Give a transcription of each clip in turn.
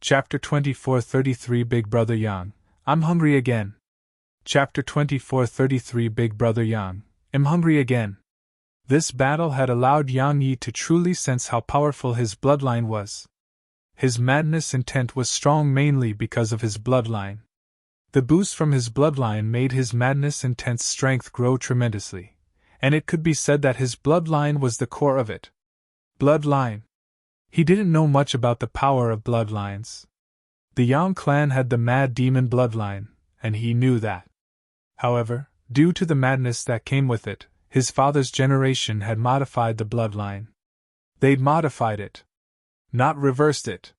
Chapter 24:33 Big Brother Yang, I'm hungry again. Chapter 24:33 Big Brother Yang, I'm hungry again. This battle had allowed Yang Yi to truly sense how powerful his bloodline was. His madness intent was strong mainly because of his bloodline. The boost from his bloodline made his madness intense strength grow tremendously, and it could be said that his bloodline was the core of it. Bloodline. He didn't know much about the power of bloodlines. The Yang clan had the mad demon bloodline, and he knew that. However, due to the madness that came with it, his father's generation had modified the bloodline. They'd modified it, not reversed it.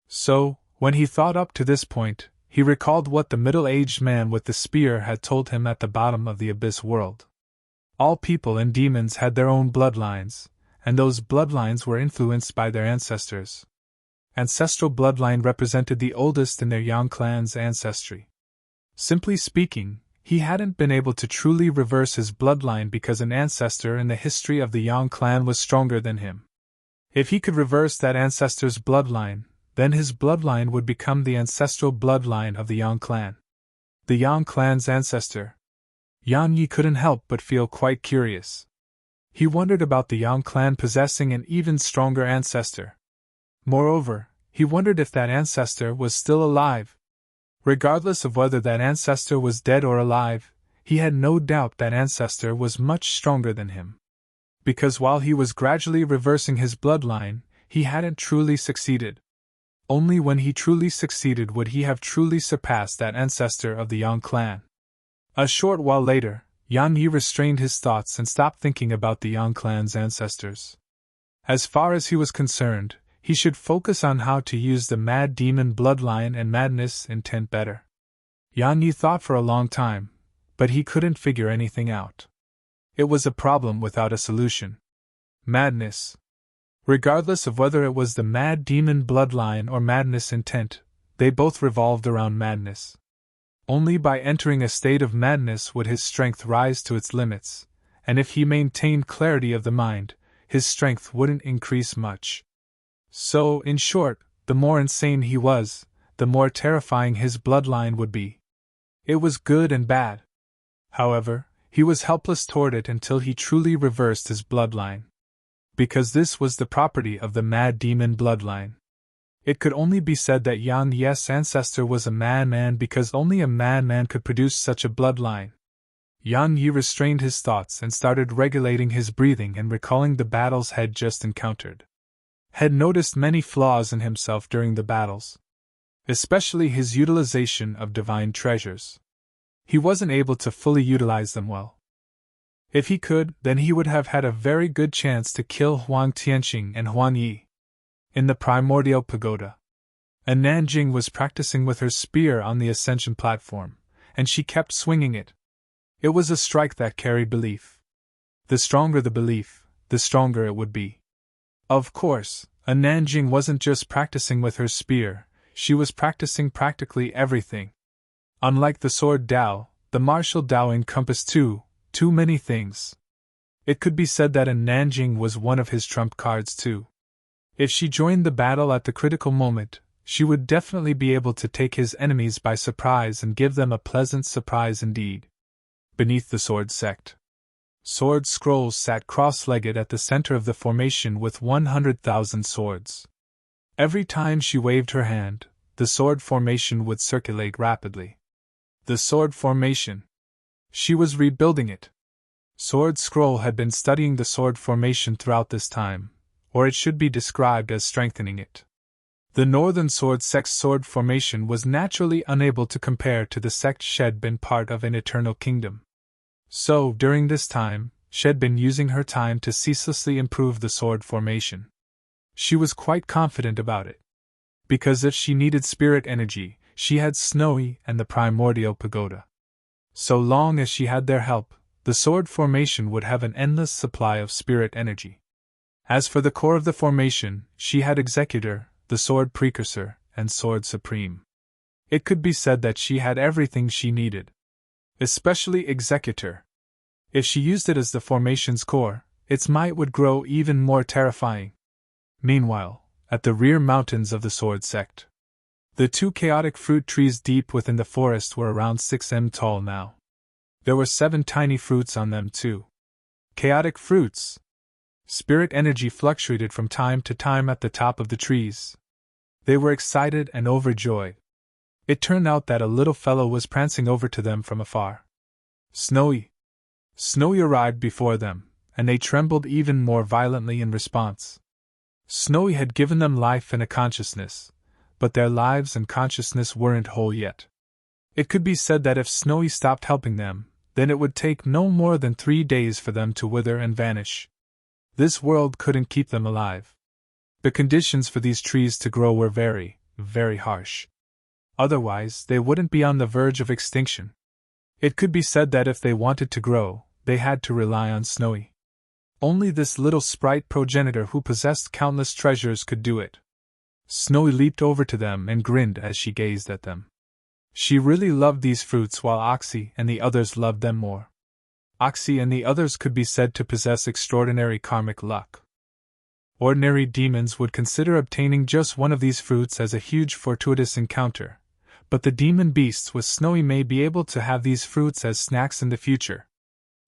So, when he thought up to this point, he recalled what the middle-aged man with the spear had told him at the bottom of the abyss world. All people and demons had their own bloodlines, and those bloodlines were influenced by their ancestors. Ancestral bloodline represented the oldest in their Yang clan's ancestry. Simply speaking, he hadn't been able to truly reverse his bloodline because an ancestor in the history of the Yang clan was stronger than him. If he could reverse that ancestor's bloodline, then his bloodline would become the ancestral bloodline of the Yang clan. The Yang clan's ancestor. Yang Yi couldn't help but feel quite curious. He wondered about the Yang clan possessing an even stronger ancestor. Moreover, he wondered if that ancestor was still alive. Regardless of whether that ancestor was dead or alive, he had no doubt that ancestor was much stronger than him. Because while he was gradually reversing his bloodline, he hadn't truly succeeded. Only when he truly succeeded would he have truly surpassed that ancestor of the Yang clan. A short while later, Yang Yi restrained his thoughts and stopped thinking about the Yang clan's ancestors. As far as he was concerned, he should focus on how to use the mad demon bloodline and madness intent better. Yang Yi thought for a long time, but he couldn't figure anything out. It was a problem without a solution. Madness. Regardless of whether it was the mad demon bloodline or madness intent, they both revolved around madness. Only by entering a state of madness would his strength rise to its limits, and if he maintained clarity of the mind, his strength wouldn't increase much. So, in short, the more insane he was, the more terrifying his bloodline would be. It was good and bad. However, he was helpless toward it until he truly reversed his bloodline. Because this was the property of the mad demon bloodline. It could only be said that Yang Yi's ancestor was a madman because only a madman could produce such a bloodline. Yang Yi restrained his thoughts and started regulating his breathing and recalling the battles had just encountered. Had noticed many flaws in himself during the battles, especially his utilization of divine treasures. He wasn't able to fully utilize them well. If he could, then he would have had a very good chance to kill Huang Tianqing and Huang Yi. In the primordial pagoda, Nanjing was practicing with her spear on the ascension platform, and she kept swinging it. It was a strike that carried belief. The stronger the belief, the stronger it would be. Of course, Nanjing wasn't just practicing with her spear, she was practicing practically everything. Unlike the sword Dao, the martial Dao encompassed too many things. It could be said that Nanjing was one of his trump cards too. If she joined the battle at the critical moment, she would definitely be able to take his enemies by surprise and give them a pleasant surprise indeed. Beneath the sword sect, Sword Scrolls sat cross-legged at the center of the formation with 100,000 swords. Every time she waved her hand, the sword formation would circulate rapidly. The sword formation. She was rebuilding it. Sword Scroll had been studying the sword formation throughout this time, or it should be described as strengthening it. The Northern Sword sect's sword formation was naturally unable to compare to the sect she'd been part of in Eternal Kingdom. So, during this time, she'd been using her time to ceaselessly improve the sword formation. She was quite confident about it. Because if she needed spirit energy, she had Snowy and the Primordial Pagoda. So long as she had their help, the sword formation would have an endless supply of spirit energy. As for the core of the formation, she had Executor, the Sword Precursor, and Sword Supreme. It could be said that she had everything she needed. Especially Executor. If she used it as the formation's core, its might would grow even more terrifying. Meanwhile, at the rear mountains of the Sword Sect, The two chaotic fruit trees deep within the forest were around 6 m tall now. There were 7 tiny fruits on them too. Chaotic fruits! Spirit energy fluctuated from time to time at the top of the trees. They were excited and overjoyed. It turned out that a little fellow was prancing over to them from afar. Snowy! Snowy arrived before them, and they trembled even more violently in response. Snowy had given them life and a consciousness, but their lives and consciousness weren't whole yet. It could be said that if Snowy stopped helping them, then it would take no more than 3 days for them to wither and vanish. This world couldn't keep them alive. The conditions for these trees to grow were very, very harsh. Otherwise, they wouldn't be on the verge of extinction. It could be said that if they wanted to grow, they had to rely on Snowy. Only this little sprite progenitor who possessed countless treasures could do it. Snowy leaped over to them and grinned as she gazed at them. She really loved these fruits while Oxy and the others loved them more. Oxy and the others could be said to possess extraordinary karmic luck. Ordinary demons would consider obtaining just one of these fruits as a huge fortuitous encounter, but the demon beasts with Snowy may be able to have these fruits as snacks in the future.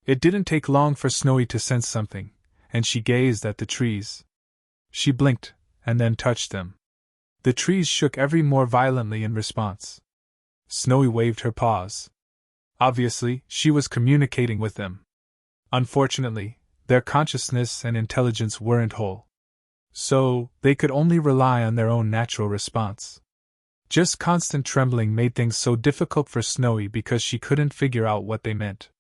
It didn't take long for Snowy to sense something, and she gazed at the trees. She blinked, and then touched them. The trees shook ever more violently in response. Snowy waved her paws. Obviously, she was communicating with them. Unfortunately, their consciousness and intelligence weren't whole. So, they could only rely on their own natural response. Just constant trembling made things so difficult for Snowy because she couldn't figure out what they meant.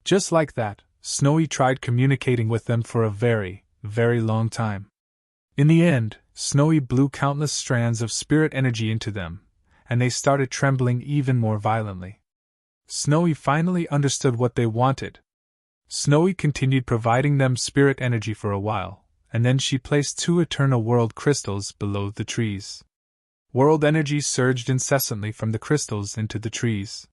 Just like that, Snowy tried communicating with them for a very, very long time. In the end, Snowy blew countless strands of spirit energy into them, and they started trembling even more violently. Snowy finally understood what they wanted. Snowy continued providing them spirit energy for a while, and then she placed 2 eternal world crystals below the trees. World energy surged incessantly from the crystals into the trees.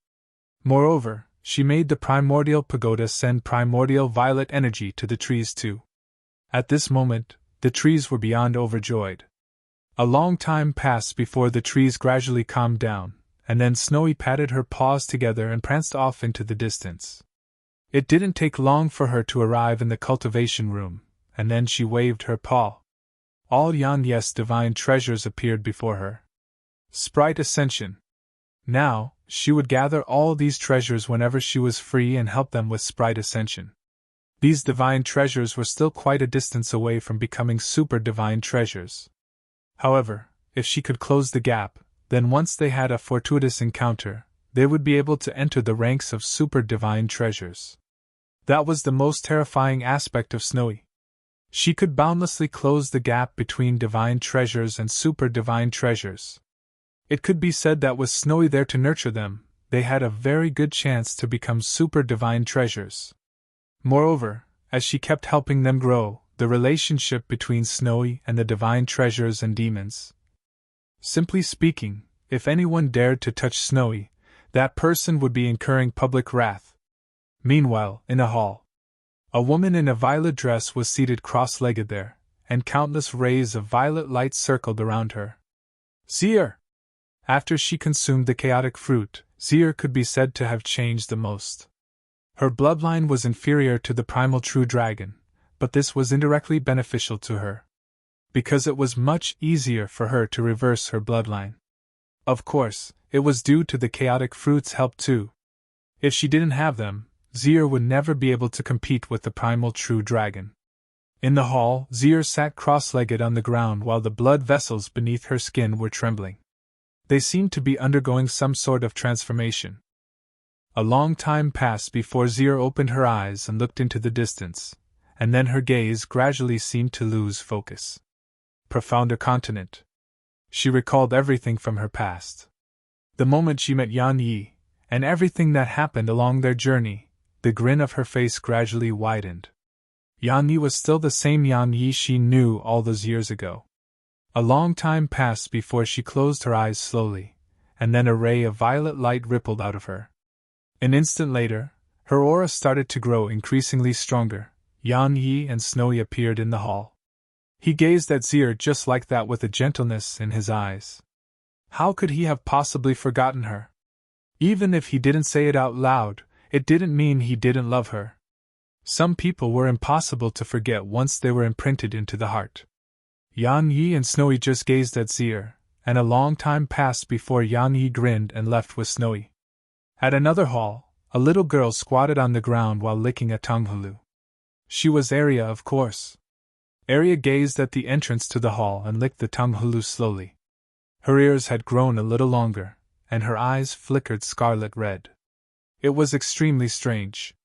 Moreover, she made the primordial pagoda send primordial violet energy to the trees too. At this moment, the trees were beyond overjoyed. A long time passed before the trees gradually calmed down, and then Snowy patted her paws together and pranced off into the distance. It didn't take long for her to arrive in the cultivation room, and then she waved her paw. All Yanye's divine treasures appeared before her. Sprite Ascension. Now, she would gather all these treasures whenever she was free and help them with Sprite Ascension. These divine treasures were still quite a distance away from becoming super divine treasures. However, if she could close the gap, then once they had a fortuitous encounter, they would be able to enter the ranks of super divine treasures. That was the most terrifying aspect of Snowy. She could boundlessly close the gap between divine treasures and super divine treasures. It could be said that with Snowy there to nurture them, they had a very good chance to become super divine treasures. Moreover, as she kept helping them grow, the relationship between Snowy and the divine treasures and demons. Simply speaking, if anyone dared to touch Snowy, that person would be incurring public wrath. Meanwhile, in a hall, a woman in a violet dress was seated cross-legged there, and countless rays of violet light circled around her. Seer! After she consumed the chaotic fruit, Seer could be said to have changed the most. Her bloodline was inferior to the primal true dragon, but this was indirectly beneficial to her, because it was much easier for her to reverse her bloodline. Of course, it was due to the chaotic fruit's help too. If she didn't have them, Seer would never be able to compete with the primal true dragon. In the hall, Seer sat cross-legged on the ground while the blood vessels beneath her skin were trembling. They seemed to be undergoing some sort of transformation. A long time passed before Seer opened her eyes and looked into the distance, and then her gaze gradually seemed to lose focus. Profounder continent. She recalled everything from her past. The moment she met Yan Yi, and everything that happened along their journey, the grin of her face gradually widened. Yan Yi was still the same Yan Yi she knew all those years ago. A long time passed before she closed her eyes slowly, and then a ray of violet light rippled out of her. An instant later, her aura started to grow increasingly stronger. Yan Yi and Snowy appeared in the hall. He gazed at Seer just like that with a gentleness in his eyes. How could he have possibly forgotten her? Even if he didn't say it out loud, it didn't mean he didn't love her. Some people were impossible to forget once they were imprinted into the heart. Yang Yi and Snowy just gazed at Zier, and a long time passed before Yang Yi grinned and left with Snowy. At another hall, a little girl squatted on the ground while licking a Tonghulu. She was Arya, of course. Arya gazed at the entrance to the hall and licked the Tonghulu slowly. Her ears had grown a little longer, and her eyes flickered scarlet red. It was extremely strange.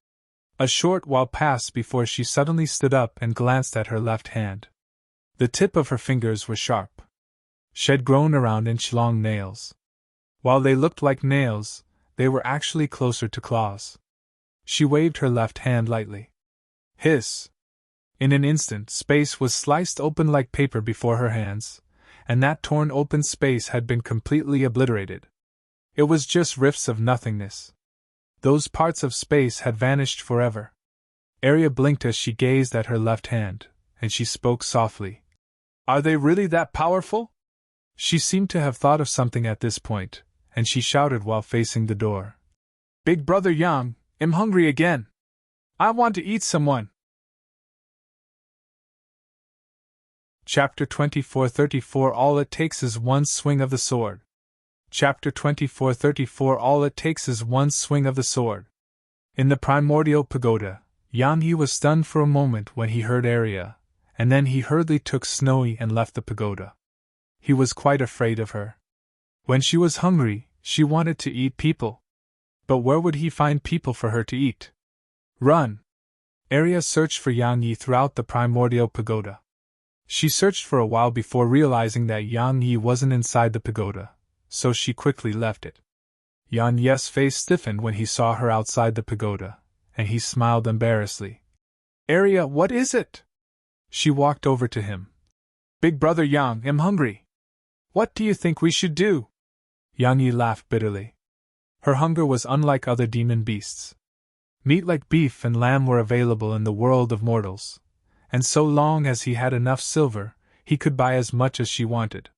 A short while passed before she suddenly stood up and glanced at her left hand. The tip of her fingers was sharp. She had grown around inch-long nails. While they looked like nails, they were actually closer to claws. She waved her left hand lightly. Hiss! In an instant, space was sliced open like paper before her hands, and that torn open space had been completely obliterated. It was just rifts of nothingness. Those parts of space had vanished forever. Arya blinked as she gazed at her left hand, and she spoke softly. Are they really that powerful? She seemed to have thought of something at this point, and she shouted while facing the door. Big Brother Yang, I'm hungry again. I want to eat someone. Chapter 24:34 All it takes is one swing of the sword. Chapter 24:34 All it takes is one swing of the sword. In the primordial pagoda, Yang Yi was stunned for a moment when he heard Arya, and then he hurriedly took Snowy and left the pagoda. He was quite afraid of her. When she was hungry, she wanted to eat people. But where would he find people for her to eat? Run! Arya searched for Yang Yi throughout the primordial pagoda. She searched for a while before realizing that Yang Yi wasn't inside the pagoda, so she quickly left it. Yang Yi's face stiffened when he saw her outside the pagoda, and he smiled embarrassedly. Arya, what is it? She walked over to him. Big Brother Yang, I'm hungry. What do you think we should do? Yang Yi laughed bitterly. Her hunger was unlike other demon beasts. Meat like beef and lamb were available in the world of mortals, and so long as he had enough silver, he could buy as much as she wanted.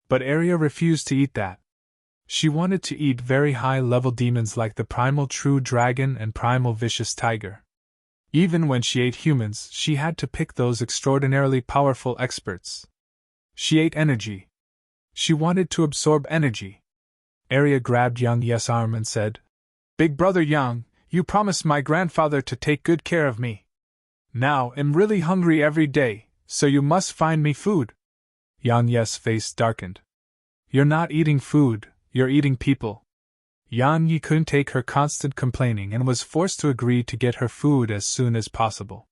But Arya refused to eat that. She wanted to eat very high-level demons like the primal true dragon and primal vicious tiger. Even when she ate humans, she had to pick those extraordinarily powerful experts. She ate energy. She wanted to absorb energy. Arya grabbed Yang Yi's arm and said, Big Brother Yang, you promised my grandfather to take good care of me. Now I'm really hungry every day, so you must find me food. Yang Yi's face darkened. You're not eating food, you're eating people. Yang Yi couldn't take her constant complaining and was forced to agree to get her food as soon as possible.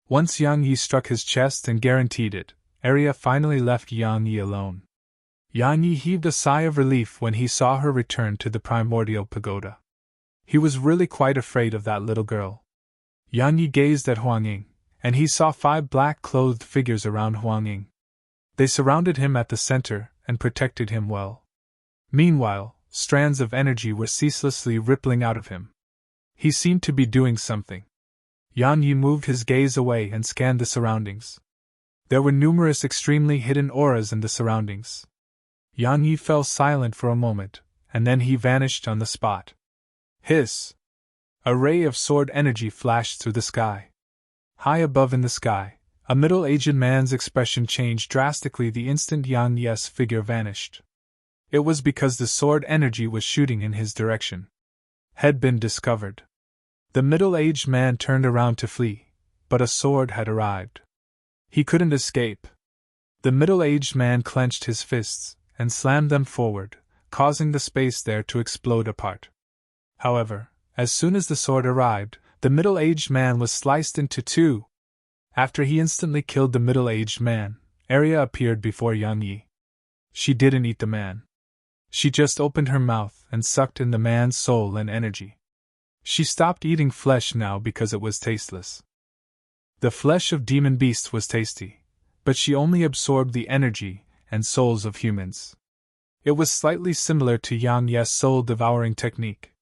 Once Yang Yi struck his chest and guaranteed it, Arya finally left Yang Yi alone. Yang Yi heaved a sigh of relief when he saw her return to the primordial pagoda. He was really quite afraid of that little girl. Yang Yi gazed at Huang Ying, and he saw 5 black-clothed figures around Huang Ying. They surrounded him at the center and protected him well. Meanwhile, strands of energy were ceaselessly rippling out of him. He seemed to be doing something. Yang Yi moved his gaze away and scanned the surroundings. There were numerous extremely hidden auras in the surroundings. Yang Yi fell silent for a moment, and then he vanished on the spot. Hiss! A ray of sword energy flashed through the sky. High above in the sky, a middle-aged man's expression changed drastically the instant Yang Yi's figure vanished. It was because the sword energy was shooting in his direction. Had been discovered. The middle-aged man turned around to flee, but a sword had arrived. He couldn't escape. The middle-aged man clenched his fists and slammed them forward, causing the space there to explode apart. However, as soon as the sword arrived, the middle-aged man was sliced into 2. After he instantly killed the middle-aged man, Arya appeared before Yang Yi. She didn't eat the man. She just opened her mouth and sucked in the man's soul and energy. She stopped eating flesh now because it was tasteless. The flesh of demon beasts was tasty, but she only absorbed the energy and souls of humans. It was slightly similar to Yang Yi's soul-devouring technique.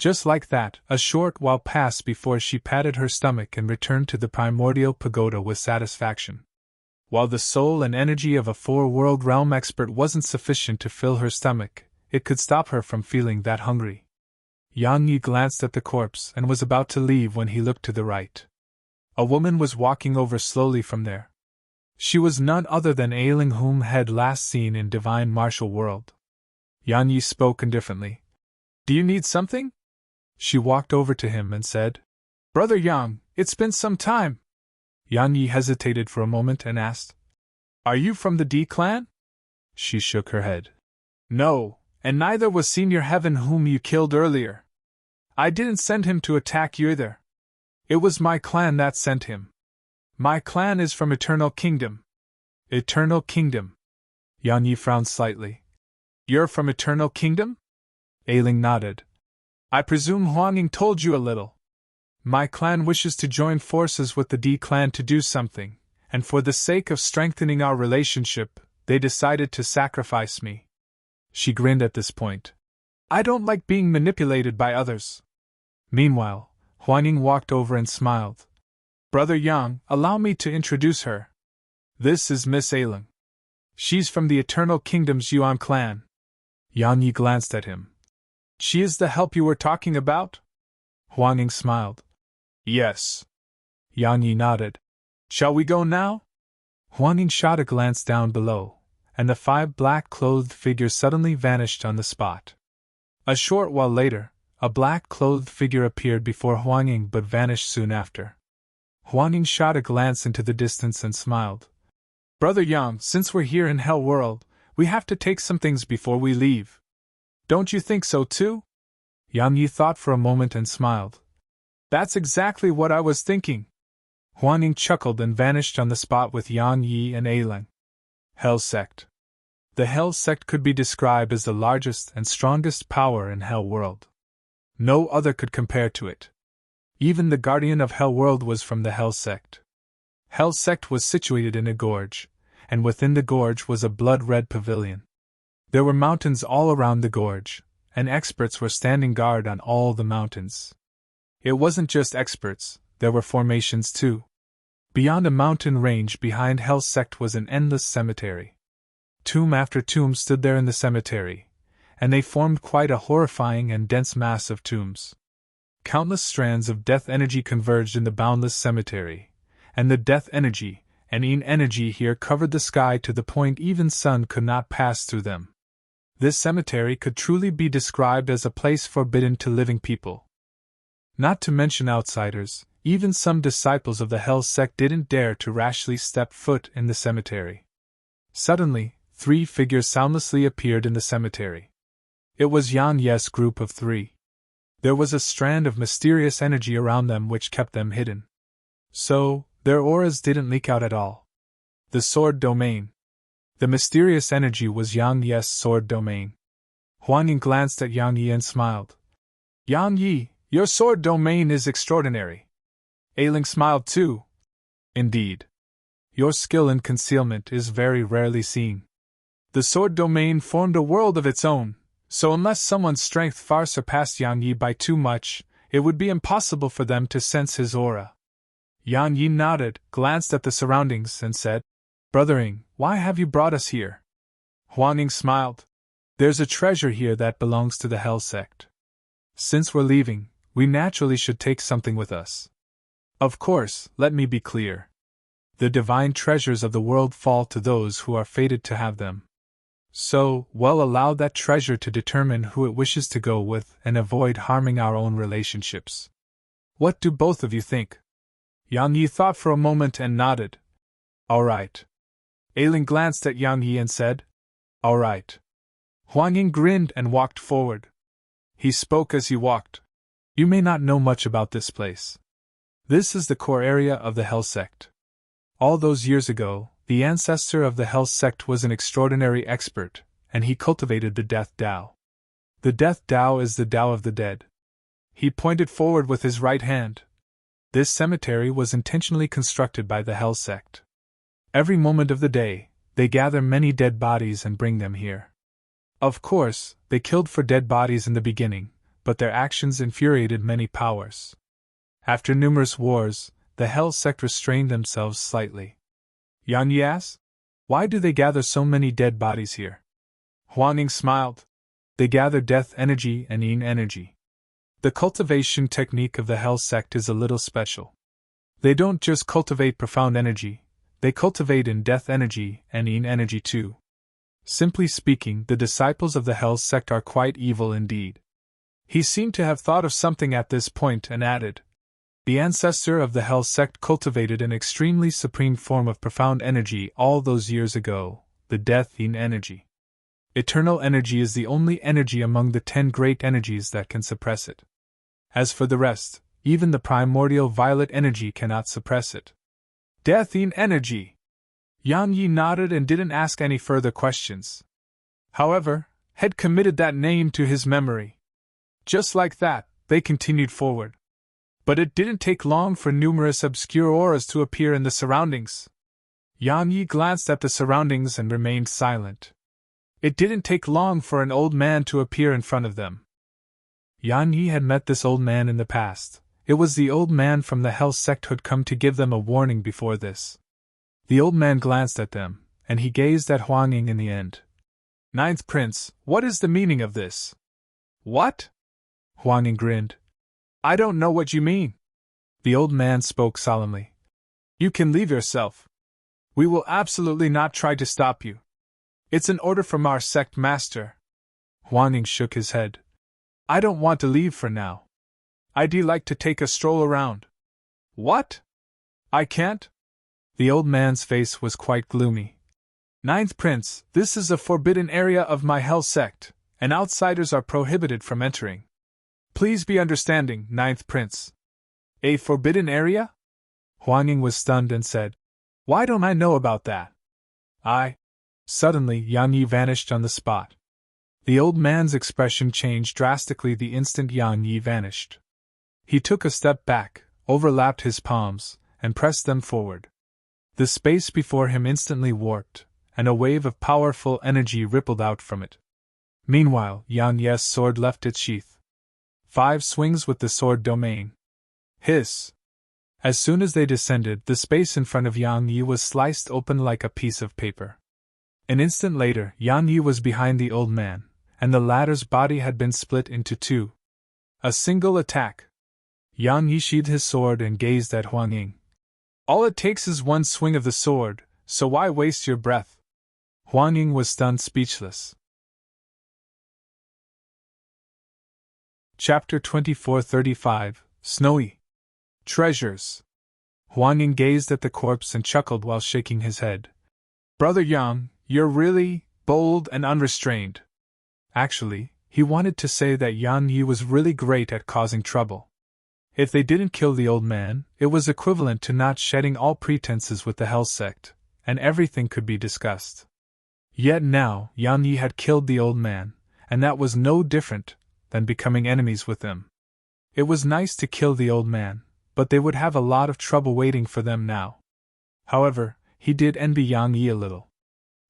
Just like that, a short while passed before she patted her stomach and returned to the primordial pagoda with satisfaction. While the soul and energy of a four-world realm expert wasn't sufficient to fill her stomach, it could stop her from feeling that hungry. Yang Yi glanced at the corpse and was about to leave when he looked to the right. A woman was walking over slowly from there. She was none other than Ailing, whom had last seen in Divine Martial World. Yang Yi spoke indifferently. "Do you need something?" She walked over to him and said, "Brother Yang, it's been some time." Yang Yi hesitated for a moment and asked, "Are you from the D clan?" She shook her head. "No, and neither was Senior Heaven, whom you killed earlier. I didn't send him to attack you either. It was my clan that sent him. My clan is from Eternal Kingdom." "Eternal Kingdom?" Yang Yi frowned slightly. "You're from Eternal Kingdom?" Ailing nodded. "I presume Huanging told you a little. My clan wishes to join forces with the D clan to do something, and for the sake of strengthening our relationship, they decided to sacrifice me." She grinned at this point. "I don't like being manipulated by others." Meanwhile, Huanging walked over and smiled. "Brother Yang, allow me to introduce her. This is Miss Ailing. She's from the Eternal Kingdom's Yuan clan." Yang Yi glanced at him. "She is the help you were talking about?" Huanging smiled. "Yes." Yang Yi nodded. "Shall we go now?" Huanging shot a glance down below, and the 5 black-clothed figures suddenly vanished on the spot. A short while later, a black-clothed figure appeared before Huanging but vanished soon after. Huanging shot a glance into the distance and smiled. "Brother Yang, since we're here in Hell World, we have to take some things before we leave. Don't you think so too?" Yang Yi thought for a moment and smiled. "That's exactly what I was thinking." Huanging chuckled and vanished on the spot with Yang Yi and Ailing. Hell Sect. The Hell Sect could be described as the largest and strongest power in Hell World. No other could compare to it. Even the Guardian of Hell World was from the Hell Sect. Hell Sect was situated in a gorge, and within the gorge was a blood-red pavilion. There were mountains all around the gorge, and experts were standing guard on all the mountains. It wasn't just experts, there were formations too. Beyond a mountain range behind Hell Sect was an endless cemetery. Tomb after tomb stood there in the cemetery, and they formed quite a horrifying and dense mass of tombs. Countless strands of death energy converged in the boundless cemetery, and the death energy and Yin energy here covered the sky to the point even sun could not pass through them. This cemetery could truly be described as a place forbidden to living people. Not to mention outsiders, even some disciples of the Hell Sect didn't dare to rashly step foot in the cemetery. Suddenly, 3 figures soundlessly appeared in the cemetery. It was Yan Ye's group of 3. There was a strand of mysterious energy around them which kept them hidden. So, their auras didn't leak out at all. The sword domain. The mysterious energy was Yang Ye's sword domain. Huanging glanced at Yang Yi and smiled. "Yang Yi, your sword domain is extraordinary." Ailing smiled too. "Indeed. Your skill in concealment is very rarely seen." The sword domain formed a world of its own, so unless someone's strength far surpassed Yang Yi by too much, it would be impossible for them to sense his aura. Yang Yi nodded, glanced at the surroundings, and said, "Brothering, why have you brought us here?" Huanging smiled. "There's a treasure here that belongs to the Hell Sect. Since we're leaving, we naturally should take something with us. Of course, let me be clear. The divine treasures of the world fall to those who are fated to have them. So, well, allow that treasure to determine who it wishes to go with and avoid harming our own relationships. What do both of you think?" Yang Yi thought for a moment and nodded. "All right." Ailing glanced at Yang Yi and said, "All right." Huanging grinned and walked forward. He spoke as he walked. "You may not know much about this place. This is the core area of the Hell Sect. All those years ago, the ancestor of the Hell Sect was an extraordinary expert, and he cultivated the Death Tao. The Death Tao is the Tao of the dead." He pointed forward with his right hand. This cemetery was intentionally constructed by the Hell Sect. Every moment of the day, they gather many dead bodies and bring them here. Of course, they killed for dead bodies in the beginning, but their actions infuriated many powers. After numerous wars, the Hell Sect restrained themselves slightly. Yang Yi asked. Why do they gather so many dead bodies here? Huang Ying smiled. They gather death energy and yin energy. The cultivation technique of the Hell sect is a little special. They don't just cultivate profound energy, they cultivate in death energy and yin energy too. Simply speaking, the disciples of the Hell sect are quite evil indeed. He seemed to have thought of something at this point and added, the ancestor of the Hell sect cultivated an extremely supreme form of profound energy all those years ago, the death yin energy. Eternal energy is the only energy among the 10 great energies that can suppress it. As for the rest, even the primordial violet energy cannot suppress it. Death yin energy! Yang Yi nodded and didn't ask any further questions. However, had committed that name to his memory. Just like that, they continued forward. But it didn't take long for numerous obscure auras to appear in the surroundings. Yang Yi glanced at the surroundings and remained silent. It didn't take long for an old man to appear in front of them. Yang Yi had met this old man in the past. It was the old man from the Hell sect who'd come to give them a warning before this. The old man glanced at them, and he gazed at Huang Ying in the end. Ninth Prince, what is the meaning of this? What? Huang Ying grinned. I don't know what you mean. The old man spoke solemnly. You can leave yourself. We will absolutely not try to stop you. It's an order from our sect master. Huang Ying shook his head. I don't want to leave for now. I'd like to take a stroll around. What? I can't? The old man's face was quite gloomy. Ninth Prince, this is a forbidden area of my Hell sect, and outsiders are prohibited from entering. Please be understanding, Ninth Prince. A forbidden area? Huang Ying was stunned and said, Why don't I know about that? Suddenly, Yang Yi vanished on the spot. The old man's expression changed drastically the instant Yang Yi vanished. He took a step back, overlapped his palms, and pressed them forward. The space before him instantly warped, and a wave of powerful energy rippled out from it. Meanwhile, Yang Yi's sword left its sheath. 5 swings with the sword domain. Hiss! As soon as they descended, the space in front of Yang Yi was sliced open like a piece of paper. An instant later, Yang Yi was behind the old man, and the latter's body had been split into 2. A single attack. Yang Yi sheathed his sword and gazed at Huang Ying. All it takes is one swing of the sword, so why waste your breath? Huang Ying was stunned speechless. Chapter 24:35 Snowy Treasures. Huang Ying gazed at the corpse and chuckled while shaking his head. Brother Yang, you're really bold and unrestrained. Actually, he wanted to say that Yang Yi was really great at causing trouble. If they didn't kill the old man, it was equivalent to not shedding all pretenses with the Hell sect, and everything could be discussed. Yet now, Yang Yi had killed the old man, and that was no different than becoming enemies with them. It was nice to kill the old man, but they would have a lot of trouble waiting for them now. However, he did envy Yang Yi a little.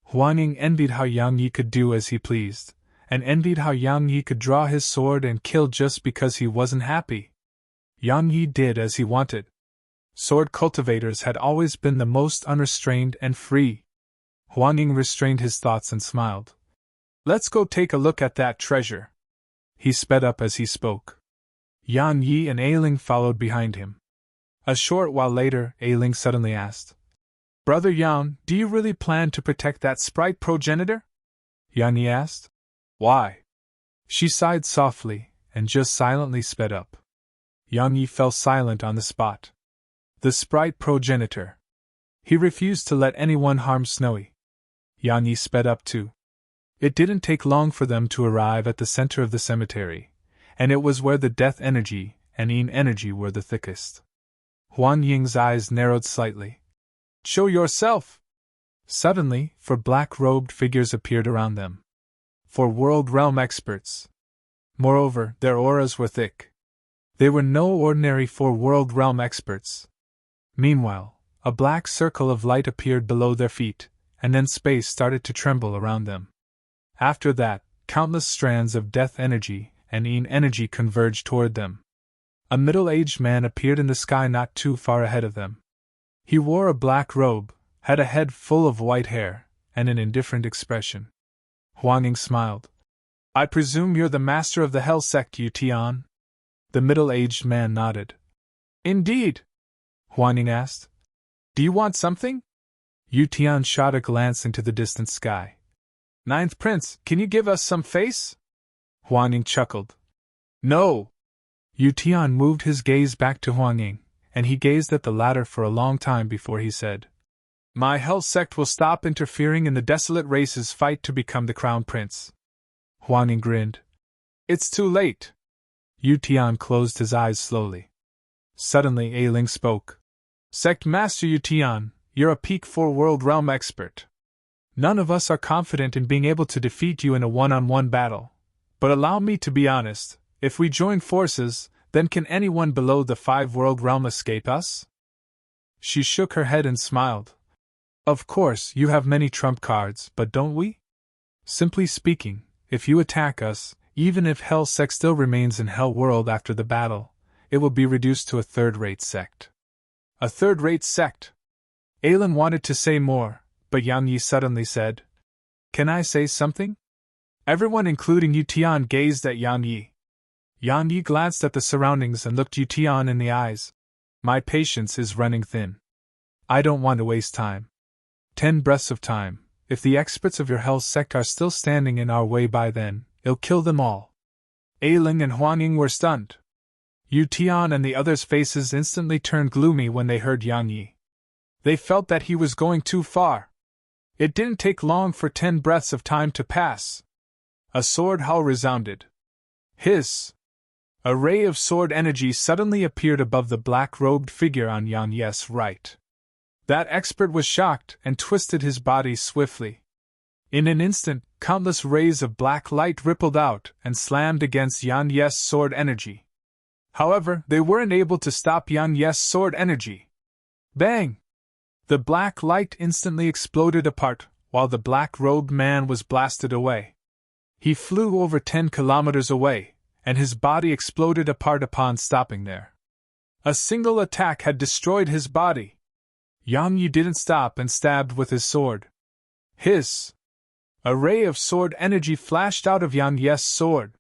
Huang Ying envied how Yang Yi could do as he pleased, and envied how Yang Yi could draw his sword and kill just because he wasn't happy. Yang Yi did as he wanted. Sword cultivators had always been the most unrestrained and free. Huang Ying restrained his thoughts and smiled. Let's go take a look at that treasure. He sped up as he spoke. Yang Yi and Ailing followed behind him. A short while later, Ailing suddenly asked, Brother Yang, do you really plan to protect that sprite progenitor? Yang Yi asked. Why? She sighed softly, and just silently sped up. Yang Yi fell silent on the spot. The sprite progenitor. He refused to let anyone harm Snowy. Yang Yi sped up too. It didn't take long for them to arrive at the center of the cemetery, and it was where the death energy and yin energy were the thickest. Huang Ying's eyes narrowed slightly. Show yourself! Suddenly, 4 black-robed figures appeared around them. 4 world realm experts. Moreover, their auras were thick. They were no ordinary 4 world realm experts. Meanwhile, a black circle of light appeared below their feet, and then space started to tremble around them. After that, countless strands of death energy and yin energy converged toward them. A middle-aged man appeared in the sky not too far ahead of them. He wore a black robe, had a head full of white hair, and an indifferent expression. Huang Ying smiled. I presume you're the master of the Hell sect, Yu Tian? The middle-aged man nodded. Indeed. Huang Ying asked. Do you want something? Yu Tian shot a glance into the distant sky. Ninth Prince, can you give us some face? Huang Ying chuckled. No. Yu Tian moved his gaze back to Huang Ying, and he gazed at the latter for a long time before he said, My Hell sect will stop interfering in the desolate race's fight to become the crown prince. Huang Ying grinned. It's too late. Yu Tian closed his eyes slowly. Suddenly Ailing spoke. Sect Master Yu Tian, you're a peak 4 world realm expert. None of us are confident in being able to defeat you in a one-on-one battle. But allow me to be honest, if we join forces, then can anyone below the 5 world realm escape us? She shook her head and smiled. Of course, you have many trump cards, but don't we? Simply speaking, if you attack us, even if Hell sect still remains in Hell world after the battle, it will be reduced to a third-rate sect. A third-rate sect? Ailin wanted to say more, but Yang Yi suddenly said, Can I say something? Everyone including Yu Tian gazed at Yang Yi. Yang Yi glanced at the surroundings and looked Yu Tian in the eyes. My patience is running thin. I don't want to waste time. 10 breaths of time. If the experts of your Hell sect are still standing in our way by then, it'll kill them all. Ailing and Huang Ying were stunned. Yu Tian and the others' faces instantly turned gloomy when they heard Yang Yi. They felt that he was going too far. It didn't take long for 10 breaths of time to pass. A sword howl resounded. Hiss! A ray of sword energy suddenly appeared above the black-robed figure on Yang Yi's right. That expert was shocked and twisted his body swiftly. In an instant, countless rays of black light rippled out and slammed against Yang Yi's sword energy. However, they weren't able to stop Yang Yi's sword energy. Bang! The black light instantly exploded apart, while the black-robed man was blasted away. He flew over 10 kilometers away, and his body exploded apart upon stopping there. A single attack had destroyed his body. Yang Yi didn't stop and stabbed with his sword. Hiss! A ray of sword energy flashed out of Yang Yi's sword.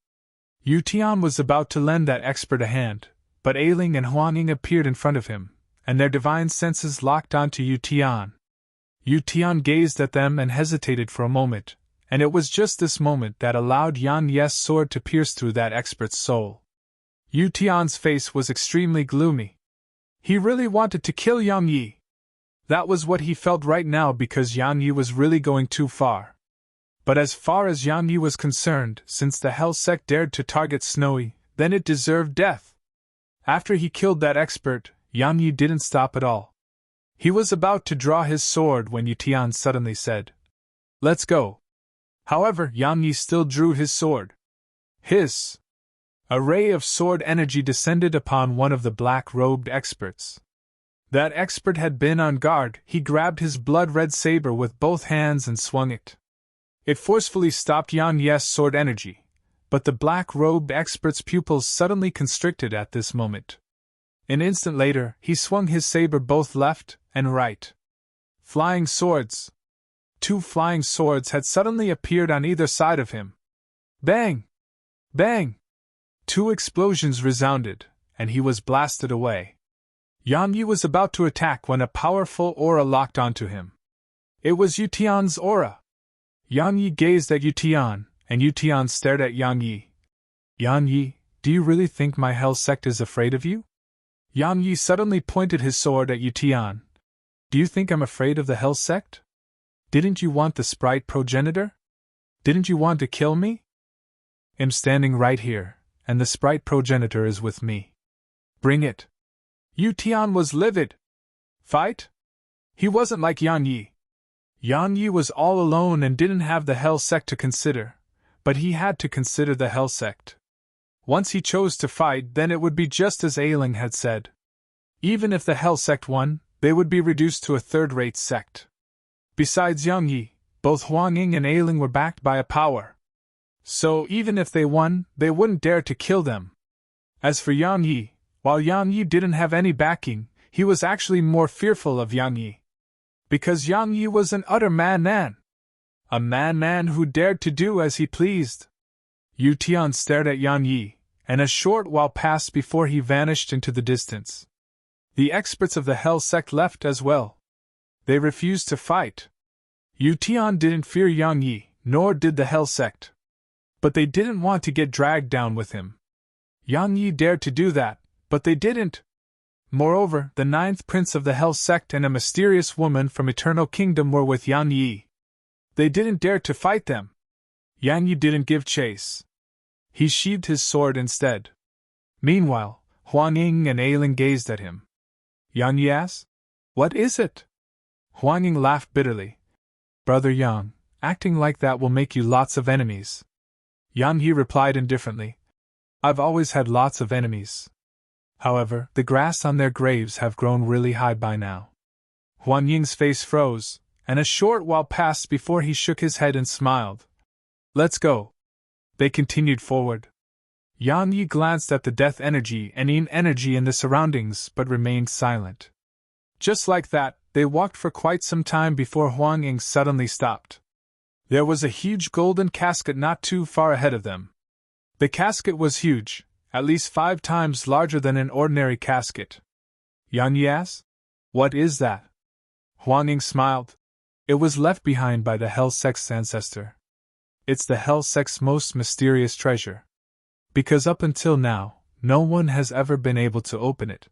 Yu Tian was about to lend that expert a hand, but Ailing and Huang Ying appeared in front of him, and their divine senses locked onto Yu Tian. Yu Tian gazed at them and hesitated for a moment, and it was just this moment that allowed Yang Yi's sword to pierce through that expert's soul. Yu Tian's face was extremely gloomy. He really wanted to kill Yang Yi. That was what he felt right now because Yang Yi was really going too far. But as far as Yang Yi was concerned, since the Hell sect dared to target Snowy, then it deserved death. After he killed that expert, Yang Yi didn't stop at all. He was about to draw his sword when Yu Tian suddenly said, Let's go. However, Yang Yi still drew his sword. Hiss! A ray of sword energy descended upon one of the black-robed experts. That expert had been on guard. He grabbed his blood-red saber with both hands and swung it. It forcefully stopped Yang Yi's sword energy, but the black-robed expert's pupils suddenly constricted at this moment. An instant later, he swung his saber both left and right. Flying swords! 2 flying swords had suddenly appeared on either side of him. Bang! Bang! 2 explosions resounded, and he was blasted away. Yang Yi was about to attack when a powerful aura locked onto him. It was Yu Tian's aura. Yang Yi gazed at Yu Tian, and Yu Tian stared at Yang Yi. Yang Yi, do you really think my Hell sect is afraid of you? Yang Yi suddenly pointed his sword at Yu Tian. Do you think I'm afraid of the Hell sect? Didn't you want the sprite progenitor? Didn't you want to kill me? I'm standing right here, and the sprite progenitor is with me. Bring it. Yu Tian was livid. Fight? He wasn't like Yang Yi. Yang Yi was all alone and didn't have the Hell sect to consider, but he had to consider the Hell sect. Once he chose to fight, then it would be just as Ailing had said. Even if the Hell sect won, they would be reduced to a third-rate sect. Besides Yang Yi, both Huang Ying and Ailing were backed by a power. So even if they won, they wouldn't dare to kill them. As for Yang Yi, while Yang Yi didn't have any backing, he was actually more fearful of Yang Yi. Because Yang Yi was an utter man-nan. A man-nan who dared to do as he pleased. Yu Tian stared at Yang Yi, and a short while passed before he vanished into the distance. The experts of the Hell sect left as well. They refused to fight. Yu Tian didn't fear Yang Yi, nor did the Hell sect. But they didn't want to get dragged down with him. Yang Yi dared to do that, but they didn't. Moreover, the 9th prince of the Hell sect and a mysterious woman from Eternal Kingdom were with Yang Yi. They didn't dare to fight them. Yang Yi didn't give chase. He sheathed his sword instead. Meanwhile, Huang Ying and Ailing gazed at him. Yang Yi asked, "What is it?" Huang Ying laughed bitterly. "Brother Yang, acting like that will make you lots of enemies." Yang Yi replied indifferently, "I've always had lots of enemies. However, the grass on their graves have grown really high by now." Huang Ying's face froze, and a short while passed before he shook his head and smiled. "Let's go." They continued forward. Yang Yi glanced at the death energy and yin energy in the surroundings but remained silent. Just like that, they walked for quite some time before Huang Ying suddenly stopped. There was a huge golden casket not too far ahead of them. The casket was huge, at least 5 times larger than an ordinary casket. Yang Yi asked, "What is that?" Huang Ying smiled. "It was left behind by the Hell sect's ancestor. It's the Hell sect's most mysterious treasure. Because up until now, no one has ever been able to open it.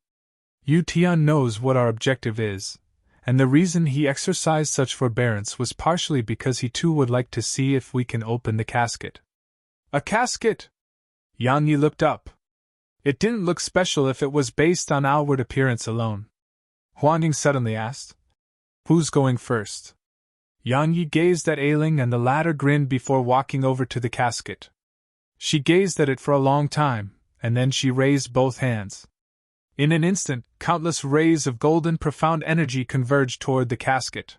Yu Tian knows what our objective is, and the reason he exercised such forbearance was partially because he too would like to see if we can open the casket." "A casket?" Yang Yi looked up. It didn't look special if it was based on outward appearance alone. Huang Ying suddenly asked, "Who's going first?" Yang Yi gazed at Ailing and the latter grinned before walking over to the casket. She gazed at it for a long time, and then she raised both hands. In an instant, countless rays of golden profound energy converged toward the casket.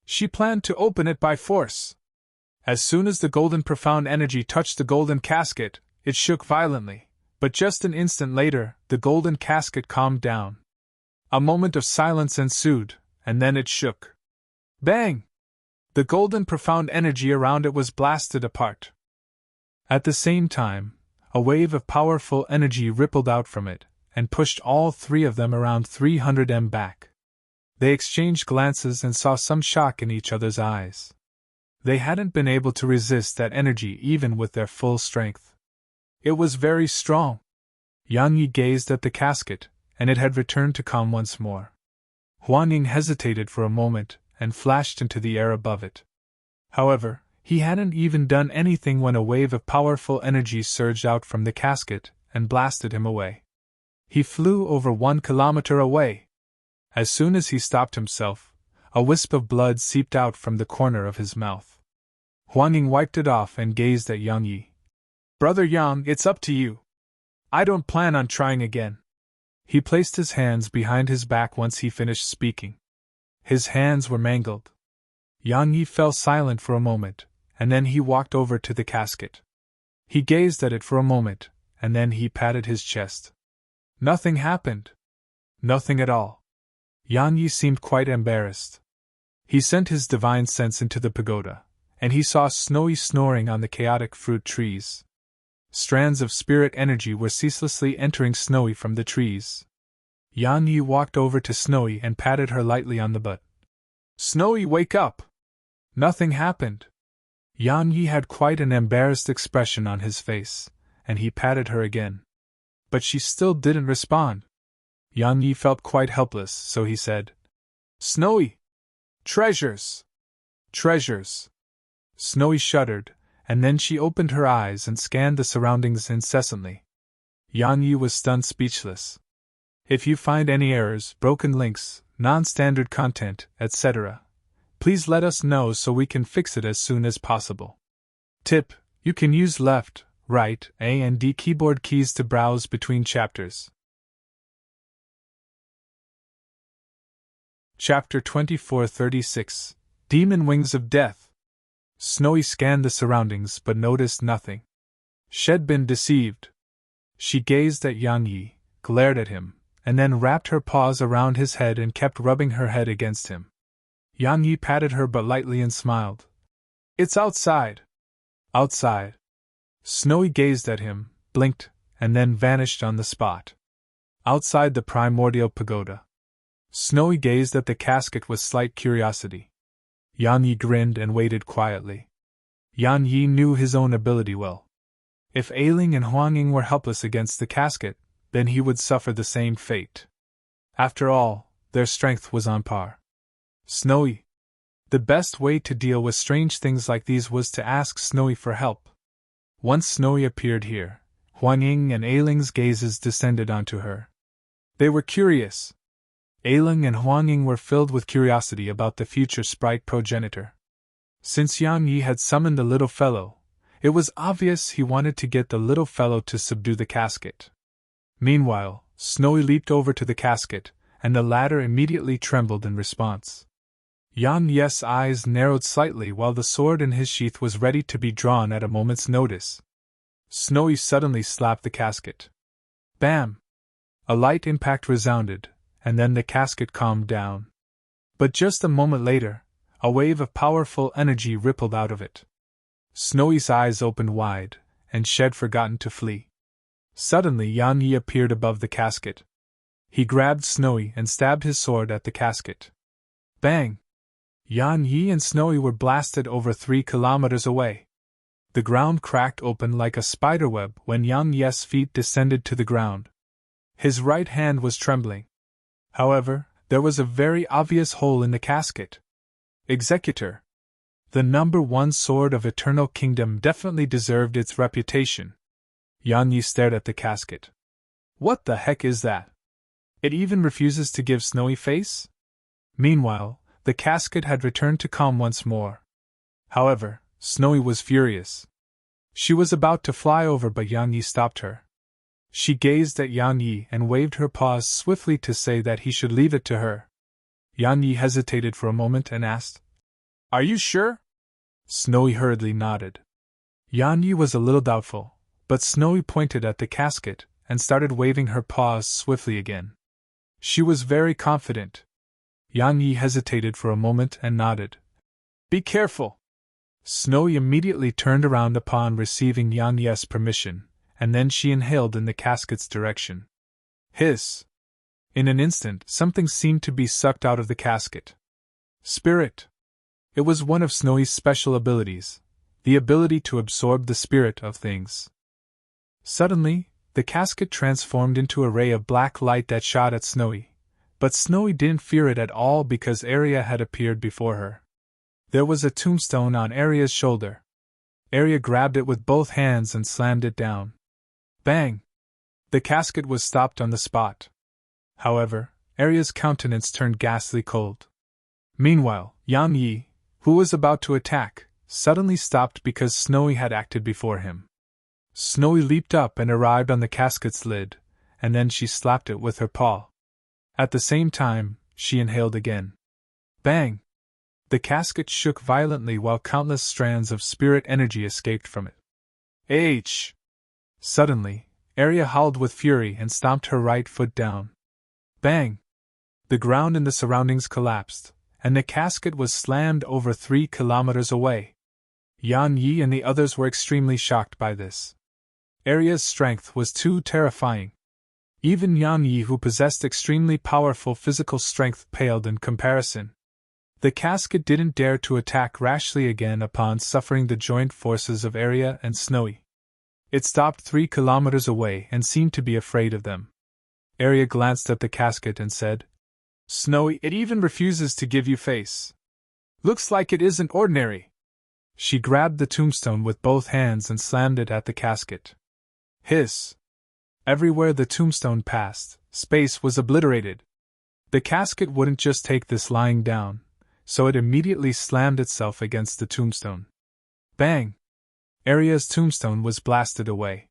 She planned to open it by force. As soon as the golden profound energy touched the golden casket, it shook violently, but just an instant later, the golden casket calmed down. A moment of silence ensued, and then it shook. Bang! The golden profound energy around it was blasted apart. At the same time, a wave of powerful energy rippled out from it, and pushed all 3 of them around 300 m back. They exchanged glances and saw some shock in each other's eyes. They hadn't been able to resist that energy even with their full strength. It was very strong. Yang Yi gazed at the casket, and it had returned to calm once more. Huang Ying hesitated for a moment, and flashed into the air above it. However, he hadn't even done anything when a wave of powerful energy surged out from the casket, and blasted him away. He flew over 1 kilometer away. As soon as he stopped himself, a wisp of blood seeped out from the corner of his mouth. Huang Ying wiped it off and gazed at Yang Yi. "Brother Yang, it's up to you. I don't plan on trying again." He placed his hands behind his back once he finished speaking. His hands were mangled. Yang Yi fell silent for a moment, and then he walked over to the casket. He gazed at it for a moment, and then he patted his chest. Nothing happened. Nothing at all. Yang Yi seemed quite embarrassed. He sent his divine sense into the pagoda, and he saw Snowy snoring on the chaotic fruit trees. Strands of spirit energy were ceaselessly entering Snowy from the trees. Yang Yi walked over to Snowy and patted her lightly on the butt. "Snowy, wake up!" Nothing happened. Yang Yi had quite an embarrassed expression on his face, and he patted her again. But she still didn't respond. Yang Yi felt quite helpless, so he said, "Snowy! Treasures! Treasures!" Snowy shuddered, and then she opened her eyes and scanned the surroundings incessantly. Yang Yi was stunned speechless. If you find any errors, broken links, non-standard content, etc., please let us know so we can fix it as soon as possible. Tip: you can use left, right, A and D keyboard keys to browse between chapters. Chapter 2436 Demon Wings of Death. Snowy scanned the surroundings but noticed nothing. She'd been deceived. She gazed at Yang Yi, glared at him, and then wrapped her paws around his head and kept rubbing her head against him. Yang Yi patted her but lightly and smiled. It's outside. Outside. Snowy gazed at him, blinked, and then vanished on the spot. Outside the primordial pagoda. Snowy gazed at the casket with slight curiosity. Yang Yi grinned and waited quietly. Yang Yi knew his own ability well. If Ailing and Huang Ying were helpless against the casket, then he would suffer the same fate. After all, their strength was on par. Snowy. The best way to deal with strange things like these was to ask Snowy for help. Once Snowy appeared here, Huang Ying and Ailing's gazes descended onto her. They were curious. Ailing and Huang Ying were filled with curiosity about the future sprite progenitor. Since Yang Yi had summoned the little fellow, it was obvious he wanted to get the little fellow to subdue the casket. Meanwhile, Snowy leaped over to the casket, and the latter immediately trembled in response. Yang Yi's eyes narrowed slightly while the sword in his sheath was ready to be drawn at a moment's notice. Snowy suddenly slapped the casket. Bam! A light impact resounded, and then the casket calmed down. But just a moment later, a wave of powerful energy rippled out of it. Snowy's eyes opened wide, and she had forgotten to flee. Suddenly Yang Yi appeared above the casket. He grabbed Snowy and stabbed his sword at the casket. Bang! Yang Yi and Snowy were blasted over 3 kilometers away. The ground cracked open like a spiderweb when Yang Yi's feet descended to the ground. His right hand was trembling. However, there was a very obvious hole in the casket. Executor. The number 1 sword of Eternal Kingdom definitely deserved its reputation. Yang Yi stared at the casket. What the heck is that? It even refuses to give Snowy face? Meanwhile, the casket had returned to calm once more. However, Snowy was furious. She was about to fly over but Yang Yi stopped her. She gazed at Yang Yi and waved her paws swiftly to say that he should leave it to her. Yang Yi hesitated for a moment and asked, Are you sure? Snowy hurriedly nodded. Yang Yi was a little doubtful, but Snowy pointed at the casket and started waving her paws swiftly again. She was very confident. Yang Yi hesitated for a moment and nodded. Be careful! Snowy immediately turned around upon receiving Yang Yi's permission, and then she inhaled in the casket's direction. Hiss! In an instant, something seemed to be sucked out of the casket. Spirit! It was one of Snowy's special abilities, the ability to absorb the spirit of things. Suddenly, the casket transformed into a ray of black light that shot at Snowy, but Snowy didn't fear it at all because Arya had appeared before her. There was a tombstone on Arya's shoulder. Arya grabbed it with both hands and slammed it down. Bang! The casket was stopped on the spot. However, Arya's countenance turned ghastly cold. Meanwhile, Yang Yi, who was about to attack, suddenly stopped because Snowy had acted before him. Snowy leaped up and arrived on the casket's lid, and then she slapped it with her paw. At the same time, she inhaled again. Bang! The casket shook violently while countless strands of spirit energy escaped from it. H! Suddenly, Arya howled with fury and stomped her right foot down. Bang! The ground in the surroundings collapsed, and the casket was slammed over 3 kilometers away. Yang Yi and the others were extremely shocked by this. Arya's strength was too terrifying. Even Yang Yi, who possessed extremely powerful physical strength, paled in comparison. The casket didn't dare to attack rashly again upon suffering the joint forces of Arya and Snowy. It stopped 3 kilometers away and seemed to be afraid of them. Arya glanced at the casket and said, Snowy, it even refuses to give you face. Looks like it isn't ordinary. She grabbed the tombstone with both hands and slammed it at the casket. Hiss! Everywhere the tombstone passed, space was obliterated. The casket wouldn't just take this lying down, so it immediately slammed itself against the tombstone. Bang! Arya's tombstone was blasted away.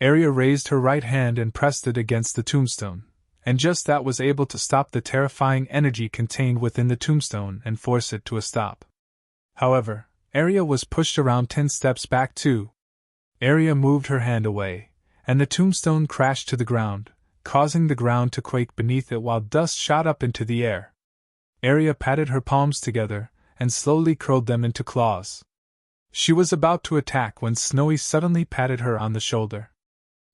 Arya raised her right hand and pressed it against the tombstone, and just that was able to stop the terrifying energy contained within the tombstone and force it to a stop. However, Arya was pushed around 10 steps back too. Arya moved her hand away, and the tombstone crashed to the ground, causing the ground to quake beneath it while dust shot up into the air. Arya patted her palms together and slowly curled them into claws. She was about to attack when Snowy suddenly patted her on the shoulder.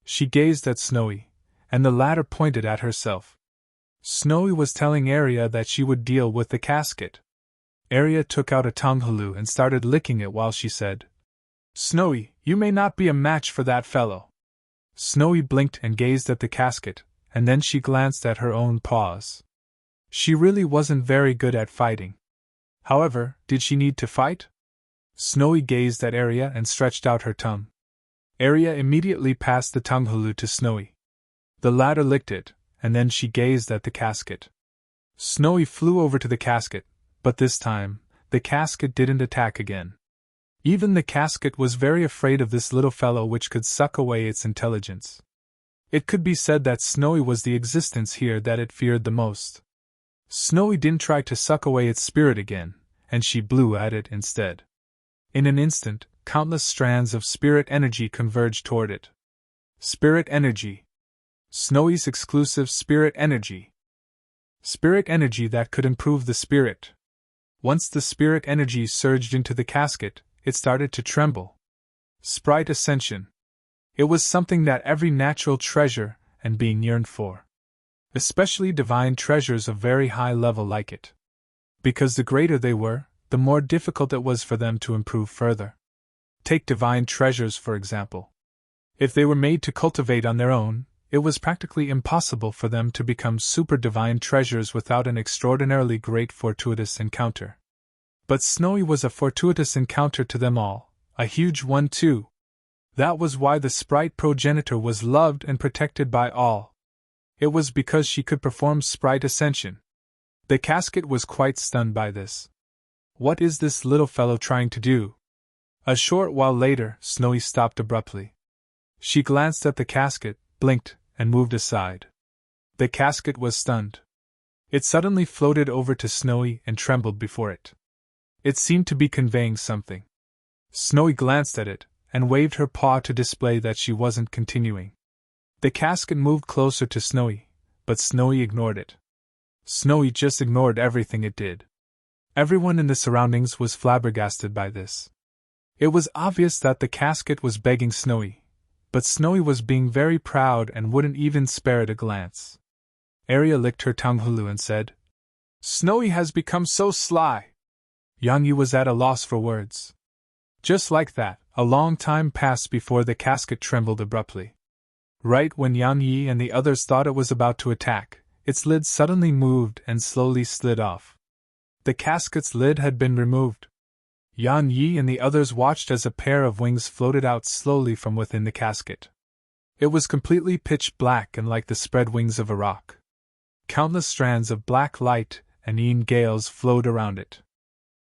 She gazed at Snowy, and the latter pointed at herself. Snowy was telling Arya that she would deal with the casket. Arya took out a tonghulu and started licking it while she said, "Snowy, you may not be a match for that fellow." Snowy blinked and gazed at the casket, and then she glanced at her own paws. She really wasn't very good at fighting. However, did she need to fight? Snowy gazed at Arya and stretched out her tongue. Arya immediately passed the tonghulu to Snowy. The latter licked it, and then she gazed at the casket. Snowy flew over to the casket, but this time, the casket didn't attack again. Even the casket was very afraid of this little fellow which could suck away its intelligence. It could be said that Snowy was the existence here that it feared the most. Snowy didn't try to suck away its spirit again, and she blew at it instead. In an instant, countless strands of spirit energy converged toward it. Spirit energy. Snowy's exclusive spirit energy. Spirit energy that could improve the spirit. Once the spirit energy surged into the casket, it started to tremble. Sprite ascension. It was something that every natural treasure and being yearned for. Especially divine treasures of very high level like it. Because the greater they were, the more difficult it was for them to improve further. Take divine treasures, for example. If they were made to cultivate on their own, it was practically impossible for them to become super divine treasures without an extraordinarily great fortuitous encounter. But Snowy was a fortuitous encounter to them all, a huge one too. That was why the sprite progenitor was loved and protected by all. It was because she could perform sprite ascension. The casket was quite stunned by this. What is this little fellow trying to do? A short while later, Snowy stopped abruptly. She glanced at the casket, blinked, and moved aside. The casket was stunned. It suddenly floated over to Snowy and trembled before it. It seemed to be conveying something. Snowy glanced at it, and waved her paw to display that she wasn't continuing. The casket moved closer to Snowy, but Snowy ignored it. Snowy just ignored everything it did. Everyone in the surroundings was flabbergasted by this. It was obvious that the casket was begging Snowy, but Snowy was being very proud and wouldn't even spare it a glance. Arya licked her tonghulu and said, "Snowy has become so sly." Yang Yi was at a loss for words. Just like that, a long time passed before the casket trembled abruptly. Right when Yang Yi and the others thought it was about to attack, its lid suddenly moved and slowly slid off. The casket's lid had been removed. Yang Yi and the others watched as a pair of wings floated out slowly from within the casket. It was completely pitch black and like the spread wings of a rock. Countless strands of black light and gales flowed around it.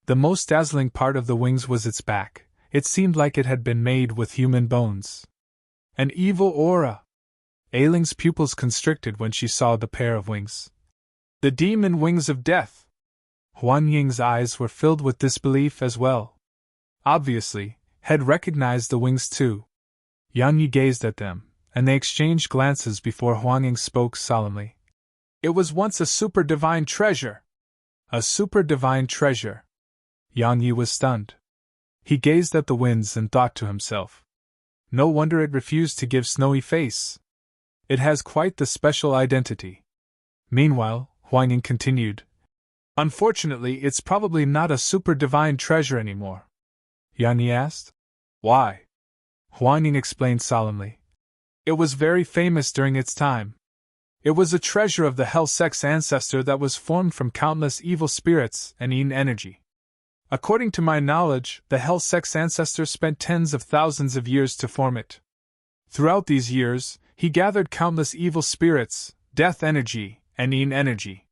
The most dazzling part of the wings was its back. It seemed like it had been made with human bones. An evil aura! Ailing's pupils constricted when she saw the pair of wings. The demon wings of death! Huan Ying's eyes were filled with disbelief as well. Obviously, had recognized the wings too. Yang Yi gazed at them, and they exchanged glances before Huan Ying spoke solemnly. "It was once a super divine treasure!" A super divine treasure! Yang Yi was stunned. He gazed at the winds and thought to himself. No wonder it refused to give Snowy face. It has quite the special identity. Meanwhile, Huan Ying continued. Unfortunately, it's probably not a super divine treasure anymore. Yang Yi asked. Why? Huan Ying explained solemnly. It was very famous during its time. It was a treasure of the Hell Sex ancestor that was formed from countless evil spirits and Yin energy. According to my knowledge, the Hell Sex ancestor spent tens of thousands of years to form it. Throughout these years, he gathered countless evil spirits, death energy, and Yin energy.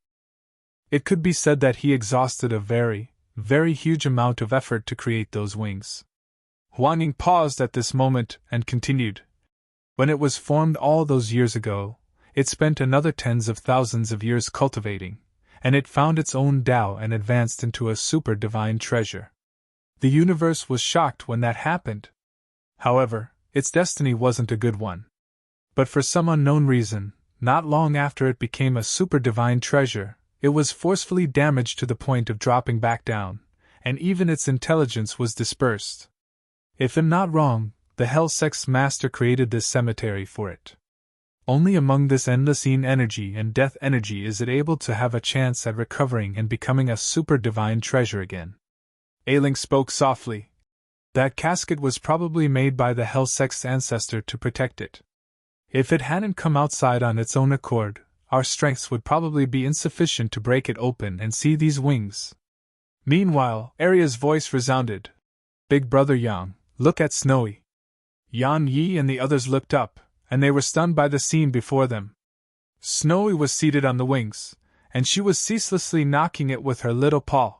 It could be said that he exhausted a very, very huge amount of effort to create those wings. Huan Ying paused at this moment and continued. When it was formed all those years ago, it spent another tens of thousands of years cultivating, and it found its own Tao and advanced into a super divine treasure. The universe was shocked when that happened. However, its destiny wasn't a good one. But for some unknown reason, not long after it became a super divine treasure, it was forcefully damaged to the point of dropping back down, and even its intelligence was dispersed. If I'm not wrong, the Hell Sect's master created this cemetery for it. Only among this endless energy and death energy is it able to have a chance at recovering and becoming a super divine treasure again. Ailing spoke softly. That casket was probably made by the Hell Sect's ancestor to protect it. If it hadn't come outside on its own accord, our strengths would probably be insufficient to break it open and see these wings. Meanwhile, Arya's voice resounded. Big Brother Yang, look at Snowy. Yan Yi and the others looked up, and they were stunned by the scene before them. Snowy was seated on the wings, and she was ceaselessly knocking it with her little paw.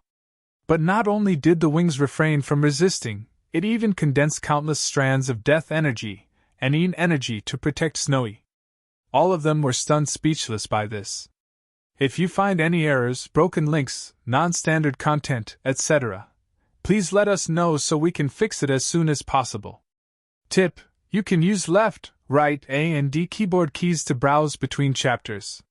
But not only did the wings refrain from resisting, it even condensed countless strands of death energy and energy to protect Snowy. All of them were stunned speechless by this. If you find any errors, broken links, non-standard content, etc., please let us know so we can fix it as soon as possible. Tip: you can use left, right, A and D keyboard keys to browse between chapters.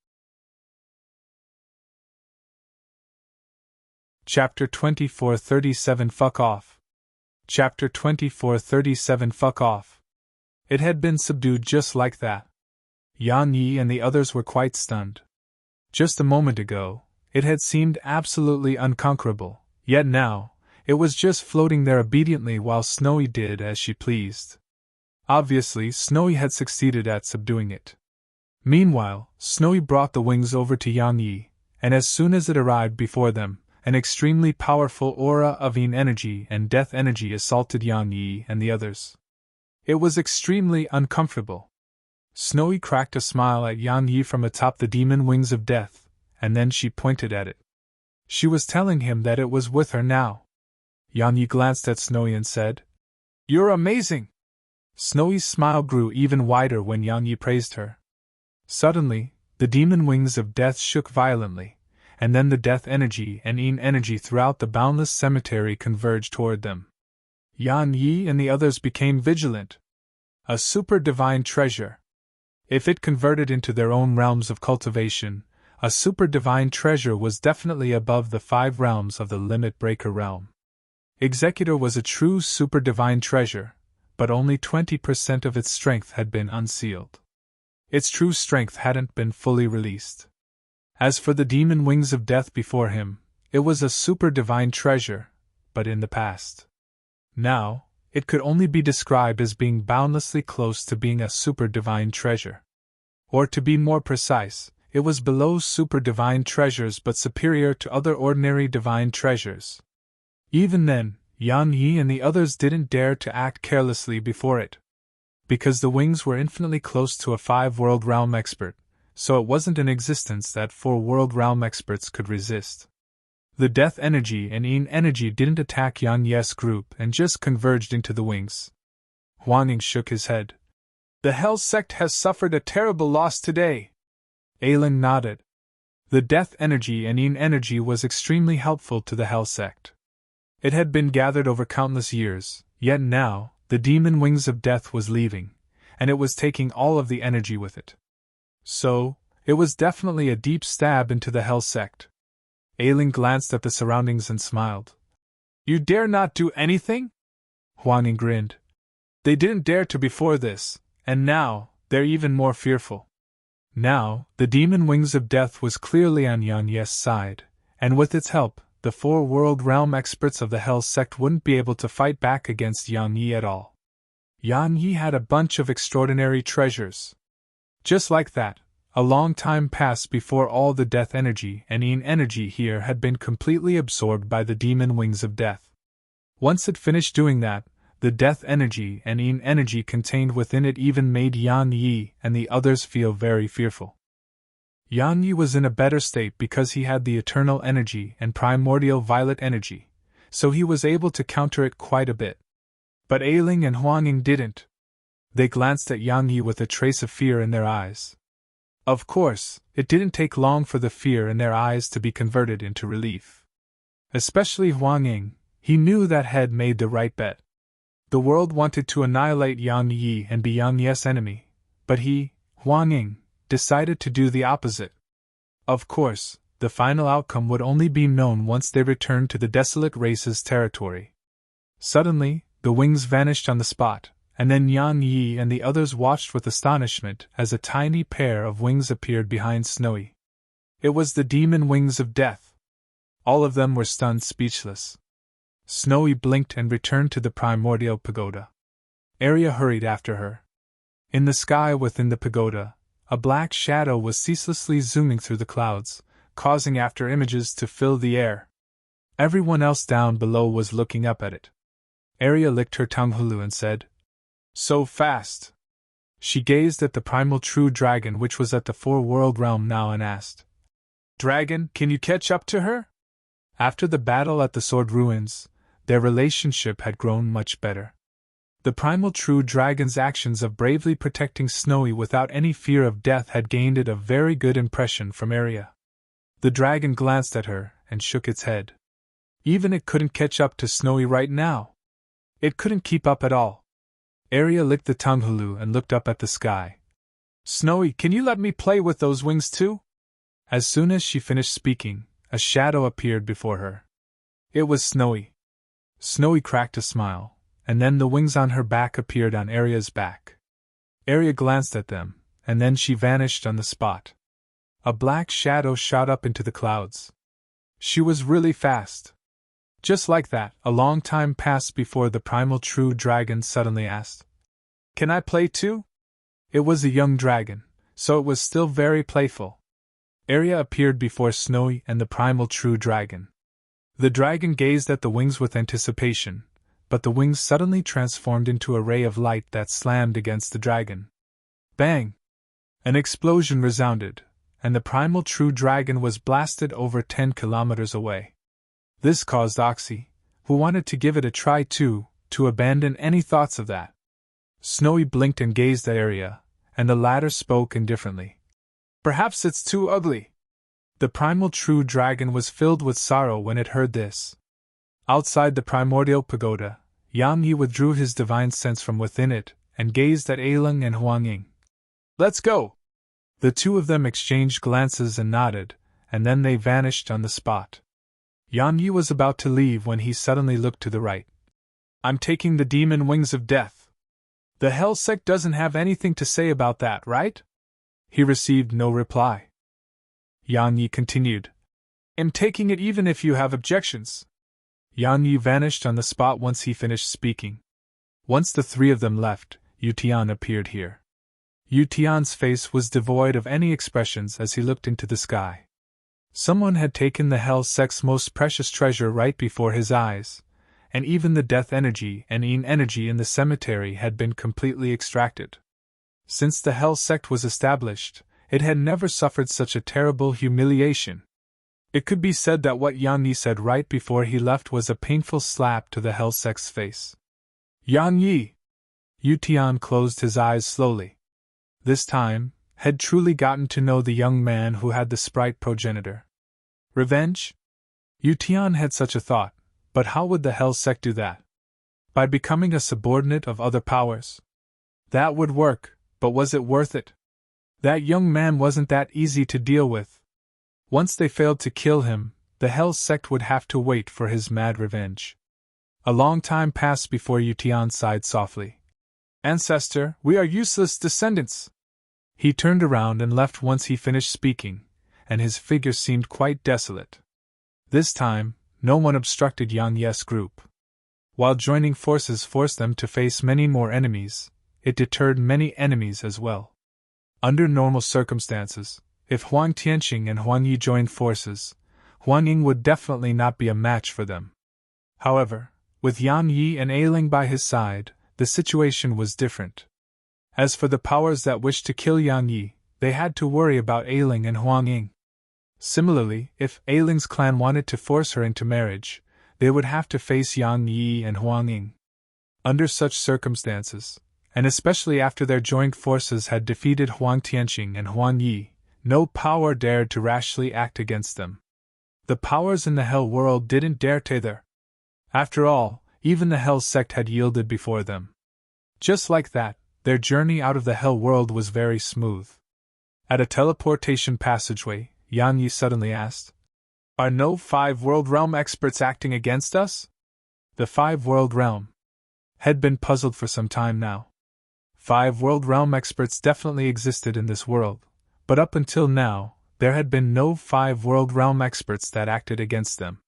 Chapter 2437 Fuck Off. Chapter 2437 Fuck Off. It had been subdued just like that. Yan Yi and the others were quite stunned. Just a moment ago, it had seemed absolutely unconquerable, yet now, it was just floating there obediently while Snowy did as she pleased. Obviously, Snowy had succeeded at subduing it. Meanwhile, Snowy brought the wings over to Yan Yi, and as soon as it arrived before them, an extremely powerful aura of energy and death energy assaulted Yan Yi and the others. It was extremely uncomfortable. Snowy cracked a smile at Yan Yi from atop the demon wings of death, and then she pointed at it. She was telling him that it was with her now. Yan Yi glanced at Snowy and said, "You're amazing!" Snowy's smile grew even wider when Yan Yi praised her. Suddenly, the demon wings of death shook violently, and then the death energy and energy throughout the boundless cemetery converged toward them. Yan Yi and the others became vigilant. A super divine treasure. If it converted into their own realms of cultivation, a super divine treasure was definitely above the 5 realms of the Limit Breaker realm. Executor was a true super divine treasure, but only 20% of its strength had been unsealed. Its true strength hadn't been fully released. As for the demon wings of death before him, it was a super divine treasure, but in the past. Now, it could only be described as being boundlessly close to being a super divine treasure. Or to be more precise, it was below super divine treasures but superior to other ordinary divine treasures. Even then, Yan Yi and the others didn't dare to act carelessly before it. Because the wings were infinitely close to a 5-world realm expert, so it wasn't an existence that 4-world realm experts could resist. The death energy and energy didn't attack Yan Yi's group and just converged into the wings. Huang Ying shook his head. The Hell Sect has suffered a terrible loss today. Ailin nodded. The death energy and energy was extremely helpful to the Hell Sect. It had been gathered over countless years, yet now, the demon wings of death was leaving, and it was taking all of the energy with it. So, it was definitely a deep stab into the Hell Sect. Ailing glanced at the surroundings and smiled. You dare not do anything? Huang Ying grinned. They didn't dare to before this, and now, they're even more fearful. Now, the demon wings of death was clearly on Yan Yi's side, and with its help, the 4-world realm experts of the Hell Sect wouldn't be able to fight back against Yan Yi at all. Yan Yi had a bunch of extraordinary treasures. Just like that, a long time passed before all the death energy and energy here had been completely absorbed by the demon wings of death. Once it finished doing that, the death energy and energy contained within it even made Yan Yi and the others feel very fearful. Yan Yi was in a better state because he had the eternal energy and primordial violet energy, so he was able to counter it quite a bit. But Ailing and Huang Ying didn't. They glanced at Yan Yi with a trace of fear in their eyes. Of course, it didn't take long for the fear in their eyes to be converted into relief. Especially Huang Ying, he knew that had made the right bet. The world wanted to annihilate Yan Yi and be Yan Yi's enemy, but he, Huang Ying, decided to do the opposite. Of course, the final outcome would only be known once they returned to the desolate race's territory. Suddenly, the wings vanished on the spot, and then Yang Yi and the others watched with astonishment as a tiny pair of wings appeared behind Snowy. It was the demon wings of death. All of them were stunned speechless. Snowy blinked and returned to the primordial pagoda. Arya hurried after her. In the sky within the pagoda, a black shadow was ceaselessly zooming through the clouds, causing after images to fill the air. Everyone else down below was looking up at it. Arya licked her tongue hulu and said, "So fast!" She gazed at the primal true dragon which was at the four-world realm now and asked, "Dragon, can you catch up to her?" After the battle at the Sword Ruins, their relationship had grown much better. The primal true dragon's actions of bravely protecting Snowy without any fear of death had gained it a very good impression from Arya. The dragon glanced at her and shook its head. Even it couldn't catch up to Snowy right now. It couldn't keep up at all. Arya licked the tongue hulu and looked up at the sky. "Snowy, can you let me play with those wings too?" As soon as she finished speaking, a shadow appeared before her. It was Snowy. Snowy cracked a smile, and then the wings on her back appeared on Arya's back. Arya glanced at them, and then she vanished on the spot. A black shadow shot up into the clouds. She was really fast. Just like that, a long time passed before the primal true dragon suddenly asked, "Can I play too?" It was a young dragon, so it was still very playful. Arya appeared before Snowy and the primal true dragon. The dragon gazed at the wings with anticipation, but the wings suddenly transformed into a ray of light that slammed against the dragon. Bang! An explosion resounded, and the primal true dragon was blasted over 10 kilometers away. This caused Oxy, who wanted to give it a try too, to abandon any thoughts of that. Snowy blinked and gazed at Arya, and the latter spoke indifferently. "Perhaps it's too ugly." The primal true dragon was filled with sorrow when it heard this. Outside the primordial pagoda, Yang Yi withdrew his divine sense from within it and gazed at Ailung and Huang Ying. "Let's go!" The two of them exchanged glances and nodded, and then they vanished on the spot. Yang Yi was about to leave when he suddenly looked to the right. "I'm taking the demon wings of death. The Hell Sect doesn't have anything to say about that, right?" He received no reply. Yang Yi continued, "I'm taking it even if you have objections." Yang Yi vanished on the spot once he finished speaking. Once the three of them left, Yu Tian appeared here. Yu Tian's face was devoid of any expressions as he looked into the sky. Someone had taken the Hell Sect's most precious treasure right before his eyes, and even the death energy and Yin energy in the cemetery had been completely extracted. Since the Hell Sect was established, it had never suffered such a terrible humiliation. It could be said that what Yang Yi said right before he left was a painful slap to the Hell Sect's face. "Yang Yi!" Yu Tian closed his eyes slowly. This time, had truly gotten to know the young man who had the sprite progenitor. Revenge? Yu Tian had such a thought, but how would the Hell Sect do that? By becoming a subordinate of other powers? That would work, but was it worth it? That young man wasn't that easy to deal with. Once they failed to kill him, the Hell Sect would have to wait for his mad revenge. A long time passed before Yu Tian sighed softly. "Ancestor, we are useless descendants." He turned around and left once he finished speaking, and his figure seemed quite desolate. This time, no one obstructed Yang Yi's group. While joining forces forced them to face many more enemies, it deterred many enemies as well. Under normal circumstances, if Huang Tianqing and Huang Yi joined forces, Huang Ying would definitely not be a match for them. However, with Yang Yi and Ailing by his side, the situation was different. As for the powers that wished to kill Yang Yi, they had to worry about Ailing and Huang Ying. Similarly, if Ailing's clan wanted to force her into marriage, they would have to face Yang Yi and Huang Ying. Under such circumstances, and especially after their joint forces had defeated Huang Tianqing and Huang Yi, no power dared to rashly act against them. The powers in the Hell world didn't dare tether. After all, even the Hell Sect had yielded before them. Just like that, their journey out of the Hell world was very smooth. At a teleportation passageway, Yang Yi suddenly asked. Are no 5 World Realm experts acting against us? The 5 World Realm had been puzzled for some time now. 5 World Realm experts definitely existed in this world, but up until now, there had been no 5 World Realm experts that acted against them.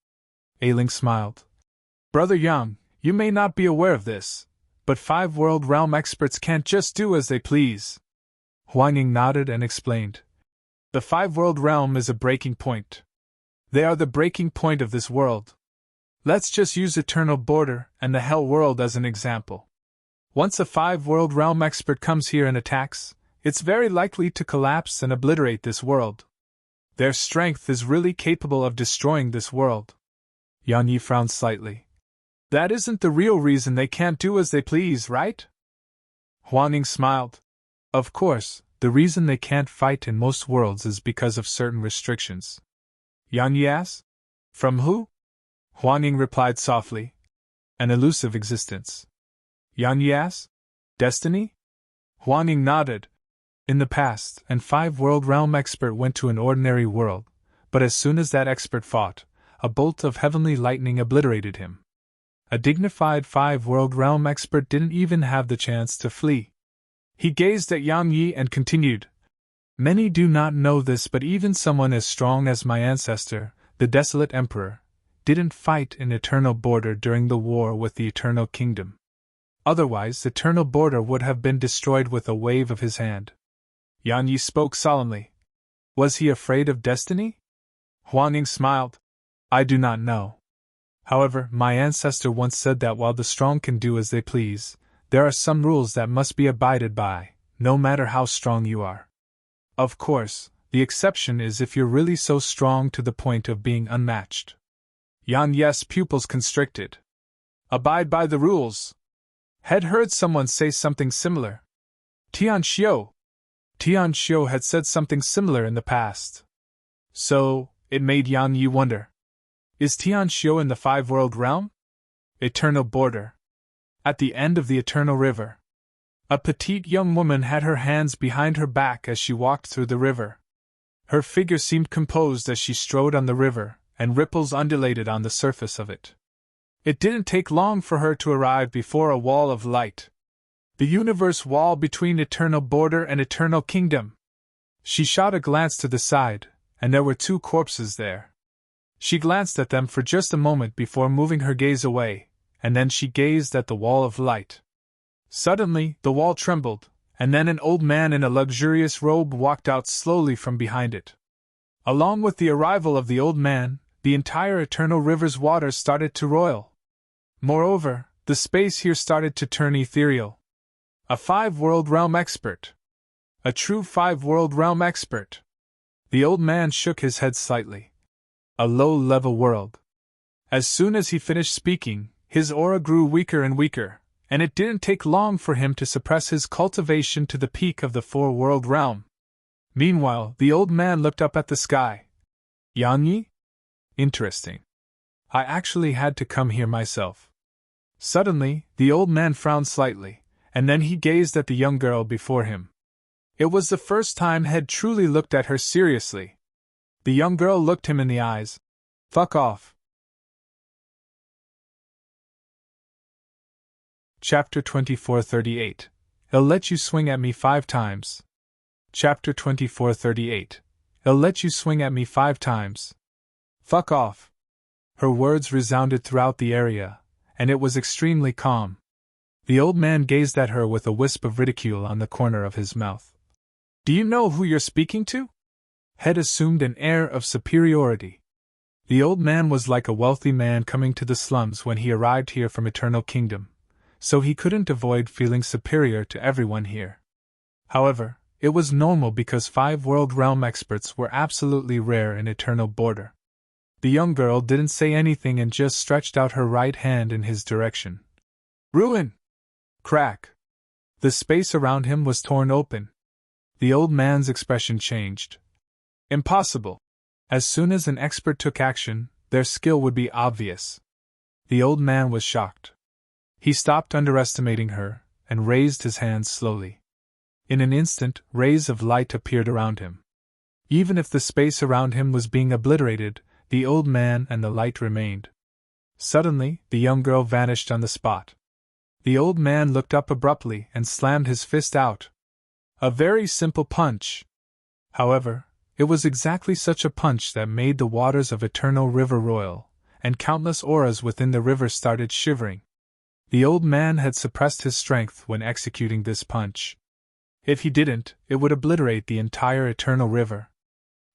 Ailing smiled. Brother Yang, you may not be aware of this, but 5 World Realm experts can't just do as they please. Huang Ying nodded and explained. The 5 World Realm is a breaking point. They are the breaking point of this world. Let's just use Eternal Border and the Hell World as an example. Once a 5 World Realm expert comes here and attacks, it's very likely to collapse and obliterate this world. Their strength is really capable of destroying this world. Yan Yi frowned slightly. That isn't the real reason they can't do as they please, right? Huang Ying smiled. Of course, the reason they can't fight in most worlds is because of certain restrictions. Yang Yi asked. From who? Huang Ying replied softly. An elusive existence. Yang Yi asked. Destiny? Huang Ying nodded. In the past, an 5 World Realm expert went to an ordinary world, but as soon as that expert fought, a bolt of heavenly lightning obliterated him. A dignified 5 World Realm expert didn't even have the chance to flee. He gazed at Yang Yi and continued. Many do not know this, but even someone as strong as my ancestor, the Desolate Emperor, didn't fight in Eternal Border during the war with the Eternal Kingdom. Otherwise, Eternal Border would have been destroyed with a wave of his hand. Yan Yi spoke solemnly. Was he afraid of destiny? Huang Ying smiled. I do not know. However, my ancestor once said that while the strong can do as they please, there are some rules that must be abided by, no matter how strong you are. Of course, the exception is if you're really so strong to the point of being unmatched. Yan Yi's pupils constricted. Abide by the rules. Had heard someone say something similar. Tian Xiu had said something similar in the past. So, it made Yan Yi wonder. Is Tian Xiu in the 5 World Realm? Eternal Border. At the end of the Eternal River. A petite young woman had her hands behind her back as she walked through the river. Her figure seemed composed as she strode on the river, and ripples undulated on the surface of it. It didn't take long for her to arrive before a wall of light. The universe wall between Eternal Border and Eternal Kingdom. She shot a glance to the side, and there were 2 corpses there. She glanced at them for just a moment before moving her gaze away, and then she gazed at the wall of light. Suddenly, the wall trembled, and then an old man in a luxurious robe walked out slowly from behind it. Along with the arrival of the old man, the entire Eternal River's waters started to roil. Moreover, the space here started to turn ethereal. A 5 World Realm expert. A true 5 World Realm expert. The old man shook his head slightly. A low-level world. As soon as he finished speaking, his aura grew weaker and weaker, and it didn't take long for him to suppress his cultivation to the peak of the 4 World Realm. Meanwhile, the old man looked up at the sky. Yan Yi? Interesting. I actually had to come here myself. Suddenly, the old man frowned slightly, and then he gazed at the young girl before him. It was the first time he had truly looked at her seriously. The young girl looked him in the eyes. Fuck off. Chapter 2438. I'll let you swing at me 5 times. Chapter 2438. I'll let you swing at me 5 times. Fuck off. Her words resounded throughout the area, and it was extremely calm. The old man gazed at her with a wisp of ridicule on the corner of his mouth. Do you know who you're speaking to? Head assumed an air of superiority. The old man was like a wealthy man coming to the slums when he arrived here from Eternal Kingdom, so he couldn't avoid feeling superior to everyone here. However, it was normal because 5 World Realm experts were absolutely rare in Eternal Border. The young girl didn't say anything and just stretched out her right hand in his direction. Ruin! Crack! The space around him was torn open. The old man's expression changed. Impossible. As soon as an expert took action, their skill would be obvious. The old man was shocked. He stopped underestimating her, and raised his hands slowly. In an instant, rays of light appeared around him. Even if the space around him was being obliterated, the old man and the light remained. Suddenly, the young girl vanished on the spot. The old man looked up abruptly and slammed his fist out. A very simple punch. However, it was exactly such a punch that made the waters of Eternal River roil, and countless auras within the river started shivering. The old man had suppressed his strength when executing this punch. If he didn't, it would obliterate the entire Eternal River.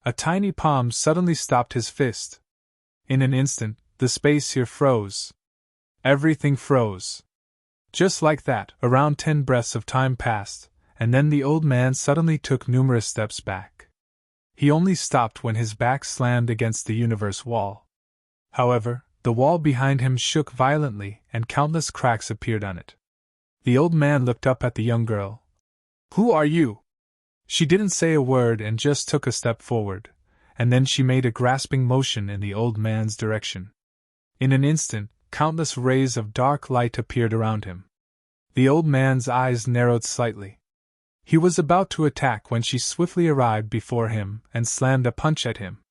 A tiny palm suddenly stopped his fist. In an instant, the space here froze. Everything froze. Just like that, around 10 breaths of time passed, and then the old man suddenly took numerous steps back. He only stopped when his back slammed against the universe wall. However, the wall behind him shook violently and countless cracks appeared on it. The old man looked up at the young girl. "Who are you?" She didn't say a word and just took a step forward, and then she made a grasping motion in the old man's direction. In an instant, countless rays of dark light appeared around him. The old man's eyes narrowed slightly. He was about to attack when she swiftly arrived before him and slammed a punch at him.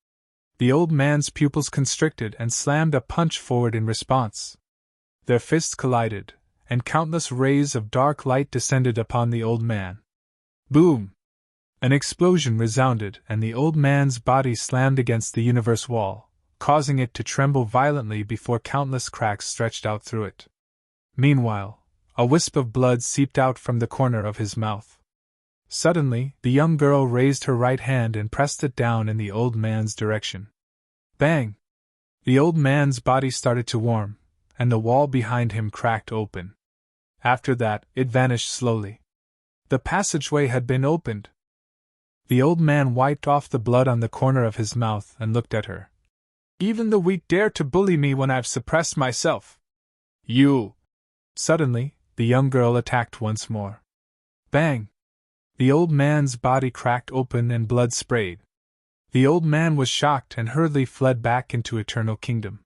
The old man's pupils constricted and slammed a punch forward in response. Their fists collided, and countless rays of dark light descended upon the old man. Boom! An explosion resounded, and the old man's body slammed against the universe wall, causing it to tremble violently before countless cracks stretched out through it. Meanwhile, a wisp of blood seeped out from the corner of his mouth. Suddenly, the young girl raised her right hand and pressed it down in the old man's direction. Bang! The old man's body started to warm, and the wall behind him cracked open. After that, it vanished slowly. The passageway had been opened. The old man wiped off the blood on the corner of his mouth and looked at her. "Even the weak dare to bully me when I've suppressed myself. You!" Suddenly, the young girl attacked once more. Bang! The old man's body cracked open and blood sprayed. The old man was shocked and hurriedly fled back into Eternal Kingdom.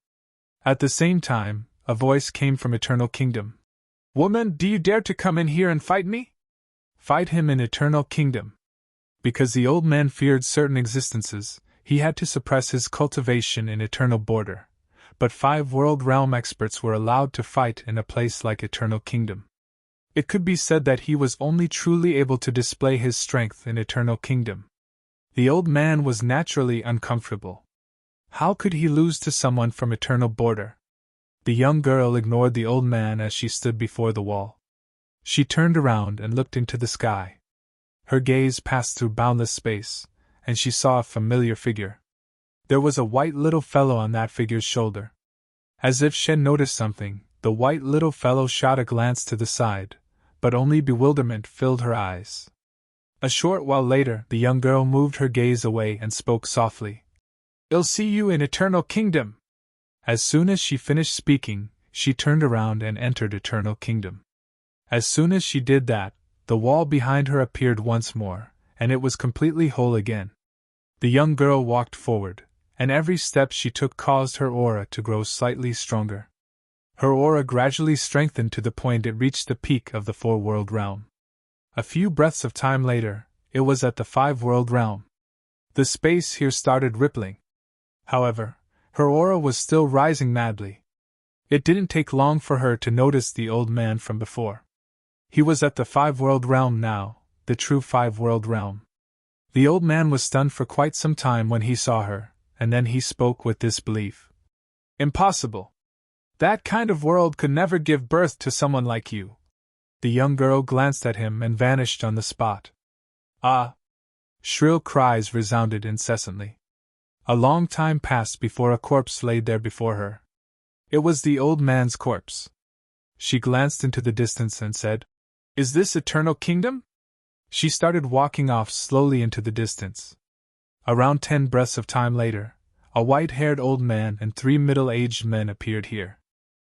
At the same time, a voice came from Eternal Kingdom. "Woman, do you dare to come in here and fight me?" Fight him in Eternal Kingdom. Because the old man feared certain existences, he had to suppress his cultivation in Eternal Border, but 5 World Realm experts were allowed to fight in a place like Eternal Kingdom. It could be said that he was only truly able to display his strength in Eternal Kingdom. The old man was naturally uncomfortable. How could he lose to someone from Eternal Border? The young girl ignored the old man as she stood before the wall. She turned around and looked into the sky. Her gaze passed through boundless space, and she saw a familiar figure. There was a white little fellow on that figure's shoulder. As if she had noticed something, the white little fellow shot a glance to the side, but only bewilderment filled her eyes. A short while later, the young girl moved her gaze away and spoke softly. "I'll see you in Eternal Kingdom." As soon as she finished speaking, she turned around and entered Eternal Kingdom. As soon as she did that, the wall behind her appeared once more, and it was completely whole again. The young girl walked forward, and every step she took caused her aura to grow slightly stronger. Her aura gradually strengthened to the point it reached the peak of the 4-world realm. A few breaths of time later, it was at the 5-world realm. The space here started rippling. However, her aura was still rising madly. It didn't take long for her to notice the old man from before. He was at the 5-world realm now, the true 5-world realm. The old man was stunned for quite some time when he saw her, and then he spoke with disbelief. "Impossible! That kind of world could never give birth to someone like you." The young girl glanced at him and vanished on the spot. "Ah!" Shrill cries resounded incessantly. A long time passed before a corpse laid there before her. It was the old man's corpse. She glanced into the distance and said, "Is this Eternal Kingdom?" She started walking off slowly into the distance. Around 10 breaths of time later, a white-haired old man and 3 middle-aged men appeared here.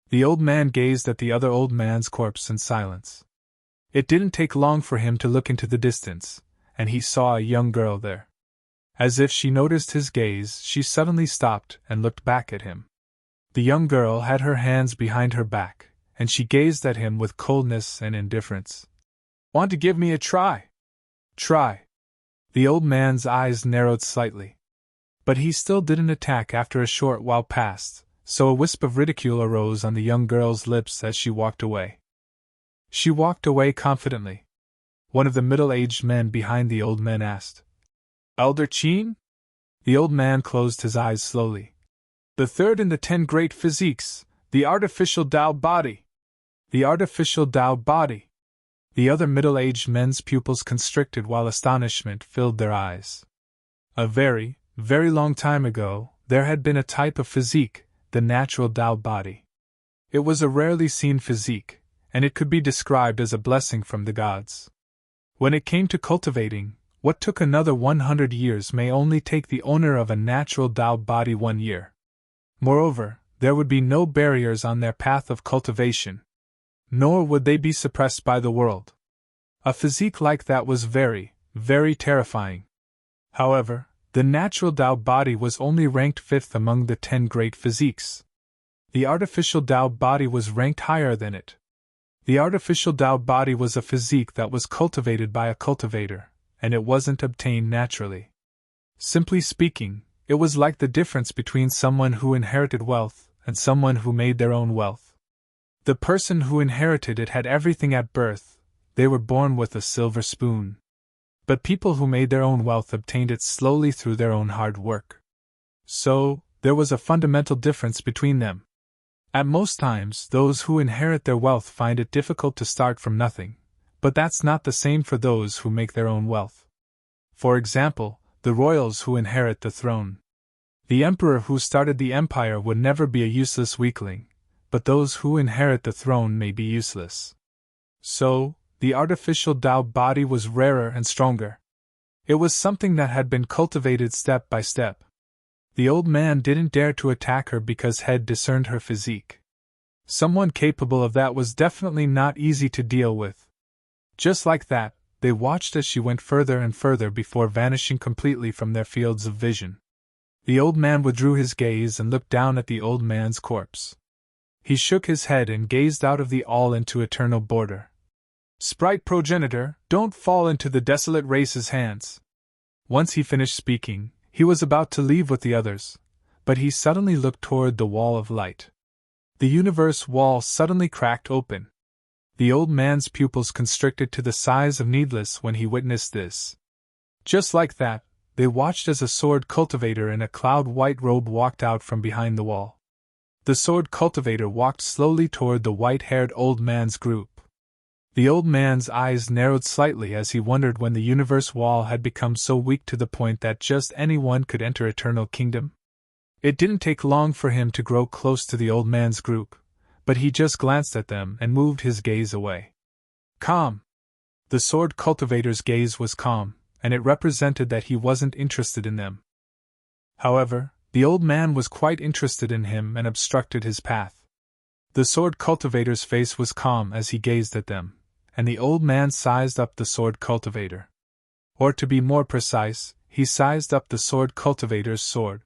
The old man gazed at the other old man's corpse in silence. It didn't take long for him to look into the distance, and he saw a young girl there. As if she noticed his gaze, she suddenly stopped and looked back at him. The young girl had her hands behind her back, and she gazed at him with coldness and indifference. "Want to give me a try?" "Try?" The old man's eyes narrowed slightly. But he still didn't attack after a short while passed, so a wisp of ridicule arose on the young girl's lips as she walked away. She walked away confidently. One of the middle-aged men behind the old man asked, "Elder Cheen?" The old man closed his eyes slowly. "The third in the 10 great physiques, the artificial Tao body." The artificial Tao body. The other middle-aged men's pupils constricted while astonishment filled their eyes. A very, very long time ago, there had been a type of physique, the natural Tao body. It was a rarely seen physique, and it could be described as a blessing from the gods. When it came to cultivating, what took another 100 years may only take the owner of a natural Tao body 1 year. Moreover, there would be no barriers on their path of cultivation. Nor would they be suppressed by the world. A physique like that was very, very terrifying. However, the natural Tao body was only ranked 5th among the 10 great physiques. The artificial Tao body was ranked higher than it. The artificial Tao body was a physique that was cultivated by a cultivator, and it wasn't obtained naturally. Simply speaking, it was like the difference between someone who inherited wealth and someone who made their own wealth. The person who inherited it had everything at birth, they were born with a silver spoon. But people who made their own wealth obtained it slowly through their own hard work. So, there was a fundamental difference between them. At most times, those who inherit their wealth find it difficult to start from nothing, but that's not the same for those who make their own wealth. For example, the royals who inherit the throne. The emperor who started the empire would never be a useless weakling, but those who inherit the throne may be useless. So, the artificial Tao body was rarer and stronger. It was something that had been cultivated step by step. The old man didn't dare to attack her because Head discerned her physique. Someone capable of that was definitely not easy to deal with. Just like that, they watched as she went further and further before vanishing completely from their fields of vision. The old man withdrew his gaze and looked down at the old man's corpse. He shook his head and gazed out of the all into eternal border. "Sprite progenitor, don't fall into the desolate race's hands." Once he finished speaking, he was about to leave with the others, but he suddenly looked toward the wall of light. The universe wall suddenly cracked open. The old man's pupils constricted to the size of needles when he witnessed this. Just like that, they watched as a sword cultivator in a cloud-white robe walked out from behind the wall. The sword cultivator walked slowly toward the white-haired old man's group. The old man's eyes narrowed slightly as he wondered when the universe wall had become so weak to the point that just anyone could enter Eternal Kingdom. It didn't take long for him to grow close to the old man's group, but he just glanced at them and moved his gaze away. Calm. The sword cultivator's gaze was calm, and it represented that he wasn't interested in them. However, the old man was quite interested in him and obstructed his path. The sword cultivator's face was calm as he gazed at them, and the old man sized up the sword cultivator. Or to be more precise, he sized up the sword cultivator's sword.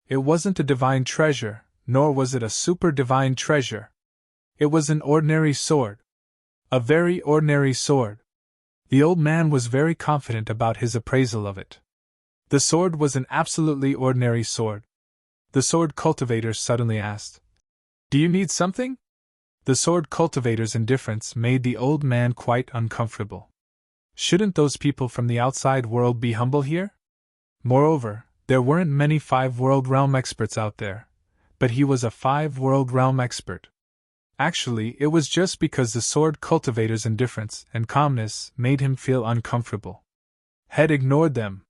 It wasn't a divine treasure, nor was it a super-divine treasure. It was an ordinary sword. A very ordinary sword. The old man was very confident about his appraisal of it. The sword was an absolutely ordinary sword. The sword cultivator suddenly asked, "Do you need something?" The sword cultivator's indifference made the old man quite uncomfortable. Shouldn't those people from the outside world be humble here? Moreover, there weren't many 5-world realm experts out there, but he was a 5-world realm expert. Actually, it was just because the sword cultivator's indifference and calmness made him feel uncomfortable. Head ignored them.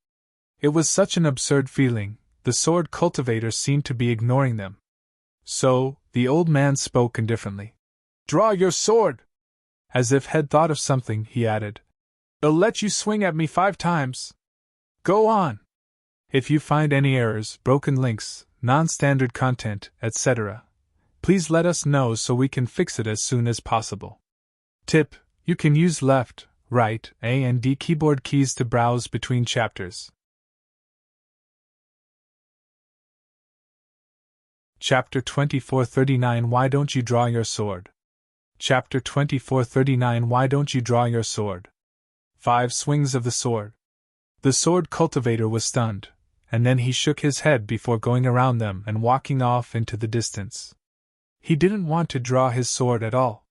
It was such an absurd feeling, the sword cultivator seemed to be ignoring them. So, the old man spoke indifferently. "Draw your sword!" As if Head thought of something, he added, "I'll let you swing at me 5 times. Go on. If you find any errors, broken links, non-standard content, etc., please let us know so we can fix it as soon as possible. Tip: you can use left, right, A and D keyboard keys to browse between chapters. Chapter 2439 Why Don't You Draw Your Sword? Chapter 2439 Why Don't You Draw Your Sword? 5 Swings of the Sword. The sword cultivator was stunned, and then he shook his head before going around them and walking off into the distance. He didn't want to draw his sword at all.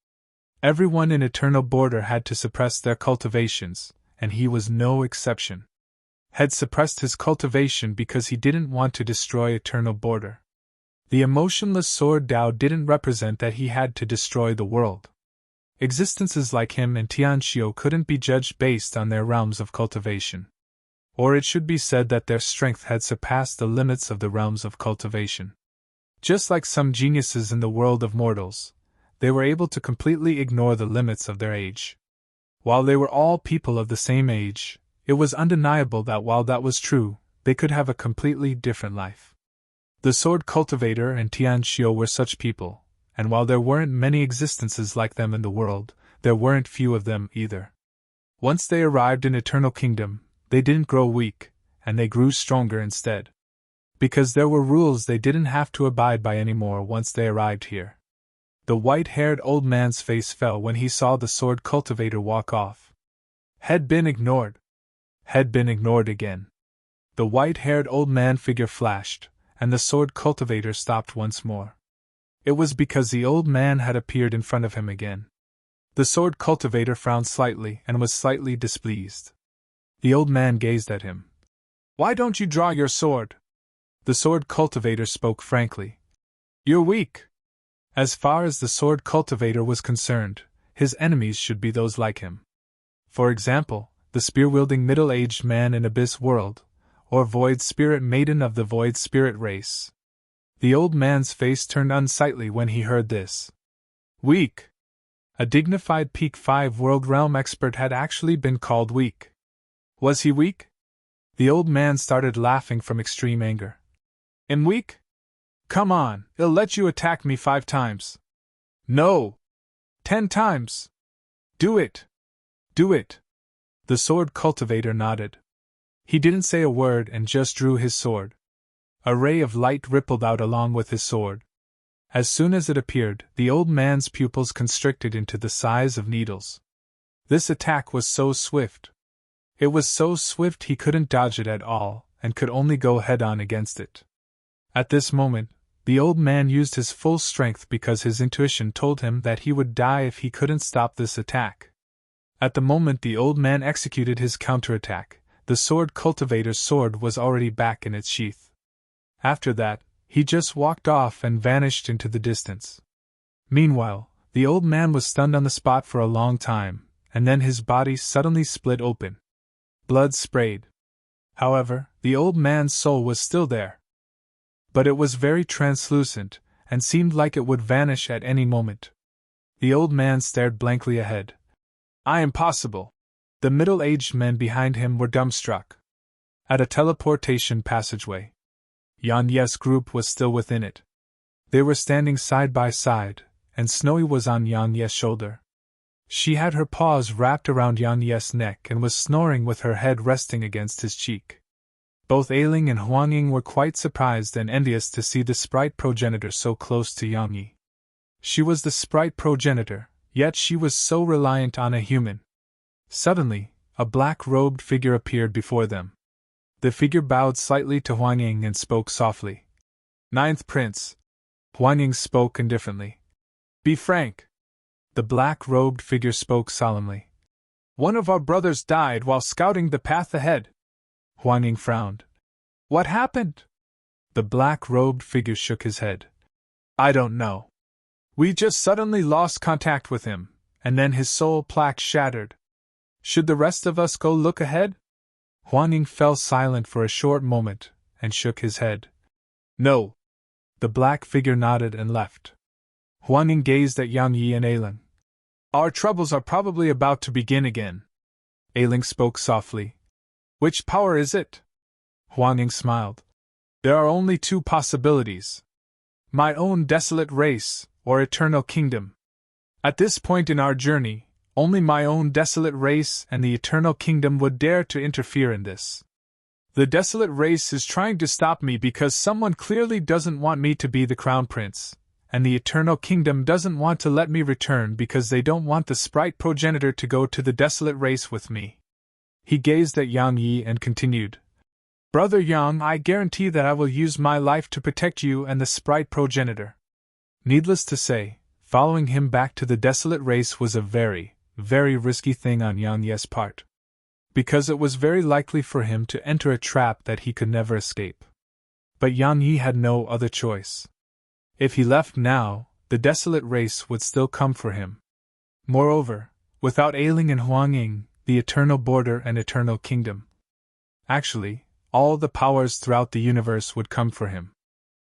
Everyone in Eternal Border had to suppress their cultivations, and he was no exception. Had suppressed his cultivation because he didn't want to destroy Eternal Border. The emotionless sword Dao didn't represent that he had to destroy the world. Existences like him and Tianxiu couldn't be judged based on their realms of cultivation. Or it should be said that their strength had surpassed the limits of the realms of cultivation. Just like some geniuses in the world of mortals, they were able to completely ignore the limits of their age. While they were all people of the same age, it was undeniable that while that was true, they could have a completely different life. The sword cultivator and Tianxiu were such people, and while there weren't many existences like them in the world, there weren't few of them either. Once they arrived in Eternal Kingdom, they didn't grow weak, and they grew stronger instead. Because there were rules they didn't have to abide by anymore once they arrived here. The white-haired old man's face fell when he saw the sword cultivator walk off. Had been ignored. Had been ignored again. The white-haired old man figure flashed, and the sword cultivator stopped once more. It was because the old man had appeared in front of him again. The sword cultivator frowned slightly and was slightly displeased. The old man gazed at him. "Why don't you draw your sword?" The sword cultivator spoke frankly. "You're weak." As far as the sword cultivator was concerned, his enemies should be those like him. For example, the spear-wielding middle-aged man in Abyss World, or Void Spirit Maiden of the Void Spirit race. The old man's face turned unsightly when he heard this. Weak. A dignified Peak 5 World Realm expert had actually been called weak. Was he weak? The old man started laughing from extreme anger. "Am weak? Come on, I'll let you attack me 5 times. No! 10 times! Do it! Do it!" The sword cultivator nodded. He didn't say a word and just drew his sword. A ray of light rippled out along with his sword. As soon as it appeared, the old man's pupils constricted into the size of needles. This attack was so swift. It was so swift he couldn't dodge it at all, and could only go head-on against it. At this moment, the old man used his full strength because his intuition told him that he would die if he couldn't stop this attack. At the moment the old man executed his counterattack, the sword cultivator's sword was already back in its sheath. After that, he just walked off and vanished into the distance. Meanwhile, the old man was stunned on the spot for a long time, and then his body suddenly split open. Blood sprayed. However, the old man's soul was still there. But it was very translucent, and seemed like it would vanish at any moment. The old man stared blankly ahead. Impossible! The middle-aged men behind him were dumbstruck. At a teleportation passageway. Yan Ye's group was still within it. They were standing side by side, and Snowy was on Yan Ye's shoulder. She had her paws wrapped around Yan Ye's neck and was snoring with her head resting against his cheek. Both Ailing and Huang Ying were quite surprised and envious to see the sprite progenitor so close to Yang Yi. She was the sprite progenitor, yet she was so reliant on a human. Suddenly, a black-robed figure appeared before them. The figure bowed slightly to Huang Ying and spoke softly. "Ninth Prince." Huang Ying spoke indifferently. "Be frank." The black-robed figure spoke solemnly. "One of our brothers died while scouting the path ahead." Huang Ying frowned. "What happened?" The black-robed figure shook his head. "I don't know. We just suddenly lost contact with him, and then his soul plaque shattered. Should the rest of us go look ahead?" Huang Ying fell silent for a short moment, and shook his head. "No." The black figure nodded and left. Huang Ying gazed at Yang Yi and Ailing. "Our troubles are probably about to begin again." Ailing spoke softly. "Which power is it?" Huang Ying smiled. "There are only 2 possibilities. My own desolate race, or Eternal Kingdom. At this point in our journey, only my own desolate race and the Eternal Kingdom would dare to interfere in this. The desolate race is trying to stop me because someone clearly doesn't want me to be the Crown Prince, and the Eternal Kingdom doesn't want to let me return because they don't want the sprite progenitor to go to the desolate race with me." He gazed at Yang Yi and continued. Brother Yang, I guarantee that I will use my life to protect you and the sprite progenitor. Needless to say, following him back to the desolate race was a very, very risky thing on Yang Yi's part. Because it was very likely for him to enter a trap that he could never escape. But Yang Yi had no other choice. If he left now, the desolate race would still come for him. Moreover, without Ailing and Huang Ying, the eternal border and eternal kingdom. Actually, all the powers throughout the universe would come for him.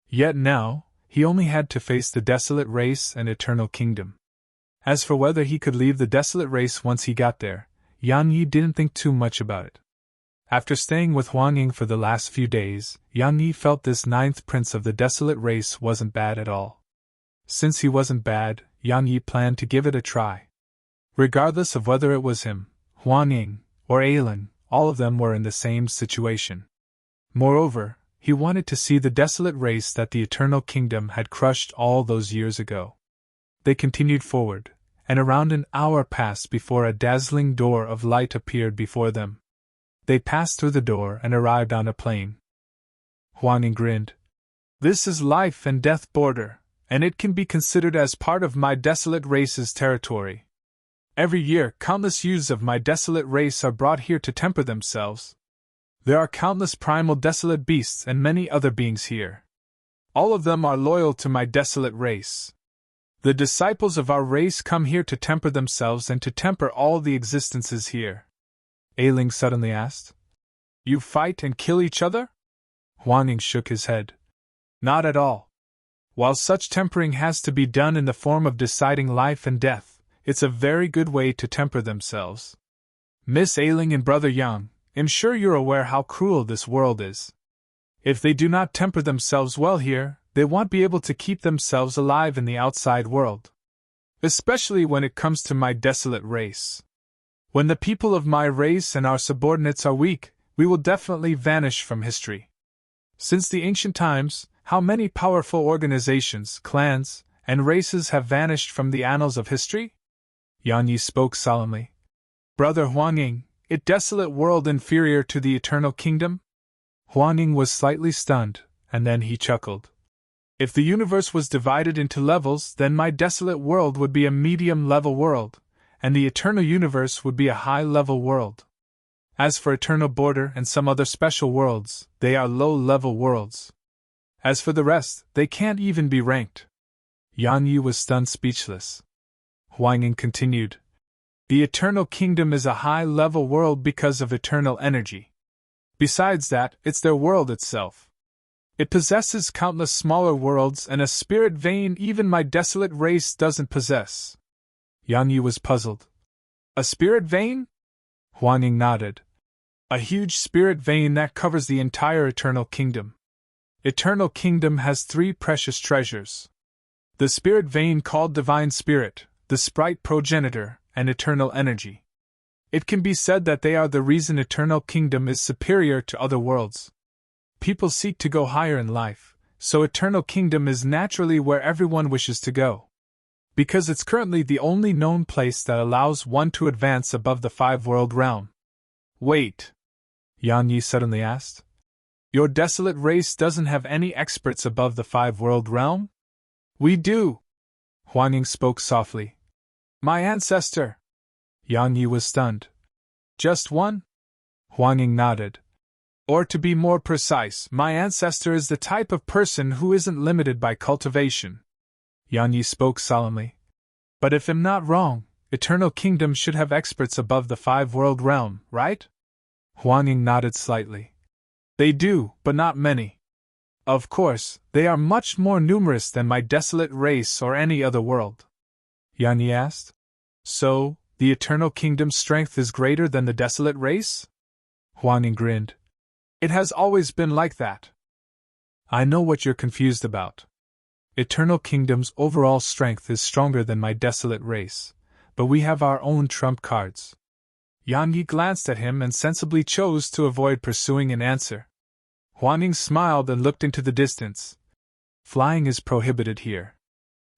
Yet now, he only had to face the desolate race and eternal kingdom. As for whether he could leave the desolate race once he got there, Yang Yi didn't think too much about it. After staying with Huang Ying for the last few days, Yang Yi felt this ninth prince of the desolate race wasn't bad at all. Since he wasn't bad, Yang Yi planned to give it a try. Regardless of whether it was him, Huang Ying, or Ailing, all of them were in the same situation. Moreover, he wanted to see the desolate race that the eternal kingdom had crushed all those years ago. They continued forward, and around an hour passed before a dazzling door of light appeared before them. They passed through the door and arrived on a plain. Huang Ying grinned. This is life and death border, and it can be considered as part of my desolate race's territory. Every year, countless youths of my desolate race are brought here to temper themselves. There are countless primal desolate beasts and many other beings here. All of them are loyal to my desolate race. The disciples of our race come here to temper themselves and to temper all the existences here. Ailing suddenly asked. You fight and kill each other? Huang Ying shook his head. Not at all. While such tempering has to be done in the form of deciding life and death, it's a very good way to temper themselves. Miss Ailing and Brother Yang, I'm sure you're aware how cruel this world is. If they do not temper themselves well here, they won't be able to keep themselves alive in the outside world. Especially when it comes to my desolate race. When the people of my race and our subordinates are weak, we will definitely vanish from history. Since the ancient times, how many powerful organizations, clans, and races have vanished from the annals of history? Yang Yi spoke solemnly. Brother Huang Ying, it desolate world inferior to the eternal kingdom? Huang Ying was slightly stunned, and then he chuckled. If the universe was divided into levels, then my desolate world would be a medium-level world, and the eternal universe would be a high-level world. As for eternal border and some other special worlds, they are low-level worlds. As for the rest, they can't even be ranked. Yang Yi was stunned speechless. Huang Ying continued. The eternal kingdom is a high-level world because of eternal energy. Besides that, it's their world itself. It possesses countless smaller worlds and a spirit vein even my desolate race doesn't possess. Yang Yi was puzzled. A spirit vein? Huang Ying nodded. A huge spirit vein that covers the entire eternal kingdom. Eternal kingdom has 3 precious treasures. The spirit vein called divine spirit, the sprite progenitor, and eternal energy. It can be said that they are the reason eternal kingdom is superior to other worlds. People seek to go higher in life, so eternal kingdom is naturally where everyone wishes to go. Because it's currently the only known place that allows one to advance above the 5-world realm. Wait! Yang Yi suddenly asked. Your desolate race doesn't have any experts above the 5-world realm? We do! Huang Ying spoke softly. My ancestor! Yang Yi was stunned. Just one? Huang Ying nodded. Or to be more precise, my ancestor is the type of person who isn't limited by cultivation. Yang Yi spoke solemnly. But if I'm not wrong, Eternal Kingdom should have experts above the 5-world realm, right? Huang Ying nodded slightly. They do, but not many. Of course, they are much more numerous than my desolate race or any other world. Yang Yi asked. So, the Eternal Kingdom's strength is greater than the desolate race? Huang Ying grinned. It has always been like that. I know what you're confused about. Eternal Kingdom's overall strength is stronger than my desolate race, but we have our own trump cards. Yang Yi glanced at him and sensibly chose to avoid pursuing an answer. Huang Ying smiled and looked into the distance. Flying is prohibited here.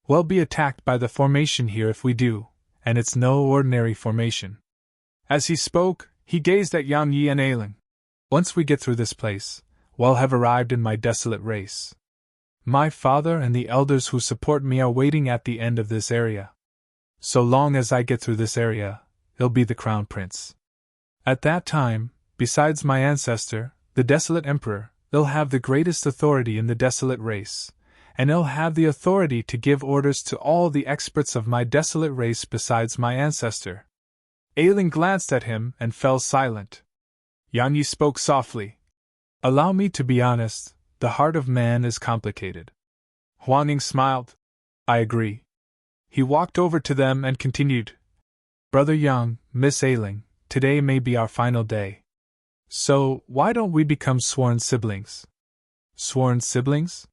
We'll be attacked by the formation here if we do, and it's no ordinary formation. As he spoke, He gazed at Yang Yi and Ailing. Once we get through this place, we'll have arrived in my desolate race. My father and the elders who support me are waiting at the end of this area. So long as I get through this area, he'll be the crown prince. At that time, besides my ancestor, the desolate emperor, he'll have the greatest authority in the desolate race, and he'll have the authority to give orders to all the experts of my desolate race besides my ancestor. Ailing glanced at him and fell silent. Yang Yi spoke softly. Allow me to be honest, the heart of man is complicated. Huang Ying smiled. I agree. He walked over to them and continued. Brother Yang, Miss Ailing, today may be our final day. So, why don't we become sworn siblings? Sworn siblings?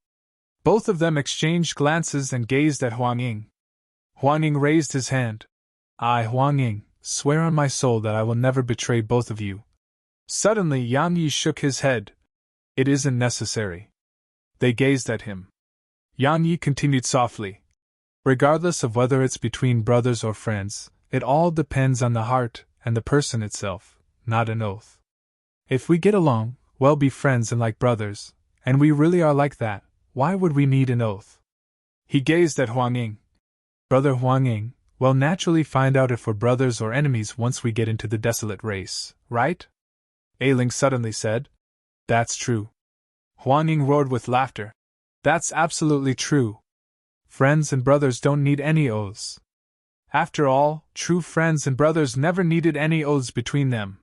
Both of them exchanged glances and gazed at Huang Ying. Huang Ying raised his hand. I, Huang Ying, swear on my soul that I will never betray both of you. Suddenly Yang Yi shook his head. It isn't necessary. They gazed at him. Yang Yi continued softly. Regardless of whether it's between brothers or friends, it all depends on the heart and the person itself, not an oath. If we get along, we'll be friends and like brothers, and we really are like that, why would we need an oath? He gazed at Huang Ying. Brother Huang Ying, we'll naturally find out if we're brothers or enemies once we get into the desolate race, right? Ailing suddenly said. That's true. Huang Ying roared with laughter. That's absolutely true. Friends and brothers don't need any oaths. After all, true friends and brothers never needed any oaths between them.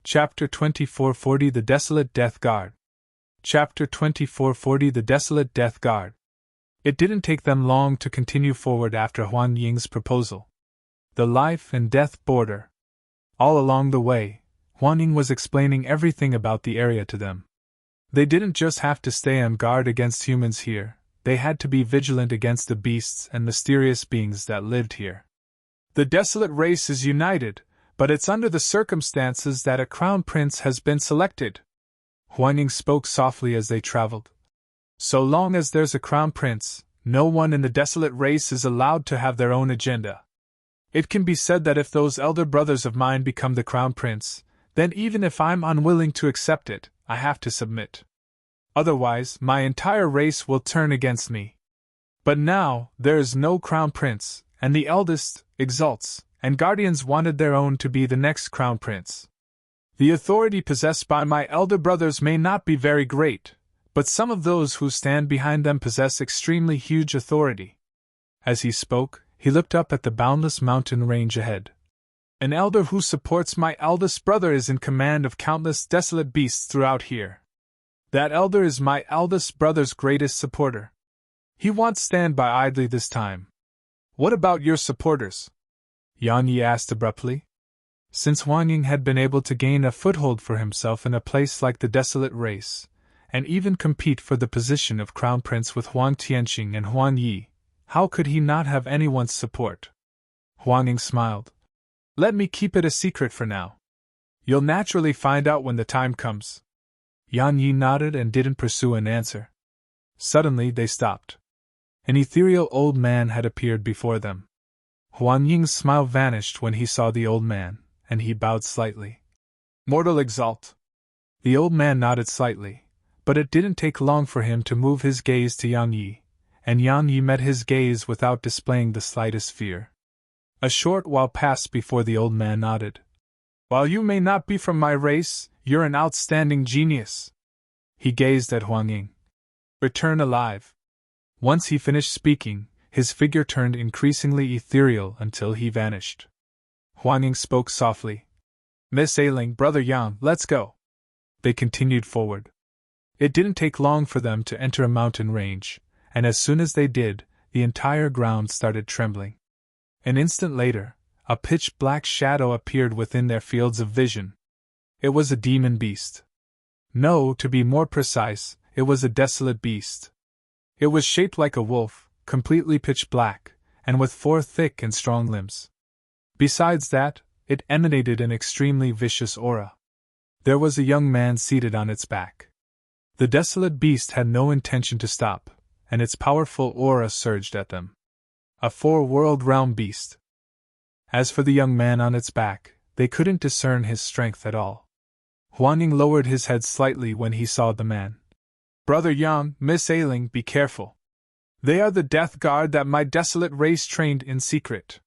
Chapter 2440 The Desolate Death Guard. Chapter 2440 The Desolate Death Guard. It didn't take them long to continue forward after Huang Ying's proposal. The life and death border. All along the way, Huang Ying was explaining everything about the area to them. They didn't just have to stay on guard against humans here, they had to be vigilant against the beasts and mysterious beings that lived here. The desolate race is united, but it's under the circumstances that a crown prince has been selected. Huang Ying spoke softly as they traveled. So long as there's a crown prince, no one in the desolate race is allowed to have their own agenda. It can be said that if those elder brothers of mine become the crown prince, then even if I'm unwilling to accept it, I have to submit. Otherwise, my entire race will turn against me. But now, there is no crown prince, and the eldest, exalts, and guardians wanted their own to be the next crown prince. The authority possessed by my elder brothers may not be very great, but some of those who stand behind them possess extremely huge authority. As he spoke, he looked up at the boundless mountain range ahead. An elder who supports my eldest brother is in command of countless desolate beasts throughout here. That elder is my eldest brother's greatest supporter. He won't stand by idly this time. What about your supporters? Yang Yi asked abruptly. Since Huang Ying had been able to gain a foothold for himself in a place like the desolate race, and even compete for the position of crown prince with Huang Tianqing and Huang Yi, how could he not have anyone's support? Huang Ying smiled. Let me keep it a secret for now. You'll naturally find out when the time comes. Yang Yi nodded and didn't pursue an answer. Suddenly they stopped. An ethereal old man had appeared before them. Huang Ying's smile vanished when he saw the old man, and he bowed slightly. Mortal exalt. The old man nodded slightly, but it didn't take long for him to move his gaze to Yang Yi, and Yang Yi met his gaze without displaying the slightest fear. A short while passed before the old man nodded. While you may not be from my race, you're an outstanding genius. He gazed at Huang Ying. Return alive. Once he finished speaking, his figure turned increasingly ethereal until he vanished. Huang Ying spoke softly. Miss Ailing, Brother Yang, let's go. They continued forward. It didn't take long for them to enter a mountain range, and as soon as they did, the entire ground started trembling. An instant later, a pitch-black shadow appeared within their fields of vision. It was a demon beast. No, to be more precise, it was a desolate beast. It was shaped like a wolf, completely pitch-black, and with 4 thick and strong limbs. Besides that, it emanated an extremely vicious aura. There was a young man seated on its back. The desolate beast had no intention to stop, and its powerful aura surged at them. A 4-world realm beast, As for the young man on its back, they couldn't discern his strength at all. Huang Ying lowered his head slightly when he saw the man. Brother Yang, Miss Ailing, be careful. They are the death guard that my desolate race trained in secret.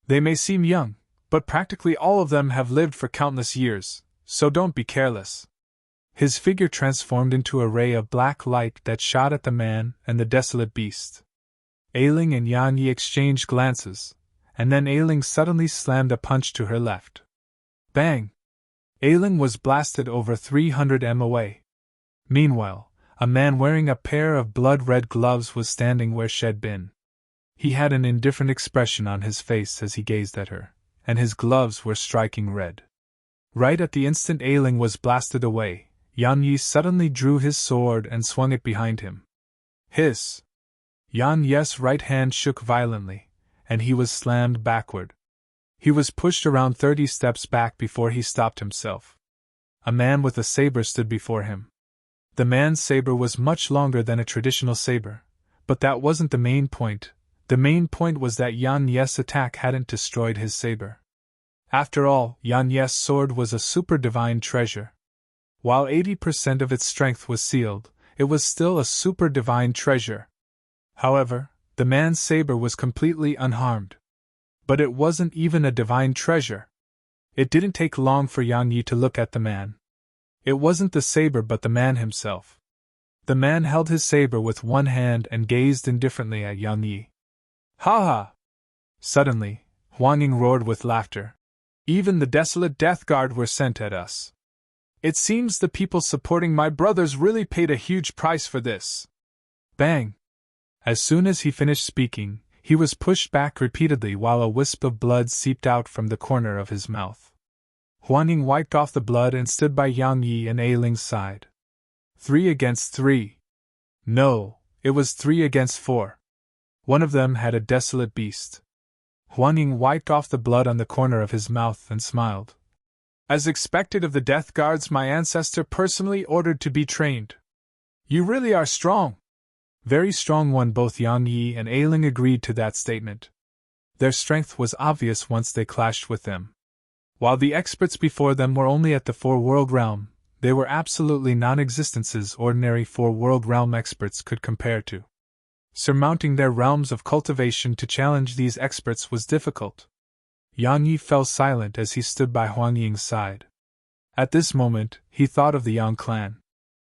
They may seem young, but practically all of them have lived for countless years, so don't be careless. His figure transformed into a ray of black light that shot at the man and the desolate beast. Ailing and Yang Yi exchanged glances, and then Ailing suddenly slammed a punch to her left. Bang! Ailing was blasted over 300 m away. Meanwhile, a man wearing a pair of blood-red gloves was standing where she'd been. He had an indifferent expression on his face as he gazed at her, and his gloves were striking red. Right at the instant Ailing was blasted away, Yan Yi suddenly drew his sword and swung it behind him. Hiss! Yan Yi's right hand shook violently, and he was slammed backward. He was pushed around 30 steps back before he stopped himself. A man with a saber stood before him. The man's saber was much longer than a traditional saber, but that wasn't the main point. The main point was that Yan Yi's attack hadn't destroyed his saber. After all, Yan Yi's sword was a super divine treasure. While 80% of its strength was sealed, it was still a super divine treasure. However, the man's saber was completely unharmed. But it wasn't even a divine treasure. It didn't take long for Yang Yi to look at the man. It wasn't the saber but the man himself. The man held his saber with one hand and gazed indifferently at Yang Yi. Ha ha! Suddenly, Huang Ying roared with laughter. Even the desolate Death Guard were sent at us. It seems the people supporting my brothers really paid a huge price for this. Bang! As soon as he finished speaking, he was pushed back repeatedly while a wisp of blood seeped out from the corner of his mouth. Huang Ying wiped off the blood and stood by Yang Yi and Ailing's side. 3 against 3. No, it was 3 against 4. One of them had a desolate beast. Huang Ying wiped off the blood on the corner of his mouth and smiled. As expected of the Death Guards my ancestor personally ordered to be trained. You really are strong. Very strong one. Both Yang Yi and Ailing agreed to that statement. Their strength was obvious once they clashed with them. While the experts before them were only at the 4-world realm, they were absolutely non-existences ordinary 4-world realm experts could compare to. Surmounting their realms of cultivation to challenge these experts was difficult. Yang Yi fell silent as he stood by Huang Ying's side. At this moment, he thought of the Yang clan.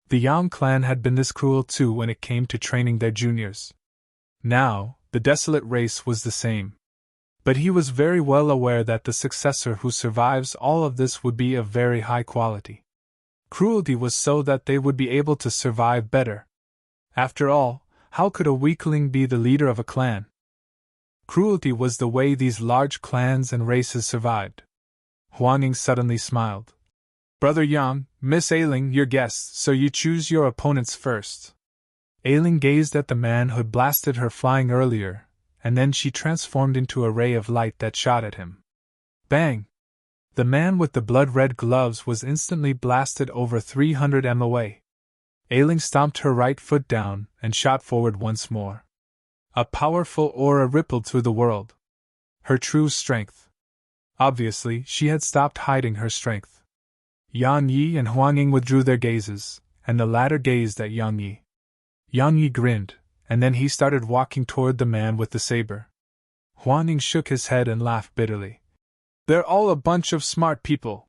The Yang clan had been this cruel too when it came to training their juniors. Now, the desolate race was the same. But he was very well aware that the successor who survives all of this would be of very high quality. Cruelty was so that they would be able to survive better. After all, how could a weakling be the leader of a clan? Cruelty was the way these large clans and races survived. Huang Ying suddenly smiled. Brother Yang, Miss Ailing, your guests, so you choose your opponents first. Ailing gazed at the man who'd blasted her flying earlier, and then she transformed into a ray of light that shot at him. Bang! The man with the blood-red gloves was instantly blasted over 300 m away. Ailing stomped her right foot down and shot forward once more. A powerful aura rippled through the world. Her true strength. Obviously, she had stopped hiding her strength. Yang Yi and Huang Ying withdrew their gazes, and the latter gazed at Yang Yi. Yang Yi grinned, and then he started walking toward the man with the saber. Huang Ying shook his head and laughed bitterly. They're all a bunch of smart people.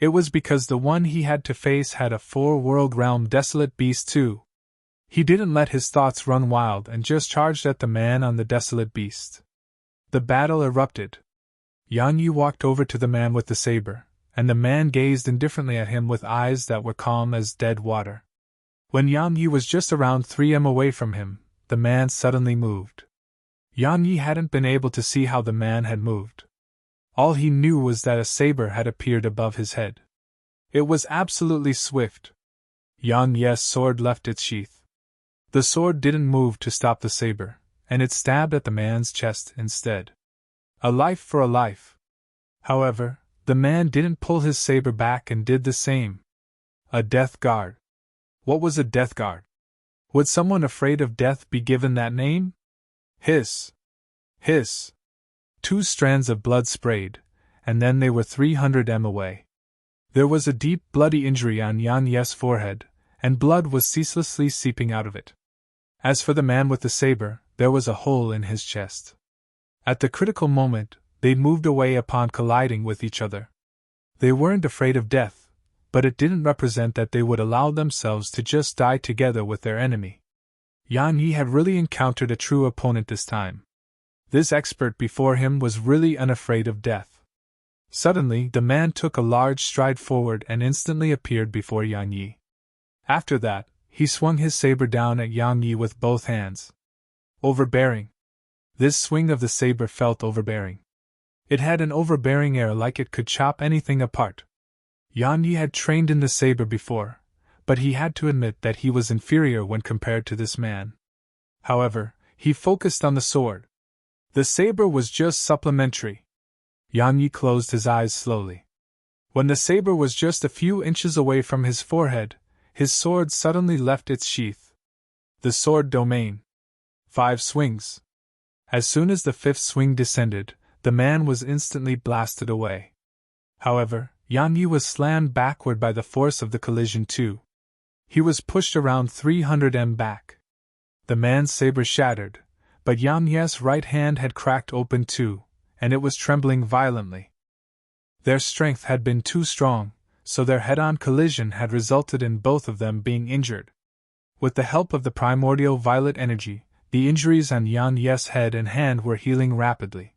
It was because the one he had to face had a 4-world realm desolate beast too. He didn't let his thoughts run wild and just charged at the man on the desolate beast. The battle erupted. Yang Yi walked over to the man with the saber, and the man gazed indifferently at him with eyes that were calm as dead water. When Yang Yi was just around 3 m away from him, the man suddenly moved. Yang Yi hadn't been able to see how the man had moved. All he knew was that a saber had appeared above his head. It was absolutely swift. Yang Yi's sword left its sheath. The sword didn't move to stop the saber, and it stabbed at the man's chest instead. A life for a life. However, the man didn't pull his saber back and did the same. A death guard. What was a death guard? Would someone afraid of death be given that name? Hiss! Hiss! 2 strands of blood sprayed, and then they were 300 m away. There was a deep, bloody injury on Yang Ye's forehead, and blood was ceaselessly seeping out of it. As for the man with the saber, there was a hole in his chest. At the critical moment, they moved away upon colliding with each other. They weren't afraid of death, but it didn't represent that they would allow themselves to just die together with their enemy. Yang Yi had really encountered a true opponent this time. This expert before him was really unafraid of death. Suddenly, the man took a large stride forward and instantly appeared before Yang Yi. After that, he swung his saber down at Yang Yi with both hands. Overbearing. This swing of the saber felt overbearing. It had an overbearing air, like it could chop anything apart. Yang Yi had trained in the saber before, but he had to admit that he was inferior when compared to this man. However, he focused on the sword. The saber was just supplementary. Yang Yi closed his eyes slowly. When the saber was just a few inches away from his forehead, his sword suddenly left its sheath. The sword domain. 5 swings. As soon as the 5th swing descended, the man was instantly blasted away. However, Yang Yi was slammed backward by the force of the collision too. He was pushed around 300 m back. The man's saber shattered, but Yang Yi's right hand had cracked open too, and it was trembling violently. Their strength had been too strong, so their head-on collision had resulted in both of them being injured. With the help of the primordial violet energy, the injuries on Yang Yi's head and hand were healing rapidly.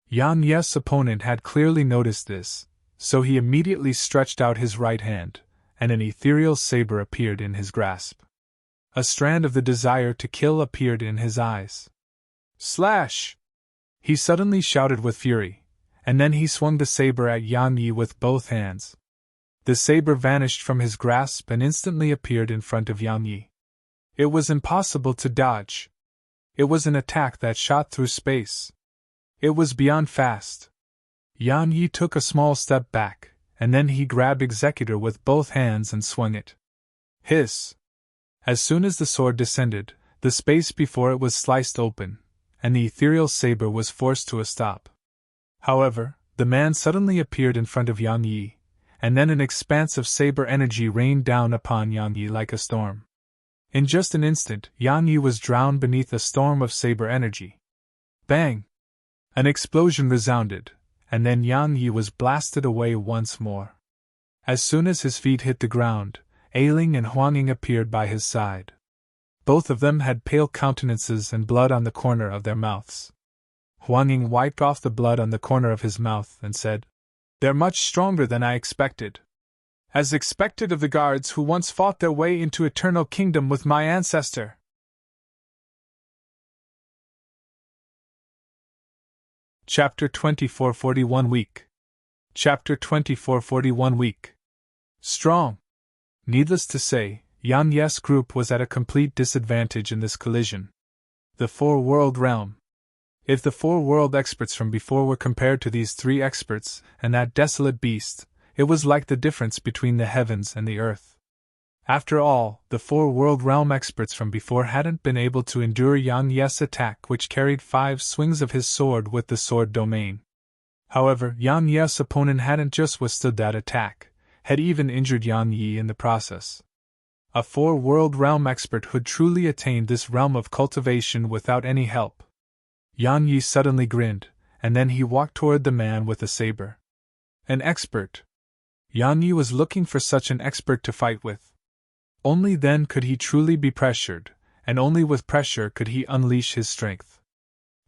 Yang Yi's opponent had clearly noticed this, so he immediately stretched out his right hand, and an ethereal saber appeared in his grasp. A strand of the desire to kill appeared in his eyes. Slash! He suddenly shouted with fury, and then he swung the saber at Yang Yi with both hands. The saber vanished from his grasp and instantly appeared in front of Yang Yi. It was impossible to dodge. It was an attack that shot through space. It was beyond fast. Yang Yi took a small step back, and then he grabbed Executor with both hands and swung it. Hiss! As soon as the sword descended, the space before it was sliced open, and the ethereal saber was forced to a stop. However, the man suddenly appeared in front of Yang Yi, and then an expanse of saber energy rained down upon Yang Yi like a storm. In just an instant, Yang Yi was drowned beneath a storm of saber energy. Bang! An explosion resounded, and then Yang Yi was blasted away once more. As soon as his feet hit the ground, Ailing and Huanging appeared by his side. Both of them had pale countenances and blood on the corner of their mouths. Huanging wiped off the blood on the corner of his mouth and said, "They're much stronger than I expected. As expected of the guards who once fought their way into Eternal Kingdom with my ancestor." Chapter 24 41 Weak. Chapter 24 41 Weak. Strong. Needless to say, Yang Yi's group was at a complete disadvantage in this collision. The Four-World Realm. If the four-world experts from before were compared to these 3 experts and that desolate beast, it was like the difference between the heavens and the earth. After all, the four-world realm experts from before hadn't been able to endure Yang Yi's attack, which carried 5 swings of his sword with the sword domain. However, Yang Yi's opponent hadn't just withstood that attack, had even injured Yang Yi in the process. A four-world realm expert who'd truly attained this realm of cultivation without any help. Yang Yi suddenly grinned, and then he walked toward the man with the saber. An expert. Yang Yi was looking for such an expert to fight with. Only then could he truly be pressured, and only with pressure could he unleash his strength.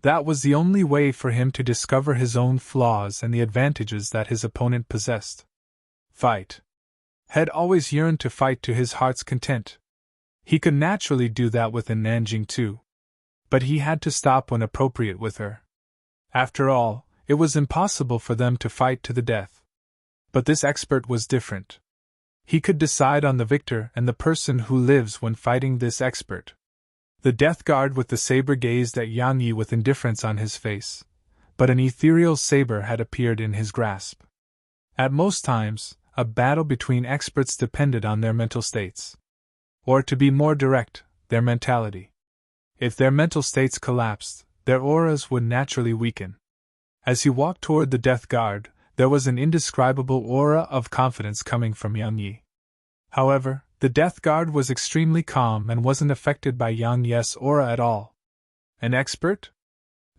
That was the only way for him to discover his own flaws and the advantages that his opponent possessed. Fight. Had always yearned to fight to his heart's content. He could naturally do that with Nanjing too. But he had to stop when appropriate with her. After all, it was impossible for them to fight to the death. But this expert was different. He could decide on the victor and the person who lives when fighting this expert. The death guard with the saber gazed at Yang Yi with indifference on his face, but an ethereal saber had appeared in his grasp. At most times, a battle between experts depended on their mental states. Or to be more direct, their mentality. If their mental states collapsed, their auras would naturally weaken. As he walked toward the Death Guard, there was an indescribable aura of confidence coming from Yang Yi. However, the Death Guard was extremely calm and wasn't affected by Yang Yi's aura at all. An expert?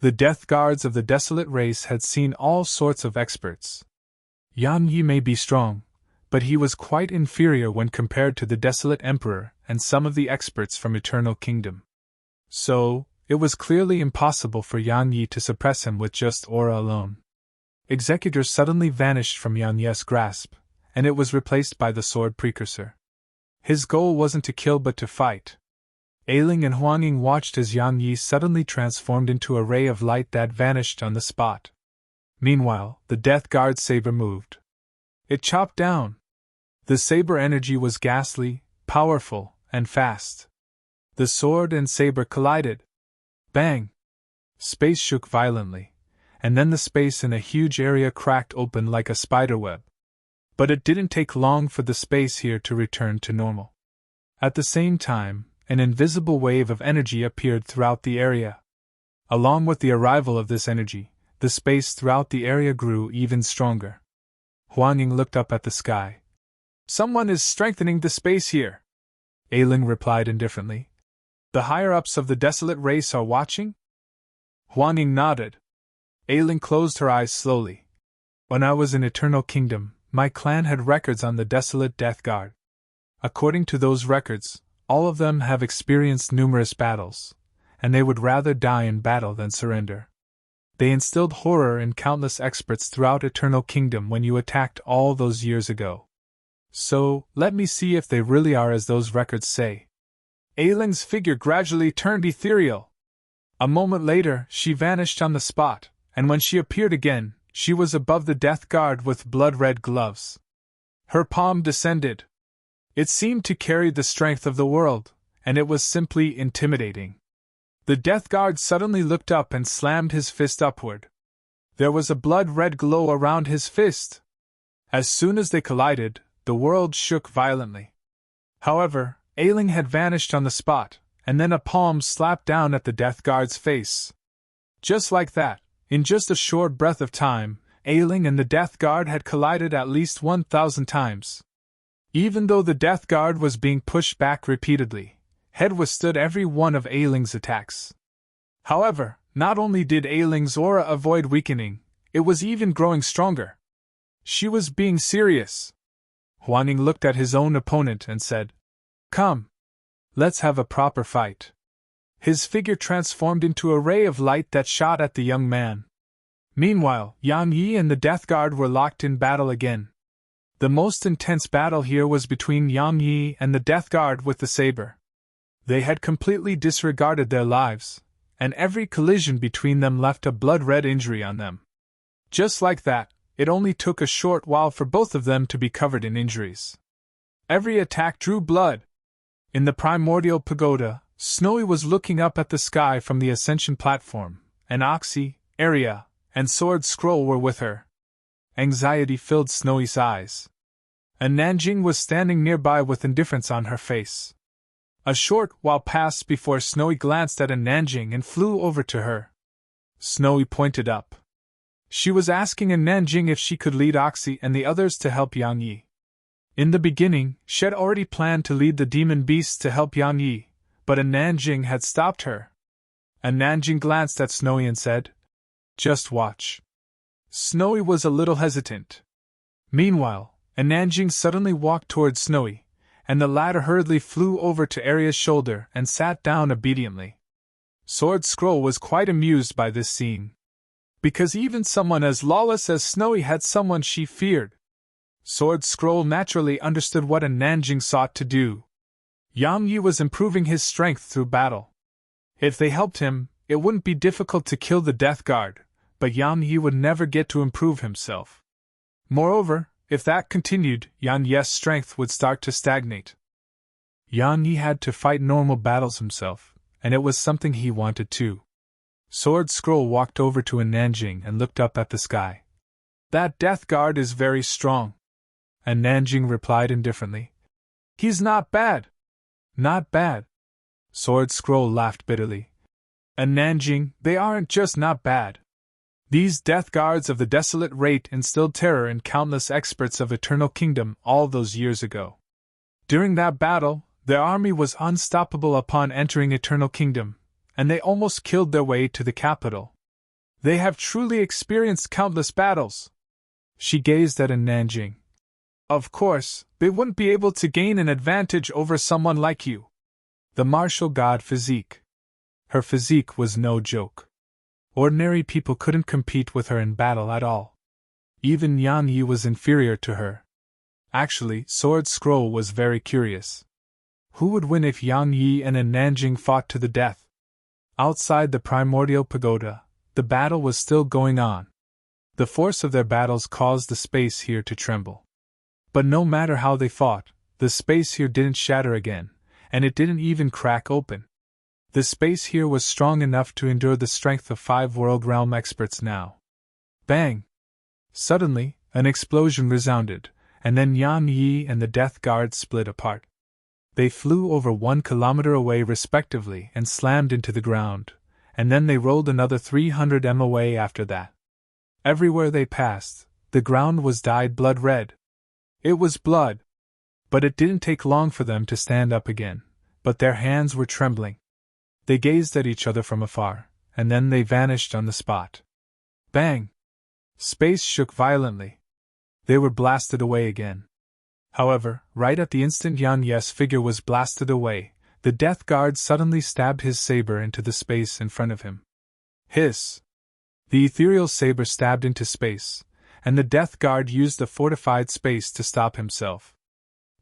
The Death Guards of the Desolate race had seen all sorts of experts. Yang Yi may be strong, but he was quite inferior when compared to the Desolate Emperor and some of the experts from Eternal Kingdom. So, it was clearly impossible for Yang Yi to suppress him with just aura alone. Executor suddenly vanished from Yang Yi's grasp, and it was replaced by the sword precursor. His goal wasn't to kill but to fight. Ailing and Huanging watched as Yang Yi suddenly transformed into a ray of light that vanished on the spot. Meanwhile, the Death Guard saber moved. It chopped down. The saber energy was ghastly, powerful, and fast. The sword and saber collided. Bang! Space shook violently, and then the space in a huge area cracked open like a spiderweb. But it didn't take long for the space here to return to normal. At the same time, an invisible wave of energy appeared throughout the area. Along with the arrival of this energy, the space throughout the area grew even stronger. Huanging looked up at the sky. "Someone is strengthening the space here," Ailing replied indifferently. "The higher-ups of the Desolate race are watching?" Huanging nodded. Ailing closed her eyes slowly. "When I was in Eternal Kingdom, my clan had records on the Desolate Death Guard. According to those records, all of them have experienced numerous battles, and they would rather die in battle than surrender. They instilled horror in countless experts throughout Eternal Kingdom when you attacked all those years ago. So, let me see if they really are as those records say." Ailing's figure gradually turned ethereal. A moment later, she vanished on the spot, and when she appeared again, she was above the Death Guard with blood-red gloves. Her palm descended. It seemed to carry the strength of the world, and it was simply intimidating. The Death Guard suddenly looked up and slammed his fist upward. There was a blood-red glow around his fist. As soon as they collided, the world shook violently. However, Ailing had vanished on the spot, and then a palm slapped down at the Death Guard's face. Just like that, in just a short breath of time, Ailing and the Death Guard had collided at least 1,000 times. Even though the Death Guard was being pushed back repeatedly, Head withstood every one of Ailing's attacks. However, not only did Ailing's aura avoid weakening, it was even growing stronger. She was being serious. Huanging looked at his own opponent and said, "Come. Let's have a proper fight." His figure transformed into a ray of light that shot at the young man. Meanwhile, Yang Yi and the Death Guard were locked in battle again. The most intense battle here was between Yang Yi and the Death Guard with the saber. They had completely disregarded their lives, and every collision between them left a blood-red injury on them. Just like that, it only took a short while for both of them to be covered in injuries. Every attack drew blood. In the primordial pagoda, Snowy was looking up at the sky from the ascension platform, and Oxy, Aria, and Sword Scroll were with her. Anxiety filled Snowy's eyes. And Nanjing was standing nearby with indifference on her face. A short while passed before Snowy glanced at Nanjing and flew over to her. Snowy pointed up. She was asking Nanjing if she could lead Oxy and the others to help Yang Yi. In the beginning, she had already planned to lead the demon beasts to help Yang Yi, but Nanjing had stopped her. Nanjing glanced at Snowy and said, "Just watch." Snowy was a little hesitant. Meanwhile, Nanjing suddenly walked towards Snowy, and the latter hurriedly flew over to Aria's shoulder and sat down obediently. Sword Scroll was quite amused by this scene. Because even someone as lawless as Snowy had someone she feared. Sword Scroll naturally understood what Nanjing sought to do. Yang Yi was improving his strength through battle. If they helped him, it wouldn't be difficult to kill the Death Guard, but Yang Yi would never get to improve himself. Moreover, if that continued, Yang Yi's strength would start to stagnate. Yang Yi had to fight normal battles himself, and it was something he wanted too. Sword Scroll walked over to Nanjing and looked up at the sky. "That Death Guard is very strong." And Nanjing replied indifferently, "He's not bad." "Not bad." Sword Scroll laughed bitterly. "And Nanjing, they aren't just not bad. These death guards of the desolate rate instilled terror in countless experts of Eternal Kingdom all those years ago. During that battle, their army was unstoppable upon entering Eternal Kingdom, and they almost killed their way to the capital. They have truly experienced countless battles. She gazed at Nanjing. Of course, they wouldn't be able to gain an advantage over someone like you. The martial god physique. Her physique was no joke. Ordinary people couldn't compete with her in battle at all. Even Yan Yi was inferior to her. Actually, Sword Scroll was very curious. Who would win if Yan Yi and Nanjing fought to the death? Outside the primordial pagoda, the battle was still going on. The force of their battles caused the space here to tremble. But no matter how they fought, the space here didn't shatter again, and it didn't even crack open. The space here was strong enough to endure the strength of 5 World Realm experts now. Bang! Suddenly, an explosion resounded, and then Yan Yi and the Death Guard split apart. They flew over 1 kilometer away respectively and slammed into the ground, and then they rolled another 300 m away after that. Everywhere they passed, the ground was dyed blood red. It was blood. But it didn't take long for them to stand up again, but their hands were trembling. They gazed at each other from afar, and then they vanished on the spot. Bang! Space shook violently. They were blasted away again. However, right at the instant Yan Yi's figure was blasted away, the Death Guard suddenly stabbed his saber into the space in front of him. Hiss! The ethereal saber stabbed into space, and the Death Guard used the fortified space to stop himself.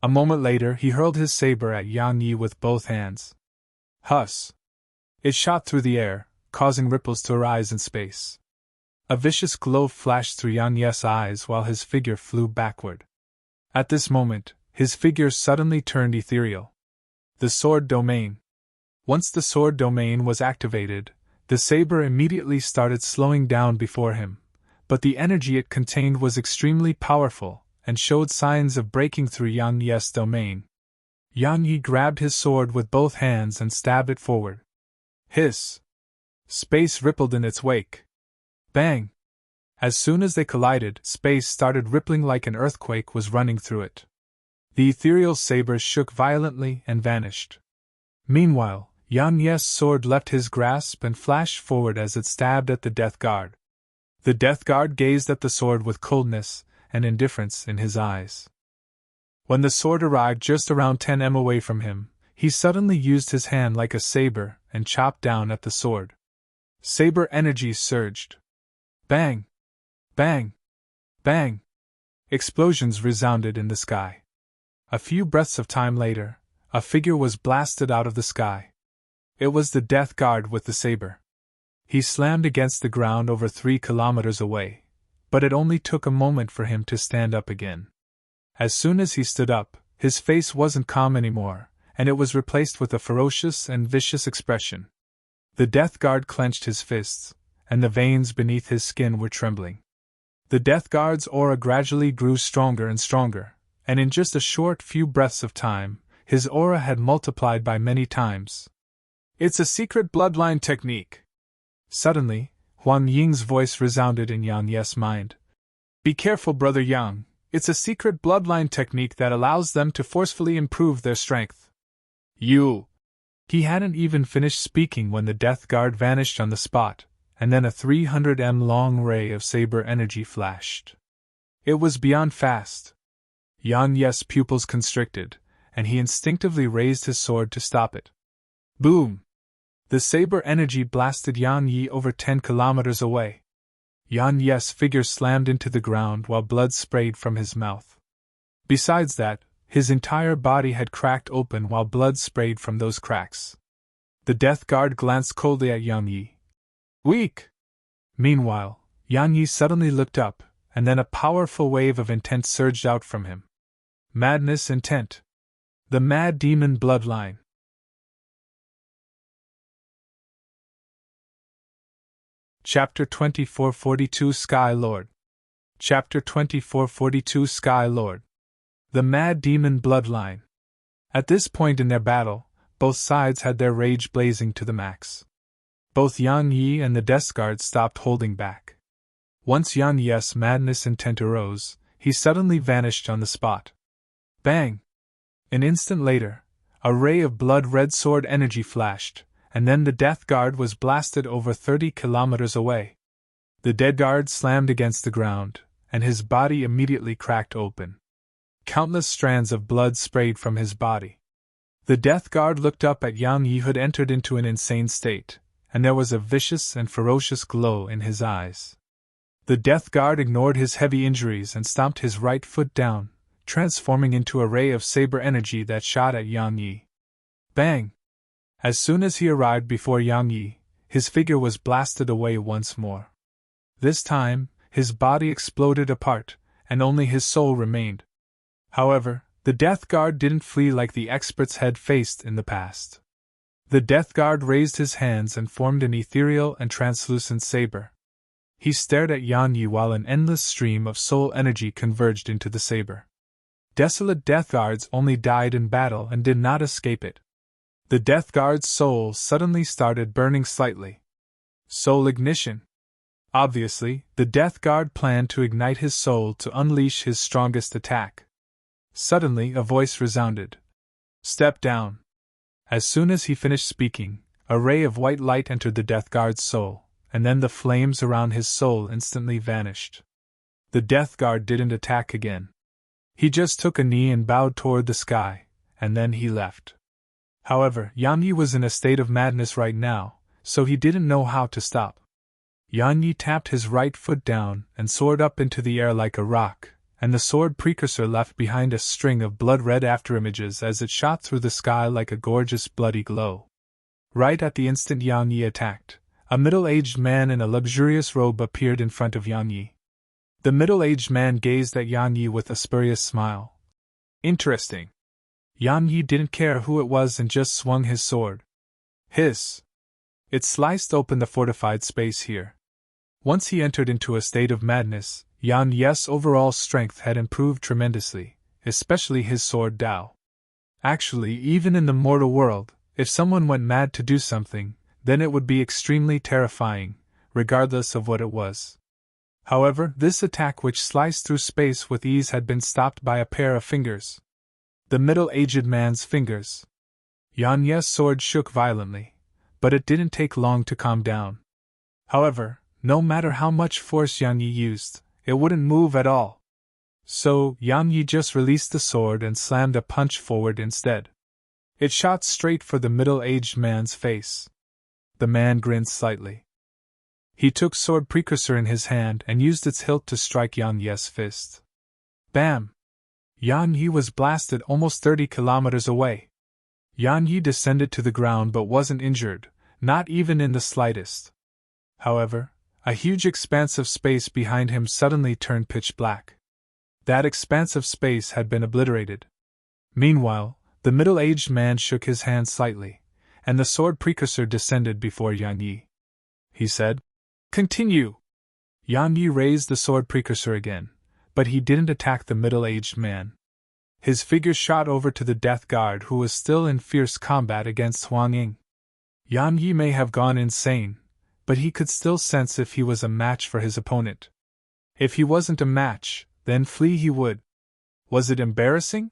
A moment later, he hurled his saber at Yan Yi with both hands. Huss! It shot through the air, causing ripples to arise in space. A vicious glow flashed through Yan Yi's eyes while his figure flew backward. At this moment, his figure suddenly turned ethereal. The Sword Domain. Once the Sword Domain was activated, the saber immediately started slowing down before him, but the energy it contained was extremely powerful and showed signs of breaking through Yan Yi's domain. Yan Yi grabbed his sword with both hands and stabbed it forward. Hiss! Space rippled in its wake. Bang! As soon as they collided, space started rippling like an earthquake was running through it. The ethereal saber shook violently and vanished. Meanwhile, Yan Yi's sword left his grasp and flashed forward as it stabbed at the Death Guard. The Death Guard gazed at the sword with coldness and indifference in his eyes. When the sword arrived just around 10 m away from him, he suddenly used his hand like a saber and chopped down at the sword. Saber energy surged. Bang! Bang! Bang! Explosions resounded in the sky. A few breaths of time later, a figure was blasted out of the sky. It was the Death Guard with the saber. He slammed against the ground over 3 kilometers away, but it only took a moment for him to stand up again. As soon as he stood up, his face wasn't calm anymore, and it was replaced with a ferocious and vicious expression. The Death Guard clenched his fists, and the veins beneath his skin were trembling. The Death Guard's aura gradually grew stronger and stronger, and in just a short few breaths of time, his aura had multiplied by many times. It's a secret bloodline technique. Suddenly, Huang Ying's voice resounded in Yan Yi's mind. Be careful, Brother Yang. It's a secret bloodline technique that allows them to forcefully improve their strength. You! He hadn't even finished speaking when the Death Guard vanished on the spot, and then a 300 m long ray of saber energy flashed. It was beyond fast. Yan Yi's pupils constricted, and he instinctively raised his sword to stop it. Boom! The saber energy blasted Yan Yi over 10 kilometers away. Yan Yi's figure slammed into the ground while blood sprayed from his mouth. Besides that, his entire body had cracked open while blood sprayed from those cracks. The Death Guard glanced coldly at Yan Yi. Weak! Meanwhile, Yan Yi suddenly looked up, and then a powerful wave of intent surged out from him. Madness intent. The Mad Demon Bloodline. Chapter 2442 Sky Lord. Chapter 2442 Sky Lord. The Mad Demon Bloodline. At this point in their battle, both sides had their rage blazing to the max. Both Yan Yi and the Death Guard stopped holding back. Once Yang Yi's madness intent arose, he suddenly vanished on the spot. Bang! An instant later, a ray of blood-red sword energy flashed, and then the death guard was blasted over 30 kilometers away. The dead guard slammed against the ground, and his body immediately cracked open. Countless strands of blood sprayed from his body. The death guard looked up at Yang Yi, who had entered into an insane state, and there was a vicious and ferocious glow in his eyes. The death guard ignored his heavy injuries and stomped his right foot down, transforming into a ray of saber energy that shot at Yang Yi. Bang! As soon as he arrived before Yang Yi, his figure was blasted away once more. This time, his body exploded apart, and only his soul remained. However, the death guard didn't flee like the experts had faced in the past. The death guard raised his hands and formed an ethereal and translucent saber. He stared at Yang Yi while an endless stream of soul energy converged into the saber. Desolate death guards only died in battle and did not escape it. The death guard's soul suddenly started burning slightly. Soul ignition. Obviously, the death guard planned to ignite his soul to unleash his strongest attack. Suddenly, a voice resounded. Step down. As soon as he finished speaking, a ray of white light entered the death guard's soul, and then the flames around his soul instantly vanished. The death guard didn't attack again. He just took a knee and bowed toward the sky, and then he left. However, Yang Yi was in a state of madness right now, so he didn't know how to stop. Yang Yi tapped his right foot down and soared up into the air like a rock, and the sword precursor left behind a string of blood-red afterimages as it shot through the sky like a gorgeous bloody glow. Right at the instant Yang Yi attacked, a middle-aged man in a luxurious robe appeared in front of Yang Yi. The middle-aged man gazed at Yang Yi with a spurious smile. Interesting. Yang Yi didn't care who it was and just swung his sword. Hiss! It sliced open the fortified space here. Once he entered into a state of madness, Yang Yi's overall strength had improved tremendously, especially his sword Dao. Actually, even in the mortal world, if someone went mad to do something, then it would be extremely terrifying, regardless of what it was. However, this attack which sliced through space with ease had been stopped by a pair of fingers. The middle-aged man's fingers. Yang Yi's sword shook violently, but it didn't take long to calm down. However, no matter how much force Yang Yi used, it wouldn't move at all. So, Yang Yi just released the sword and slammed a punch forward instead. It shot straight for the middle-aged man's face. The man grinned slightly. He took sword precursor in his hand and used its hilt to strike Yang Yi's fist. Bam! Yang Yi was blasted almost 30 kilometers away. Yang Yi descended to the ground but wasn't injured, not even in the slightest. However, a huge expanse of space behind him suddenly turned pitch black. That expanse of space had been obliterated. Meanwhile, the middle-aged man shook his hand slightly, and the sword precursor descended before Yang Yi. He said, "Continue!" Yang Yi raised the sword precursor again, but he didn't attack the middle-aged man. His figure shot over to the death guard who was still in fierce combat against Huang Ying. Yang Yi may have gone insane, but he could still sense if he was a match for his opponent. If he wasn't a match, then flee he would. Was it embarrassing?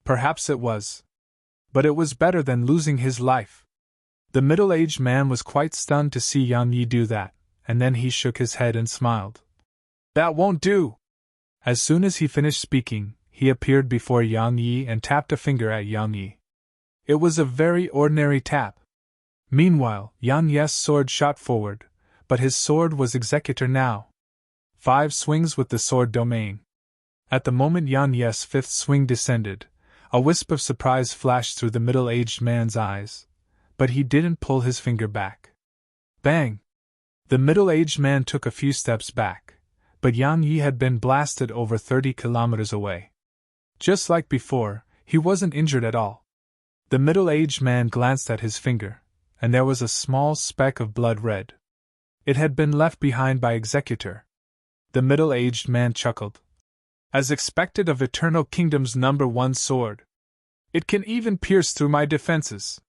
Perhaps it was. But it was better than losing his life. The middle-aged man was quite stunned to see Yang Yi do that, and then he shook his head and smiled. That won't do! As soon as he finished speaking, he appeared before Yang Yi and tapped a finger at Yang Yi. It was a very ordinary tap. Meanwhile, Yang Yi's sword shot forward, but his sword was executor now. 5 swings with the sword domain. At the moment Yang Yi's 5th swing descended, a wisp of surprise flashed through the middle-aged man's eyes, but he didn't pull his finger back. Bang! The middle-aged man took a few steps back, but Yang Yi had been blasted over 30 kilometers away. Just like before, he wasn't injured at all. The middle-aged man glanced at his finger, and there was a small speck of blood red. It had been left behind by Executor. The middle-aged man chuckled. As expected of Eternal Kingdom's #1 sword. It can even pierce through my defenses.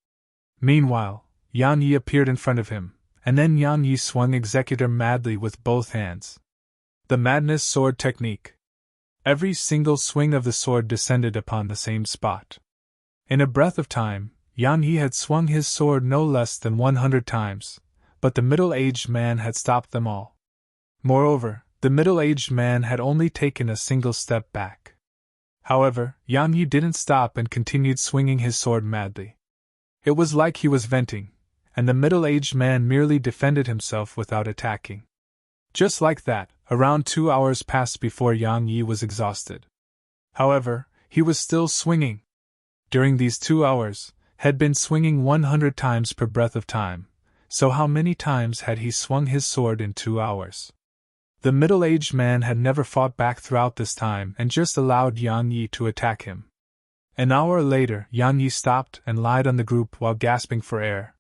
Meanwhile, Yang Yi appeared in front of him, and then Yang Yi swung Executor madly with both hands. The madness sword technique. Every single swing of the sword descended upon the same spot. In a breath of time, Yang Yi had swung his sword no less than 100 times, but the middle-aged man had stopped them all. Moreover, the middle-aged man had only taken a single step back. However, Yang Yi didn't stop and continued swinging his sword madly. It was like he was venting, and the middle-aged man merely defended himself without attacking. Just like that, around 2 hours passed before Yang Yi was exhausted. However, he was still swinging. During these 2 hours, had been swinging 100 times per breath of time, so how many times had he swung his sword in 2 hours? The middle-aged man had never fought back throughout this time and just allowed Yang Yi to attack him. An hour later, Yang Yi stopped and lied on the group while gasping for air.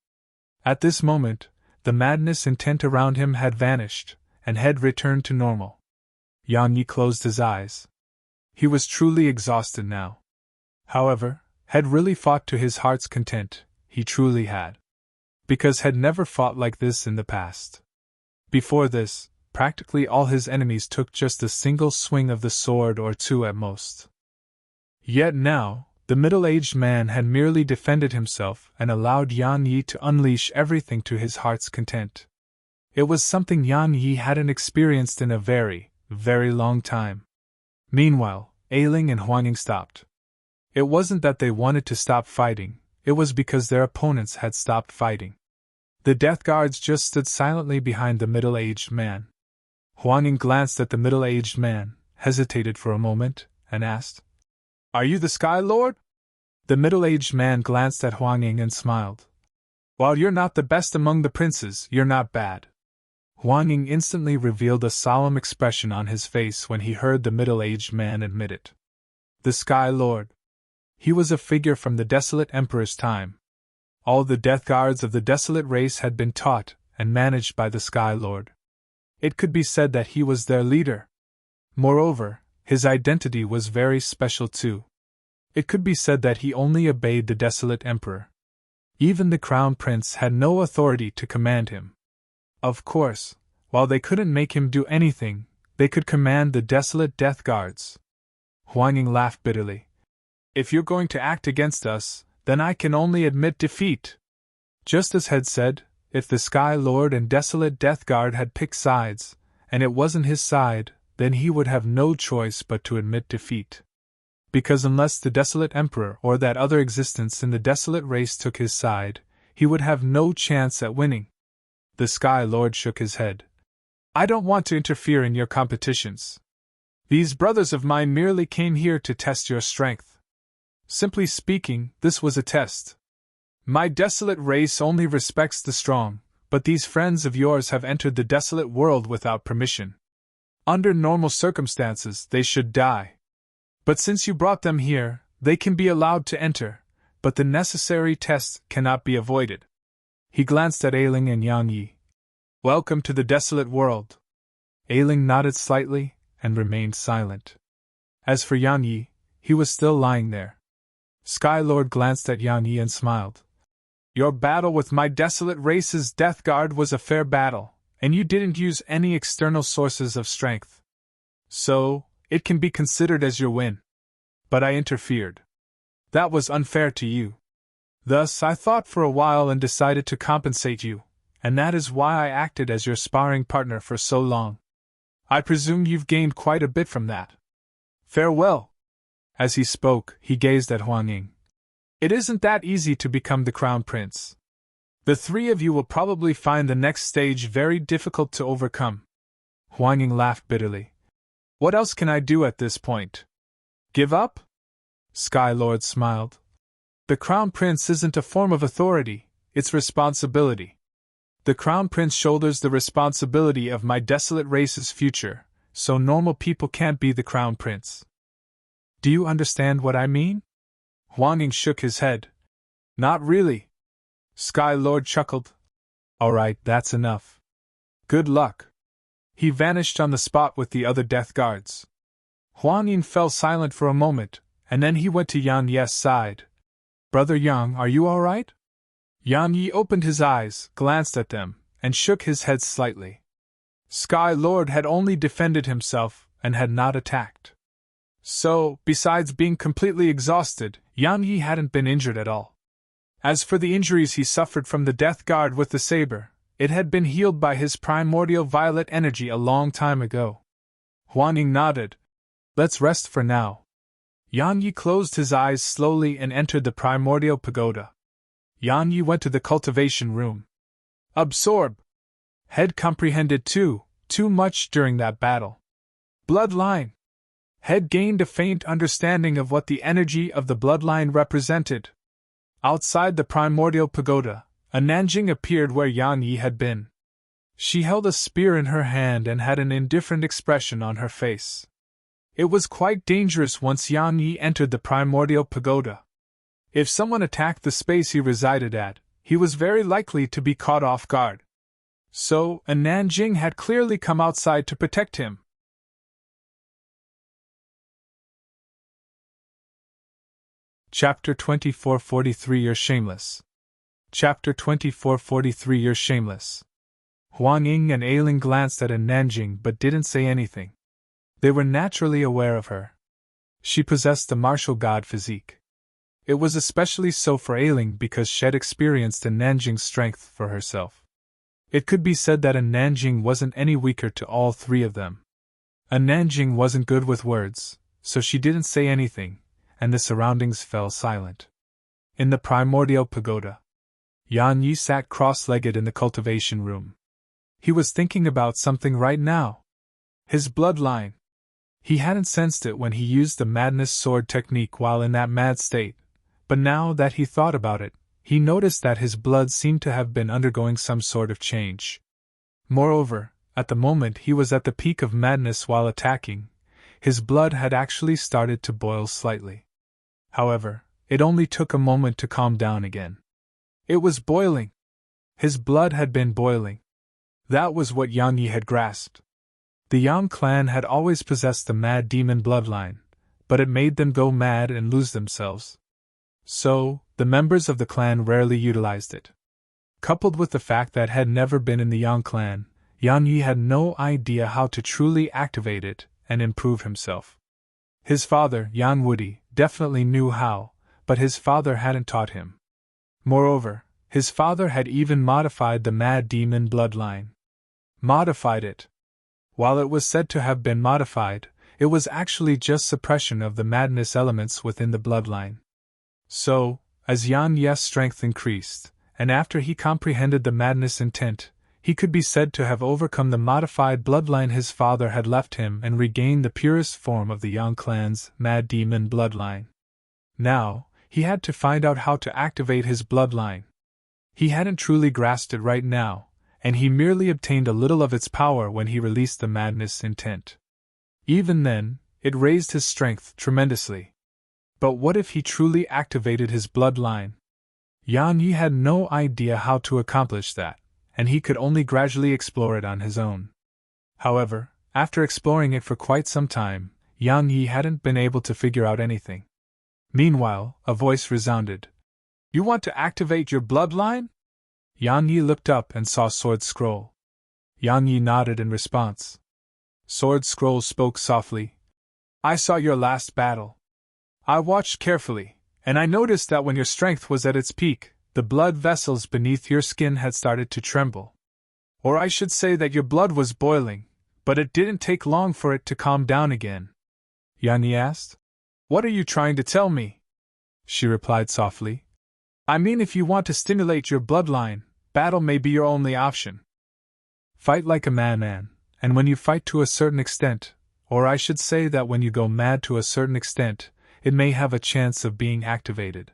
At this moment, the madness intent around him had vanished, and had returned to normal. Yang Yi closed his eyes. He was truly exhausted now. However, had really fought to his heart's content, he truly had. Because had never fought like this in the past. Before this, practically all his enemies took just a single swing of the sword or two at most. Yet now, the middle-aged man had merely defended himself and allowed Yang Yi to unleash everything to his heart's content. It was something Yang Yi hadn't experienced in a very, very long time. Meanwhile, Ailing and Huang Ying stopped. It wasn't that they wanted to stop fighting, it was because their opponents had stopped fighting. The death guards just stood silently behind the middle-aged man. Huang Ying glanced at the middle-aged man, hesitated for a moment, and asked, "Are you the Sky Lord?" The middle-aged man glanced at Huang Ying and smiled. "While you're not the best among the princes, you're not bad." Huang Ying instantly revealed a solemn expression on his face when he heard the middle-aged man admit it. The Sky Lord. He was a figure from the Desolate Emperor's time. All the death guards of the Desolate race had been taught and managed by the Sky Lord. It could be said that he was their leader. Moreover, his identity was very special too. It could be said that he only obeyed the Desolate Emperor. Even the Crown Prince had no authority to command him. Of course, while they couldn't make him do anything, they could command the Desolate Death Guards. Huang Ying laughed bitterly. "If you're going to act against us, then I can only admit defeat." Just as had said, if the Sky Lord and Desolate Death Guard had picked sides, and it wasn't his side, then he would have no choice but to admit defeat. Because unless the Desolate Emperor or that other existence in the Desolate race took his side, he would have no chance at winning. The Sky Lord shook his head. "I don't want to interfere in your competitions. These brothers of mine merely came here to test your strength. Simply speaking, this was a test. My Desolate race only respects the strong, but these friends of yours have entered the Desolate world without permission. Under normal circumstances, they should die. But since you brought them here, they can be allowed to enter, but the necessary tests cannot be avoided." He glanced at Ailing and Yang Yi. "Welcome to the Desolate world." Ailing nodded slightly and remained silent. As for Yang Yi, he was still lying there. Sky Lord glanced at Yang Yi and smiled. "Your battle with my Desolate race's Death Guard was a fair battle, and you didn't use any external sources of strength. So, it can be considered as your win. But I interfered. That was unfair to you. Thus I thought for a while and decided to compensate you, and that is why I acted as your sparring partner for so long. I presume you've gained quite a bit from that. Farewell." As he spoke, he gazed at Huang Ying. "It isn't that easy to become the Crown Prince. The three of you will probably find the next stage very difficult to overcome." Huang Ying laughed bitterly. "What else can I do at this point? Give up?" Sky Lord smiled. "The Crown Prince isn't a form of authority, it's responsibility. The Crown Prince shoulders the responsibility of my Desolate race's future, so normal people can't be the Crown Prince. Do you understand what I mean?" Huang Ying shook his head. "Not really." Sky Lord chuckled. "All right, that's enough. Good luck." He vanished on the spot with the other Death Guards. Huang Ying fell silent for a moment, and then he went to Yang Yi's side. "Brother Yang, are you all right?" Yang Yi opened his eyes, glanced at them, and shook his head slightly. Sky Lord had only defended himself and had not attacked. So, besides being completely exhausted, Yang Yi hadn't been injured at all. As for the injuries he suffered from the death guard with the saber, it had been healed by his primordial violet energy a long time ago. Huan Ying nodded. Let's rest for now. Yang Yi closed his eyes slowly and entered the primordial pagoda. Yang Yi went to the cultivation room. Absorb. Head comprehended too much during that battle. Bloodline. Head gained a faint understanding of what the energy of the bloodline represented. Outside the primordial pagoda, a Nanjing appeared where Yang Yi had been. She held a spear in her hand and had an indifferent expression on her face. It was quite dangerous once Yang Yi entered the primordial pagoda. If someone attacked the space he resided at, he was very likely to be caught off guard. So, a Nanjing had clearly come outside to protect him. Chapter 2443 You're Shameless. Chapter 2443 You're Shameless. Huang Ying and Ailing glanced at a Nanjing but didn't say anything. They were naturally aware of her. She possessed the martial god physique. It was especially so for Ailing because she had experienced a Nanjing's strength for herself. It could be said that a Nanjing wasn't any weaker to all three of them. A Nanjing wasn't good with words, so she didn't say anything, and the surroundings fell silent. In the primordial pagoda, Yang Yi sat cross-legged in the cultivation room. He was thinking about something right now. His bloodline. He hadn't sensed it when he used the madness sword technique while in that mad state, but now that he thought about it, he noticed that his blood seemed to have been undergoing some sort of change. Moreover, at the moment he was at the peak of madness while attacking, his blood had actually started to boil slightly. However, it only took a moment to calm down again. It was boiling. His blood had been boiling. That was what Yang Yi had grasped. The Yang clan had always possessed the mad demon bloodline, but it made them go mad and lose themselves. So, the members of the clan rarely utilized it. Coupled with the fact that had never been in the Yang clan, Yang Yi had no idea how to truly activate it and improve himself. His father, Yang Woody, definitely knew how, but his father hadn't taught him. Moreover, his father had even modified the mad demon bloodline. Modified it. While it was said to have been modified, it was actually just suppression of the madness elements within the bloodline. So, as Yang Yi's strength increased, and after he comprehended the madness intent, he could be said to have overcome the modified bloodline his father had left him and regained the purest form of the Yang clan's mad demon bloodline. Now, he had to find out how to activate his bloodline. He hadn't truly grasped it right now, and he merely obtained a little of its power when he released the madness intent. Even then, it raised his strength tremendously. But what if he truly activated his bloodline? Yang Yi had no idea how to accomplish that, and he could only gradually explore it on his own. However, after exploring it for quite some time, Yang Yi hadn't been able to figure out anything. Meanwhile, a voice resounded. You want to activate your bloodline? Yang Yi looked up and saw Sword Scroll. Yang Yi nodded in response. Sword Scroll spoke softly. I saw your last battle. I watched carefully, and I noticed that when your strength was at its peak, the blood vessels beneath your skin had started to tremble. Or I should say that your blood was boiling, but it didn't take long for it to calm down again. Yang Yi asked. What are you trying to tell me? She replied softly. I mean, if you want to stimulate your bloodline, battle may be your only option. Fight like a madman, and when you fight to a certain extent, or I should say that when you go mad to a certain extent, it may have a chance of being activated.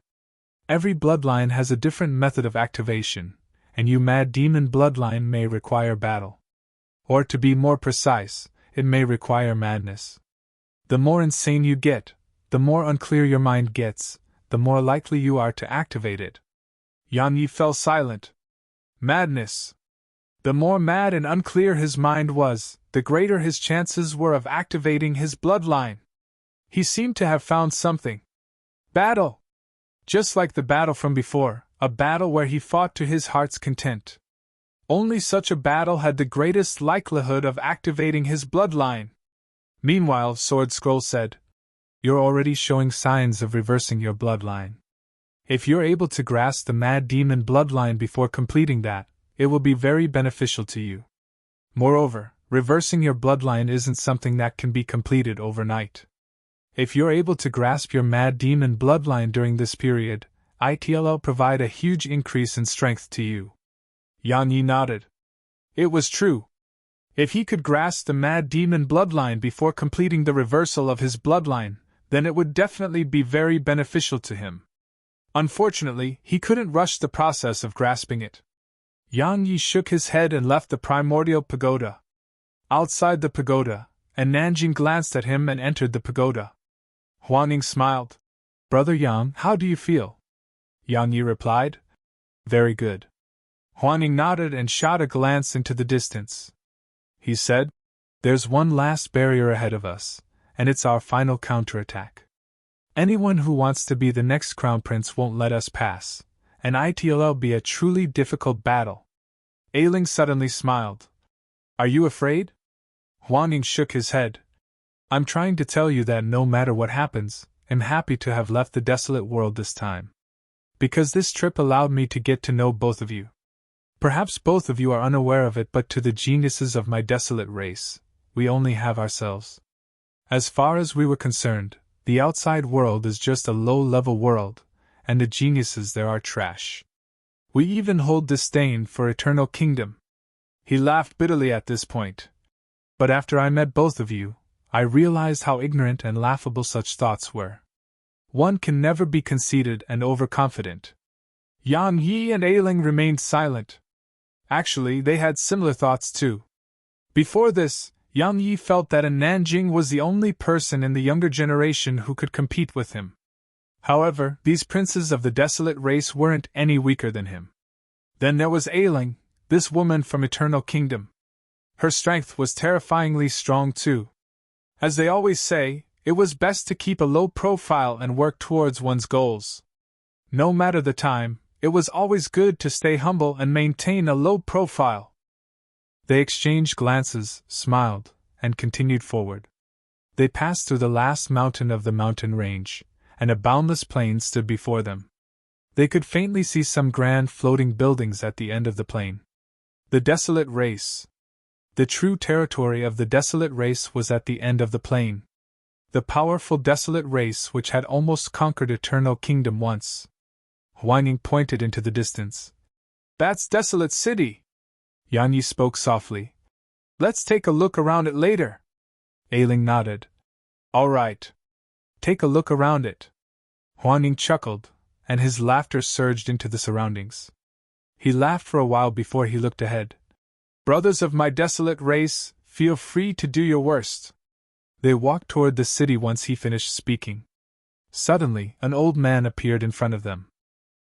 Every bloodline has a different method of activation, and your mad demon bloodline may require battle. Or to be more precise, it may require madness. The more insane you get, the more unclear your mind gets, the more likely you are to activate it. Yang Yi fell silent. Madness. The more mad and unclear his mind was, the greater his chances were of activating his bloodline. He seemed to have found something. Battle! Just like the battle from before, a battle where he fought to his heart's content. Only such a battle had the greatest likelihood of activating his bloodline. Meanwhile, Sword Scroll said, "You're already showing signs of reversing your bloodline. If you're able to grasp the Mad Demon bloodline before completing that, it will be very beneficial to you. Moreover, reversing your bloodline isn't something that can be completed overnight. If you're able to grasp your Mad Demon bloodline during this period, it'll provide a huge increase in strength to you." Yang Yi nodded. It was true. If he could grasp the Mad Demon bloodline before completing the reversal of his bloodline, then it would definitely be very beneficial to him. Unfortunately, he couldn't rush the process of grasping it. Yang Yi shook his head and left the primordial pagoda. Outside the pagoda, and Nanjing glanced at him and entered the pagoda. Huaning smiled. "Brother Yang, how do you feel?" Yang Yi replied, "Very good." Huaning nodded and shot a glance into the distance. He said, "There's one last barrier ahead of us, and it's our final counterattack. Anyone who wants to be the next crown prince won't let us pass, and it'll be a truly difficult battle." Ailing suddenly smiled. "Are you afraid?" Huaning shook his head. "I'm trying to tell you that no matter what happens, I'm happy to have left the desolate world this time. Because this trip allowed me to get to know both of you. Perhaps both of you are unaware of it, but to the geniuses of my desolate race, we only have ourselves. As far as we were concerned, the outside world is just a low-level world, and the geniuses there are trash. We even hold disdain for Eternal Kingdom." He laughed bitterly at this point. "But after I met both of you, I realized how ignorant and laughable such thoughts were. One can never be conceited and overconfident." Yang Yi and Ailing remained silent. Actually, they had similar thoughts too. Before this, Yang Yi felt that Nanjing was the only person in the younger generation who could compete with him. However, these princes of the desolate race weren't any weaker than him. Then there was Ailing, this woman from Eternal Kingdom. Her strength was terrifyingly strong too. As they always say, it was best to keep a low profile and work towards one's goals. No matter the time, it was always good to stay humble and maintain a low profile. They exchanged glances, smiled, and continued forward. They passed through the last mountain of the mountain range, and a boundless plain stood before them. They could faintly see some grand floating buildings at the end of the plain. The desolate race. The true territory of the desolate race was at the end of the plain. The powerful desolate race which had almost conquered Eternal Kingdom once. Huaning pointed into the distance. "That's Desolate City." Yang Yi spoke softly. "Let's take a look around it later." Ailing nodded. "All right. Take a look around it." Huaning chuckled, and his laughter surged into the surroundings. He laughed for a while before he looked ahead. "Brothers of my desolate race, feel free to do your worst." They walked toward the city once he finished speaking. Suddenly, an old man appeared in front of them.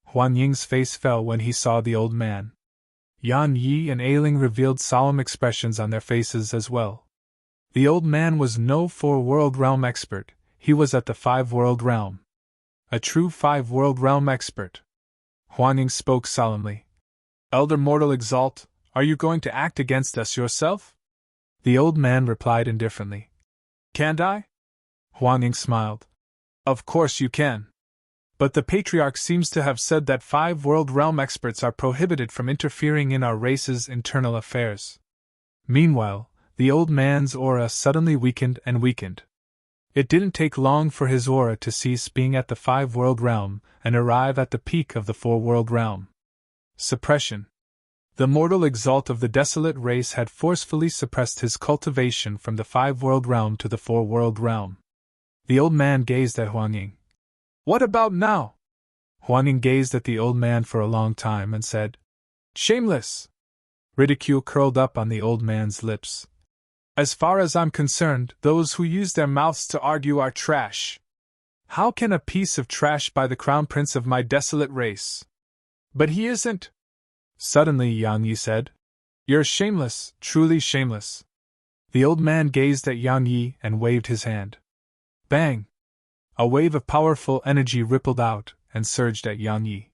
Huan Ying's face fell when he saw the old man. Yang Yi and Ailing revealed solemn expressions on their faces as well. The old man was no 4-world realm expert, he was at the 5-world realm. A true 5-world realm expert. Huan Ying spoke solemnly. "Elder Mortal Exalt, are you going to act against us yourself?" The old man replied indifferently. "Can't I?" Huan Ying smiled. "Of course you can. But the Patriarch seems to have said that 5-world realm experts are prohibited from interfering in our race's internal affairs." Meanwhile, the old man's aura suddenly weakened and weakened. It didn't take long for his aura to cease being at the 5-world realm and arrive at the peak of the 4-world realm. Suppression. The mortal exalt of the desolate race had forcefully suppressed his cultivation from the 5-world realm to the 4-world realm. The old man gazed at Huan Ying. "What about now?" Huan Ying gazed at the old man for a long time and said, "Shameless!" Ridicule curled up on the old man's lips. "As far as I'm concerned, those who use their mouths to argue are trash. How can a piece of trash buy the crown prince of my desolate race? But he isn't." Suddenly Yang Yi said, "You're shameless, truly shameless." The old man gazed at Yang Yi and waved his hand. Bang! A wave of powerful energy rippled out and surged at Yang Yi.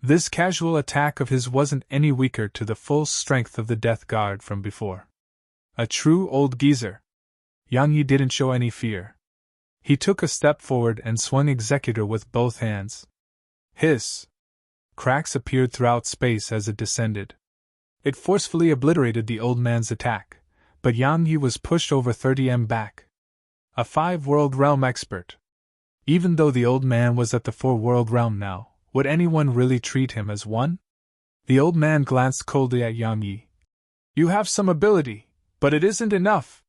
This casual attack of his wasn't any weaker to the full strength of the Death Guard from before. A true old geezer. Yang Yi didn't show any fear. He took a step forward and swung Executor with both hands. Hiss! Cracks appeared throughout space as it descended. It forcefully obliterated the old man's attack, but Yang Yi was pushed over 30 back. A 5-world realm expert. Even though the old man was at the 4-world realm now, would anyone really treat him as one? The old man glanced coldly at Yang Yi. You have some ability, but it isn't enough.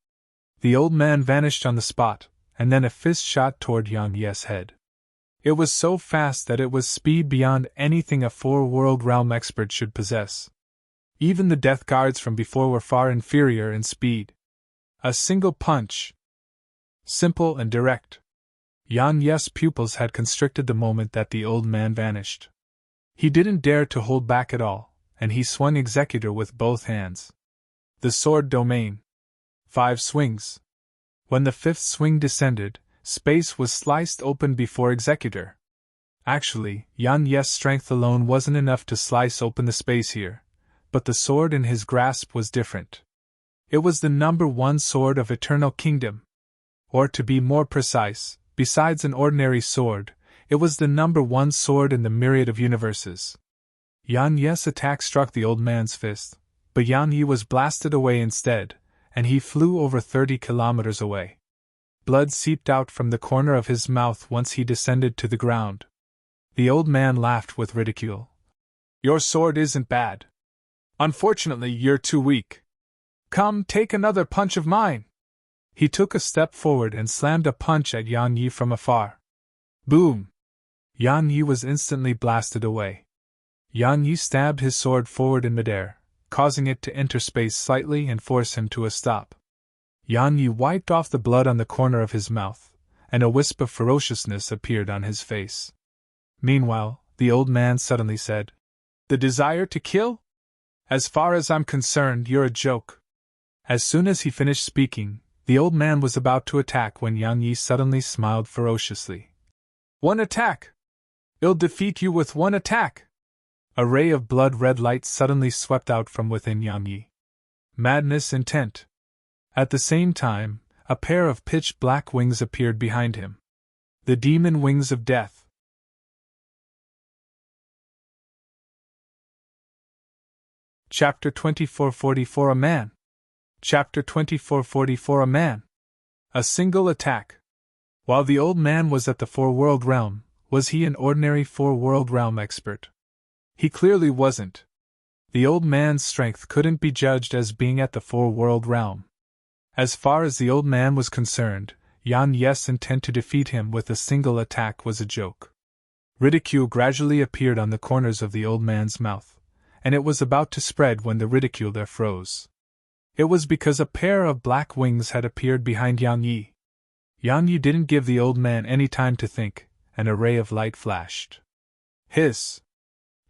The old man vanished on the spot, and then a fist shot toward Yang Yi's head. It was so fast that it was speed beyond anything a 4-world realm expert should possess. Even the Death Guards from before were far inferior in speed. A single punch. Simple and direct. Yang Yi's pupils had constricted the moment that the old man vanished. He didn't dare to hold back at all, and he swung Executor with both hands. The sword domain. 5 swings. When the 5th swing descended, space was sliced open before Executor. Actually, Yang Yi's strength alone wasn't enough to slice open the space here, but the sword in his grasp was different. It was the number 1 sword of Eternal Kingdom. Or to be more precise, besides an ordinary sword, it was the number 1 sword in the myriad of universes. Yang Yi's attack struck the old man's fist, but Yang Yi was blasted away instead, and he flew over 30 kilometers away. Blood seeped out from the corner of his mouth once he descended to the ground. The old man laughed with ridicule. Your sword isn't bad. Unfortunately, you're too weak. Come, take another punch of mine. He took a step forward and slammed a punch at Yang Yi from afar. Boom! Yang Yi was instantly blasted away. Yang Yi stabbed his sword forward in midair, causing it to enter space slightly and force him to a stop. Yang Yi wiped off the blood on the corner of his mouth, and a wisp of ferociousness appeared on his face. Meanwhile, the old man suddenly said, The desire to kill? As far as I'm concerned, you're a joke. As soon as he finished speaking, the old man was about to attack when Yang Yi suddenly smiled ferociously. One attack! I'll defeat you with one attack! A ray of blood-red light suddenly swept out from within Yang Yi. Madness intent. At the same time, a pair of pitch-black wings appeared behind him. The demon wings of death. Chapter 2444 A Man. Chapter 2444 A Man. A single attack. While the old man was at the 4-world realm, was he an ordinary 4-world realm expert? He clearly wasn't. The old man's strength couldn't be judged as being at the 4-world realm. As far as the old man was concerned, Yang Yi's intent to defeat him with a single attack was a joke. Ridicule gradually appeared on the corners of the old man's mouth, and it was about to spread when the ridicule there froze. It was because a pair of black wings had appeared behind Yang Yi. Yang Yi didn't give the old man any time to think, and a ray of light flashed. Hiss!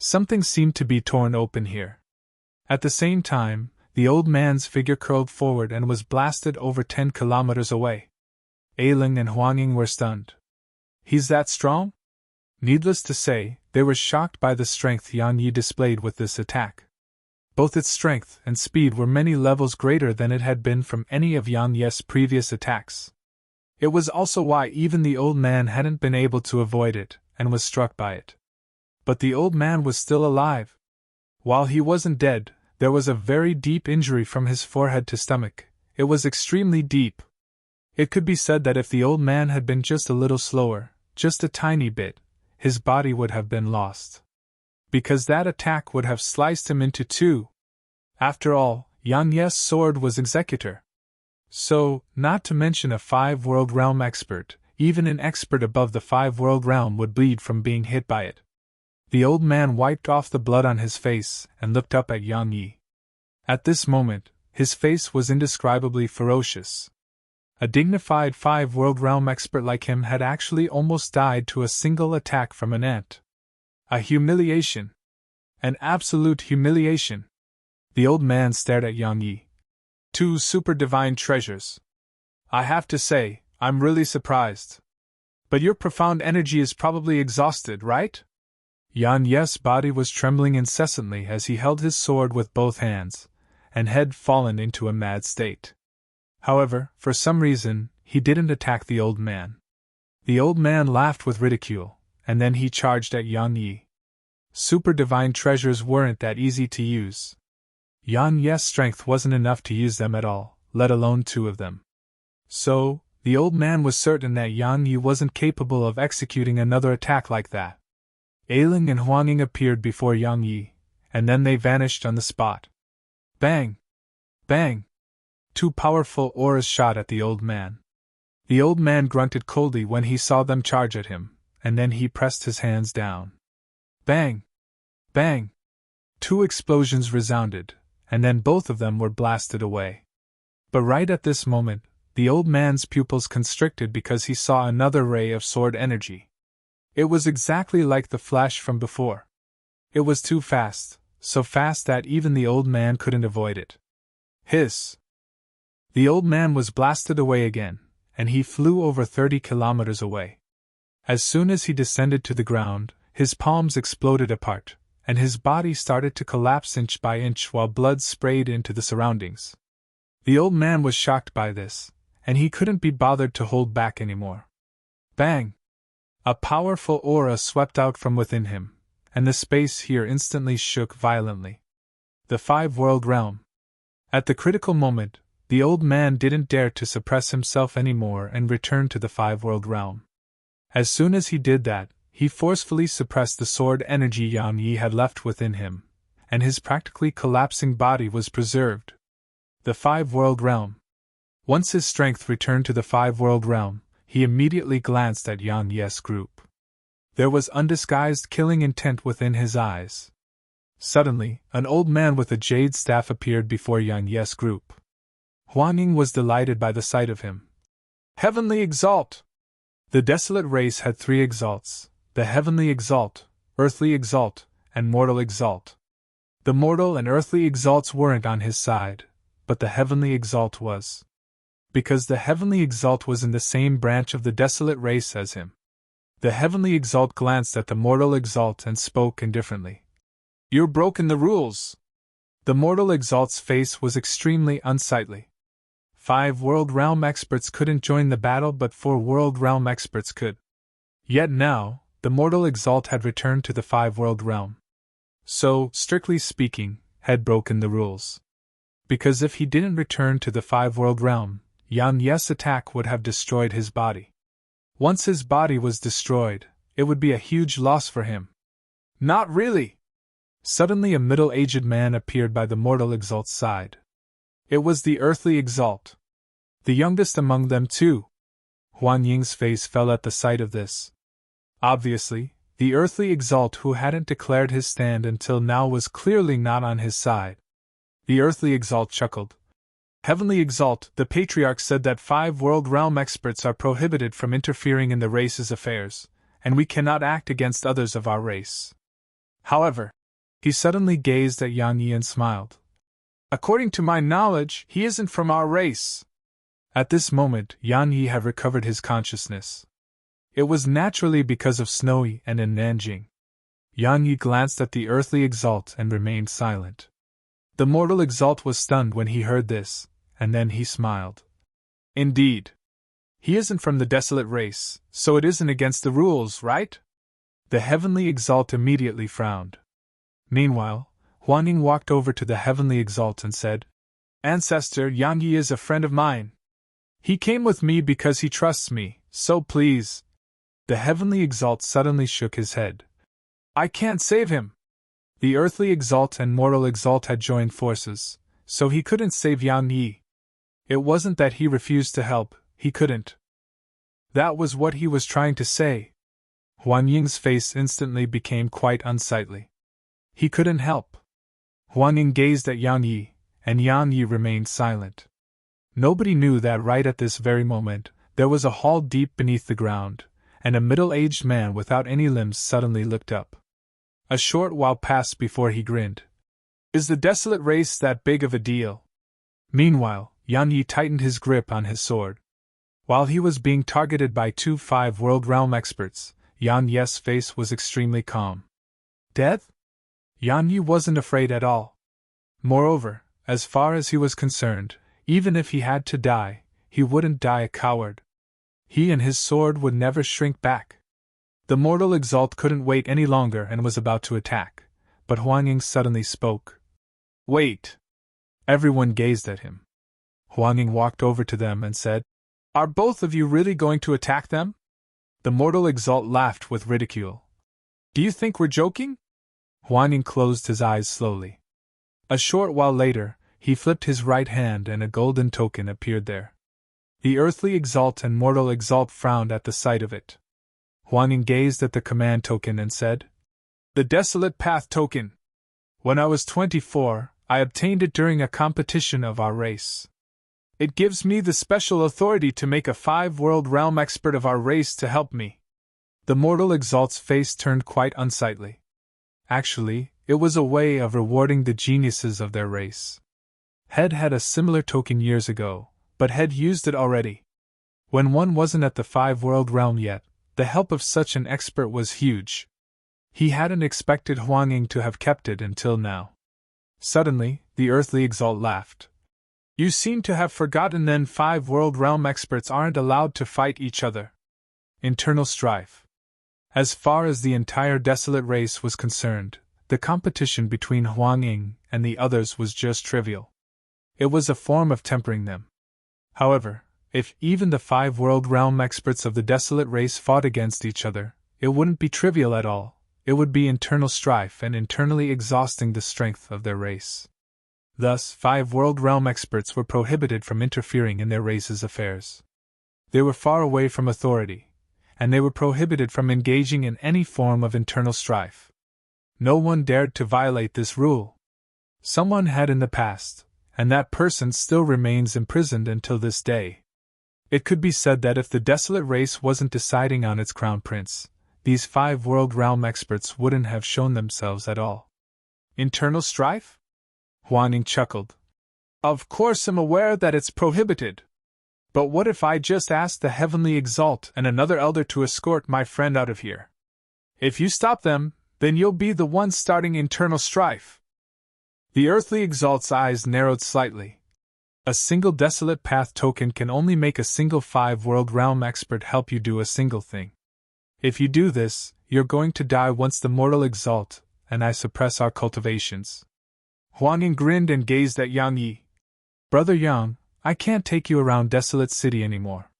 Something seemed to be torn open here. At the same time, the old man's figure curled forward and was blasted over 10 kilometers away. Ailing and Huangying were stunned. He's that strong? Needless to say, they were shocked by the strength Yang Yi displayed with this attack. Both its strength and speed were many levels greater than it had been from any of Yang Yi's previous attacks. It was also why even the old man hadn't been able to avoid it, and was struck by it. But the old man was still alive. While he wasn't dead, there was a very deep injury from his forehead to stomach. It was extremely deep. It could be said that if the old man had been just a little slower, just a tiny bit, his body would have been lost. Because that attack would have sliced him into 2. After all, Yang Yi's sword was Executor. So, not to mention a 5-world realm expert, even an expert above the 5-world realm would bleed from being hit by it. The old man wiped off the blood on his face and looked up at Yang Yi. At this moment, his face was indescribably ferocious. A dignified 5-world realm expert like him had actually almost died to a single attack from an ant. A humiliation. An absolute humiliation. The old man stared at Yang Yi. 2 super divine treasures. I have to say, I'm really surprised. But your profound energy is probably exhausted, right? Yan Ye's body was trembling incessantly as he held his sword with both hands, and had fallen into a mad state. However, for some reason, he didn't attack the old man. The old man laughed with ridicule, and then he charged at Yan Yi. Super divine treasures weren't that easy to use. Yan Ye's strength wasn't enough to use them at all, let alone two of them. So, the old man was certain that Yan Yi wasn't capable of executing another attack like that. Ailing and Huangning appeared before Yang Yi, and then they vanished on the spot. Bang! Bang! Two powerful auras shot at the old man. The old man grunted coldly when he saw them charge at him, and then he pressed his hands down. Bang! Bang! Two explosions resounded, and then both of them were blasted away. But right at this moment, the old man's pupils constricted because he saw another ray of sword energy. It was exactly like the flash from before. It was too fast, so fast that even the old man couldn't avoid it. Hiss! The old man was blasted away again, and he flew over 30 kilometers away. As soon as he descended to the ground, his palms exploded apart, and his body started to collapse inch by inch while blood sprayed into the surroundings. The old man was shocked by this, and he couldn't be bothered to hold back anymore. Bang! A powerful aura swept out from within him, and the space here instantly shook violently. The five-world realm. At the critical moment, the old man didn't dare to suppress himself anymore and returned to the five-world realm. As soon as he did that, he forcefully suppressed the sword energy Yang Yi had left within him, and his practically collapsing body was preserved. The five-world realm. Once his strength returned to the five-world realm, he immediately glanced at Yang Ye's group. There was undisguised killing intent within his eyes. Suddenly, an old man with a jade staff appeared before Yang Ye's group. Huangning was delighted by the sight of him. Heavenly Exalt! The desolate race had three exalts: the Heavenly Exalt, Earthly Exalt, and Mortal Exalt. The mortal and earthly exalts weren't on his side, but the Heavenly Exalt was. Because the Heavenly Exalt was in the same branch of the desolate race as him. The Heavenly Exalt glanced at the Mortal Exalt and spoke indifferently. You've broken the rules! The Mortal Exalt's face was extremely unsightly. 5 World Realm experts couldn't join the battle, but 4 World Realm experts could. Yet now, the Mortal Exalt had returned to the 5 World Realm. So, strictly speaking, had broken the rules. Because if he didn't return to the 5 World Realm, Yang Ye's attack would have destroyed his body. Once his body was destroyed, it would be a huge loss for him. Not really! Suddenly a middle-aged man appeared by the Mortal Exalt's side. It was the Earthly Exalt. The youngest among them too. Huangying's face fell at the sight of this. Obviously, the Earthly Exalt who hadn't declared his stand until now was clearly not on his side. The Earthly Exalt chuckled. Heavenly Exalt, the Patriarch said that 5 World Realm experts are prohibited from interfering in the race's affairs, and we cannot act against others of our race. However, he suddenly gazed at Yang Yi and smiled. According to my knowledge, he isn't from our race. At this moment, Yang Yi had recovered his consciousness. It was naturally because of Snowy and in Nanjing. Yang Yi glanced at the Earthly Exalt and remained silent. The Mortal Exalt was stunned when he heard this, and then he smiled. Indeed. He isn't from the desolate race, so it isn't against the rules, right? The Heavenly Exalt immediately frowned. Meanwhile, Huangning walked over to the Heavenly Exalt and said, Ancestor, Yang Yi is a friend of mine. He came with me because he trusts me, so please. The Heavenly Exalt suddenly shook his head. I can't save him. The Earthly Exalt and Mortal Exalt had joined forces, so he couldn't save Yang Yi. It wasn't that he refused to help, he couldn't. That was what he was trying to say. Huangying's face instantly became quite unsightly. He couldn't help. Huangying gazed at Yang Yi, and Yang Yi remained silent. Nobody knew that right at this very moment, there was a hall deep beneath the ground, and a middle-aged man without any limbs suddenly looked up. A short while passed before he grinned. Is the desolate race that big of a deal? Meanwhile, Yang Yi tightened his grip on his sword. While he was being targeted by 2 5 World Realm experts, Yang Ye's face was extremely calm. Death? Yan Yi wasn't afraid at all. Moreover, as far as he was concerned, even if he had to die, he wouldn't die a coward. He and his sword would never shrink back. The mortal exalt couldn't wait any longer and was about to attack, but Huang Ying suddenly spoke. Wait! Everyone gazed at him. Huang Ying walked over to them and said, Are both of you really going to attack them? The mortal exalt laughed with ridicule. Do you think we're joking? Huang Ying closed his eyes slowly. A short while later, he flipped his right hand and a golden token appeared there. The earthly exalt and mortal exalt frowned at the sight of it. Huang Ying gazed at the command token and said, The Desolate Path token. When I was 24, I obtained it during a competition of our race. It gives me the special authority to make a 5-world realm expert of our race to help me. The mortal exalt's face turned quite unsightly. Actually, it was a way of rewarding the geniuses of their race. Head had a similar token years ago, but had used it already. When one wasn't at the 5-world realm yet, the help of such an expert was huge. He hadn't expected Huang Ying to have kept it until now. Suddenly, the earthly exalt laughed. You seem to have forgotten then 5-world realm experts aren't allowed to fight each other. Internal strife. As far as the entire desolate race was concerned, the competition between Huang Ying and the others was just trivial. It was a form of tempering them. However, if even the 5-world realm experts of the desolate race fought against each other, it wouldn't be trivial at all. It would be internal strife and internally exhausting the strength of their race. Thus, 5-world realm experts were prohibited from interfering in their race's affairs. They were far away from authority, and they were prohibited from engaging in any form of internal strife. No one dared to violate this rule. Someone had in the past, and that person still remains imprisoned until this day. It could be said that if the desolate race wasn't deciding on its crown prince, these 5-world realm experts wouldn't have shown themselves at all. Internal strife? Huang Ying chuckled. Of course I'm aware that it's prohibited. But what if I just asked the Heavenly Exalt and another elder to escort my friend out of here? If you stop them, then you'll be the one starting internal strife. The earthly exalt's eyes narrowed slightly. A single desolate path token can only make a single 5-world realm expert help you do a single thing. If you do this, you're going to die once the mortal exalt and I suppress our cultivations. Huang Ying grinned and gazed at Yang Yi. Brother Yang, I can't take you around Desolate City anymore.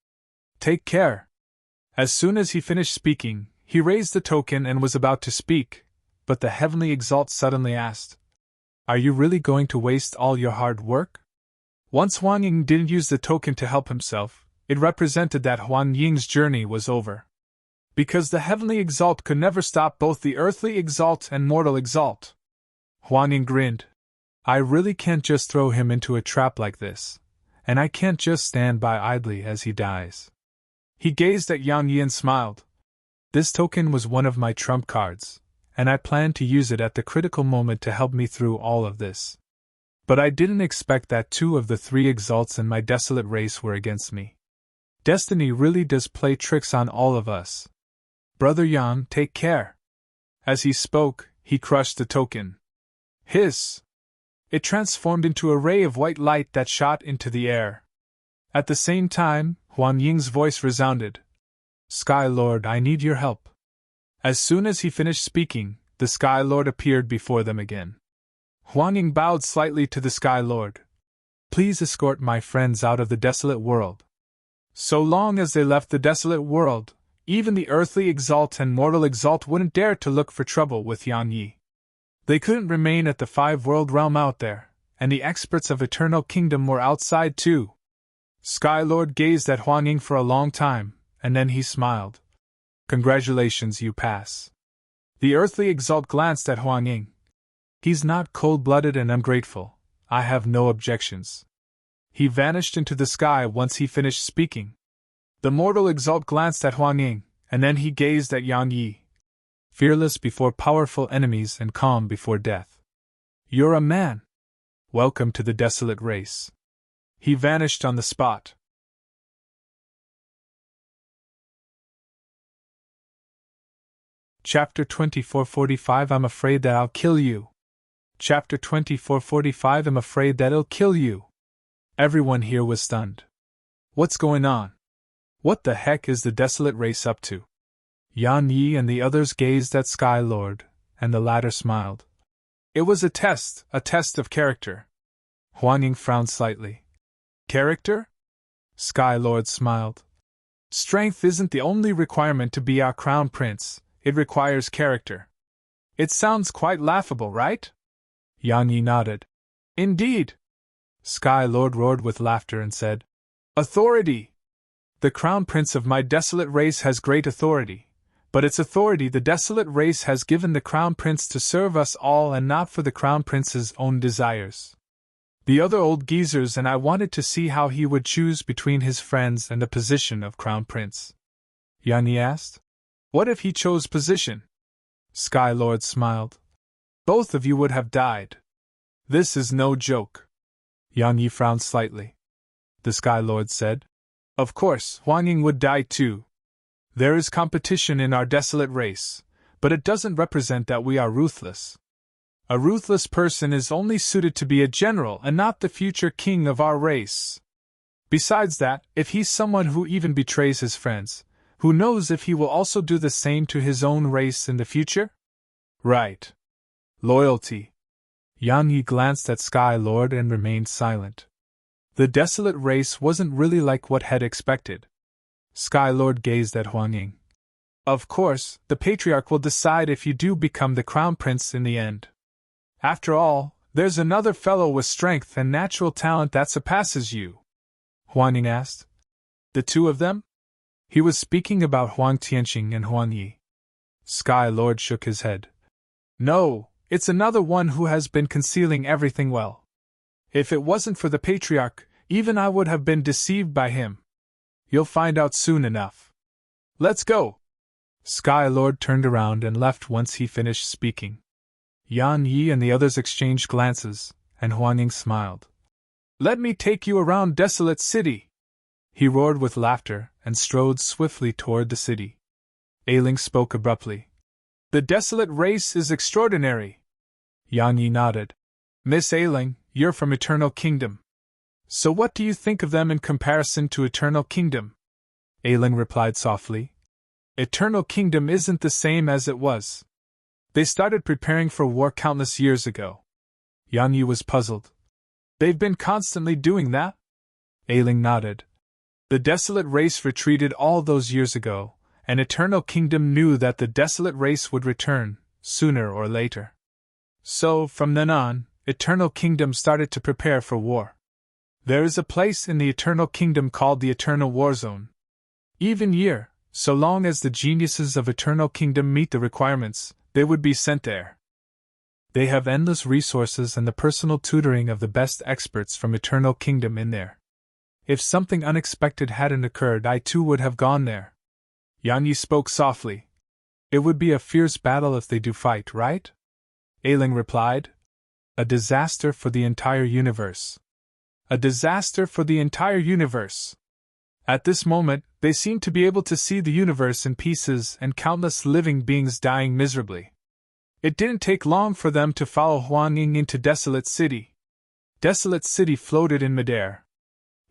Take care. As soon as he finished speaking, he raised the token and was about to speak, but the Heavenly Exalt suddenly asked, Are you really going to waste all your hard work? Once Huang Ying didn't use the token to help himself, it represented that Huang Ying's journey was over. Because the Heavenly Exalt could never stop both the Earthly Exalt and Mortal Exalt. Huang Ying grinned. I really can't just throw him into a trap like this, and I can't just stand by idly as he dies. He gazed at Yang Yi and smiled. This token was one of my trump cards, and I planned to use it at the critical moment to help me through all of this. But I didn't expect that 2 of the 3 exalts in my desolate race were against me. Destiny really does play tricks on all of us. Brother Yang, take care. As he spoke, he crushed the token. Hiss! It transformed into a ray of white light that shot into the air. At the same time, Huang Ying's voice resounded. Sky Lord, I need your help. As soon as he finished speaking, the Sky Lord appeared before them again. Huang Ying bowed slightly to the Sky Lord. Please escort my friends out of the desolate world. So long as they left the desolate world, even the Earthly Exalt and Mortal Exalt wouldn't dare to look for trouble with Yang Yi. They couldn't remain at the 5-world realm out there, and the experts of Eternal Kingdom were outside too. Sky Lord gazed at Huang Ying for a long time, and then he smiled. Congratulations, you pass. The Earthly Exalt glanced at Huang Ying. He's not cold-blooded and ungrateful. I have no objections. He vanished into the sky once he finished speaking. The Mortal Exalt glanced at Huang Ying, and then he gazed at Yang Yi. Fearless before powerful enemies and calm before death. You're a man. Welcome to the desolate race. He vanished on the spot. Chapter 24:45 I'm afraid that I'll kill you. Chapter 24:45 I'm afraid that I'll kill you. Everyone here was stunned. What's going on? What the heck is the desolate race up to? Yan Yi and the others gazed at Sky Lord, and the latter smiled. It was a test of character. Huang Ying frowned slightly. Character? Sky Lord smiled. Strength isn't the only requirement to be our crown prince, it requires character. It sounds quite laughable, right? Yang Yi nodded. Indeed. Sky Lord roared with laughter and said, Authority! The crown prince of my desolate race has great authority, but it's authority the desolate race has given the crown prince to serve us all and not for the crown prince's own desires. The other old geezers and I wanted to see how he would choose between his friends and the position of crown prince. Yan Yi asked. What if he chose position? Sky Lord smiled. Both of you would have died. This is no joke. Yang Yi frowned slightly. The Sky Lord said. Of course, Huang Ying would die too. There is competition in our desolate race, but it doesn't represent that we are ruthless. A ruthless person is only suited to be a general and not the future king of our race. Besides that, if he's someone who even betrays his friends, who knows if he will also do the same to his own race in the future? Right. Loyalty. Yang Yi glanced at Sky Lord and remained silent. The desolate race wasn't really like what had expected. Sky Lord gazed at Huang Ying. Of course, the Patriarch will decide if you do become the Crown Prince in the end. After all, there's another fellow with strength and natural talent that surpasses you. Huang Ying asked. The two of them? He was speaking about Huang Tianqing and Huang Yi. Sky Lord shook his head. No, it's another one who has been concealing everything well. If it wasn't for the Patriarch, even I would have been deceived by him. You'll find out soon enough. Let's go. Sky Lord turned around and left once he finished speaking. Yan Yi and the others exchanged glances, and Huang Ying smiled. Let me take you around Desolate City. He roared with laughter and strode swiftly toward the city. Ailing spoke abruptly. The desolate race is extraordinary. Yang Yi nodded. Miss Ailing, you're from Eternal Kingdom. So what do you think of them in comparison to Eternal Kingdom? Ailing replied softly. Eternal Kingdom isn't the same as it was. They started preparing for war countless years ago. Yang Yi was puzzled. They've been constantly doing that? Ailing nodded. The desolate race retreated all those years ago, and Eternal Kingdom knew that the desolate race would return, sooner or later. So, from then on, Eternal Kingdom started to prepare for war. There is a place in the Eternal Kingdom called the Eternal War Zone. Even year, so long as the geniuses of Eternal Kingdom meet the requirements, they would be sent there. They have endless resources and the personal tutoring of the best experts from Eternal Kingdom in there. If something unexpected hadn't occurred, I too would have gone there. Yang Yi spoke softly. It would be a fierce battle if they do fight, right? Ailing replied. A disaster for the entire universe. A disaster for the entire universe. At this moment, they seemed to be able to see the universe in pieces and countless living beings dying miserably. It didn't take long for them to follow Huang Ying into Desolate City. Desolate City floated in midair.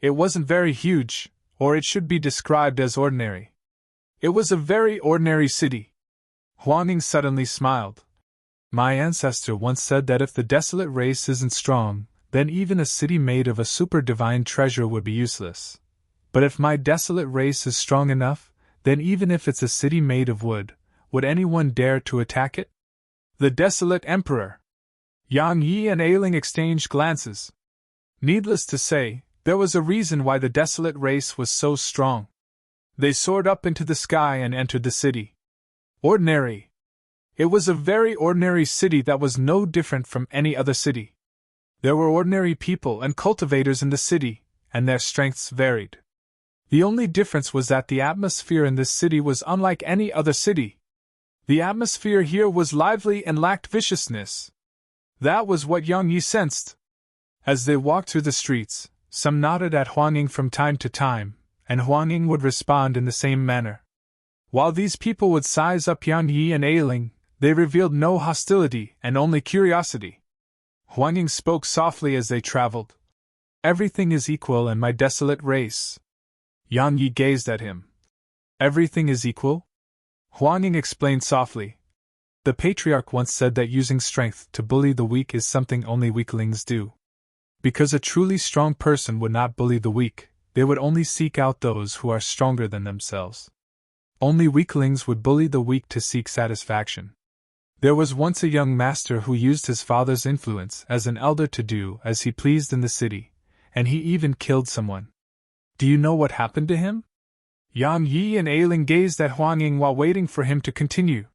It wasn't very huge, or it should be described as ordinary. It was a very ordinary city. Huang Ying suddenly smiled. My ancestor once said that if the desolate race isn't strong, then even a city made of a super-divine treasure would be useless. But if my desolate race is strong enough, then even if it's a city made of wood, would anyone dare to attack it? The Desolate Emperor. Yang Yi and Ailing exchanged glances. Needless to say, there was a reason why the desolate race was so strong. They soared up into the sky and entered the city. Ordinary. It was a very ordinary city that was no different from any other city. There were ordinary people and cultivators in the city, and their strengths varied. The only difference was that the atmosphere in this city was unlike any other city. The atmosphere here was lively and lacked viciousness. That was what Yang Yi sensed. As they walked through the streets, some nodded at Huang Ying from time to time, and Huang Ying would respond in the same manner. While these people would size up Yang Yi and Ailing, they revealed no hostility and only curiosity. Huang Ying spoke softly as they traveled. Everything is equal in my desolate race. Yang Yi gazed at him. Everything is equal? Huang Ying explained softly. The patriarch once said that using strength to bully the weak is something only weaklings do. Because a truly strong person would not bully the weak, they would only seek out those who are stronger than themselves. Only weaklings would bully the weak to seek satisfaction. There was once a young master who used his father's influence as an elder to do as he pleased in the city, and he even killed someone. Do you know what happened to him? Yang Yi and Ailing gazed at Huang Ying while waiting for him to continue.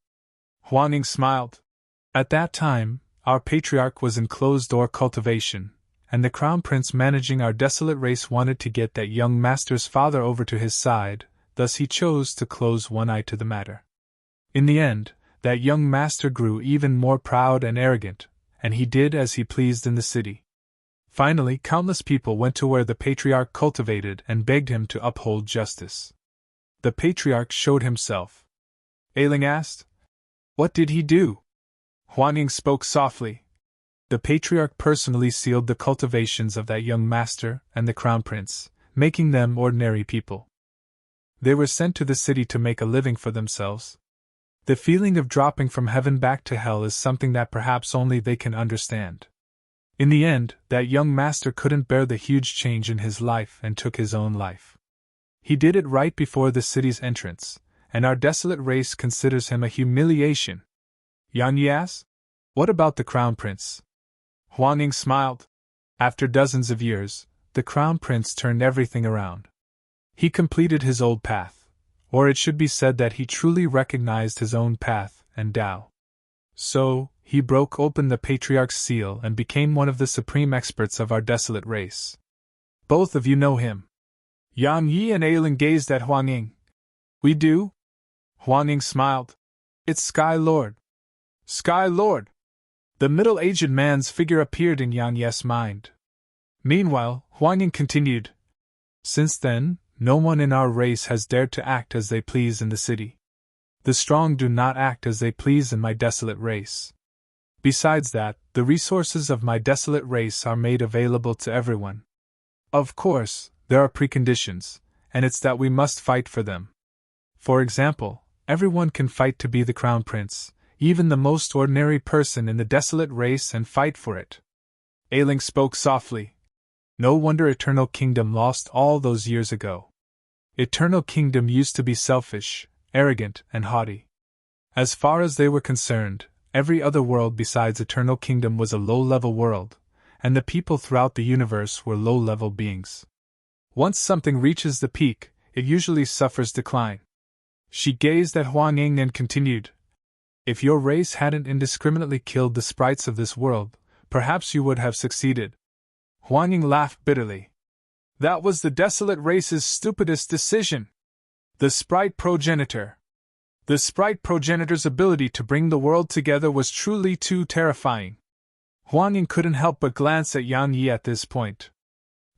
Huang Ying smiled. At that time, our patriarch was in closed-door cultivation, and the crown prince managing our desolate race wanted to get that young master's father over to his side, thus he chose to close one eye to the matter. In the end, that young master grew even more proud and arrogant, and he did as he pleased in the city. Finally, countless people went to where the patriarch cultivated and begged him to uphold justice. The patriarch showed himself. Ailing asked, "What did he do?" Huang Ying spoke softly. The patriarch personally sealed the cultivations of that young master and the crown prince, making them ordinary people. They were sent to the city to make a living for themselves. The feeling of dropping from heaven back to hell is something that perhaps only they can understand. In the end, that young master couldn't bear the huge change in his life and took his own life. He did it right before the city's entrance, and our desolate race considers him a humiliation. Yang Yi asked, "What about the crown prince?" Huang Ying smiled. After dozens of years, the crown prince turned everything around. He completed his old path, or it should be said that he truly recognized his own path and Tao. So, he broke open the patriarch's seal and became one of the supreme experts of our desolate race. Both of you know him. Yang Yi and Ailing gazed at Huang Ying. We do? Huang Ying smiled. It's Sky Lord. Sky Lord! The middle-aged man's figure appeared in Yang Yi's mind. Meanwhile, Huang Ying continued. Since then, no one in our race has dared to act as they please in the city. The strong do not act as they please in my desolate race. Besides that, the resources of my desolate race are made available to everyone. Of course, there are preconditions, and it's that we must fight for them. For example, everyone can fight to be the crown prince, even the most ordinary person in the desolate race, and fight for it. Ailing spoke softly. No wonder Eternal Kingdom lost all those years ago. Eternal Kingdom used to be selfish, arrogant, and haughty. As far as they were concerned, every other world besides Eternal Kingdom was a low-level world, and the people throughout the universe were low-level beings. Once something reaches the peak, it usually suffers decline. She gazed at Huang Ying and continued. If your race hadn't indiscriminately killed the sprites of this world, perhaps you would have succeeded. Huang Ying laughed bitterly. That was the desolate race's stupidest decision. The sprite progenitor. The sprite progenitor's ability to bring the world together was truly too terrifying. Huang Ying couldn't help but glance at Yang Yi at this point.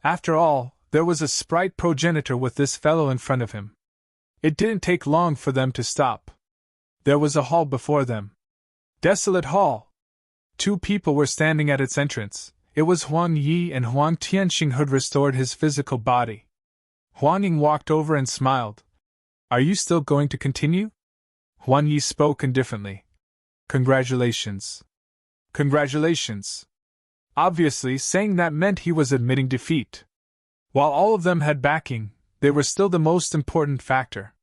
After all, there was a sprite progenitor with this fellow in front of him. It didn't take long for them to stop. There was a hall before them. Desolate Hall! 2 people were standing at its entrance. It was Huang Yi and Huang Tianxing who'd restored his physical body. Huang Ying walked over and smiled. Are you still going to continue? Huang Yi spoke indifferently. Congratulations. Congratulations. Obviously, saying that meant he was admitting defeat. While all of them had backing, they were still the most important factor.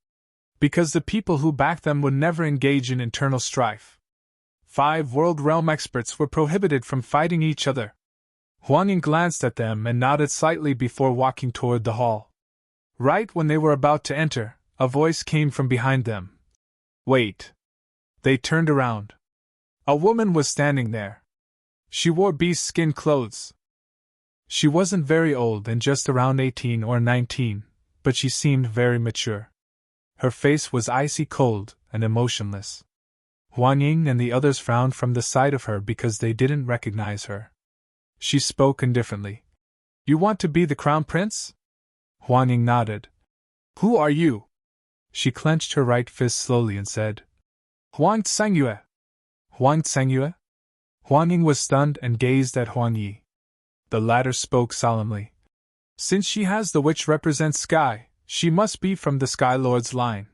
Because the people who backed them would never engage in internal strife. 5 World Realm experts were prohibited from fighting each other. Huang Ying glanced at them and nodded slightly before walking toward the hall. Right when they were about to enter, a voice came from behind them. Wait. They turned around. A woman was standing there. She wore beast skin clothes. She wasn't very old and just around 18 or 19, but she seemed very mature. Her face was icy cold and emotionless. Huang Ying and the others frowned from the sight of her because they didn't recognize her. She spoke indifferently. You want to be the crown prince? Huang Ying nodded. Who are you? She clenched her right fist slowly and said, Huang Tsangyue! Huang Tsangyue? Huang Ying was stunned and gazed at Huang Yi. The latter spoke solemnly. Since she has the which represents sky, she must be from the Sky Lord's line.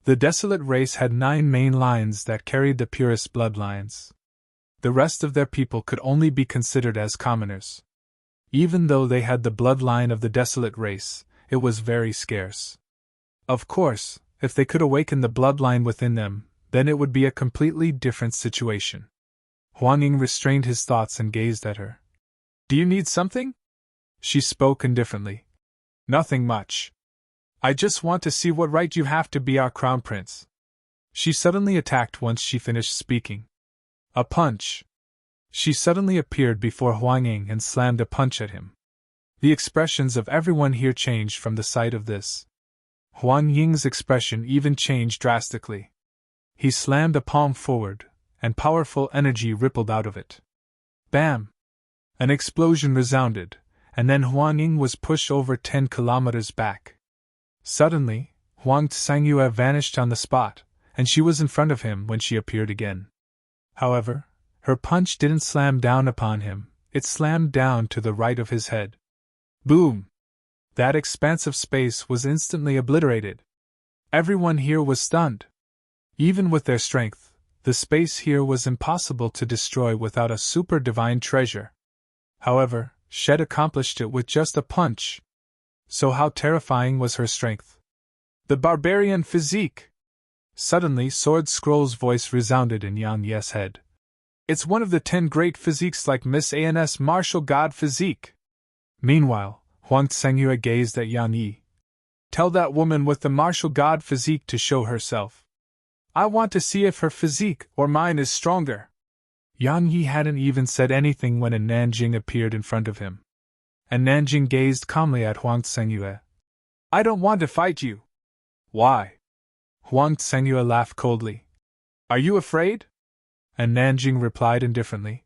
The desolate race had 9 main lines that carried the purest bloodlines. The rest of their people could only be considered as commoners. Even though they had the bloodline of the desolate race, it was very scarce. Of course, if they could awaken the bloodline within them, then it would be a completely different situation. Huang Ying restrained his thoughts and gazed at her. Do you need something? She spoke indifferently. Nothing much. I just want to see what right you have to be our crown prince. She suddenly attacked once she finished speaking. A punch. She suddenly appeared before Huang Ying and slammed a punch at him. The expressions of everyone here changed from the sight of this. Huang Ying's expression even changed drastically. He slammed a palm forward, and powerful energy rippled out of it. Bam! An explosion resounded, and then Huang Ying was pushed over 10 kilometers back. Suddenly, Huang Tsangyue vanished on the spot, and she was in front of him when she appeared again. However, her punch didn't slam down upon him, it slammed down to the right of his head. Boom! That expanse of space was instantly obliterated. Everyone here was stunned. Even with their strength, the space here was impossible to destroy without a super divine treasure. However, Shed accomplished it with just a punch. So how terrifying was her strength? The barbarian physique! Suddenly Sword Scroll's voice resounded in Yang Ye's head. It's one of the 10 great physiques like Miss An's martial god physique. Meanwhile, Huang Tsangyue gazed at Yang Yi. Tell that woman with the martial god physique to show herself. I want to see if her physique or mine is stronger. Yang Yi hadn't even said anything when a Nanjing appeared in front of him. And Nanjing gazed calmly at Huang Tsangyue. I don't want to fight you. Why? Huang Tsangyue laughed coldly. Are you afraid? And Nanjing replied indifferently.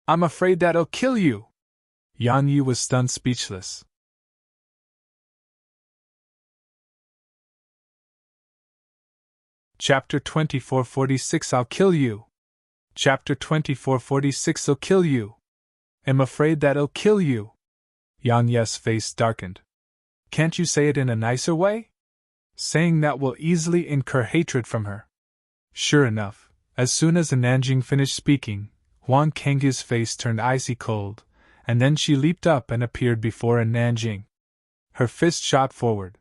I'm afraid that I'll kill you. Yang Yi was stunned speechless. Chapter 2446 I'll kill you. Chapter 2446 I'll kill you. I'm afraid that I'll kill you. Yang Ye's face darkened. Can't you say it in a nicer way? Saying that will easily incur hatred from her. Sure enough, as soon as Nanjing finished speaking, Huang Kangye's face turned icy cold, and then she leaped up and appeared before Nanjing. Her fist shot forward.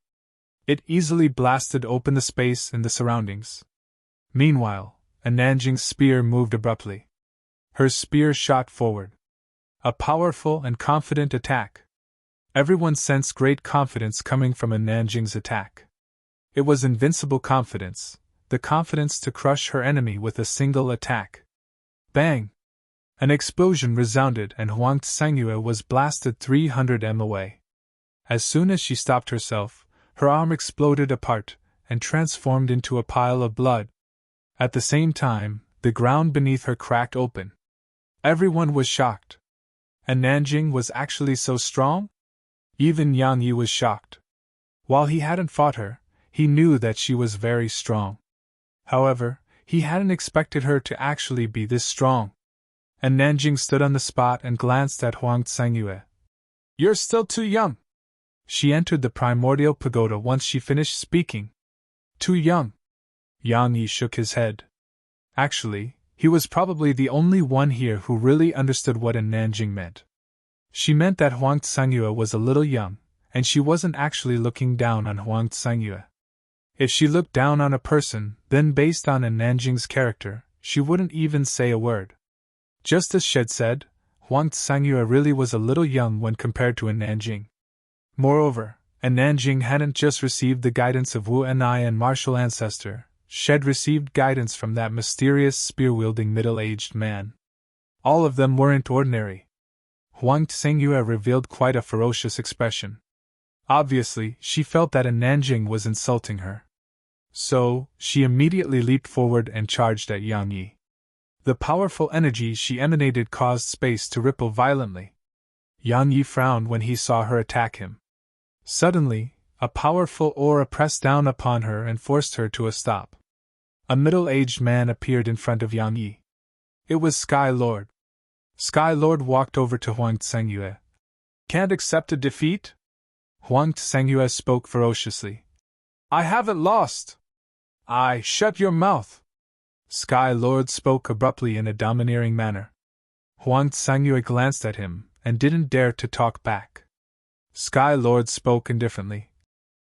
It easily blasted open the space in the surroundings. Meanwhile, Nanjing's spear moved abruptly. Her spear shot forward. A powerful and confident attack. Everyone sensed great confidence coming from Nanjing's attack. It was invincible confidence, the confidence to crush her enemy with a single attack. Bang! An explosion resounded and Huang Tsangyue was blasted 300 m away. As soon as she stopped herself, her arm exploded apart and transformed into a pile of blood. At the same time, the ground beneath her cracked open. Everyone was shocked. And Nanjing was actually so strong? Even Yang Yi was shocked. While he hadn't fought her, he knew that she was very strong. However, he hadn't expected her to actually be this strong. And Nanjing stood on the spot and glanced at Huang Tsangyue. You're still too young. She entered the primordial pagoda once she finished speaking. Too young. Yang Yi shook his head. Actually, he was probably the only one here who really understood what Nanjing meant. She meant that Huang Tsangyue was a little young, and she wasn't actually looking down on Huang Tsangyue. If she looked down on a person, then based on Nanjing's character, she wouldn't even say a word. Just as Shed said, Huang Tsangyue really was a little young when compared to Nanjing. Moreover, Nanjing hadn't just received the guidance of Wu Enai and martial ancestor, Shed received guidance from that mysterious spear-wielding middle-aged man. All of them weren't ordinary. Huang Tsangyue revealed quite a ferocious expression. Obviously, she felt that Nanjing was insulting her. So, she immediately leaped forward and charged at Yang Yi. The powerful energy she emanated caused space to ripple violently. Yang Yi frowned when he saw her attack him. Suddenly, A powerful aura pressed down upon her and forced her to a stop. A middle-aged man appeared in front of Yang Yi. It was Sky Lord. Sky Lord walked over to Huang Tsengyue. Can't accept a defeat? Huang Tsengyue spoke ferociously. I haven't lost. Shut your mouth. Sky Lord spoke abruptly in a domineering manner. Huang Tsengyue glanced at him and didn't dare to talk back. Sky Lord spoke indifferently.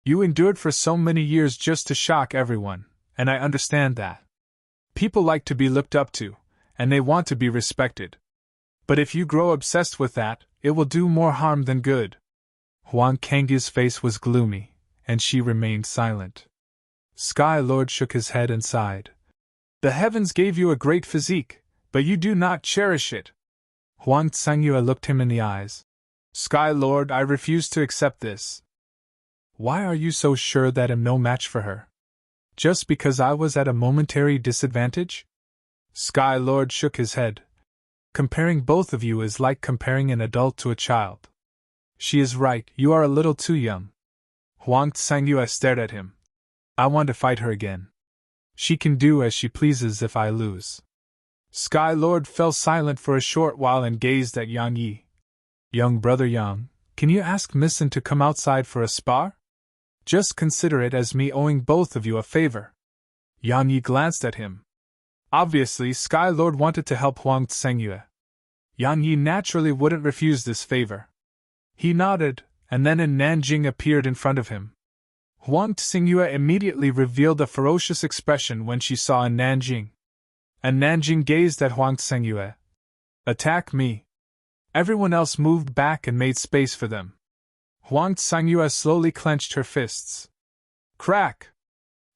You endured for so many years just to shock everyone, and I understand that. People like to be looked up to, and they want to be respected. But if you grow obsessed with that, it will do more harm than good. Huang Kangyu's face was gloomy, and she remained silent. Sky Lord shook his head and sighed. The heavens gave you a great physique, but you do not cherish it. Huang Tsengyue looked him in the eyes. Sky Lord, I refuse to accept this. Why are you so sure that I'm no match for her? Just because I was at a momentary disadvantage? Sky Lord shook his head. Comparing both of you is like comparing an adult to a child. She is right, you are a little too young. Huang Tsengyue stared at him. I want to fight her again. She can do as she pleases if I lose. Sky Lord fell silent for a short while and gazed at Yang Yi. Young brother Yang, can you ask Missin to come outside for a spar? Just consider it as me owing both of you a favor. Yang Yi glanced at him. Obviously, Sky Lord wanted to help Huang Tsengyue. Yang Yi naturally wouldn't refuse this favor. He nodded, and then an Nanjing appeared in front of him. Huang Tsengyue immediately revealed a ferocious expression when she saw an Nanjing. An Nanjing gazed at Huang Tsengyue. Attack me. Everyone else moved back and made space for them. Huang Tsengyue slowly clenched her fists. Crack!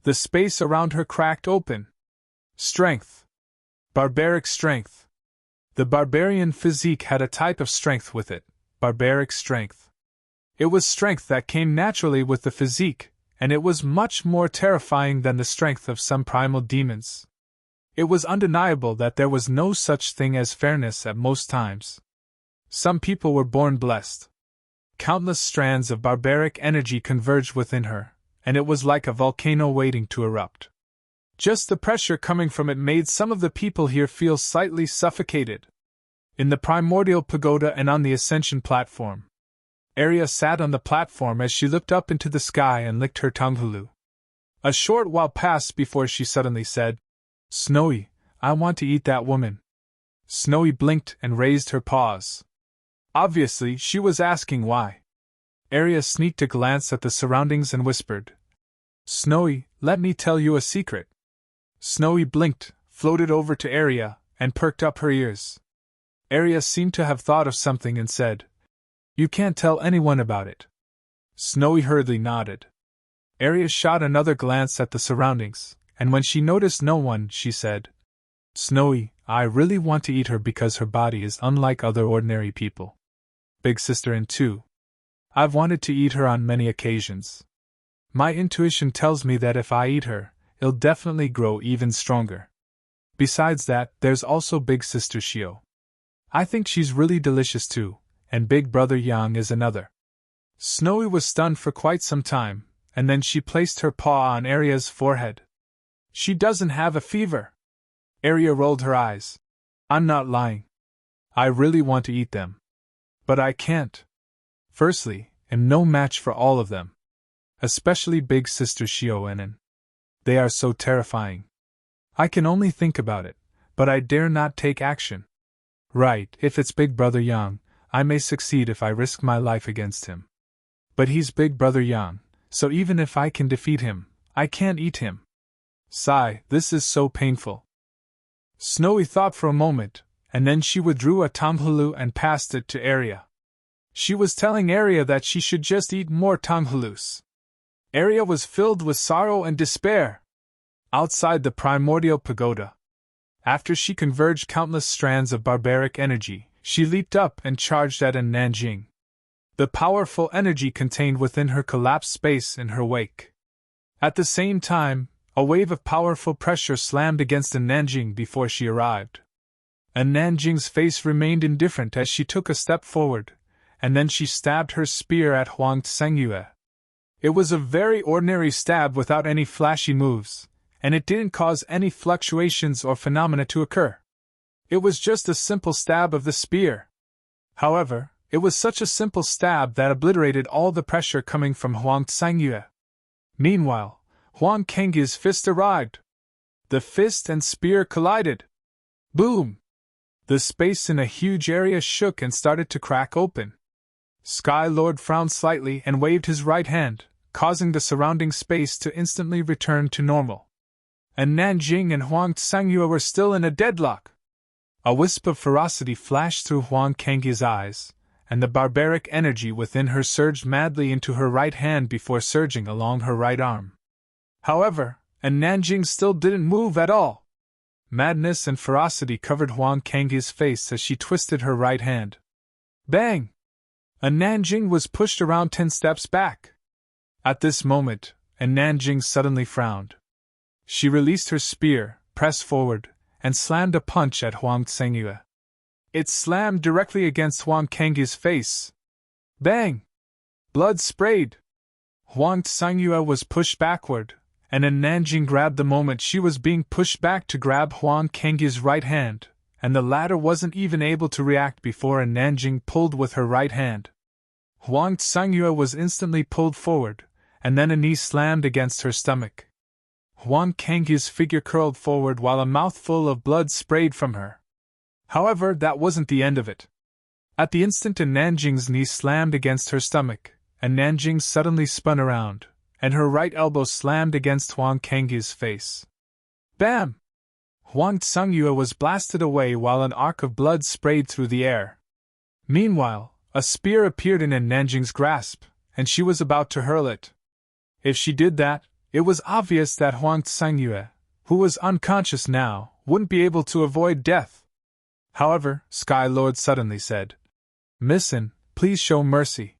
The space around her cracked open. Strength. Barbaric strength. The barbarian physique had a type of strength with it, barbaric strength. It was strength that came naturally with the physique, and it was much more terrifying than the strength of some primal demons. It was undeniable that there was no such thing as fairness at most times. Some people were born blessed. Countless strands of barbaric energy converged within her, and it was like a volcano waiting to erupt. Just the pressure coming from it made some of the people here feel slightly suffocated. In the primordial pagoda and on the ascension platform, Arya sat on the platform as she looked up into the sky and licked her tongue. A short while passed before she suddenly said, Snowy, I want to eat that woman. Snowy blinked and raised her paws. Obviously, she was asking why. Arya sneaked a glance at the surroundings and whispered, Snowy, let me tell you a secret. Snowy blinked, floated over to Arya, and perked up her ears. Arya seemed to have thought of something and said, You can't tell anyone about it. Snowy hurriedly nodded. Arya shot another glance at the surroundings, and when she noticed no one, she said, Snowy, I really want to eat her because her body is unlike other ordinary people. Big sister and two. I've wanted to eat her on many occasions. My intuition tells me that if I eat her, it'll definitely grow even stronger. Besides that, there's also big sister Shio. I think she's really delicious too, and big brother Yang is another. Snowy was stunned for quite some time, and then she placed her paw on Arya's forehead. She doesn't have a fever. Arya rolled her eyes. I'm not lying. I really want to eat them. But I can't. Firstly, I'm no match for all of them. Especially big sister Shioenen. They are so terrifying. I can only think about it, but I dare not take action. Right, if it's big brother Yang, I may succeed if I risk my life against him. But he's big brother Yang, so even if I can defeat him, I can't eat him. Sigh, this is so painful. Snowy thought for a moment, and then she withdrew a tanghulu and passed it to Arya. She was telling Arya that she should just eat more tanghulus. Arya was filled with sorrow and despair. Outside the primordial pagoda, after she converged countless strands of barbaric energy, she leaped up and charged at an Nanjing. The powerful energy contained within her collapsed space in her wake. At the same time, a wave of powerful pressure slammed against a Nanjing before she arrived. A Nanjing's face remained indifferent as she took a step forward, and then she stabbed her spear at Huang Tsengyue. It was a very ordinary stab without any flashy moves, and it didn't cause any fluctuations or phenomena to occur. It was just a simple stab of the spear. However, it was such a simple stab that obliterated all the pressure coming from Huang Tsangyue. Meanwhile, Huang Kengye's fist arrived. The fist and spear collided. Boom! The space in a huge area shook and started to crack open. Sky Lord frowned slightly and waved his right hand, causing the surrounding space to instantly return to normal. And Nanjing and Huang Tsangyue were still in a deadlock. A wisp of ferocity flashed through Huang Kengye's eyes, and the barbaric energy within her surged madly into her right hand before surging along her right arm. However, and Nanjing still didn't move at all. Madness and ferocity covered Huang Kengye's face as she twisted her right hand. Bang! And Nanjing was pushed around 10 steps back. At this moment, and Nanjing suddenly frowned. She released her spear, pressed forward, and slammed a punch at Huang Tsangyue. It slammed directly against Huang Kengye's face. Bang! Blood sprayed. Huang Tsangyue was pushed backward, and Nanjing grabbed the moment she was being pushed back to grab Huang Kengye's right hand, and the latter wasn't even able to react before Nanjing pulled with her right hand. Huang Tsangyue was instantly pulled forward, and then a knee slammed against her stomach. Huang Kengye's figure curled forward while a mouthful of blood sprayed from her. However, that wasn't the end of it. At the instant Nanjing's knee slammed against her stomach, and Nanjing suddenly spun around, and her right elbow slammed against Huang Kengye's face. Bam! Huang Tsangyue was blasted away while an arc of blood sprayed through the air. Meanwhile, a spear appeared in Nanjing's grasp, and she was about to hurl it. If she did that, it was obvious that Huang Tsangyue, who was unconscious now, wouldn't be able to avoid death. However, Sky Lord suddenly said, "Missin, please show mercy."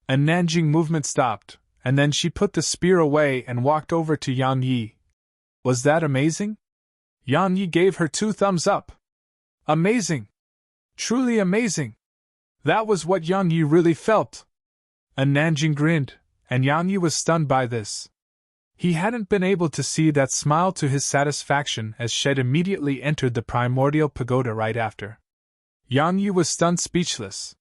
And Nanjing movement stopped, and then she put the spear away and walked over to Yan Yi. Was that amazing? Yan Yi gave her 2 thumbs up. Amazing! Truly amazing! That was what Yan Yi really felt. And Nanjing grinned, and Yan Yi was stunned by this. He hadn't been able to see that smile to his satisfaction as Shed immediately entered the primordial pagoda right after. Yan Yi was stunned speechless.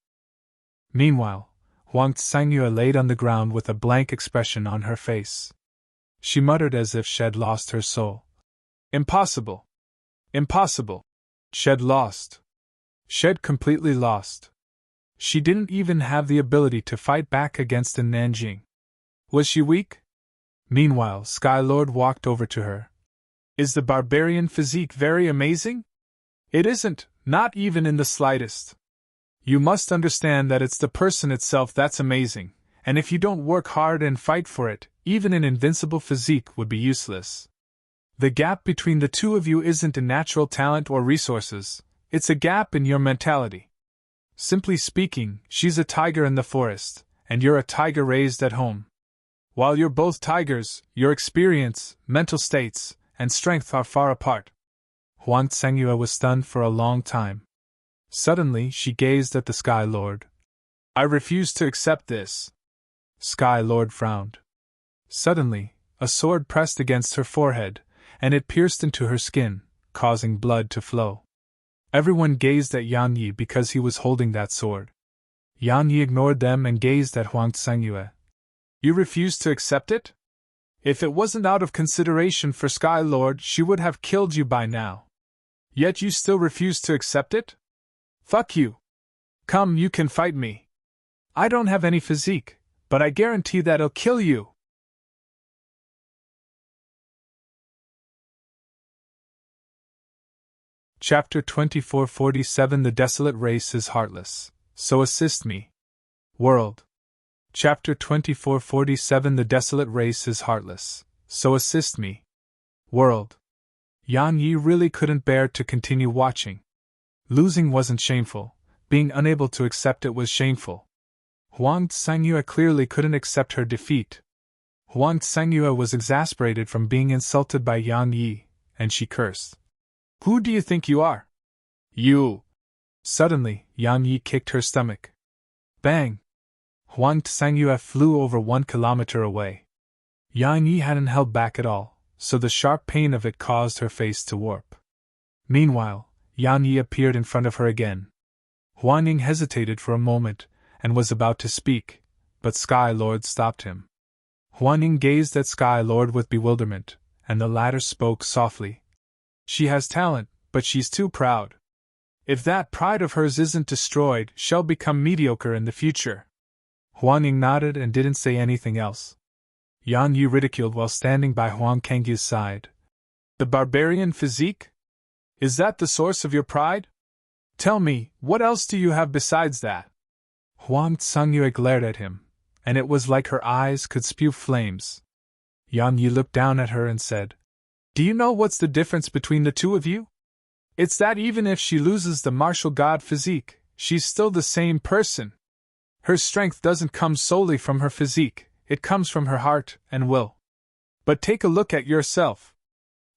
Meanwhile, Huang Tsangyue laid on the ground with a blank expression on her face. She muttered as if Shed lost her soul. Impossible! Impossible! Shed lost. Shed completely lost. She didn't even have the ability to fight back against Nanjing. Was she weak? Meanwhile, Sky Lord walked over to her. Is the barbarian physique very amazing? It isn't, not even in the slightest. You must understand that it's the person itself that's amazing, and if you don't work hard and fight for it, even an invincible physique would be useless. The gap between the two of you isn't in natural talent or resources, it's a gap in your mentality. Simply speaking, she's a tiger in the forest, and you're a tiger raised at home. While you're both tigers, your experience, mental states, and strength are far apart. Huang Tsangyue was stunned for a long time. Suddenly, she gazed at the Sky Lord. I refuse to accept this. Sky Lord frowned. Suddenly, a sword pressed against her forehead, and it pierced into her skin, causing blood to flow. Everyone gazed at Yan Yi because he was holding that sword. Yan Yi ignored them and gazed at Huang Tsangyue. You refuse to accept it? If it wasn't out of consideration for Sky Lord, she would have killed you by now. Yet you still refuse to accept it? Fuck you. Come, you can fight me. I don't have any physique, but I guarantee that I'll kill you. Chapter 2447 The Desolate Race is Heartless, so assist me. World. Chapter 2447 The Desolate Race is Heartless, so assist me. World. Yan Yi really couldn't bear to continue watching. Losing wasn't shameful, being unable to accept it was shameful. Huang Tsangyue clearly couldn't accept her defeat. Huang Tsangyue was exasperated from being insulted by Yan Yi, and she cursed. Who do you think you are? You! Suddenly, Yan Yi kicked her stomach. Bang! Huang Tsangyue flew over 1 kilometer away. Yang Yi hadn't held back at all, so the sharp pain of it caused her face to warp. Meanwhile, Yang Yi appeared in front of her again. Huang Ying hesitated for a moment, and was about to speak, but Sky Lord stopped him. Huang Ying gazed at Sky Lord with bewilderment, and the latter spoke softly. She has talent, but she's too proud. If that pride of hers isn't destroyed, she'll become mediocre in the future. Huang Ying nodded and didn't say anything else. Yang Yi ridiculed while standing by Huang Kangyu's side. The barbarian physique? Is that the source of your pride? Tell me, what else do you have besides that? Huang Tsangyue glared at him, and it was like her eyes could spew flames. Yang Yi looked down at her and said, Do you know what's the difference between the two of you? It's that even if she loses the martial god physique, she's still the same person. Her strength doesn't come solely from her physique, it comes from her heart and will. But take a look at yourself.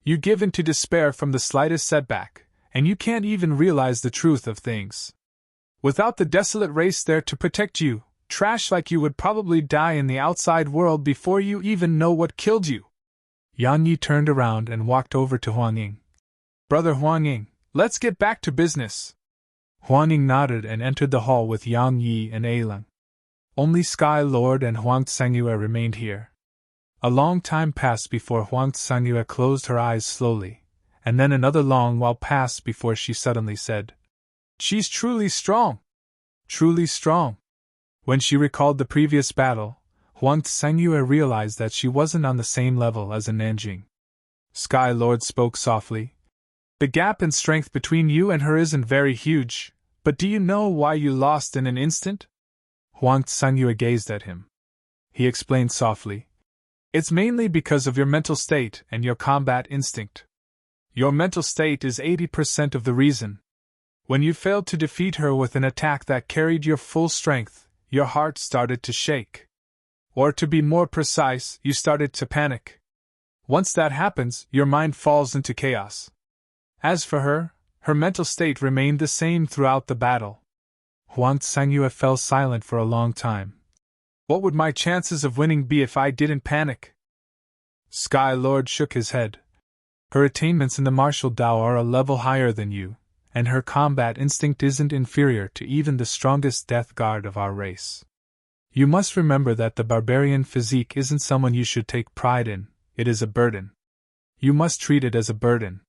You give in to despair from the slightest setback, and you can't even realize the truth of things. Without the desolate race there to protect you, trash like you would probably die in the outside world before you even know what killed you. Yang Yi turned around and walked over to Huang Ying. Brother Huang Ying, let's get back to business. Huang Ying nodded and entered the hall with Yang Yi and Ailang. Only Sky Lord and Huang Tsangyue remained here. A long time passed before Huang Tsangyue closed her eyes slowly, and then another long while passed before she suddenly said, She's truly strong! Truly strong! When she recalled the previous battle, Huang Tsangyue realized that she wasn't on the same level as in Nanjing. Sky Lord spoke softly. The gap in strength between you and her isn't very huge, but do you know why you lost in an instant? Huang Tsangyue gazed at him. He explained softly. It's mainly because of your mental state and your combat instinct. Your mental state is 80% of the reason. When you failed to defeat her with an attack that carried your full strength, your heart started to shake. Or to be more precise, you started to panic. Once that happens, your mind falls into chaos. As for her, her mental state remained the same throughout the battle. Huang Tsangyue fell silent for a long time. What would my chances of winning be if I didn't panic? Sky Lord shook his head. Her attainments in the martial Tao are a level higher than you, and her combat instinct isn't inferior to even the strongest death guard of our race. You must remember that the barbarian physique isn't someone you should take pride in, it is a burden. You must treat it as a burden.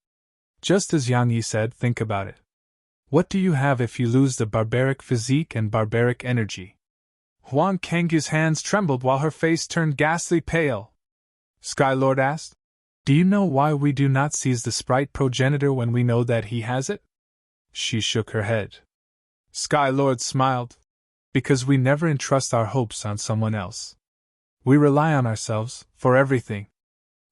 Just as Yang Yi said, think about it. What do you have if you lose the barbaric physique and barbaric energy? Huang Kangyu's hands trembled while her face turned ghastly pale. Sky Lord asked, Do you know why we do not seize the sprite progenitor when we know that he has it? She shook her head. Sky Lord smiled. Because we never entrust our hopes on someone else. We rely on ourselves for everything.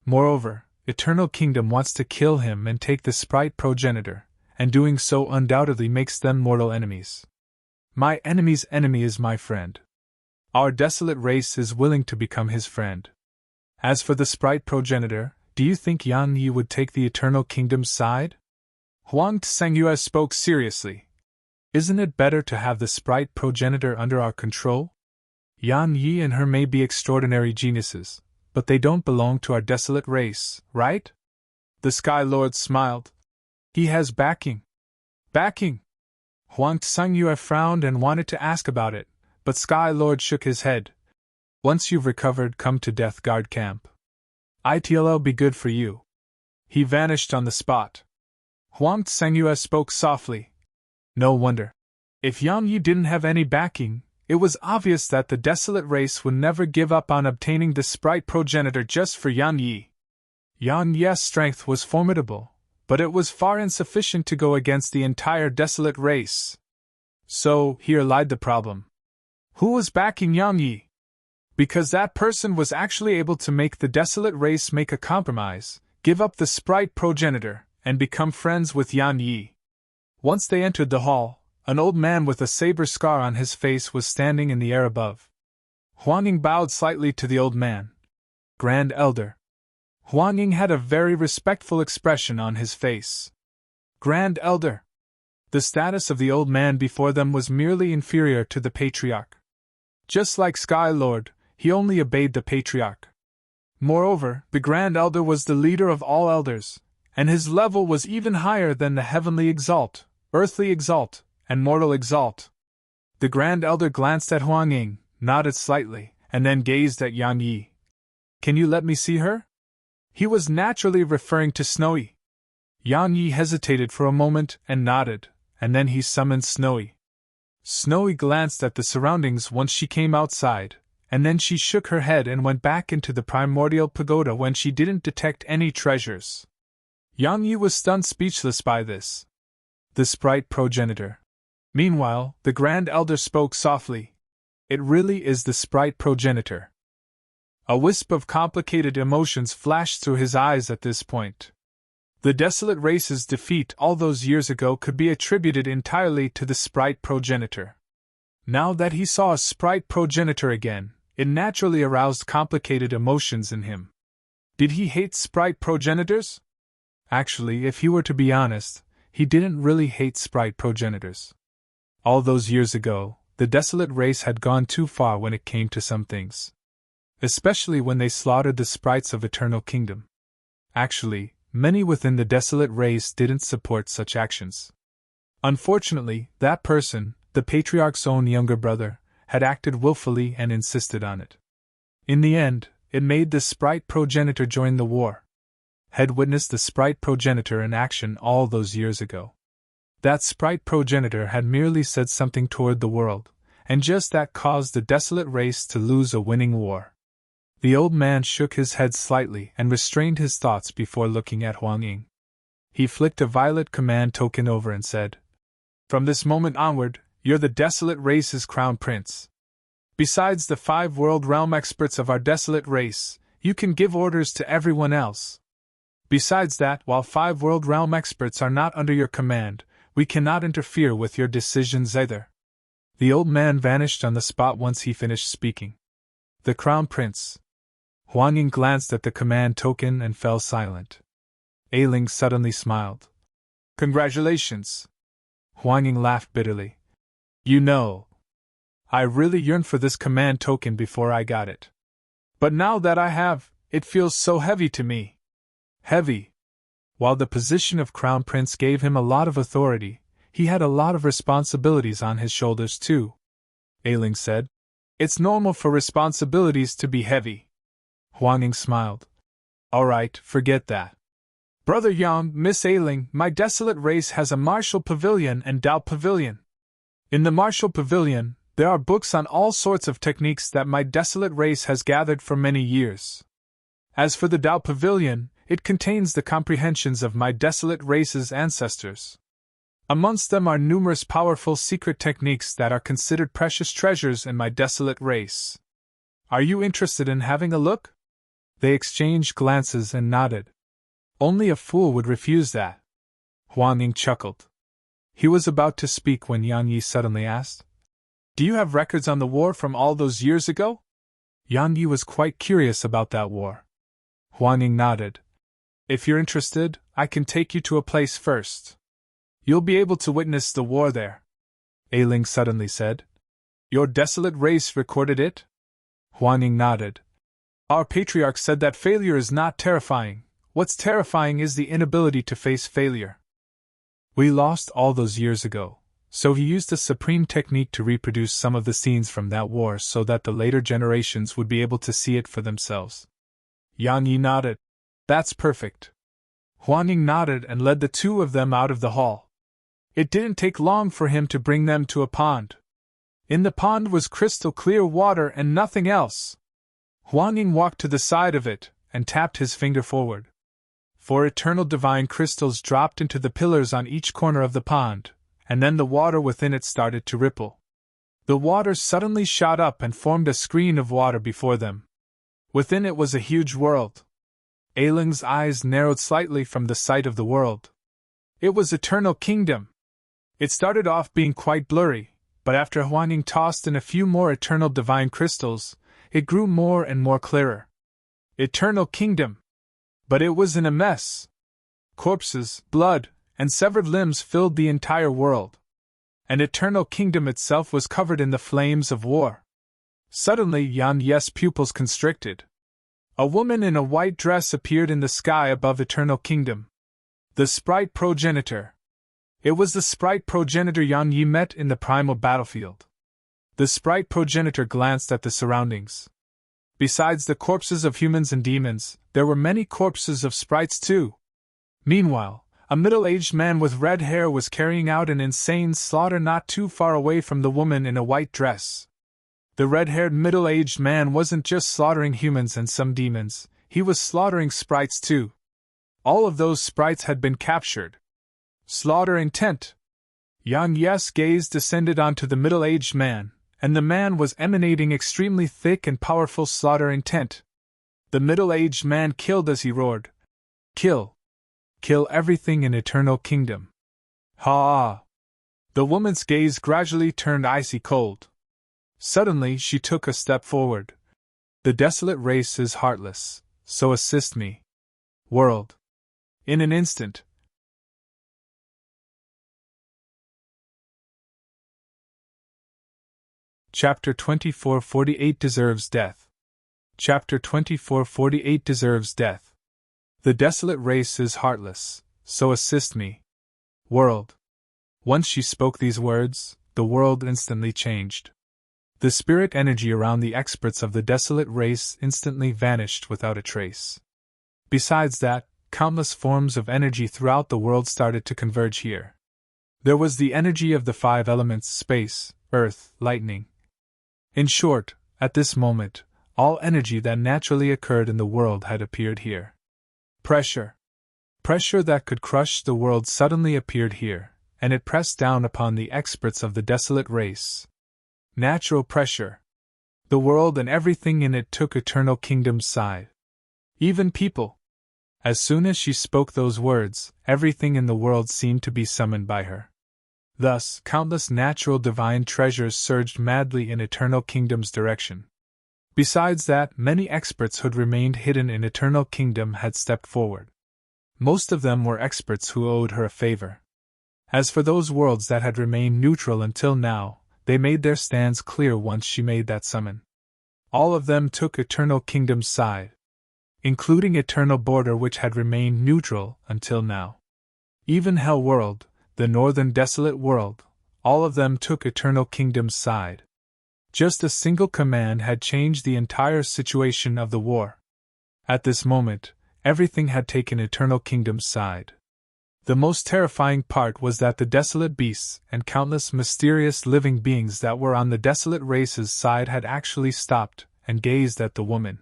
Moreover, Eternal Kingdom wants to kill him and take the sprite progenitor, and doing so undoubtedly makes them mortal enemies. My enemy's enemy is my friend. Our desolate race is willing to become his friend. As for the sprite progenitor, do you think Yang Yi would take the Eternal Kingdom's side? Huang Tsangyue spoke seriously. Isn't it better to have the sprite progenitor under our control? Yang Yi and her may be extraordinary geniuses, but they don't belong to our desolate race, right? The Sky Lord smiled. He has backing. Backing? Huang Tsangyue frowned and wanted to ask about it, but Sky Lord shook his head. Once you've recovered, come to Death Guard camp. It'll be good for you. He vanished on the spot. Huang Tsangyue spoke softly. No wonder. If Yang Yi didn't have any backing, it was obvious that the desolate race would never give up on obtaining the sprite progenitor just for Yang Yi. Yang Yi's strength was formidable, but it was far insufficient to go against the entire desolate race. So, here lied the problem. Who was backing Yang Yi? Because that person was actually able to make the desolate race make a compromise, give up the sprite progenitor, and become friends with Yang Yi. Once they entered the hall, an old man with a saber scar on his face was standing in the air above. Huang Ying bowed slightly to the old man. Grand Elder. Huang Ying had a very respectful expression on his face. Grand Elder. The status of the old man before them was merely inferior to the patriarch. Just like Sky Lord, he only obeyed the Patriarch. Moreover, the Grand Elder was the leader of all elders, and his level was even higher than the heavenly Exalt, earthly Exalt, and mortal Exalt. The Grand Elder glanced at Huang Ying, nodded slightly, and then gazed at Yang Yi. Can you let me see her? He was naturally referring to Snowy. Yang Yi hesitated for a moment and nodded, and then he summoned Snowy. Snowy glanced at the surroundings once she came outside, and then she shook her head and went back into the primordial pagoda when she didn't detect any treasures. Yang Yi was stunned speechless by this. The sprite progenitor. Meanwhile, the Grand Elder spoke softly. It really is the sprite progenitor. A wisp of complicated emotions flashed through his eyes at this point. The desolate race's defeat all those years ago could be attributed entirely to the sprite progenitor. Now that he saw a sprite progenitor again, it naturally aroused complicated emotions in him. Did he hate sprite progenitors? Actually, if he were to be honest, he didn't really hate sprite progenitors. All those years ago, the desolate race had gone too far when it came to some things. Especially when they slaughtered the sprites of Eternal Kingdom. Actually, many within the desolate race didn't support such actions. Unfortunately, that person, the Patriarch's own younger brother, had acted willfully and insisted on it. In the end, it made the sprite progenitor join the war. Had witnessed the sprite progenitor in action all those years ago. That sprite progenitor had merely said something toward the world, and just that caused the desolate race to lose a winning war. The old man shook his head slightly and restrained his thoughts before looking at Huang Ying. He flicked a violet command token over and said, "From this moment onward, you're the desolate race's crown prince. Besides the 5 world realm experts of our desolate race, you can give orders to everyone else. Besides that, while 5 world realm experts are not under your command, we cannot interfere with your decisions either." The old man vanished on the spot once he finished speaking. The Crown Prince. Huang Ying glanced at the command token and fell silent. Ailing suddenly smiled. "Congratulations!" Huang Ying laughed bitterly. "You know, I really yearned for this command token before I got it. But now that I have, it feels so heavy to me." Heavy. While the position of Crown Prince gave him a lot of authority, he had a lot of responsibilities on his shoulders too. Ailing said, "It's normal for responsibilities to be heavy." Huang Ying smiled. "All right, forget that. Brother Yang, Miss Ailing, my desolate race has a martial pavilion and Dao pavilion. In the martial pavilion, there are books on all sorts of techniques that my desolate race has gathered for many years. As for the Dao pavilion, it contains the comprehensions of my desolate race's ancestors. Amongst them are numerous powerful secret techniques that are considered precious treasures in my desolate race. Are you interested in having a look?" They exchanged glances and nodded. Only a fool would refuse that. Huang Ying chuckled. He was about to speak when Yang Yi suddenly asked, "Do you have records on the war from all those years ago?" Yang Yi was quite curious about that war. Huang Ying nodded. "If you're interested, I can take you to a place first. You'll be able to witness the war there." Ailing suddenly said, "Your desolate race recorded it?" Huang Ying nodded. "Our patriarch said that failure is not terrifying. What's terrifying is the inability to face failure. We lost all those years ago, so he used a supreme technique to reproduce some of the scenes from that war so that the later generations would be able to see it for themselves." Yang Yi nodded. "That's perfect." Huang Ying nodded and led the two of them out of the hall. It didn't take long for him to bring them to a pond. In the pond was crystal clear water and nothing else. Huang Ying walked to the side of it and tapped his finger forward. 4 eternal divine crystals dropped into the pillars on each corner of the pond, and then the water within it started to ripple. The water suddenly shot up and formed a screen of water before them. Within it was a huge world. Ailing's eyes narrowed slightly from the sight of the world. It was Eternal Kingdom. It started off being quite blurry, but after Huang Ying tossed in a few more eternal divine crystals, it grew more and more clearer. Eternal Kingdom. But it was in a mess. Corpses, blood, and severed limbs filled the entire world. And Eternal Kingdom itself was covered in the flames of war. Suddenly Yan Ye's pupils constricted. A woman in a white dress appeared in the sky above Eternal Kingdom. The sprite progenitor. It was the sprite progenitor Yan Yi met in the primal battlefield. The sprite progenitor glanced at the surroundings. Besides the corpses of humans and demons, there were many corpses of sprites too. Meanwhile, a middle-aged man with red hair was carrying out an insane slaughter not too far away from the woman in a white dress. The red-haired middle-aged man wasn't just slaughtering humans and some demons, he was slaughtering sprites too. All of those sprites had been captured. Slaughter intent. Yang Ye's gaze descended onto the middle-aged man, and the man was emanating extremely thick and powerful slaughter intent. The middle-aged man killed as he roared. Kill! Kill everything in Eternal Kingdom. Ha! The woman's gaze gradually turned icy cold. Suddenly she took a step forward. The desolate race is heartless, so assist me. World. In an instant. Chapter 24:48 Deserves Death. Chapter 24:48 Deserves Death. The desolate race is heartless, so assist me. World. Once she spoke these words, the world instantly changed. The spirit energy around the experts of the desolate race instantly vanished without a trace. Besides that, countless forms of energy throughout the world started to converge here. There was the energy of the five elements: space, earth, lightning. In short, at this moment, all energy that naturally occurred in the world had appeared here. Pressure. Pressure that could crush the world suddenly appeared here, and it pressed down upon the experts of the desolate race. Natural pressure. The world and everything in it took Eternal Kingdom's side. Even people. As soon as she spoke those words, everything in the world seemed to be summoned by her. Thus, countless natural divine treasures surged madly in Eternal Kingdom's direction. Besides that, many experts who'd remained hidden in Eternal Kingdom had stepped forward. Most of them were experts who owed her a favor. As for those worlds that had remained neutral until now, they made their stands clear once she made that summon. All of them took Eternal Kingdom's side, including Eternal Border, which had remained neutral until now. Even Hell World, the northern desolate world, all of them took Eternal Kingdom's side. Just a single command had changed the entire situation of the war. At this moment, everything had taken Eternal Kingdom's side. The most terrifying part was that the desolate beasts and countless mysterious living beings that were on the desolate race's side had actually stopped and gazed at the woman.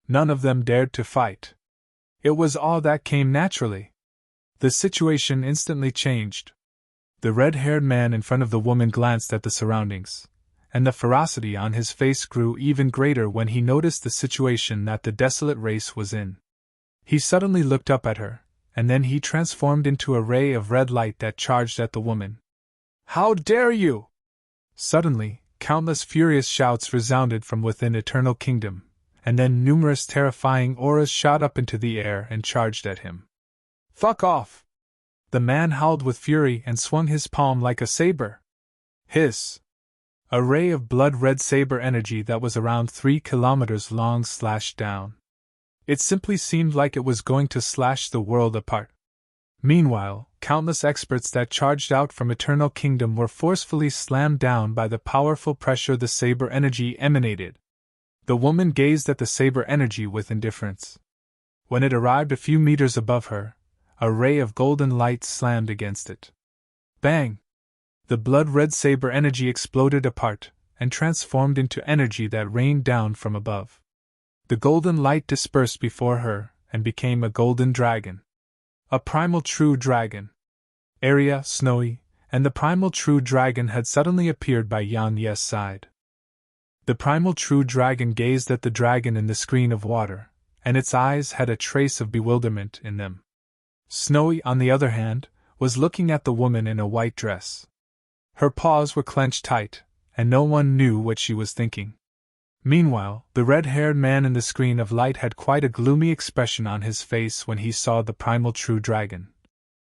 None of them dared to fight. It was all that came naturally. The situation instantly changed. The red-haired man in front of the woman glanced at the surroundings, and the ferocity on his face grew even greater when he noticed the situation that the desolate race was in. He suddenly looked up at her, and then he transformed into a ray of red light that charged at the woman. "How dare you!" Suddenly, countless furious shouts resounded from within Eternal Kingdom, and then numerous terrifying auras shot up into the air and charged at him. "Fuck off!" The man howled with fury and swung his palm like a saber. Hiss! A ray of blood-red saber energy that was around 3 kilometers long slashed down. It simply seemed like it was going to slash the world apart. Meanwhile, countless experts that charged out from Eternal Kingdom were forcefully slammed down by the powerful pressure the saber energy emanated. The woman gazed at the saber energy with indifference. When it arrived a few meters above her, a ray of golden light slammed against it. Bang! The blood-red saber energy exploded apart and transformed into energy that rained down from above. The golden light dispersed before her and became a golden dragon. A primal true dragon. Area, Snowy, and the primal true dragon had suddenly appeared by Yan Ye's side. The primal true dragon gazed at the dragon in the screen of water, and its eyes had a trace of bewilderment in them. Snowy, on the other hand, was looking at the woman in a white dress. Her paws were clenched tight, and no one knew what she was thinking. Meanwhile, the red-haired man in the screen of light had quite a gloomy expression on his face when he saw the primal true dragon.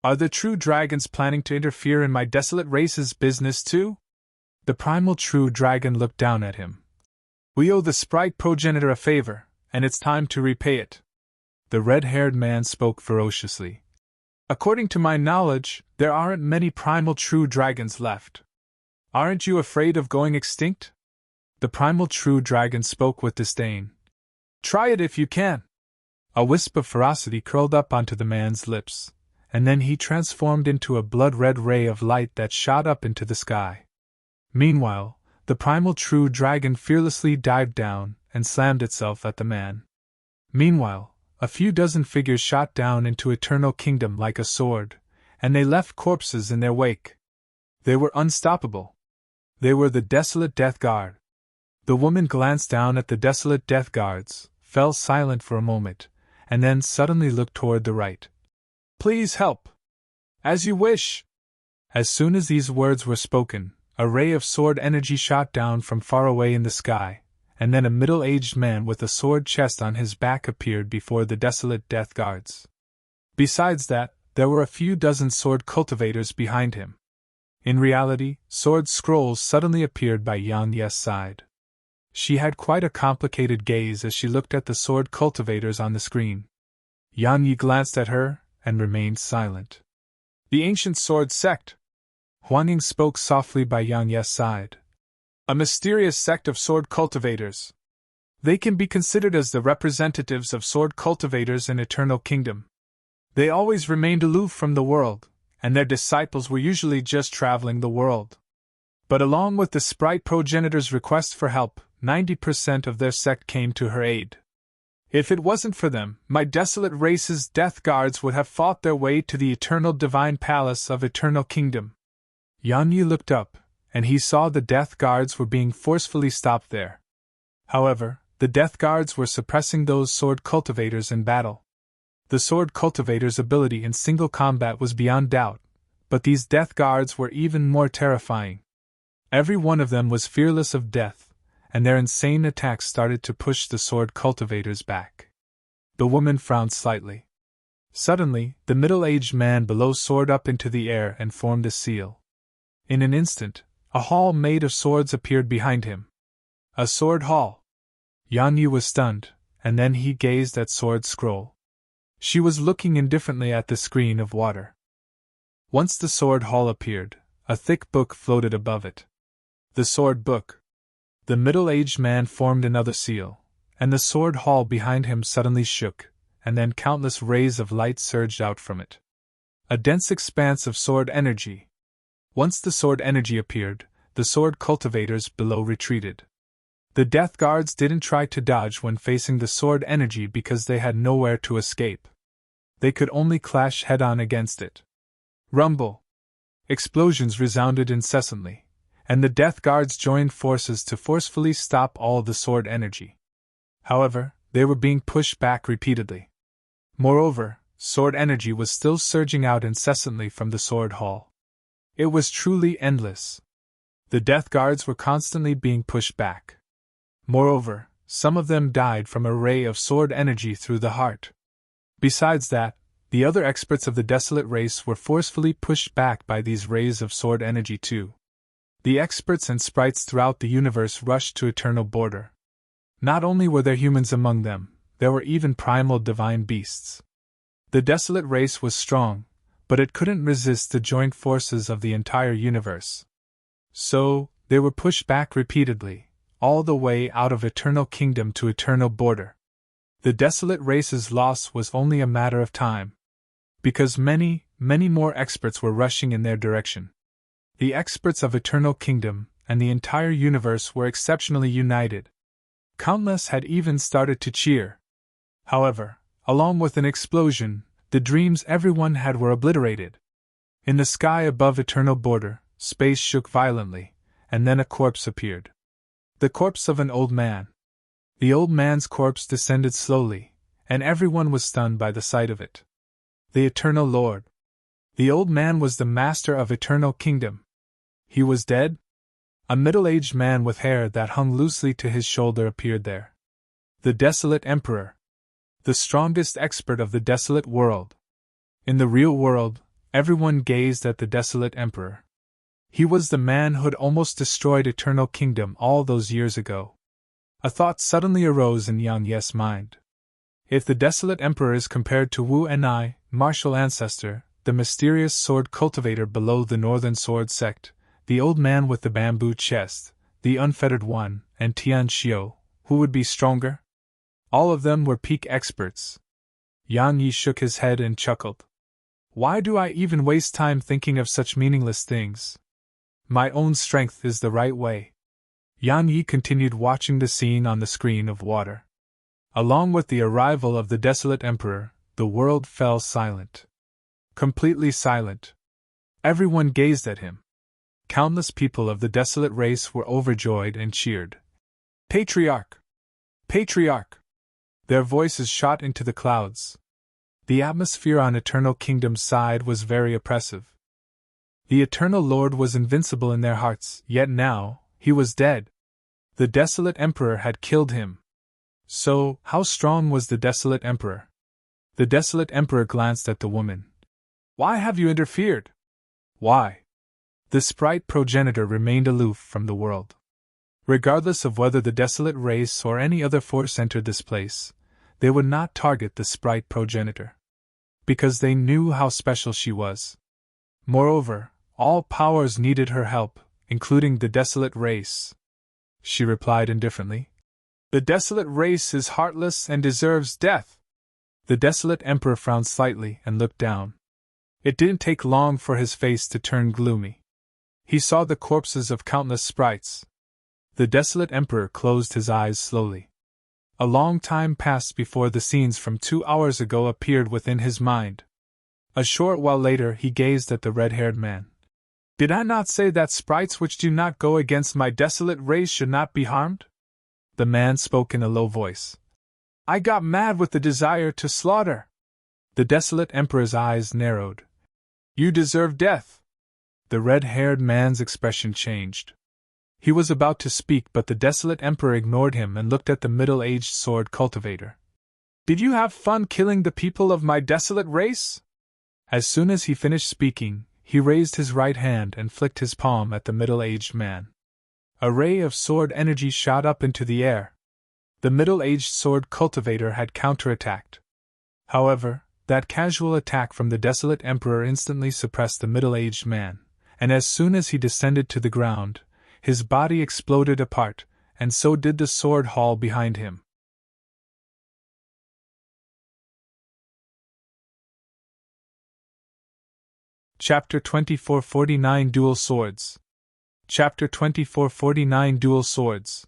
"Are the true dragons planning to interfere in my desolate race's business too?" The primal true dragon looked down at him. We owe the sprite progenitor a favor, and it's time to repay it. The red-haired man spoke ferociously. According to my knowledge, there aren't many primal true dragons left. Aren't you afraid of going extinct? The primal true dragon spoke with disdain. Try it if you can. A wisp of ferocity curled up onto the man's lips, and then he transformed into a blood-red ray of light that shot up into the sky. Meanwhile, the primal true dragon fearlessly dived down and slammed itself at the man. Meanwhile, a few dozen figures shot down into Eternal Kingdom like a sword, and they left corpses in their wake. They were unstoppable. They were the Desolate Death Guard. The woman glanced down at the Desolate Death Guards, fell silent for a moment, and then suddenly looked toward the right. Please help. As you wish. As soon as these words were spoken, a ray of sword energy shot down from far away in the sky, and then a middle-aged man with a sword chest on his back appeared before the Desolate Death Guards. Besides that, there were a few dozen sword cultivators behind him. In reality, sword scrolls suddenly appeared by Yang Ye's side. She had quite a complicated gaze as she looked at the sword cultivators on the screen. Yang Yi glanced at her, and remained silent. The ancient sword sect. Huan Ying spoke softly by Yang Ye's side. A mysterious sect of sword cultivators. They can be considered as the representatives of sword cultivators in Eternal Kingdom. They always remained aloof from the world, and their disciples were usually just traveling the world. But along with the sprite progenitor's request for help, 90% of their sect came to her aid. If it wasn't for them, my desolate race's death guards would have fought their way to the eternal divine palace of Eternal Kingdom. Yang Yi looked up, and he saw the death guards were being forcefully stopped there. However, the death guards were suppressing those sword cultivators in battle. The sword cultivators' ability in single combat was beyond doubt, but these death guards were even more terrifying. Every one of them was fearless of death, and their insane attacks started to push the sword cultivators back. The woman frowned slightly. Suddenly, the middle-aged man below soared up into the air and formed a seal. In an instant, a hall made of swords appeared behind him. A sword hall. Yang Yi was stunned, and then he gazed at Sword Scroll. She was looking indifferently at the screen of water. Once the sword hall appeared, a thick book floated above it. The sword book. The middle-aged man formed another seal, and the sword hall behind him suddenly shook, and then countless rays of light surged out from it. A dense expanse of sword energy. Once the sword energy appeared, the sword cultivators below retreated. The death guards didn't try to dodge when facing the sword energy because they had nowhere to escape. They could only clash head-on against it. Rumble! Explosions resounded incessantly, and the death guards joined forces to forcefully stop all the sword energy. However, they were being pushed back repeatedly. Moreover, sword energy was still surging out incessantly from the sword hall. It was truly endless. The death guards were constantly being pushed back. Moreover, some of them died from a ray of sword energy through the heart. Besides that, the other experts of the desolate race were forcefully pushed back by these rays of sword energy too. The experts and sprites throughout the universe rushed to Eternal Border. Not only were there humans among them, there were even primal divine beasts. The desolate race was strong, but it couldn't resist the joint forces of the entire universe. So, they were pushed back repeatedly, all the way out of Eternal Kingdom to Eternal Border. The desolate race's loss was only a matter of time, because many, many more experts were rushing in their direction. The experts of Eternal Kingdom and the entire universe were exceptionally united. Countless had even started to cheer. However, along with an explosion, the dreams everyone had were obliterated. In the sky above Eternal Border, space shook violently, and then a corpse appeared. The corpse of an old man. The old man's corpse descended slowly, and everyone was stunned by the sight of it. The Eternal Lord. The old man was the master of Eternal Kingdom. He was dead? A middle-aged man with hair that hung loosely to his shoulder appeared there. The Desolate Emperor. The strongest expert of the desolate world. In the real world, everyone gazed at the Desolate Emperor. He was the man who'd almost destroyed Eternal Kingdom all those years ago. A thought suddenly arose in Yang Ye's mind. If the desolate emperor is compared to Wu Enai, martial ancestor, the mysterious sword cultivator below the northern sword sect, the old man with the bamboo chest, the unfettered one, and Tian Xiu, who would be stronger? All of them were peak experts. Yang Yi shook his head and chuckled. Why do I even waste time thinking of such meaningless things? My own strength is the right way. Yang Yi continued watching the scene on the screen of water. Along with the arrival of the desolate emperor, the world fell silent. Completely silent. Everyone gazed at him. Countless people of the desolate race were overjoyed and cheered. Patriarch! Patriarch! Their voices shot into the clouds. The atmosphere on Eternal Kingdom's side was very oppressive. The Eternal Lord was invincible in their hearts, yet now, he was dead. The desolate emperor had killed him. So, how strong was the desolate emperor? The desolate emperor glanced at the woman. Why have you interfered? Why? The sprite progenitor remained aloof from the world. Regardless of whether the desolate race or any other force entered this place, they would not target the sprite progenitor. Because they knew how special she was. Moreover, all powers needed her help, including the desolate race. She replied indifferently. The desolate race is heartless and deserves death. The desolate emperor frowned slightly and looked down. It didn't take long for his face to turn gloomy. He saw the corpses of countless sprites. The desolate emperor closed his eyes slowly. A long time passed before the scenes from 2 hours ago appeared within his mind. A short while later he gazed at the red-haired man. Did I not say that sprites which do not go against my desolate race should not be harmed? The man spoke in a low voice. I got mad with the desire to slaughter. The desolate emperor's eyes narrowed. You deserve death. The red-haired man's expression changed. He was about to speak, but the desolate emperor ignored him and looked at the middle-aged sword cultivator. Did you have fun killing the people of my desolate race? As soon as he finished speaking, he raised his right hand and flicked his palm at the middle-aged man. A ray of sword energy shot up into the air. The middle-aged sword cultivator had counterattacked. However, that casual attack from the desolate emperor instantly suppressed the middle-aged man, and as soon as he descended to the ground, his body exploded apart, and so did the sword hall behind him. Chapter 2449 Dual Swords. Chapter 2449 Dual Swords.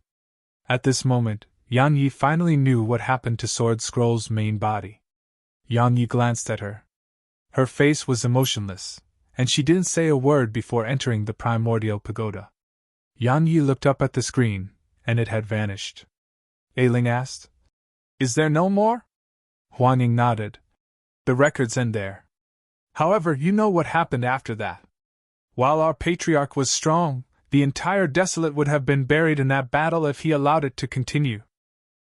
At this moment, Yang Yi finally knew what happened to Sword Scroll's main body. Yang Yi glanced at her. Her face was emotionless, and she didn't say a word before entering the primordial pagoda. Yang Yi looked up at the screen, and it had vanished. Ailing asked, Is there no more? Huang Ying nodded. The records end there. However, you know what happened after that. While our patriarch was strong, the entire desolate would have been buried in that battle if he allowed it to continue.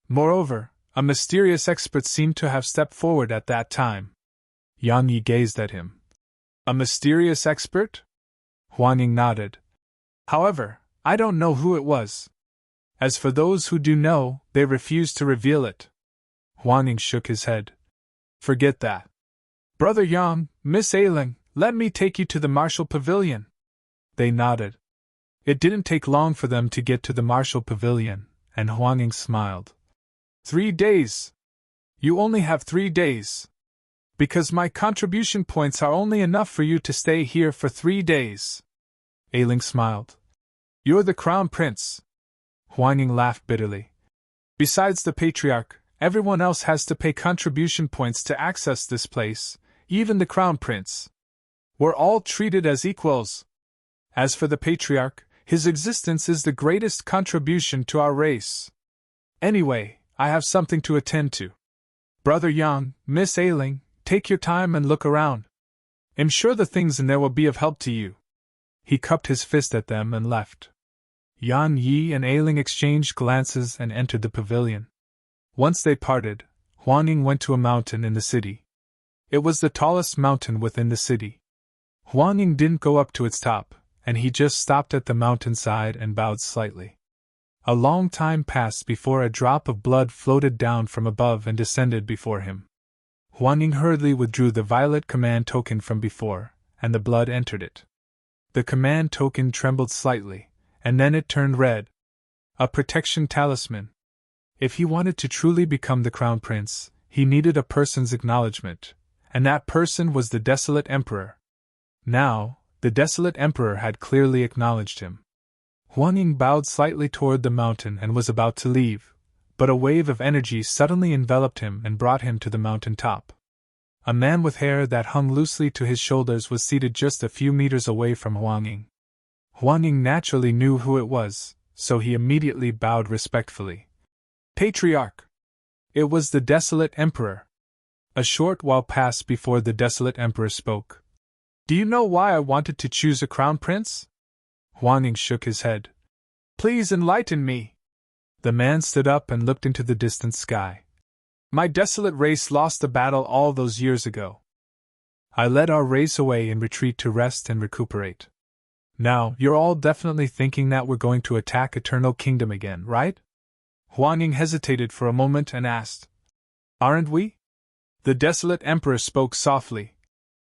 Moreover, a mysterious expert seemed to have stepped forward at that time. Yang Yi gazed at him. A mysterious expert? Huang Ying nodded. However, I don't know who it was. As for those who do know, they refuse to reveal it. Huang Ying shook his head. Forget that. Brother Yang, Miss Ailing, let me take you to the martial pavilion. They nodded. It didn't take long for them to get to the martial pavilion, and Huang Ying smiled. 3 days. You only have 3 days. Because my contribution points are only enough for you to stay here for 3 days. Ailing smiled. You're the crown prince. Huang Ying laughed bitterly. Besides the patriarch, everyone else has to pay contribution points to access this place, even the crown prince. We're all treated as equals. As for the patriarch, his existence is the greatest contribution to our race. Anyway, I have something to attend to. Brother Yang, Miss Ailing, take your time and look around. I'm sure the things in there will be of help to you. He cupped his fist at them and left. Yang Yi and Ailing exchanged glances and entered the pavilion. Once they parted, Huang Ying went to a mountain in the city. It was the tallest mountain within the city. Huang Ying didn't go up to its top, and he just stopped at the mountainside and bowed slightly. A long time passed before a drop of blood floated down from above and descended before him. Huang Ying hurriedly withdrew the violet command token from before, and the blood entered it. The command token trembled slightly, and then it turned red. A protection talisman. If he wanted to truly become the Crown Prince, he needed a person's acknowledgement, and that person was the Desolate Emperor. Now, the Desolate Emperor had clearly acknowledged him. Huang Ying bowed slightly toward the mountain and was about to leave, but a wave of energy suddenly enveloped him and brought him to the mountain top. A man with hair that hung loosely to his shoulders was seated just a few meters away from Huang Ying. Huang Ying naturally knew who it was, so he immediately bowed respectfully. Patriarch! It was the Desolate Emperor. A short while passed before the Desolate Emperor spoke. Do you know why I wanted to choose a crown prince? Huang Ying shook his head. Please enlighten me. The man stood up and looked into the distant sky. My desolate race lost the battle all those years ago. I led our race away in retreat to rest and recuperate. Now, you're all definitely thinking that we're going to attack Eternal Kingdom again, right? Huang Ying hesitated for a moment and asked. Aren't we? The Desolate Emperor spoke softly.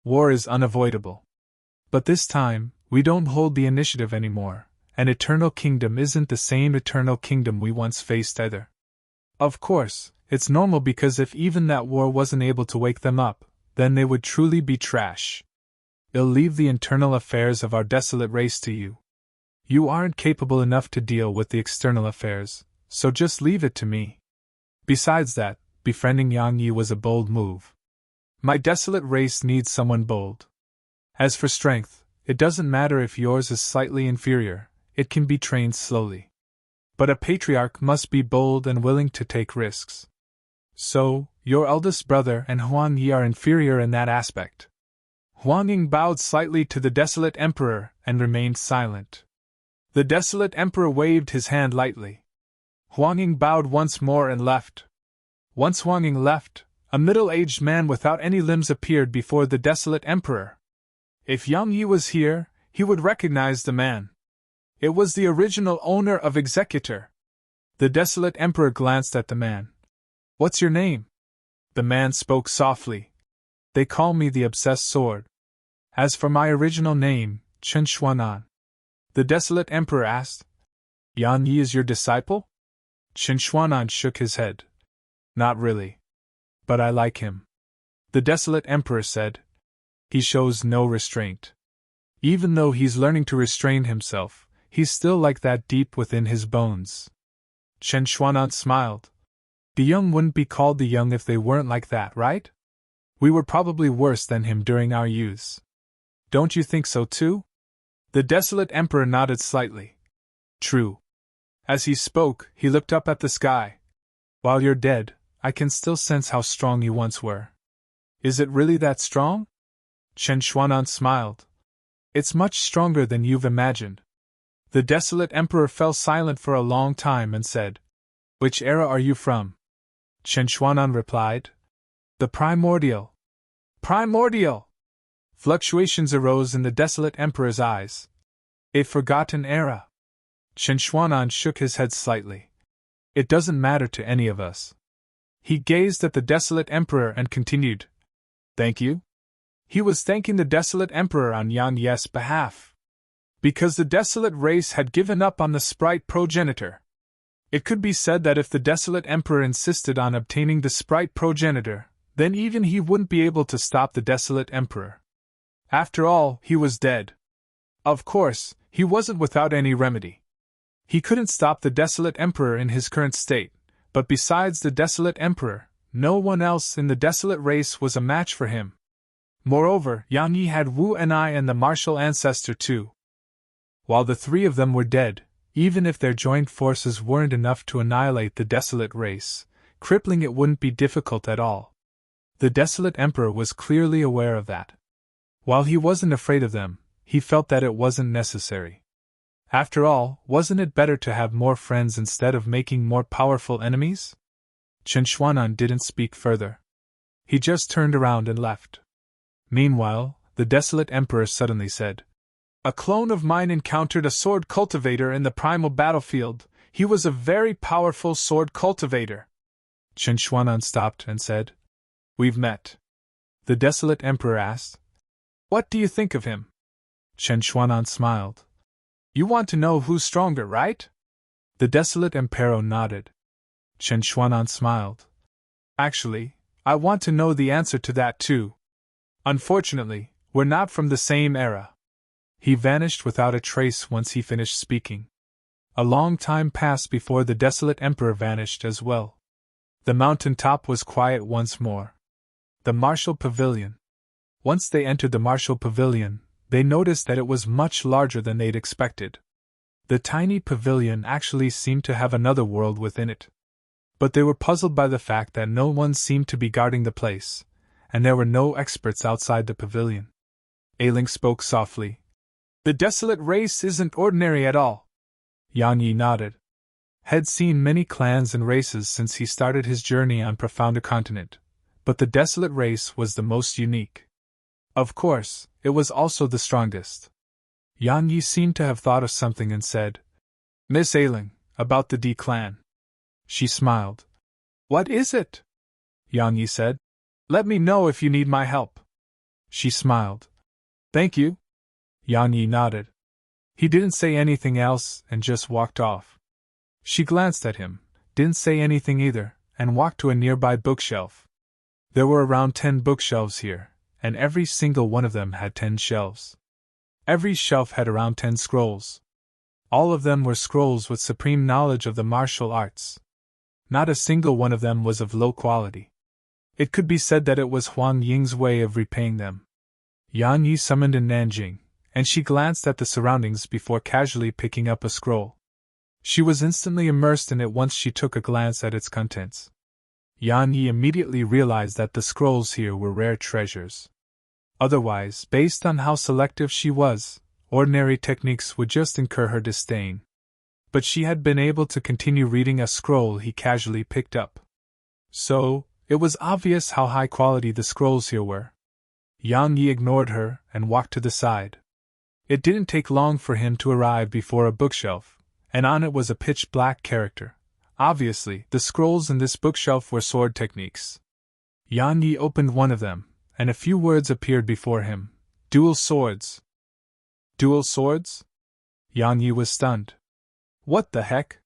War is unavoidable. But this time, we don't hold the initiative anymore, and Eternal Kingdom isn't the same Eternal Kingdom we once faced either. Of course, it's normal because if even that war wasn't able to wake them up, then they would truly be trash. I'll leave the internal affairs of our desolate race to you. You aren't capable enough to deal with the external affairs, so just leave it to me. Besides that, befriending Yang Yi was a bold move. My desolate race needs someone bold. As for strength, it doesn't matter if yours is slightly inferior, it can be trained slowly. But a patriarch must be bold and willing to take risks. So, your eldest brother and Huang Yi are inferior in that aspect. Huang Ying bowed slightly to the Desolate Emperor and remained silent. The Desolate Emperor waved his hand lightly. Huang Ying bowed once more and left. Once Huang Ying left, a middle-aged man without any limbs appeared before the Desolate Emperor. If Yang Yi was here, he would recognize the man. It was the original owner of Executor. The Desolate Emperor glanced at the man. What's your name? The man spoke softly. They call me the Obsessed Sword. As for my original name, Chen Xuanan. The Desolate Emperor asked. Yang Yi is your disciple? Chen Xuanan shook his head. Not really. But I like him. The Desolate Emperor said. He shows no restraint. Even though he's learning to restrain himself, he's still like that deep within his bones. Chen Xuanan smiled. The young wouldn't be called the young if they weren't like that, right? We were probably worse than him during our youths. Don't you think so too? The Desolate Emperor nodded slightly. True. As he spoke, he looked up at the sky. While you're dead, I can still sense how strong you once were. Is it really that strong? Chen Xuanan smiled. It's much stronger than you've imagined. The Desolate Emperor fell silent for a long time and said, Which era are you from? Chen Xuanan replied, The primordial. Primordial! Fluctuations arose in the Desolate Emperor's eyes. A forgotten era. Chen Xuanan shook his head slightly. It doesn't matter to any of us. He gazed at the Desolate Emperor and continued, Thank you? He was thanking the Desolate Emperor on Yang Yi's behalf. Because the Desolate race had given up on the Sprite progenitor. It could be said that if the Desolate Emperor insisted on obtaining the Sprite progenitor, then even he wouldn't be able to stop the Desolate Emperor. After all, he was dead. Of course, he wasn't without any remedy. He couldn't stop the Desolate Emperor in his current state, but besides the Desolate Emperor, no one else in the Desolate race was a match for him. Moreover, Yang Yi had Wu and I and the martial ancestor too. While the three of them were dead, even if their joint forces weren't enough to annihilate the Desolate race, crippling it wouldn't be difficult at all. The Desolate Emperor was clearly aware of that. While he wasn't afraid of them, he felt that it wasn't necessary. After all, wasn't it better to have more friends instead of making more powerful enemies? Chen Xuanan didn't speak further. He just turned around and left. Meanwhile, the Desolate Emperor suddenly said, A clone of mine encountered a sword cultivator in the primal battlefield. He was a very powerful sword cultivator. Chen Xuanan stopped and said, We've met. The desolate emperor asked, What do you think of him? Chen Xuanan smiled. You want to know who's stronger, right? The desolate emperor nodded. Chen Xuanan smiled. Actually, I want to know the answer to that too. Unfortunately, we're not from the same era. He vanished without a trace once he finished speaking. A long time passed before the desolate emperor vanished as well. The mountain top was quiet once more. The martial pavilion. Once they entered the martial pavilion, they noticed that it was much larger than they'd expected. The tiny pavilion actually seemed to have another world within it. But they were puzzled by the fact that no one seemed to be guarding the place, and there were no experts outside the pavilion. Ailing spoke softly. The desolate race isn't ordinary at all. Yang Yi nodded. Had seen many clans and races since he started his journey on Profounder Continent, but the desolate race was the most unique. Of course, it was also the strongest. Yang Yi seemed to have thought of something and said, Miss Ailing, about the D clan. She smiled. What is it? Yang Yi said. Let me know if you need my help. She smiled. Thank you. Yang Yi nodded. He didn't say anything else and just walked off. She glanced at him, didn't say anything either, and walked to a nearby bookshelf. There were around 10 bookshelves here, and every single one of them had 10 shelves. Every shelf had around 10 scrolls. All of them were scrolls with supreme knowledge of the martial arts. Not a single one of them was of low quality. It could be said that it was Huang Ying's way of repaying them. Yang Yi summoned in Nanjing, and she glanced at the surroundings before casually picking up a scroll. She was instantly immersed in it once she took a glance at its contents. Yang Yi immediately realized that the scrolls here were rare treasures. Otherwise, based on how selective she was, ordinary techniques would just incur her disdain. But she had been able to continue reading a scroll he casually picked up. So, it was obvious how high quality the scrolls here were. Yang Yi ignored her and walked to the side. It didn't take long for him to arrive before a bookshelf, and on it was a pitch-black character. Obviously, the scrolls in this bookshelf were sword techniques. Yang Yi opened one of them, and a few words appeared before him. Dual swords. Dual swords? Yang Yi was stunned. What the heck?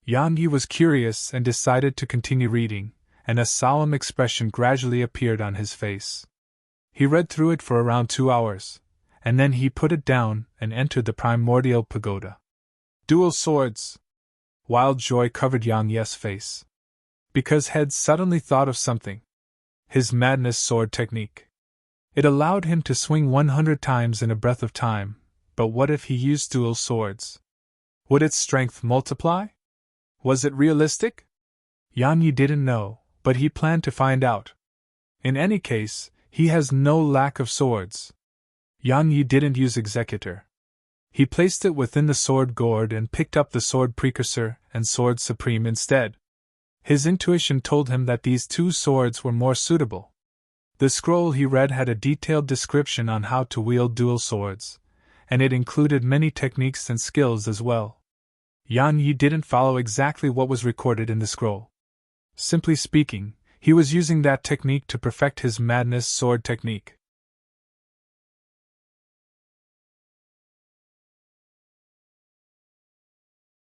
Yang Yi was curious and decided to continue reading, and a solemn expression gradually appeared on his face. He read through it for around 2 hours, and then he put it down and entered the primordial pagoda. Dual swords! Wild joy covered Yang Yi's face. Because Head suddenly thought of something. His madness sword technique. It allowed him to swing 100 times in a breath of time, but what if he used dual swords? Would its strength multiply? Was it realistic? Yang Yi didn't know, but he planned to find out. In any case, he has no lack of swords. Yang Yi didn't use Executor. He placed it within the sword gourd and picked up the sword precursor and sword supreme instead. His intuition told him that these two swords were more suitable. The scroll he read had a detailed description on how to wield dual swords, and it included many techniques and skills as well. Yang Yi didn't follow exactly what was recorded in the scroll. Simply speaking, he was using that technique to perfect his madness sword technique.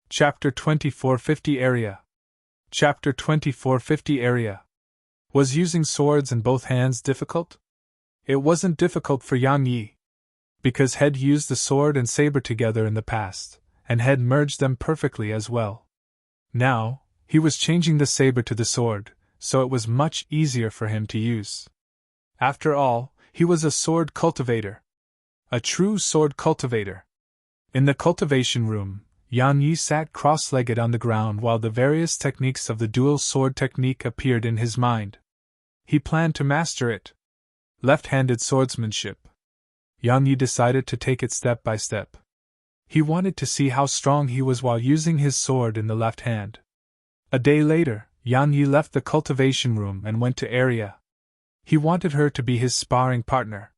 Chapter 2450 Area. Chapter 2450 Area. Was using swords in both hands difficult? It wasn't difficult for Yang Yi, because Head used the sword and saber together in the past, and had merged them perfectly as well. Now, he was changing the saber to the sword, so it was much easier for him to use. After all, he was a sword cultivator. A true sword cultivator. In the cultivation room, Yang Yi sat cross-legged on the ground while the various techniques of the dual sword technique appeared in his mind. He planned to master it. Left-handed swordsmanship. Yang Yi decided to take it step by step. He wanted to see how strong he was while using his sword in the left hand. A day later, Yang Yi left the cultivation room and went to Arya. He wanted her to be his sparring partner.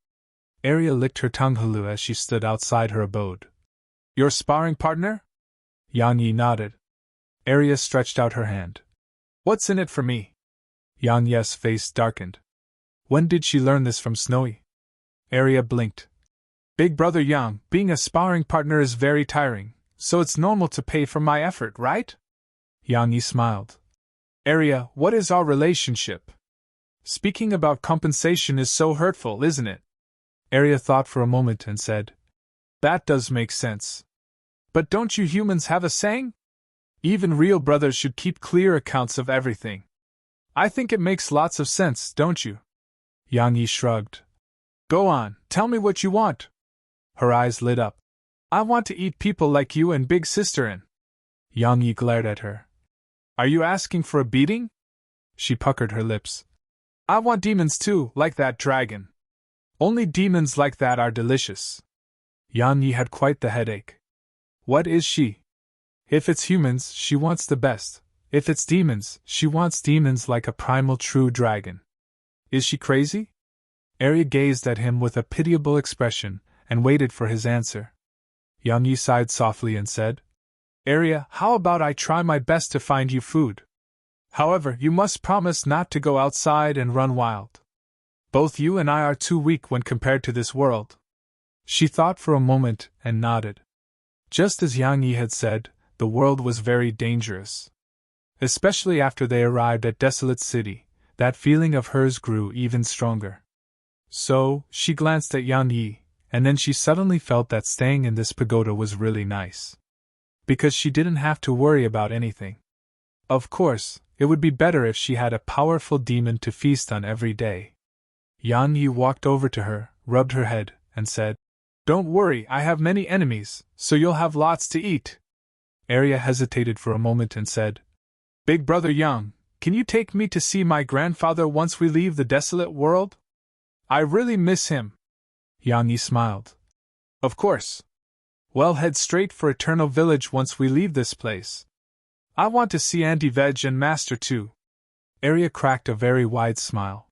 Arya licked her tongue hulu as she stood outside her abode. Your sparring partner? Yang Yi nodded. Arya stretched out her hand. What's in it for me? Yang Yi's face darkened. When did she learn this from Snowy? Arya blinked. Big brother Yang, being a sparring partner is very tiring, so it's normal to pay for my effort, right? Yang Yi smiled. Arya, what is our relationship? Speaking about compensation is so hurtful, isn't it? Arya thought for a moment and said, That does make sense. But don't you humans have a saying? Even real brothers should keep clear accounts of everything. I think it makes lots of sense, don't you? Yang Yi shrugged. Go on, tell me what you want. Her eyes lit up. I want to eat people like you and Big Sister and… Yang Yi glared at her. Are you asking for a beating? She puckered her lips. I want demons too, like that dragon. Only demons like that are delicious. Yang Yi had quite the headache. What is she? If it's humans, she wants the best. If it's demons, she wants demons like a primal true dragon. Is she crazy? Arya gazed at him with a pitiable expression and waited for his answer. Yang Yi sighed softly and said, Arya, how about I try my best to find you food? However, you must promise not to go outside and run wild. Both you and I are too weak when compared to this world. She thought for a moment and nodded. Just as Yang Yi had said, the world was very dangerous. Especially after they arrived at Desolate City, that feeling of hers grew even stronger. So, she glanced at Yang Yi, and then she suddenly felt that staying in this pagoda was really nice. Because she didn't have to worry about anything. Of course, it would be better if she had a powerful demon to feast on every day. Yang Yi walked over to her, rubbed her head, and said, Don't worry, I have many enemies, so you'll have lots to eat. Arya hesitated for a moment and said, Big brother Yang, can you take me to see my grandfather once we leave the desolate world? I really miss him. Yang Yi smiled. Of course. Well, head straight for Eternal Village once we leave this place. I want to see Auntie Veg and Master too. Arya cracked a very wide smile.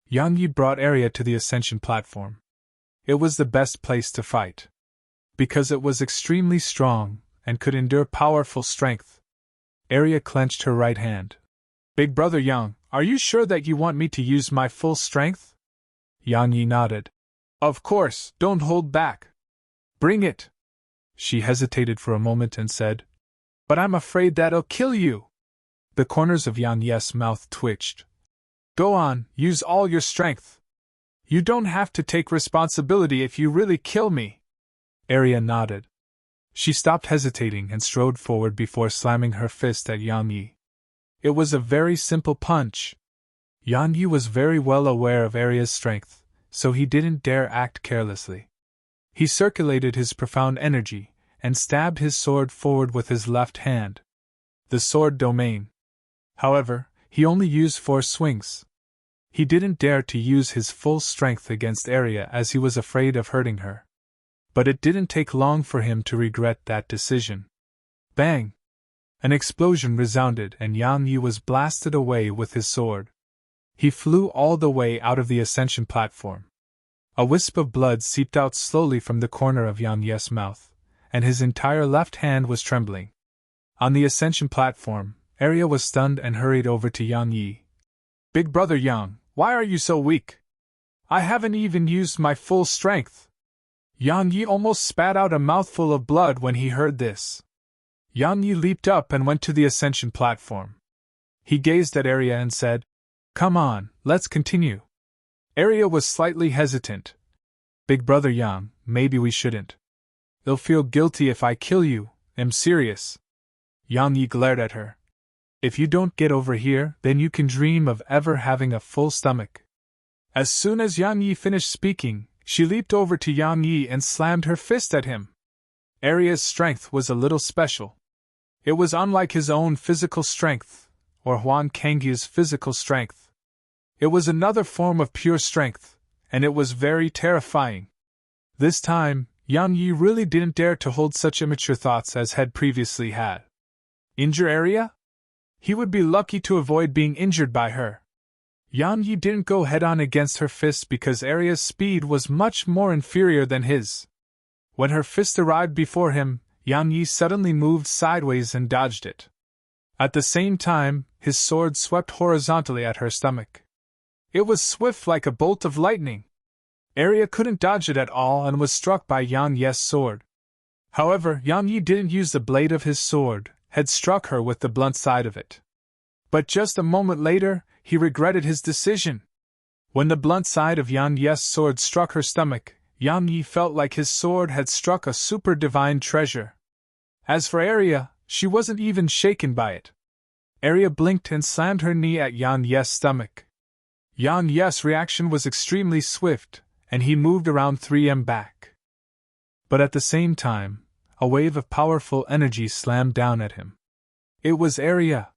Yang Yi brought Arya to the ascension platform. It was the best place to fight. Because it was extremely strong and could endure powerful strength. Arya clenched her right hand. Big brother Yang, are you sure that you want me to use my full strength? Yang Yi nodded. Of course, don't hold back. Bring it. She hesitated for a moment and said, But I'm afraid that'll kill you. The corners of Yang Yi's mouth twitched. Go on, use all your strength. You don't have to take responsibility if you really kill me. Arya nodded. She stopped hesitating and strode forward before slamming her fist at Yang Yi. It was a very simple punch. Yang Yi was very well aware of Arya's strength, so he didn't dare act carelessly. He circulated his profound energy and stabbed his sword forward with his left hand. The sword domain. However, he only used 4 swings. He didn't dare to use his full strength against Arya as he was afraid of hurting her. But it didn't take long for him to regret that decision. Bang! An explosion resounded and Yang Yi was blasted away with his sword. He flew all the way out of the ascension platform. A wisp of blood seeped out slowly from the corner of Yang Yi's mouth, and his entire left hand was trembling. On the ascension platform, Arya was stunned and hurried over to Yang Yi. Big brother Yang, why are you so weak? I haven't even used my full strength. Yang Yi almost spat out a mouthful of blood when he heard this. Yang Yi leaped up and went to the ascension platform. He gazed at Arya and said, Come on, let's continue. Arya was slightly hesitant. Big brother Yang, maybe we shouldn't. They'll feel guilty if I kill you, I'm serious. Yang Yi glared at her. If you don't get over here, then you can dream of ever having a full stomach. As soon as Yang Yi finished speaking, she leaped over to Yang Yi and slammed her fist at him. Arya's strength was a little special. It was unlike his own physical strength, or Huan Kangyi's physical strength. It was another form of pure strength, and it was very terrifying. This time, Yang Yi really didn't dare to hold such immature thoughts as had previously had. Injure Arya? He would be lucky to avoid being injured by her. Yang Yi didn't go head-on against her fist because Arya's speed was much more inferior than his. When her fist arrived before him, Yang Yi suddenly moved sideways and dodged it. At the same time, his sword swept horizontally at her stomach. It was swift like a bolt of lightning. Arya couldn't dodge it at all and was struck by Yang Yi's sword. However, Yang Yi didn't use the blade of his sword, had struck her with the blunt side of it. But just a moment later, he regretted his decision. When the blunt side of Yang Yi's sword struck her stomach, Yang Yi felt like his sword had struck a super divine treasure. As for Arya, she wasn't even shaken by it. Arya blinked and slammed her knee at Yang Yi's stomach. Yang Yi's reaction was extremely swift, and he moved around 3M back. But at the same time, a wave of powerful energy slammed down at him. It was Arya.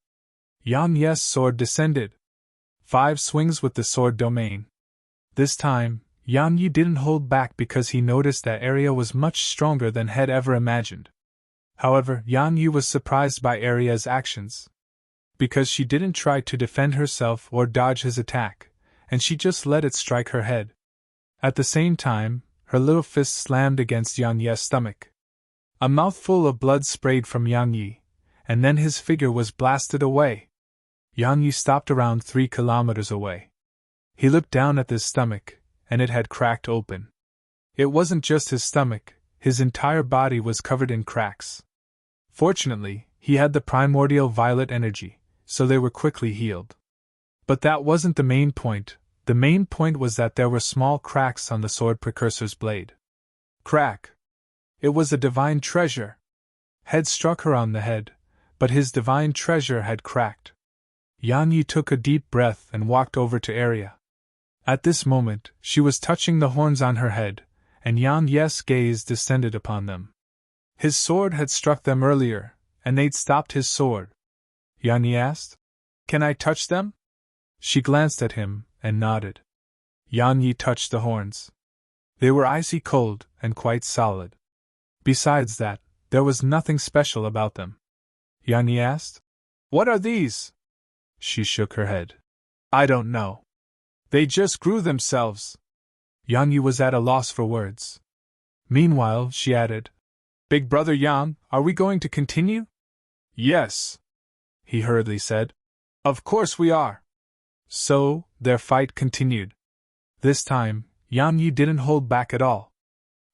Yang Yi's sword descended. 5 swings with the sword domain. This time, Yang Yi didn't hold back because he noticed that Arya was much stronger than had ever imagined. However, Yang Yi was surprised by Arya's actions. Because she didn't try to defend herself or dodge his attack, and she just let it strike her head. At the same time, her little fist slammed against Yang Yi's stomach. A mouthful of blood sprayed from Yang Yi, and then his figure was blasted away. Yang Yi stopped around 3 kilometers away. He looked down at his stomach, and it had cracked open. It wasn't just his stomach, his entire body was covered in cracks. Fortunately, he had the primordial violet energy, so they were quickly healed. But that wasn't the main point. The main point was that there were small cracks on the sword precursor's blade. Crack! It was a divine treasure. Had struck her on the head, but his divine treasure had cracked. Yang Yi took a deep breath and walked over to Arya. At this moment, she was touching the horns on her head, and Yang Yi's gaze descended upon them. His sword had struck them earlier, and they'd stopped his sword. Yang Yi asked, "Can I touch them?" She glanced at him and nodded. Yang Yi touched the horns. They were icy cold and quite solid. Besides that, there was nothing special about them. Yang Yi asked, "What are these?" She shook her head. "I don't know. They just grew themselves." Yang Yi was at a loss for words. Meanwhile, she added, "Big Brother Yang, are we going to continue?" "Yes," he hurriedly said. "Of course we are." So, their fight continued. This time, Yang Yi didn't hold back at all.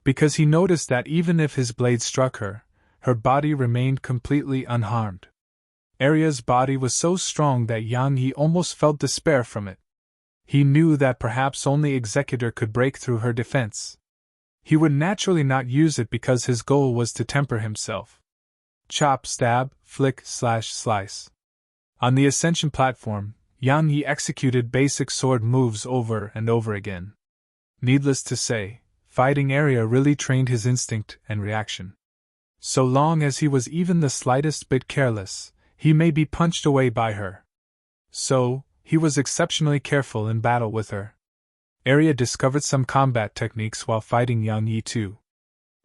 Because he noticed that even if his blade struck her, her body remained completely unharmed. Arya's body was so strong that Yang Yi almost felt despair from it. He knew that perhaps only Executor could break through her defense. He would naturally not use it because his goal was to temper himself. Chop, stab, flick, slash, slice. On the Ascension platform, Yang Yi executed basic sword moves over and over again. Needless to say, fighting Arya really trained his instinct and reaction. So long as he was even the slightest bit careless, he may be punched away by her. So, he was exceptionally careful in battle with her. Arya discovered some combat techniques while fighting Yang Yi too.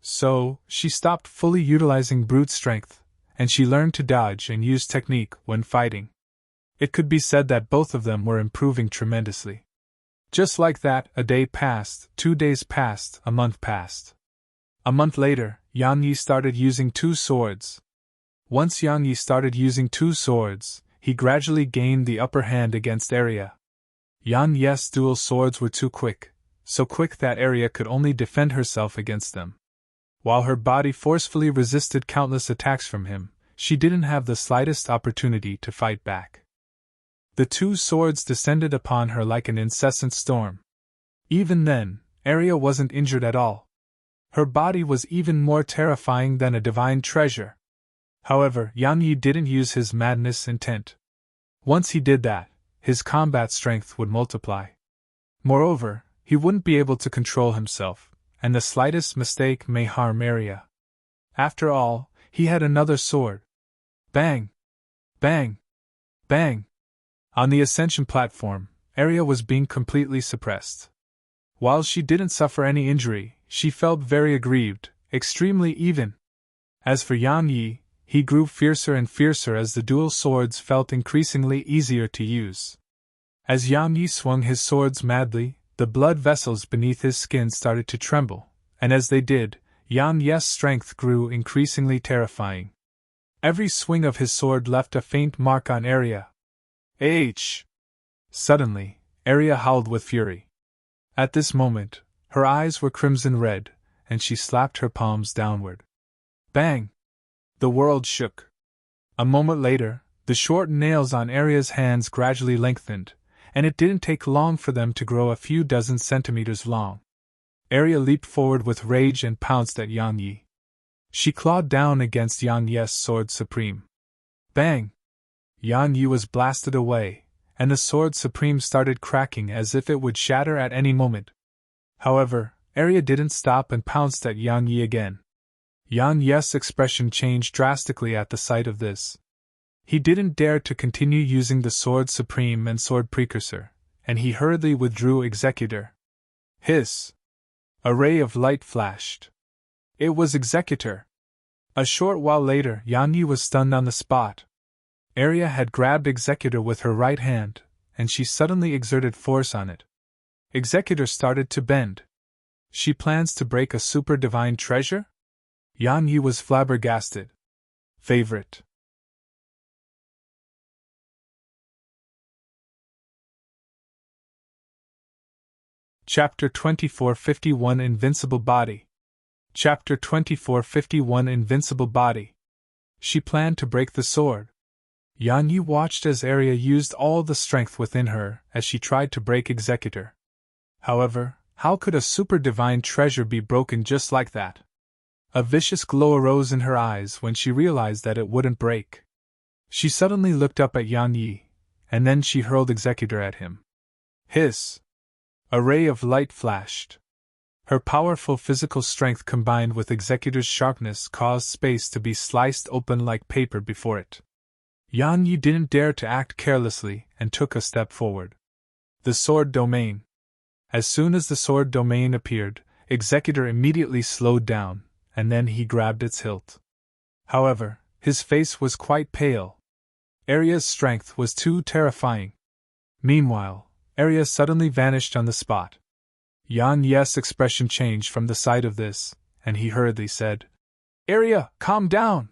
So, she stopped fully utilizing brute strength, and she learned to dodge and use technique when fighting. It could be said that both of them were improving tremendously. Just like that, a day passed, 2 days passed, a month passed. A month later, Yang Yi started using 2 swords. Once Yang Yi started using 2 swords, he gradually gained the upper hand against Arya. Yang Yi's dual swords were too quick, so quick that Arya could only defend herself against them. While her body forcefully resisted countless attacks from him, she didn't have the slightest opportunity to fight back. The 2 swords descended upon her like an incessant storm. Even then, Arya wasn't injured at all. Her body was even more terrifying than a divine treasure. However, Yang Yi didn't use his madness intent. Once he did that, his combat strength would multiply. Moreover, he wouldn't be able to control himself, and the slightest mistake may harm Arya. After all, he had another sword. Bang! Bang! Bang! On the Ascension platform, Arya was being completely suppressed. While she didn't suffer any injury, she felt very aggrieved, extremely even. As for Yang Yi, he grew fiercer and fiercer as the dual swords felt increasingly easier to use. As Yang Yi swung his swords madly, the blood vessels beneath his skin started to tremble, and as they did, Yang Yi's strength grew increasingly terrifying. Every swing of his sword left a faint mark on Arya. H! Suddenly, Arya howled with fury. At this moment, her eyes were crimson red, and she slapped her palms downward. Bang! The world shook. A moment later, the short nails on Arya's hands gradually lengthened, and it didn't take long for them to grow a few dozen centimeters long. Arya leaped forward with rage and pounced at Yang Yi. She clawed down against Yang Yi's sword supreme. Bang! Yang Yi was blasted away, and the sword supreme started cracking as if it would shatter at any moment. However, Arya didn't stop and pounced at Yang Yi again. Yang Yi's expression changed drastically at the sight of this. He didn't dare to continue using the sword supreme and sword precursor, and he hurriedly withdrew Executor. Hiss! A ray of light flashed. It was Executor. A short while later, Yang Yi was stunned on the spot. Arya had grabbed Executor with her right hand, and she suddenly exerted force on it. Executor started to bend. She plans to break a super divine treasure? Yang Yi was flabbergasted. Favorite. Chapter 2451 Invincible Body. Chapter 2451 Invincible Body. She planned to break the sword. Yang Yi watched as Arya used all the strength within her as she tried to break Executor. However, how could a super divine treasure be broken just like that? A vicious glow arose in her eyes when she realized that it wouldn't break. She suddenly looked up at Yang Yi, and then she hurled Executor at him. Hiss! A ray of light flashed. Her powerful physical strength combined with Executor's sharpness caused space to be sliced open like paper before it. Yang Yi didn't dare to act carelessly and took a step forward. The sword domain. As soon as the sword domain appeared, Executor immediately slowed down, and then he grabbed its hilt. However, his face was quite pale. Arya's strength was too terrifying. Meanwhile, Arya suddenly vanished on the spot. Yang Yi's expression changed from the sight of this, and he hurriedly said, Arya, calm down!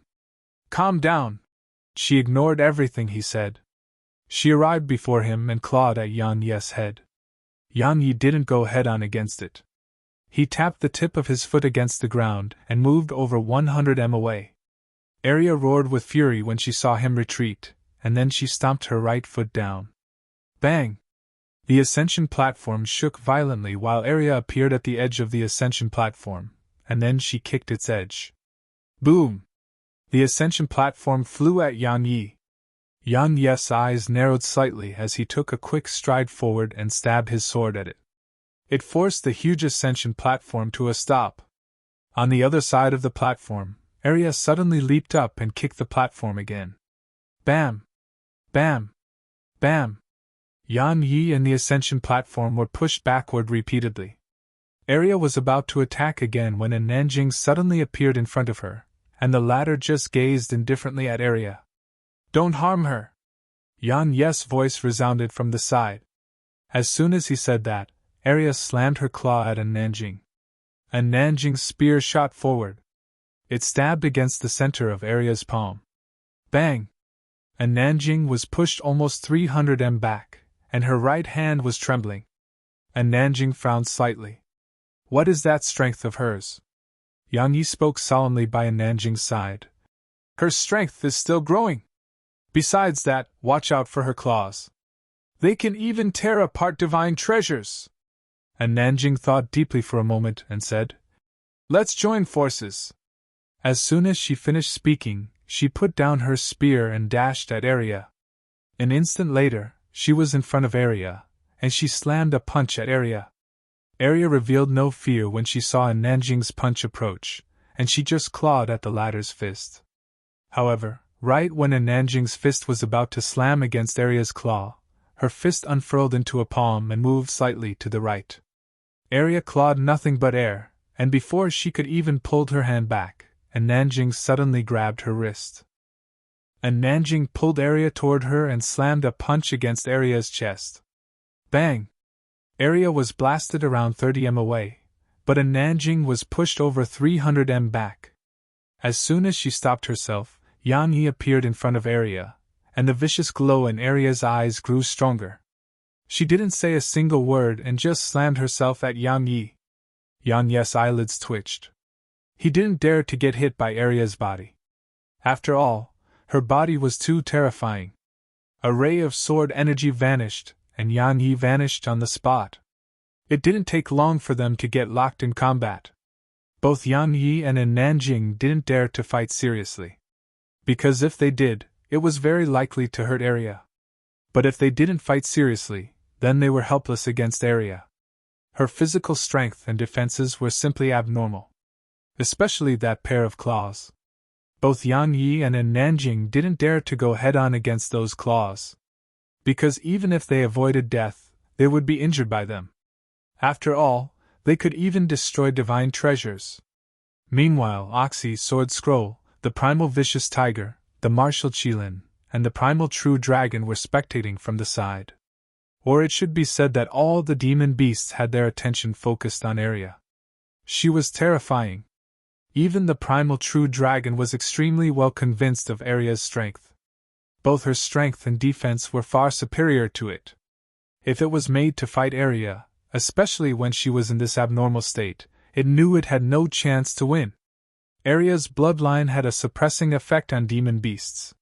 Calm down! She ignored everything he said. She arrived before him and clawed at Yang Yi's head. Yang Yi didn't go head-on against it. He tapped the tip of his foot against the ground and moved over 100 m away. Arya roared with fury when she saw him retreat, and then she stomped her right foot down. Bang! The ascension platform shook violently while Arya appeared at the edge of the ascension platform, and then she kicked its edge. Boom! The ascension platform flew at Yang Yi. Yang Yi's eyes narrowed slightly as he took a quick stride forward and stabbed his sword at it. It forced the huge ascension platform to a stop. On the other side of the platform, Arya suddenly leaped up and kicked the platform again. Bam! Bam! Bam! Yang Yi and the ascension platform were pushed backward repeatedly. Arya was about to attack again when an Nanjing suddenly appeared in front of her, and the latter just gazed indifferently at Arya. Don't harm her! Yang Yi's voice resounded from the side. As soon as he said that, Arya slammed her claw at a Nanjing. A Nanjing spear shot forward. It stabbed against the center of Arya's palm. Bang! A Nanjing was pushed almost 300 m back, and her right hand was trembling. A Nanjing frowned slightly. What is that strength of hers? Yang Yi spoke solemnly by a Nanjing's side. Her strength is still growing. Besides that, watch out for her claws. They can even tear apart divine treasures. A Nanjing thought deeply for a moment and said, Let's join forces. As soon as she finished speaking, she put down her spear and dashed at Arya. An instant later, she was in front of Arya, and she slammed a punch at Arya. Arya revealed no fear when she saw a Nanjing's punch approach, and she just clawed at the latter's fist. However, right when a Nanjing's fist was about to slam against Arya's claw, her fist unfurled into a palm and moved slightly to the right. Arya clawed nothing but air, and before she could even pull her hand back, a Nanjing suddenly grabbed her wrist. A Nanjing pulled Arya toward her and slammed a punch against Arya's chest. Bang! Arya was blasted around 30 m away, but a Nanjing was pushed over 300 m back. As soon as she stopped herself, Yang Yi appeared in front of Area, and the vicious glow in Aria's eyes grew stronger. She didn't say a single word and just slammed herself at Yang Yi. Yang Yi's eyelids twitched. He didn't dare to get hit by Aria's body. After all, her body was too terrifying. A ray of sword energy vanished, and Yang Yi vanished on the spot. It didn't take long for them to get locked in combat. Both Yang Yi and Nanjing didn't dare to fight seriously. Because if they did, it was very likely to hurt Area. But if they didn't fight seriously, then they were helpless against Area. Her physical strength and defenses were simply abnormal. Especially that pair of claws. Both Yang Yi and Nanjing didn't dare to go head-on against those claws. Because even if they avoided death, they would be injured by them. After all, they could even destroy divine treasures. Meanwhile, Oxy's sword scroll, the primal vicious tiger, the martial Qilin, and the primal true dragon were spectating from the side. Or it should be said that all the demon beasts had their attention focused on Area. She was terrifying. Even the primal true dragon was extremely well convinced of Aria's strength. Both her strength and defense were far superior to it. If it was made to fight Aria, especially when she was in this abnormal state, it knew it had no chance to win. Aria's bloodline had a suppressing effect on demon beasts.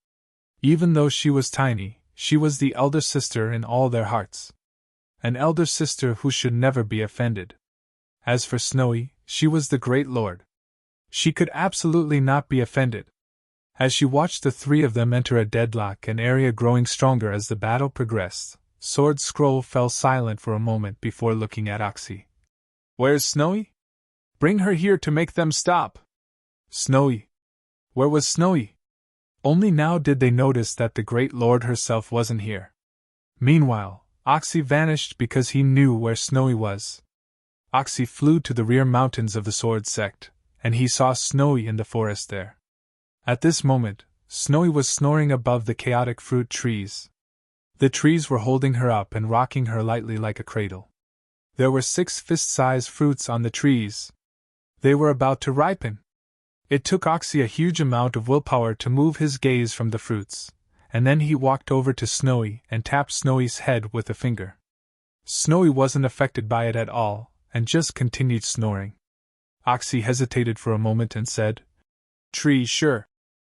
Even though she was tiny, she was the elder sister in all their hearts. An elder sister who should never be offended. As for Snowy, she was the great lord. She could absolutely not be offended. As she watched the three of them enter a deadlock and Aria growing stronger as the battle progressed, Sword Scroll fell silent for a moment before looking at Oxy. "Where's Snowy? Bring her here to make them stop." Snowy. Where was Snowy? Only now did they notice that the Great Lord herself wasn't here. Meanwhile, Oxy vanished because he knew where Snowy was. Oxy flew to the rear mountains of the Sword Sect, and he saw Snowy in the forest there. At this moment, Snowy was snoring above the chaotic fruit trees. The trees were holding her up and rocking her lightly like a cradle. There were 6 fist-sized fruits on the trees. They were about to ripen. It took Oxy a huge amount of willpower to move his gaze from the fruits, and then he walked over to Snowy and tapped Snowy's head with a finger. Snowy wasn't affected by it at all, and just continued snoring. Oxy hesitated for a moment and said, "Tree, sure."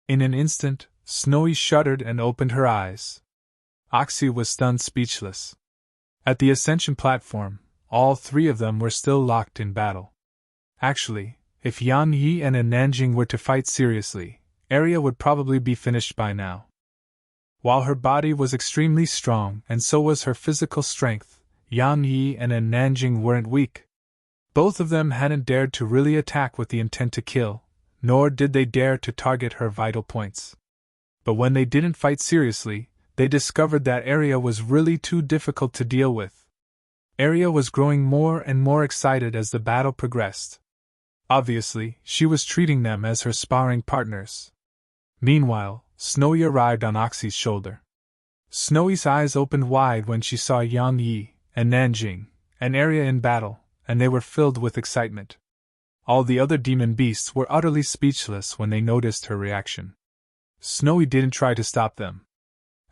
In an instant, Snowy shuddered and opened her eyes. Oxy was stunned speechless. At the ascension platform, all 3 of them were still locked in battle. Actually, if Yang Yi and Nanjing were to fight seriously, Aria would probably be finished by now. While her body was extremely strong and so was her physical strength, Yang Yi and Nanjing weren't weak. Both of them hadn't dared to really attack with the intent to kill, nor did they dare to target her vital points. But when they didn't fight seriously, they discovered that Aria was really too difficult to deal with. Aria was growing more and more excited as the battle progressed. Obviously, she was treating them as her sparring partners. Meanwhile, Snowy arrived on Oxy's shoulder. Snowy's eyes opened wide when she saw Yang Yi and Nanjing and Aria in battle, and they were filled with excitement. All the other demon beasts were utterly speechless when they noticed her reaction. Snowy didn't try to stop them.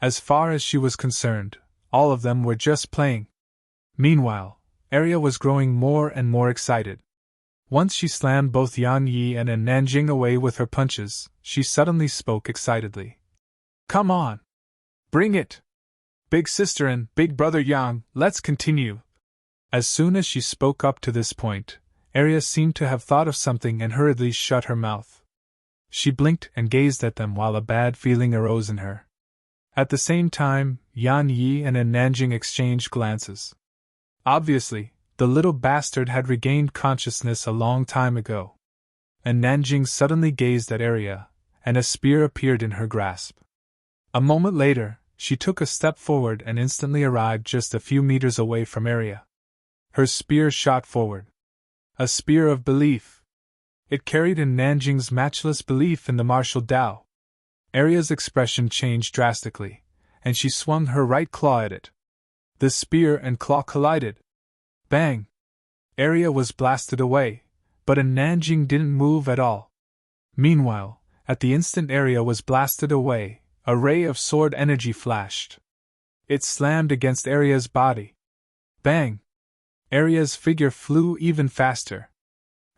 As far as she was concerned, all of them were just playing. Meanwhile, Aria was growing more and more excited. Once she slammed both Yang Yi and Nanjing away with her punches, she suddenly spoke excitedly. "Come on! Bring it! Big sister and big brother Yang, let's continue!" As soon as she spoke up to this point, Aria seemed to have thought of something and hurriedly shut her mouth. She blinked and gazed at them while a bad feeling arose in her. At the same time, Yang Yi and Nanjing exchanged glances. Obviously, the little bastard had regained consciousness a long time ago. And Nanjing suddenly gazed at Aria, and a spear appeared in her grasp. A moment later, she took a step forward and instantly arrived just a few meters away from Aria. Her spear shot forward. A spear of belief. It carried in Nanjing's matchless belief in the martial Tao. Aria's expression changed drastically, and she swung her right claw at it. The spear and claw collided. Bang! Aria was blasted away, but Nanjing didn't move at all. Meanwhile, At the instant Arya was blasted away, a ray of sword energy flashed. It slammed against Arya's body. Bang! Arya's figure flew even faster.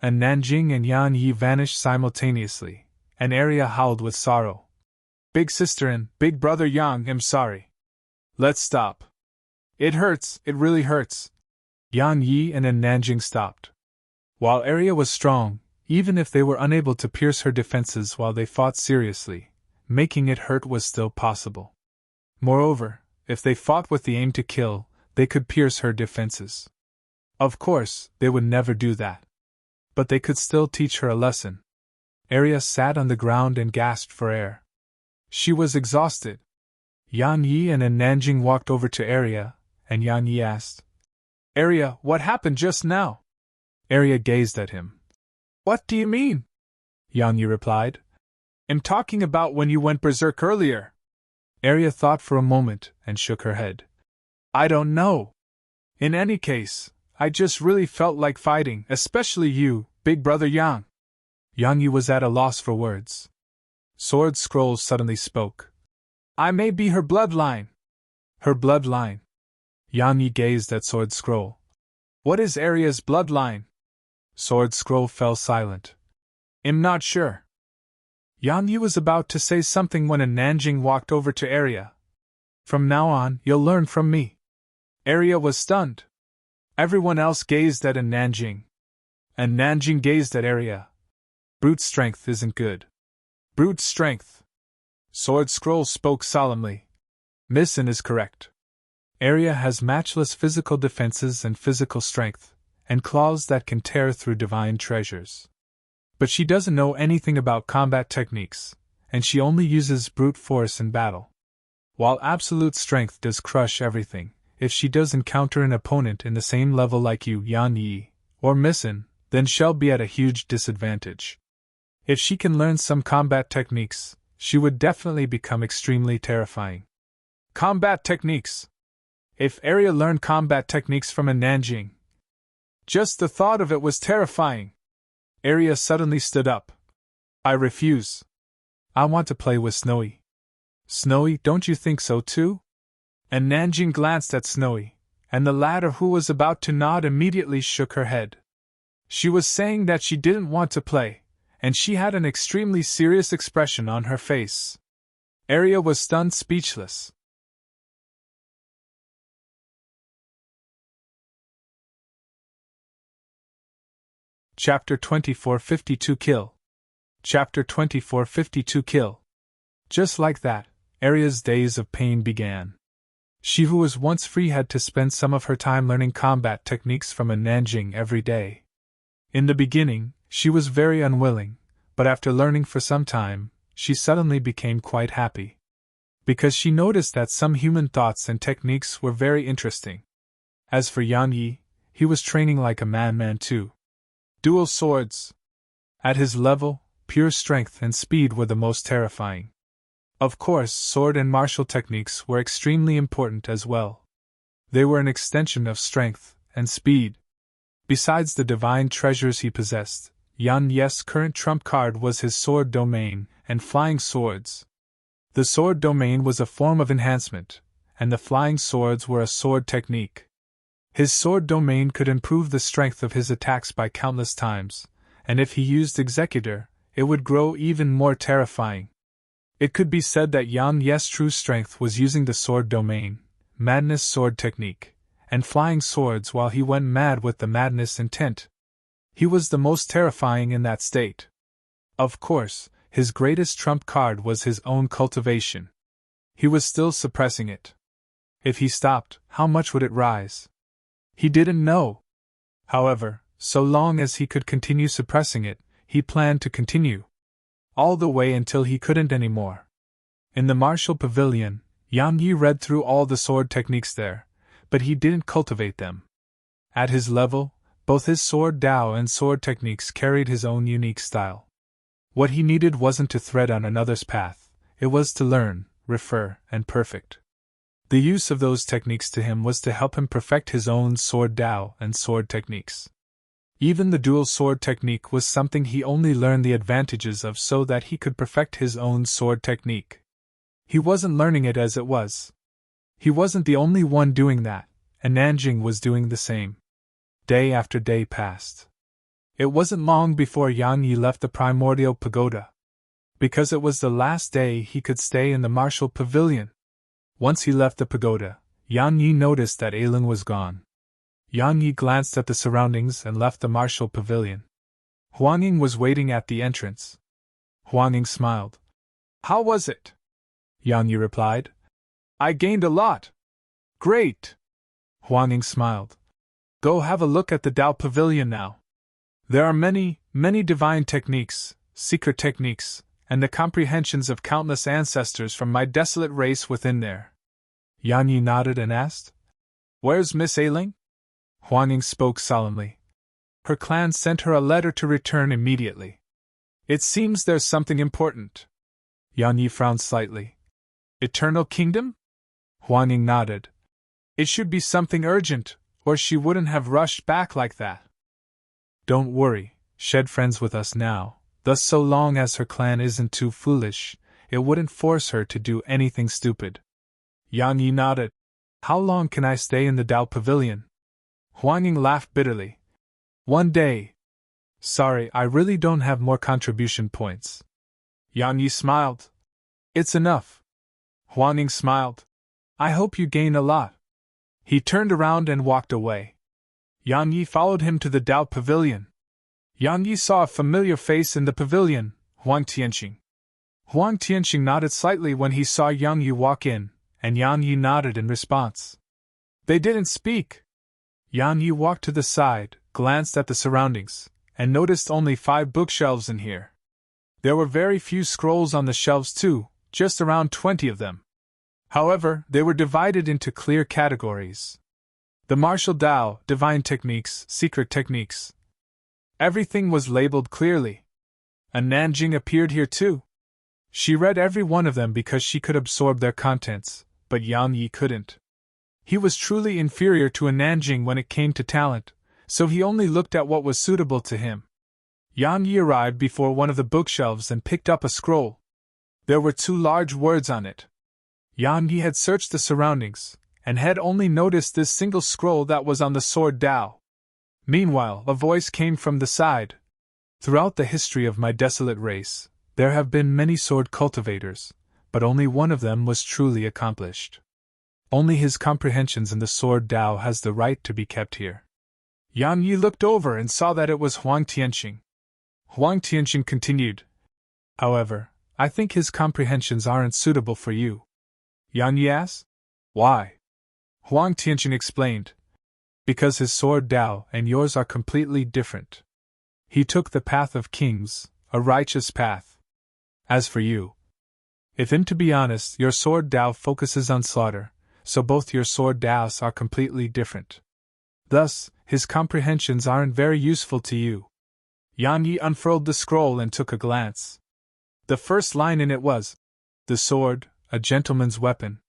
And Nanjing and Yan Yi vanished simultaneously, and Arya howled with sorrow. Big sister and big brother Yang, I'm sorry. Let's stop. It hurts, it really hurts. Yan Yi and Nanjing stopped. While Arya was strong, even if they were unable to pierce her defenses while they fought seriously, making it hurt was still possible. Moreover, if they fought with the aim to kill, they could pierce her defenses. Of course, they would never do that. But they could still teach her a lesson. Arya sat on the ground and gasped for air. She was exhausted. Yan Yi and Nanjing walked over to Arya, and Yan Yi asked, Arya, what happened just now? Arya gazed at him. What do you mean? Yan Yi replied. I'm talking about when you went berserk earlier. Arya thought for a moment and shook her head. I don't know. In any case, I just really felt like fighting, especially you, big brother Yang. Yang Yi was at a loss for words. Sword Scroll suddenly spoke. I may be her bloodline. Her bloodline. Yang Yi gazed at Sword Scroll. What is Arya's bloodline? Sword Scroll fell silent. I'm not sure. Yang Yi was about to say something when a Nanjing walked over to Arya. From now on, you'll learn from me. Arya was stunned. Everyone else gazed at a Nanjing. And Nanjing gazed at Arya. Brute strength isn't good. Brute strength. Sword Scroll spoke solemnly. Missin is correct. Arya has matchless physical defenses and physical strength, and claws that can tear through divine treasures. But she doesn't know anything about combat techniques, and she only uses brute force in battle. While absolute strength does crush everything, if she does encounter an opponent in the same level like you, Yan Yi, or Missin, then she'll be at a huge disadvantage. If she can learn some combat techniques, she would definitely become extremely terrifying. Combat techniques! If Arya learned combat techniques from a Nanjing, just the thought of it was terrifying. Arya suddenly stood up. I refuse. I want to play with Snowy. Snowy, don't you think so too? And Nanjing glanced at Snowy, and the latter, who was about to nod, immediately shook her head. She was saying that she didn't want to play, and she had an extremely serious expression on her face. Arya was stunned, speechless. Chapter 24 52 Kill. Chapter 24 52 Kill. Just like that, Arya's days of pain began. She who was once free had to spend some of her time learning combat techniques from a Nanjing every day. In the beginning, she was very unwilling, but after learning for some time, she suddenly became quite happy. Because she noticed that some human thoughts and techniques were very interesting. As for Yan Yi, he was training like a man too. Dual swords. At his level, pure strength and speed were the most terrifying. Of course, sword and martial techniques were extremely important as well. They were an extension of strength and speed. Besides the divine treasures he possessed, Yan Yi's current trump card was his sword domain and flying swords. The sword domain was a form of enhancement, and the flying swords were a sword technique. His sword domain could improve the strength of his attacks by countless times, and if he used Executor, it would grow even more terrifying. It could be said that Yan Yi's true strength was using the sword domain, madness sword technique, and flying swords while he went mad with the madness intent. He was the most terrifying in that state. Of course, his greatest trump card was his own cultivation. He was still suppressing it. If he stopped, how much would it rise? He didn't know. However, so long as he could continue suppressing it, he planned to continue. All the way until he couldn't anymore. In the martial pavilion, Yang Yi read through all the sword techniques there, but he didn't cultivate them. At his level, both his sword Dao and sword techniques carried his own unique style. What he needed wasn't to thread on another's path, it was to learn, refer, and perfect. The use of those techniques to him was to help him perfect his own sword Dao and sword techniques. Even the dual sword technique was something he only learned the advantages of so that he could perfect his own sword technique. He wasn't learning it as it was. He wasn't the only one doing that, and Nanjing was doing the same. Day after day passed. It wasn't long before Yang Yi left the primordial pagoda. Because it was the last day he could stay in the martial pavilion. Once he left the pagoda, Yang Yi noticed that Ailun was gone. Yang Yi glanced at the surroundings and left the martial pavilion. Huang Ying was waiting at the entrance. Huang Ying smiled. "How was it?" Yang Yi replied. "I gained a lot." "Great!" Huang Ying smiled. "Go have a look at the Dao Pavilion now. There are many, many divine techniques, secret techniques, and the comprehensions of countless ancestors from my desolate race within there." Yang Yi nodded and asked, "Where's Miss Ailing?" Huang Ying spoke solemnly. "Her clan sent her a letter to return immediately. It seems there's something important." Yang Yi frowned slightly. "Eternal Kingdom?" Huang Ying nodded. "It should be something urgent, or she wouldn't have rushed back like that." "Don't worry, Shed friends with us now, thus so long as her clan isn't too foolish, it wouldn't force her to do anything stupid." Yang Yi nodded. "How long can I stay in the Dao Pavilion?" Huang Ying laughed bitterly. "One day. Sorry, I really don't have more contribution points." Yang Yi smiled. "It's enough." Huang Ying smiled. "I hope you gain a lot." He turned around and walked away. Yang Yi followed him to the Dao Pavilion. Yang Yi saw a familiar face in the pavilion, Huang Tianqing. Huang Tianqing nodded slightly when he saw Yang Yi walk in, and Yang Yi nodded in response. They didn't speak. Yang Yi walked to the side, glanced at the surroundings, and noticed only 5 bookshelves in here. There were very few scrolls on the shelves too, just around 20 of them. However, they were divided into clear categories. The martial Dao, divine techniques, secret techniques. Everything was labeled clearly. And Nanjing appeared here too. She read every one of them because she could absorb their contents, but Yang Yi couldn't. He was truly inferior to a Nanjing when it came to talent, so he only looked at what was suitable to him. Yang Yi arrived before one of the bookshelves and picked up a scroll. There were 2 large words on it. Yang Yi had searched the surroundings, and had only noticed this single scroll that was on the sword Dao. Meanwhile, a voice came from the side. "Throughout the history of my desolate race, there have been many sword cultivators, but only one of them was truly accomplished. Only his comprehensions in the sword Dao has the right to be kept here." Yang Yi looked over and saw that it was Huang Tianqing. Huang Tianqing continued, "However, I think his comprehensions aren't suitable for you." Yang Yi asked, "Why?" Huang Tianqing explained, "Because his sword Dao and yours are completely different. He took the path of kings, a righteous path. As for you, to be honest, your sword Dao focuses on slaughter, so both your sword Daos are completely different. Thus, his comprehensions aren't very useful to you." Yang Yi unfurled the scroll and took a glance. The first line in it was, "The sword, a gentleman's weapon.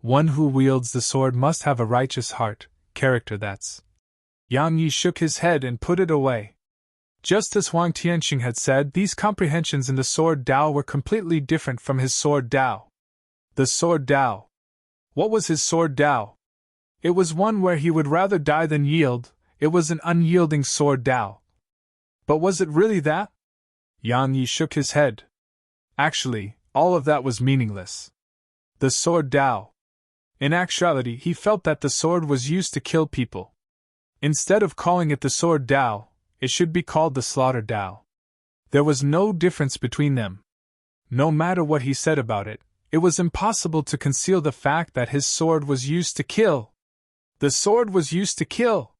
One who wields the sword must have a righteous heart, character that's." Yang Yi shook his head and put it away. Just as Huang Tianqing had said, these comprehensions in the sword Dao were completely different from his sword Dao. The sword Dao. What was his sword Dao? It was one where he would rather die than yield. It was an unyielding sword Dao. But was it really that? Yang Yi shook his head. Actually, all of that was meaningless. The sword Dao. In actuality, he felt that the sword was used to kill people. Instead of calling it the sword Dao, it should be called the slaughter Dao. There was no difference between them. No matter what he said about it, it was impossible to conceal the fact that his sword was used to kill. The sword was used to kill.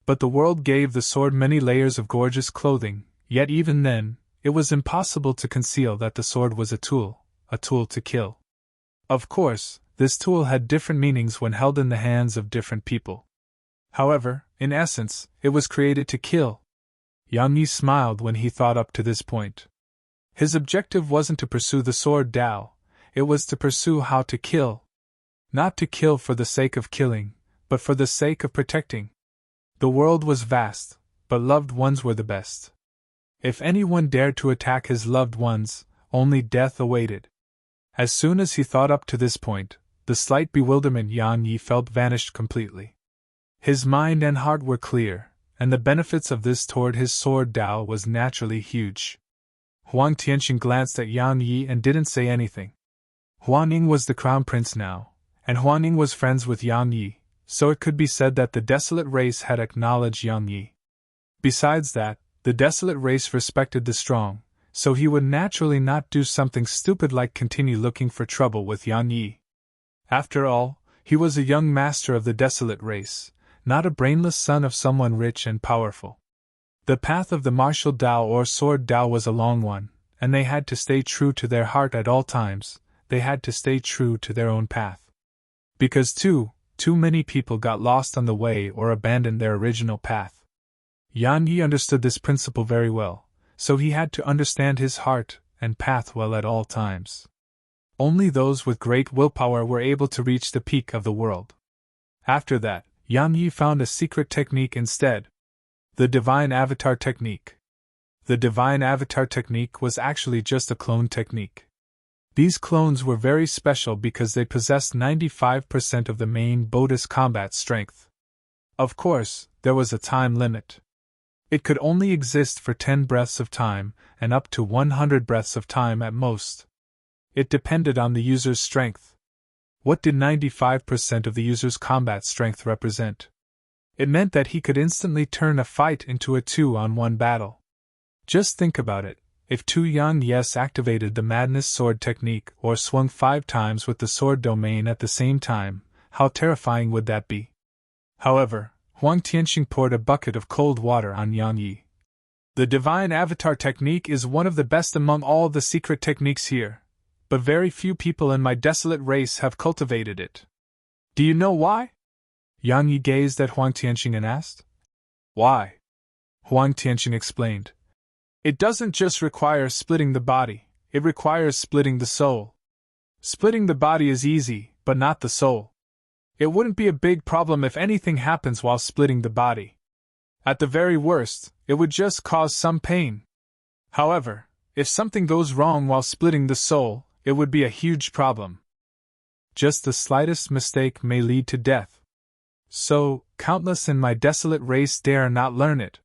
But the world gave the sword many layers of gorgeous clothing, yet even then, it was impossible to conceal that the sword was a tool to kill. Of course, this tool had different meanings when held in the hands of different people. However, in essence, it was created to kill. Yang Yi smiled when he thought up to this point. His objective wasn't to pursue the sword Dao, it was to pursue how to kill. Not to kill for the sake of killing, but for the sake of protecting. The world was vast, but loved ones were the best. If anyone dared to attack his loved ones, only death awaited. As soon as he thought up to this point, the slight bewilderment Yang Yi felt vanished completely. His mind and heart were clear, and the benefits of this toward his sword Dao was naturally huge. Huang Tianqing glanced at Yang Yi and didn't say anything. Huang Ning was the crown prince now, and Huang Ning was friends with Yang Yi, so it could be said that the desolate race had acknowledged Yang Yi. Besides that, the desolate race respected the strong, so he would naturally not do something stupid like continue looking for trouble with Yang Yi. After all, he was a young master of the desolate race, not a brainless son of someone rich and powerful. The path of the martial Dao or sword Dao was a long one, and they had to stay true to their heart at all times. They had to stay true to their own path. Because too many people got lost on the way or abandoned their original path. Yang Yi understood this principle very well, so he had to understand his heart and path well at all times. Only those with great willpower were able to reach the peak of the world. After that, Yang Yi found a secret technique instead. The Divine Avatar Technique. The Divine Avatar Technique was actually just a clone technique. These clones were very special because they possessed 95% of the main Buddhist combat strength. Of course, there was a time limit. It could only exist for 10 breaths of time, and up to 100 breaths of time at most. It depended on the user's strength. What did 95% of the user's combat strength represent? It meant that he could instantly turn a fight into a 2-on-1 battle. Just think about it. If Tu Yan Yes activated the Madness Sword technique or swung 5 times with the sword domain at the same time, how terrifying would that be? However, Huang Tianqing poured a bucket of cold water on Yang Yi. The Divine Avatar Technique is one of the best among all the secret techniques here, but very few people in my desolate race have cultivated it. Do you know why? Yang Yi gazed at Huang Tianqing and asked. Why? Huang Tianqing explained. It doesn't just require splitting the body, it requires splitting the soul. Splitting the body is easy, but not the soul. It wouldn't be a big problem if anything happens while splitting the body. At the very worst, it would just cause some pain. However, if something goes wrong while splitting the soul, it would be a huge problem. Just the slightest mistake may lead to death. So, countless in my desolate race dare not learn it.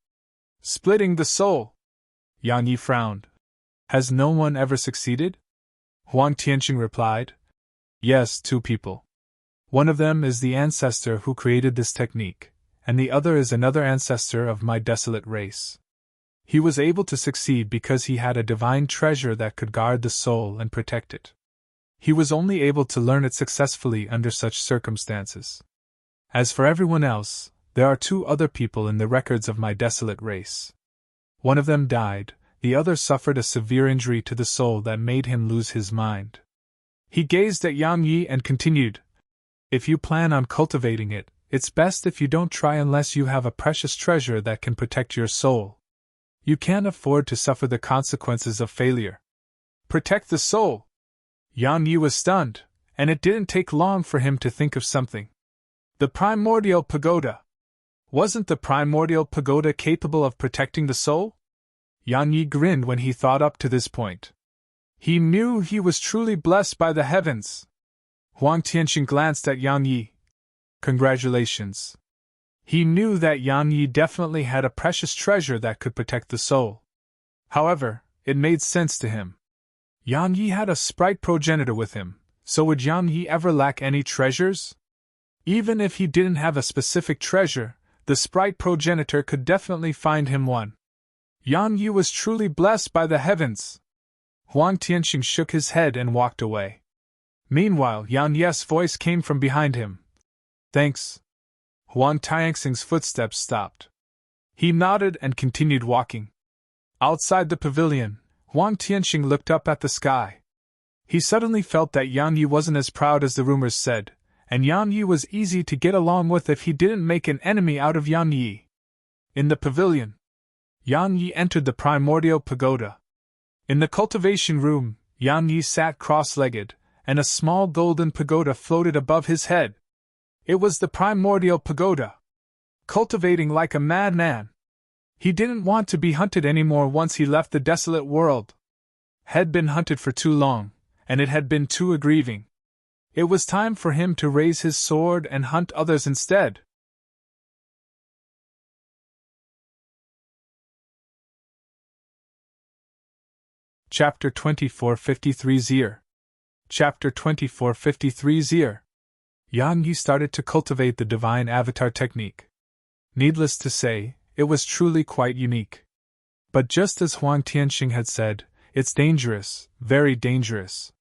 Splitting the soul. Yang Yi frowned. Has no one ever succeeded? Huang Tianqing replied. Yes, 2 people. One of them is the ancestor who created this technique, and the other is another ancestor of my desolate race. He was able to succeed because he had a divine treasure that could guard the soul and protect it. He was only able to learn it successfully under such circumstances. As for everyone else, there are 2 other people in the records of my desolate race. One of them died, the other suffered a severe injury to the soul that made him lose his mind. He gazed at Yang Yi and continued, If you plan on cultivating it, it's best if you don't try unless you have a precious treasure that can protect your soul. You can't afford to suffer the consequences of failure. Protect the soul! Yang Yi was stunned, and it didn't take long for him to think of something. The primordial pagoda. Wasn't the primordial pagoda capable of protecting the soul? Yang Yi grinned when he thought up to this point. He knew he was truly blessed by the heavens. Huang Tianqing glanced at Yang Yi. Congratulations. He knew that Yang Yi definitely had a precious treasure that could protect the soul. However, it made sense to him. Yang Yi had a sprite progenitor with him, so would Yang Yi ever lack any treasures? Even if he didn't have a specific treasure, the sprite progenitor could definitely find him one. Yang Yi was truly blessed by the heavens. Huang Tianqing shook his head and walked away. Meanwhile, Yang Yi's voice came from behind him. Thanks. Huang Tianxing's footsteps stopped. He nodded and continued walking. Outside the pavilion, Huang Tianqing looked up at the sky. He suddenly felt that Yang Yi wasn't as proud as the rumors said, and Yang Yi was easy to get along with if he didn't make an enemy out of Yang Yi. In the pavilion, Yang Yi entered the primordial pagoda. In the cultivation room, Yang Yi sat cross-legged, and a small golden pagoda floated above his head. It was the primordial pagoda. Cultivating like a madman. He didn't want to be hunted anymore once he left the desolate world. Had been hunted for too long, and it had been too aggrieving. It was time for him to raise his sword and hunt others instead. Chapter 24:53 Zir. Chapter 24:53 Zir. Yang Yi started to cultivate the divine avatar technique. Needless to say, it was truly quite unique. But just as Huang Tianxing had said, it's dangerous, very dangerous.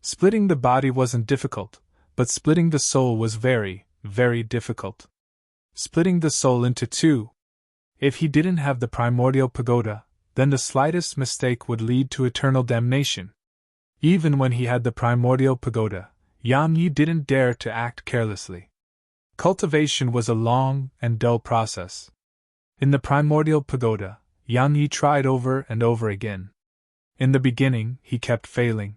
Splitting the body wasn't difficult, but splitting the soul was very, very difficult. Splitting the soul into two. If he didn't have the primordial pagoda, then the slightest mistake would lead to eternal damnation. Even when he had the primordial pagoda, Yang Yi didn't dare to act carelessly. Cultivation was a long and dull process. In the primordial pagoda, Yang Yi tried over and over again. In the beginning, he kept failing.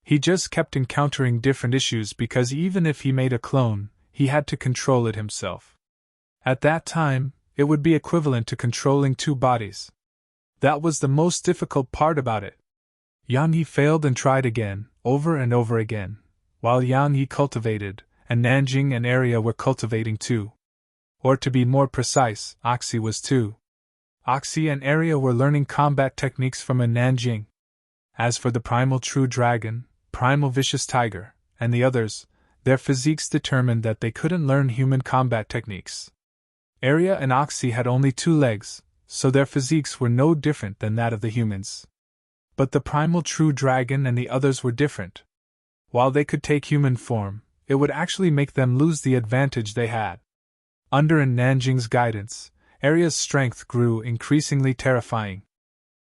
He just kept encountering different issues because even if he made a clone, he had to control it himself. At that time, it would be equivalent to controlling two bodies. That was the most difficult part about it. Yang Yi failed and tried again, over and over again, while Yang Yi cultivated, and Nanjing and Area were cultivating too. Or to be more precise, Oxy was too. Oxy and Area were learning combat techniques from a Nanjing. As for the primal true dragon, primal vicious tiger, and the others, their physiques determined that they couldn't learn human combat techniques. Area and Oxy had only 2 legs, so their physiques were no different than that of the humans. But the primal true dragon and the others were different. While they could take human form, it would actually make them lose the advantage they had. Under Nanjing's guidance, Area's strength grew increasingly terrifying.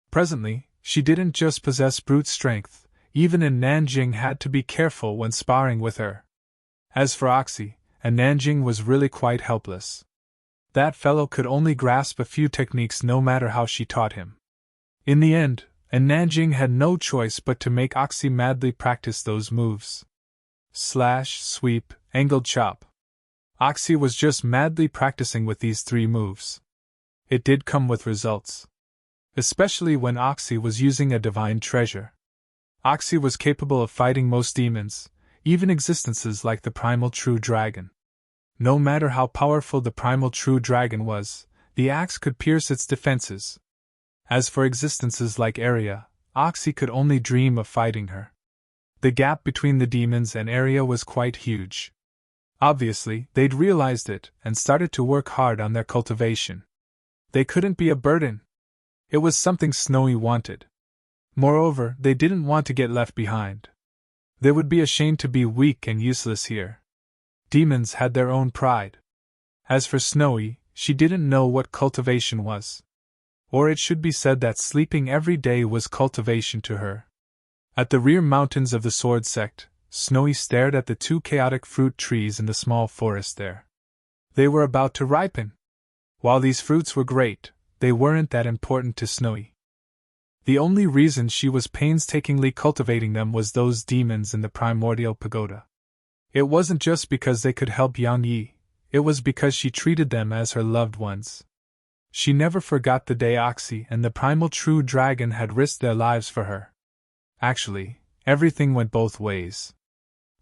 Presently, she didn't just possess brute strength, even Nanjing had to be careful when sparring with her. As for Oxy, Nanjing was really quite helpless. That fellow could only grasp a few techniques no matter how she taught him. In the end, Nanjing had no choice but to make Oxy madly practice those moves. Slash, sweep, angled chop. Oxy was just madly practicing with these 3 moves. It did come with results. Especially when Oxy was using a divine treasure. Oxy was capable of fighting most demons, even existences like the primal true dragon. No matter how powerful the primal true dragon was, the axe could pierce its defenses. As for existences like Area, Oxy could only dream of fighting her. The gap between the demons and Area was quite huge. Obviously, they'd realized it and started to work hard on their cultivation. They couldn't be a burden. It was something Snowy wanted. Moreover, they didn't want to get left behind. They would be ashamed to be weak and useless here. Demons had their own pride. As for Snowy, she didn't know what cultivation was. Or it should be said that sleeping every day was cultivation to her. At the rear mountains of the Sword Sect, Snowy stared at the 2 chaotic fruit trees in the small forest there. They were about to ripen. While these fruits were great, they weren't that important to Snowy. The only reason she was painstakingly cultivating them was those demons in the primordial pagoda. It wasn't just because they could help Yang Yi, it was because she treated them as her loved ones. She never forgot the day Oxy and the primal true dragon had risked their lives for her. Actually, everything went both ways.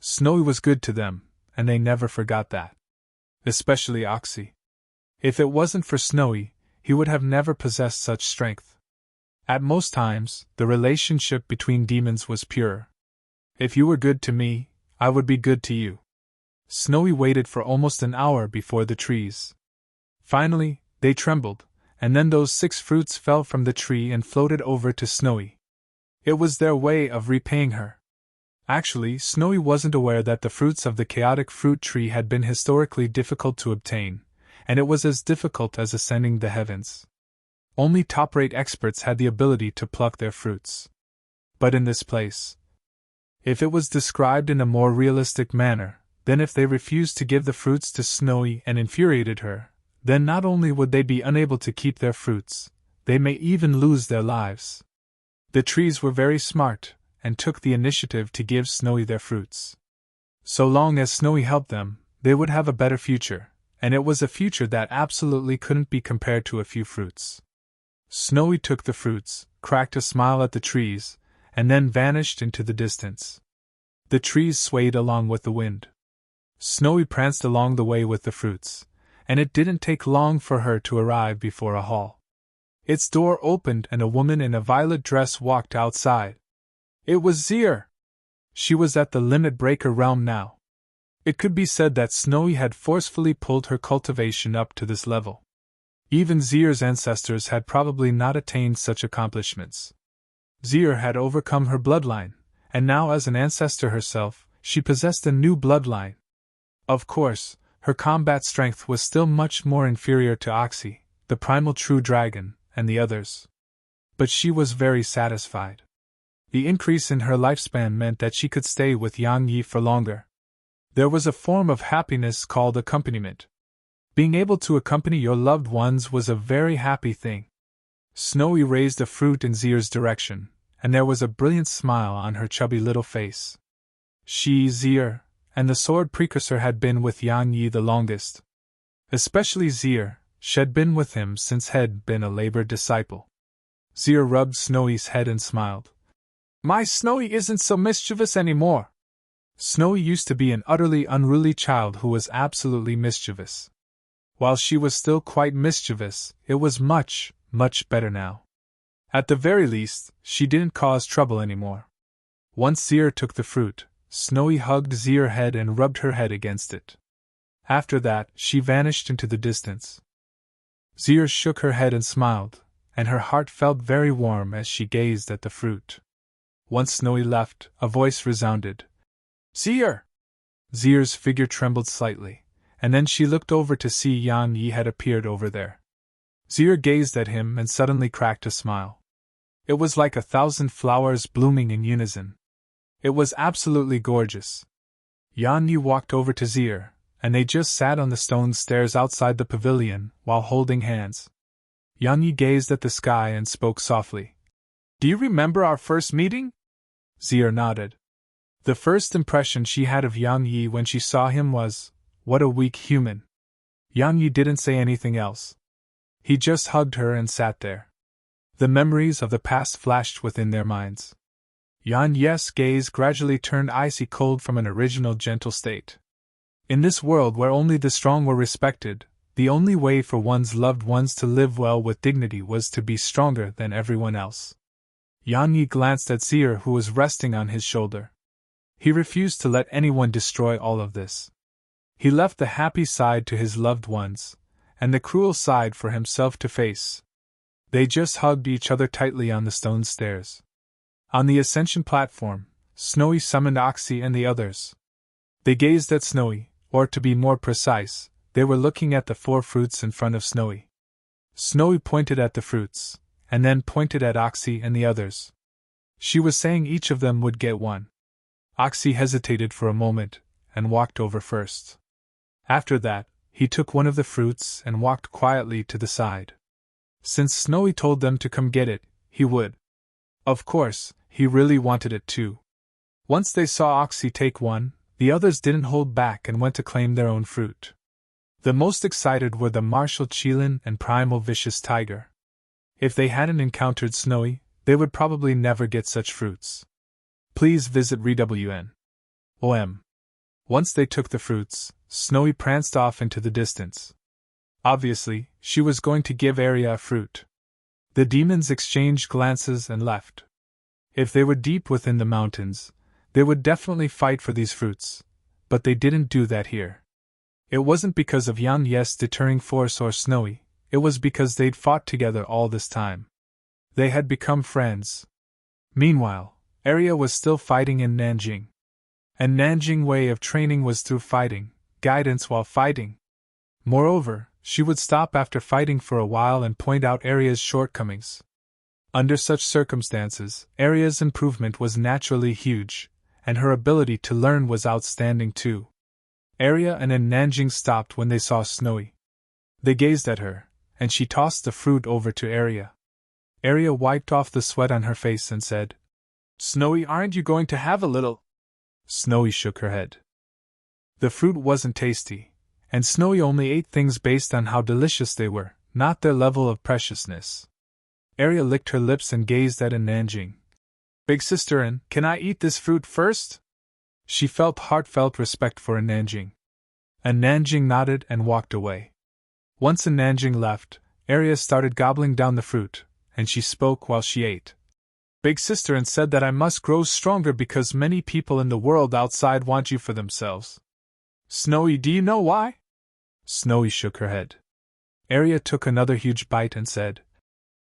Snowy was good to them, and they never forgot that. Especially Oxy. If it wasn't for Snowy, he would have never possessed such strength. At most times, the relationship between demons was pure. If you were good to me, I would be good to you. Snowy waited for almost an hour before the trees. Finally, they trembled, and then those 6 fruits fell from the tree and floated over to Snowy. It was their way of repaying her. Actually, Snowy wasn't aware that the fruits of the chaotic fruit tree had been historically difficult to obtain, and it was as difficult as ascending the heavens. Only top-rate experts had the ability to pluck their fruits. But in this place, if it was described in a more realistic manner, then if they refused to give the fruits to Snowy and infuriated her, then not only would they be unable to keep their fruits, they may even lose their lives. The trees were very smart, and took the initiative to give Snowy their fruits. So long as Snowy helped them, they would have a better future, and it was a future that absolutely couldn't be compared to a few fruits. Snowy took the fruits, cracked a smile at the trees, and then vanished into the distance. The trees swayed along with the wind. Snowy pranced along the way with the fruits, and it didn't take long for her to arrive before a hall. Its door opened and a woman in a violet dress walked outside. It was Zier! She was at the limit breaker realm now. It could be said that Snowy had forcefully pulled her cultivation up to this level. Even Zier's ancestors had probably not attained such accomplishments. Zier had overcome her bloodline, and now as an ancestor herself, she possessed a new bloodline. Of course, her combat strength was still much more inferior to Oxy, the primal true dragon, and the others. But she was very satisfied. The increase in her lifespan meant that she could stay with Yang Yi for longer. There was a form of happiness called accompaniment. Being able to accompany your loved ones was a very happy thing. Snowy raised a fruit in Zier's direction, and there was a brilliant smile on her chubby little face. She, Zier, and the sword precursor had been with Yang Yi the longest. Especially Zier, she had been with him since had been a labored disciple. Zier rubbed Snowy's head and smiled. My Snowy isn't so mischievous anymore. Snowy used to be an utterly unruly child who was absolutely mischievous. While she was still quite mischievous, it was much, much better now. At the very least, she didn't cause trouble anymore. Once Zier took the fruit, Snowy hugged Zier's head and rubbed her head against it. After that, she vanished into the distance. Zier shook her head and smiled, and her heart felt very warm as she gazed at the fruit. Once Snowy left, a voice resounded. Zier! Zier's figure trembled slightly, and then she looked over to see Yang Yi had appeared over there. Zier gazed at him and suddenly cracked a smile. It was like 1,000 flowers blooming in unison. It was absolutely gorgeous. Yang Yi walked over to Zier, and they just sat on the stone stairs outside the pavilion while holding hands. Yang Yi gazed at the sky and spoke softly. Do you remember our first meeting? Zier nodded. The first impression she had of Yang Yi when she saw him was, what a weak human. Yang Yi didn't say anything else. He just hugged her and sat there. The memories of the past flashed within their minds. Yang Yi's gaze gradually turned icy cold from an original gentle state. In this world where only the strong were respected, the only way for one's loved ones to live well with dignity was to be stronger than everyone else. Yang Yi glanced at Zier, who was resting on his shoulder. He refused to let anyone destroy all of this. He left the happy side to his loved ones, and the cruel side for himself to face. They just hugged each other tightly on the stone stairs. On the ascension platform, Snowy summoned Oxy and the others. They gazed at Snowy, or to be more precise, they were looking at the 4 fruits in front of Snowy. Snowy pointed at the fruits, and then pointed at Oxy and the others. She was saying each of them would get one. Oxy hesitated for a moment, and walked over first. After that, he took one of the fruits and walked quietly to the side. Since Snowy told them to come get it, he would. Of course, he really wanted it too. Once they saw Oxy take one, the others didn't hold back and went to claim their own fruit. The most excited were the martial Qilin and primal vicious tiger. If they hadn't encountered Snowy, they would probably never get such fruits. Please visit rewn.om. Once they took the fruits, Snowy pranced off into the distance. Obviously, she was going to give Arya a fruit. The demons exchanged glances and left. If they were deep within the mountains, they would definitely fight for these fruits, but they didn't do that here. It wasn't because of Yang Yi's deterring force or Snowy, it was because they'd fought together all this time. They had become friends. Meanwhile, Arya was still fighting in Nanjing. And Nanjing's way of training was through fighting, guidance while fighting. Moreover, she would stop after fighting for a while and point out Arya's shortcomings. Under such circumstances, Arya's improvement was naturally huge, and her ability to learn was outstanding too. Arya and Nanjing stopped when they saw Snowy. They gazed at her, and she tossed the fruit over to Arya. Arya wiped off the sweat on her face and said, Snowy, aren't you going to have a little? Snowy shook her head. The fruit wasn't tasty, and Snowy only ate things based on how delicious they were, not their level of preciousness. Arya licked her lips and gazed at Nanjing. Big sister, and can I eat this fruit first? She felt heartfelt respect for Nanjing. Nanjing nodded and walked away. Once Nanjing left, Arya started gobbling down the fruit, and she spoke while she ate. Big sister and said that I must grow stronger because many people in the world outside want you for themselves. Snowy, do you know why? Snowy shook her head. Arya took another huge bite and said,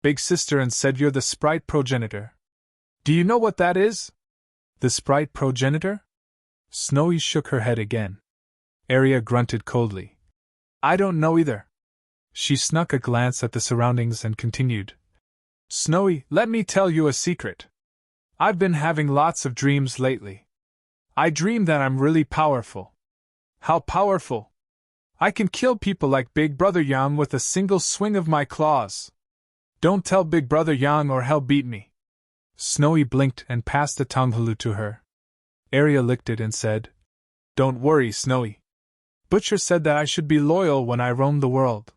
Big sister and said you're the sprite progenitor. Do you know what that is? The sprite progenitor? Snowy shook her head again. Arya grunted coldly. I don't know either. She snuck a glance at the surroundings and continued. Snowy, let me tell you a secret. I've been having lots of dreams lately. I dream that I'm really powerful. How powerful? I can kill people like Big Brother Yang with a single swing of my claws. Don't tell Big Brother Yang or he'll beat me. Snowy blinked and passed a tonghalu to her. Arya licked it and said, Don't worry, Snowy. Butcher said that I should be loyal when I roam the world.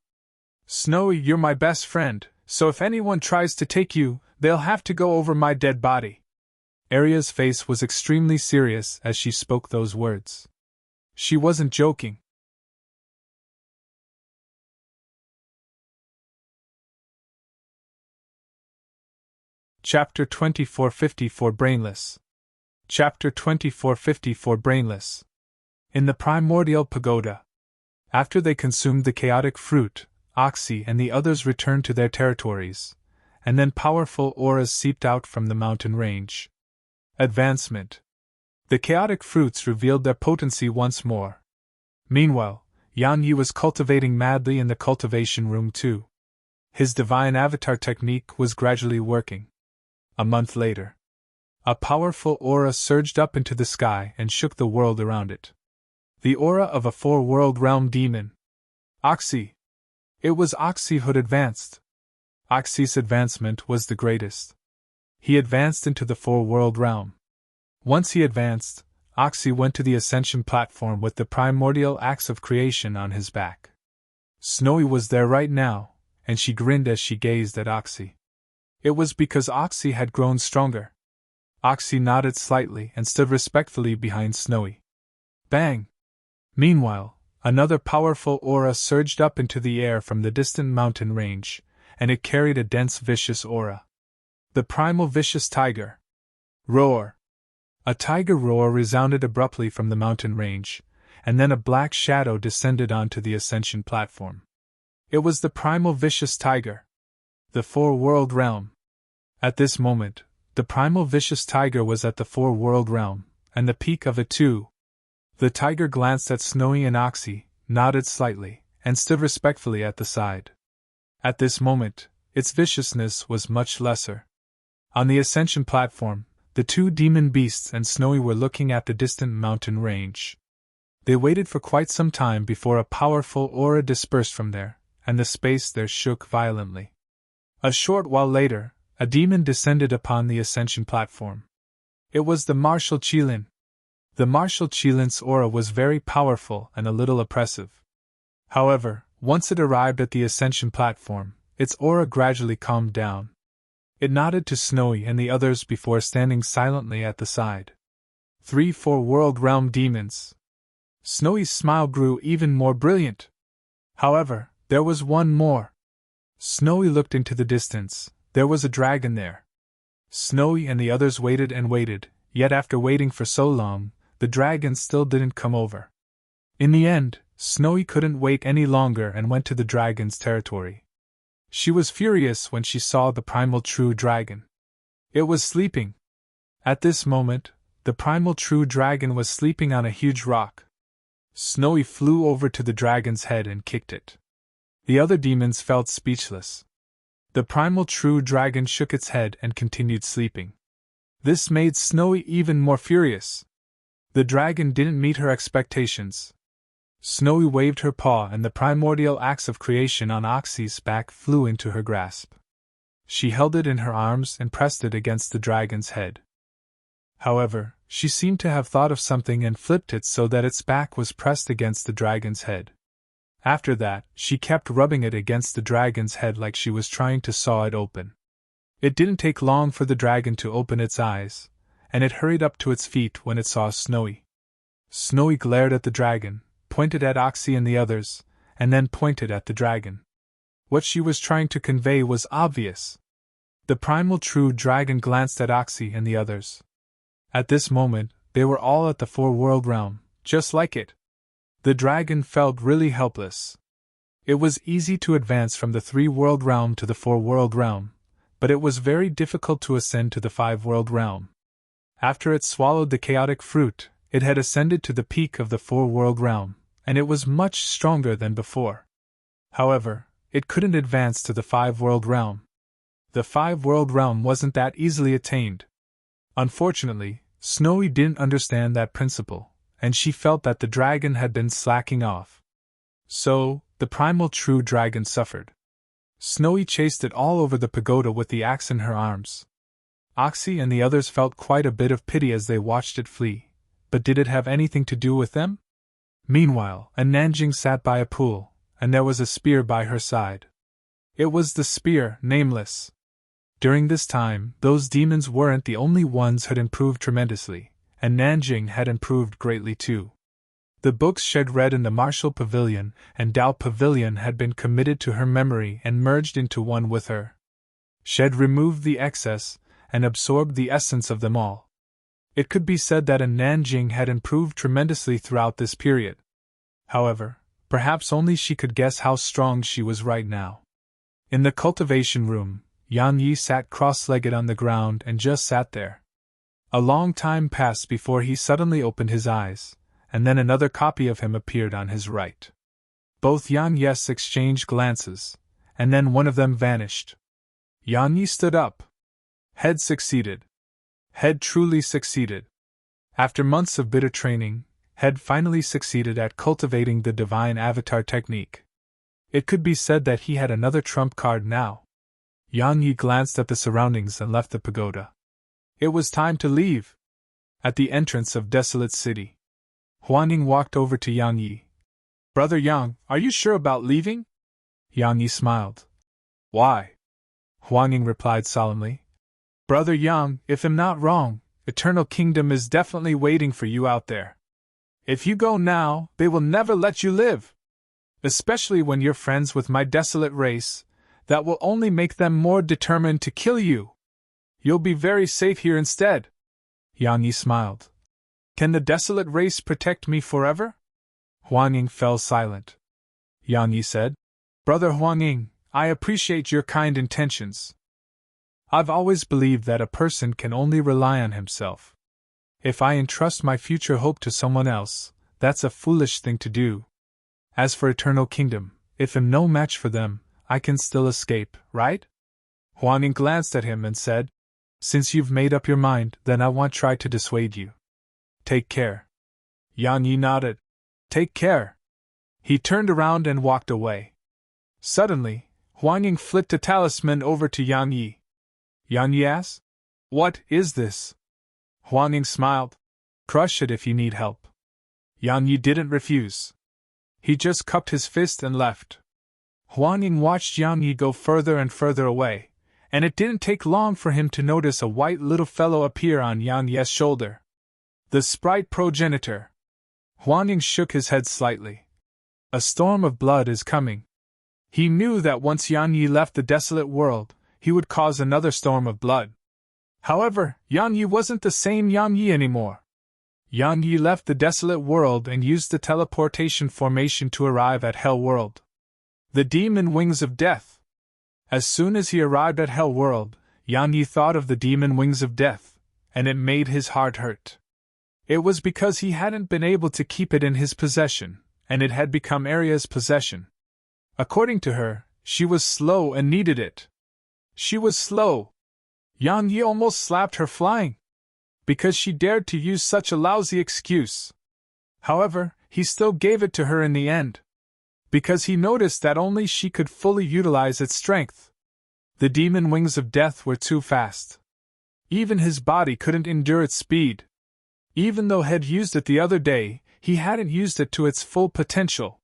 Snowy, you're my best friend, so if anyone tries to take you, they'll have to go over my dead body. Arya's face was extremely serious as she spoke those words. She wasn't joking. Chapter 2454 Brainless. Chapter 2454 Brainless. In the primordial pagoda. After they consumed the chaotic fruit, Oxy and the others returned to their territories, and then powerful auras seeped out from the mountain range. Advancement. The chaotic fruits revealed their potency once more. Meanwhile, Yan Yi was cultivating madly in the cultivation room too. His divine avatar technique was gradually working. A month later, a powerful aura surged up into the sky and shook the world around it. The aura of a four-world realm demon. Oxy. It was Oxy who had advanced. Oxy's advancement was the greatest. He advanced into the four-world realm. Once he advanced, Oxy went to the ascension platform with the primordial axe of creation on his back. Snowy was there right now, and she grinned as she gazed at Oxy. It was because Oxy had grown stronger. Oxy nodded slightly and stood respectfully behind Snowy. Bang! Meanwhile, another powerful aura surged up into the air from the distant mountain range, and it carried a dense vicious aura. The primal vicious tiger. Roar! A tiger roar resounded abruptly from the mountain range, and then a black shadow descended onto the ascension platform. It was the primal vicious tiger. The four-world realm. At this moment, the primal vicious tiger was at the four-world realm, and the peak of it too. The tiger glanced at Snowy and Oxy, nodded slightly, and stood respectfully at the side. At this moment, its viciousness was much lesser. On the ascension platform, the two demon beasts and Snowy were looking at the distant mountain range. They waited for quite some time before a powerful aura dispersed from there, and the space there shook violently. A short while later, a demon descended upon the ascension platform. It was the Martial Qilin. The Martial Qilin's aura was very powerful and a little oppressive. However, once it arrived at the ascension platform, its aura gradually calmed down. It nodded to Snowy and the others before standing silently at the side. 3 four-world realm demons. Snowy's smile grew even more brilliant. However, there was one more. Snowy looked into the distance. There was a dragon there. Snowy and the others waited and waited, yet after waiting for so long, the dragon still didn't come over. In the end, Snowy couldn't wait any longer and went to the dragon's territory. She was furious when she saw the primal true dragon. It was sleeping. At this moment, the primal true dragon was sleeping on a huge rock. Snowy flew over to the dragon's head and kicked it. The other demons felt speechless. The primal true dragon shook its head and continued sleeping. This made Snowy even more furious. The dragon didn't meet her expectations. Snowy waved her paw and the primordial axe of creation on Oxy's back flew into her grasp. She held it in her arms and pressed it against the dragon's head. However, she seemed to have thought of something and flipped it so that its back was pressed against the dragon's head. After that, she kept rubbing it against the dragon's head like she was trying to saw it open. It didn't take long for the dragon to open its eyes, and it hurried up to its feet when it saw Snowy. Snowy glared at the dragon, pointed at Oxy and the others, and then pointed at the dragon. What she was trying to convey was obvious. The primal true dragon glanced at Oxy and the others. At this moment, they were all at the four-world realm, just like it. The dragon felt really helpless. It was easy to advance from the three-world realm to the four-world realm, but it was very difficult to ascend to the five-world realm. After it swallowed the chaotic fruit, it had ascended to the peak of the four-world realm, and it was much stronger than before. However, it couldn't advance to the five-world realm. The five-world realm wasn't that easily attained. Unfortunately, Snowy didn't understand that principle, and she felt that the dragon had been slacking off. So, the primal true dragon suffered. Snowy chased it all over the pagoda with the axe in her arms. Oxy and the others felt quite a bit of pity as they watched it flee, but did it have anything to do with them? Meanwhile, a Nanjing sat by a pool, and there was a spear by her side. It was the spear, Nameless. During this time, those demons weren't the only ones had improved tremendously, and Nanjing had improved greatly too. The books Shed read in the Martial Pavilion and Dao Pavilion had been committed to her memory and merged into one with her. Shed removed the excess and absorbed the essence of them all. It could be said that Nanjing had improved tremendously throughout this period. However, perhaps only she could guess how strong she was right now. In the cultivation room, Yang Yi sat cross-legged on the ground and just sat there. A long time passed before he suddenly opened his eyes, and then another copy of him appeared on his right. Both Yang Yes exchanged glances, and then one of them vanished. Yang Yi stood up. Head succeeded. Head truly succeeded. After months of bitter training, Head finally succeeded at cultivating the divine avatar technique. It could be said that he had another trump card now. Yang Yi glanced at the surroundings and left the pagoda. It was time to leave. At the entrance of Desolate City, Huaning walked over to Yang Yi. "Brother Yang, are you sure about leaving?" Yang Yi smiled. "Why?" Huaning replied solemnly. "Brother Yang, if I'm not wrong, Eternal Kingdom is definitely waiting for you out there. If you go now, they will never let you live. Especially when you're friends with my desolate race, that will only make them more determined to kill you. You'll be very safe here instead." Yang Yi smiled. "Can the desolate race protect me forever?" Huaning fell silent. Yang Yi said, "Brother Huaning, I appreciate your kind intentions. I've always believed that a person can only rely on himself. If I entrust my future hope to someone else, that's a foolish thing to do. As for Eternal Kingdom, if I'm no match for them, I can still escape, right?" Huaning glanced at him and said, "Since you've made up your mind, then I won't try to dissuade you. Take care." Yang Yi nodded. "Take care." He turned around and walked away. Suddenly, Huaning flicked a talisman over to Yang Yi. Yang Yi asked, "What is this?" Huaning smiled. "Crush it if you need help." Yang Yi didn't refuse. He just cupped his fist and left. Huaning watched Yang Yi go further and further away, and it didn't take long for him to notice a white little fellow appear on Yang Yi's shoulder. The sprite progenitor. Huaning shook his head slightly. A storm of blood is coming. He knew that once Yang Yi left the desolate world, he would cause another storm of blood. However, Yang Yi wasn't the same Yang Yi anymore. Yang Yi left the desolate world and used the teleportation formation to arrive at Hell World. The demon wings of death. As soon as he arrived at Hell World, Yang Yi thought of the demon wings of death, and it made his heart hurt. It was because he hadn't been able to keep it in his possession, and it had become Arya's possession. According to her, she was slow and needed it. She was slow. Yang Yi almost slapped her flying, because she dared to use such a lousy excuse. However, he still gave it to her in the end, because he noticed that only she could fully utilize its strength. The demon wings of death were too fast. Even his body couldn't endure its speed. Even though Head used it the other day, he hadn't used it to its full potential.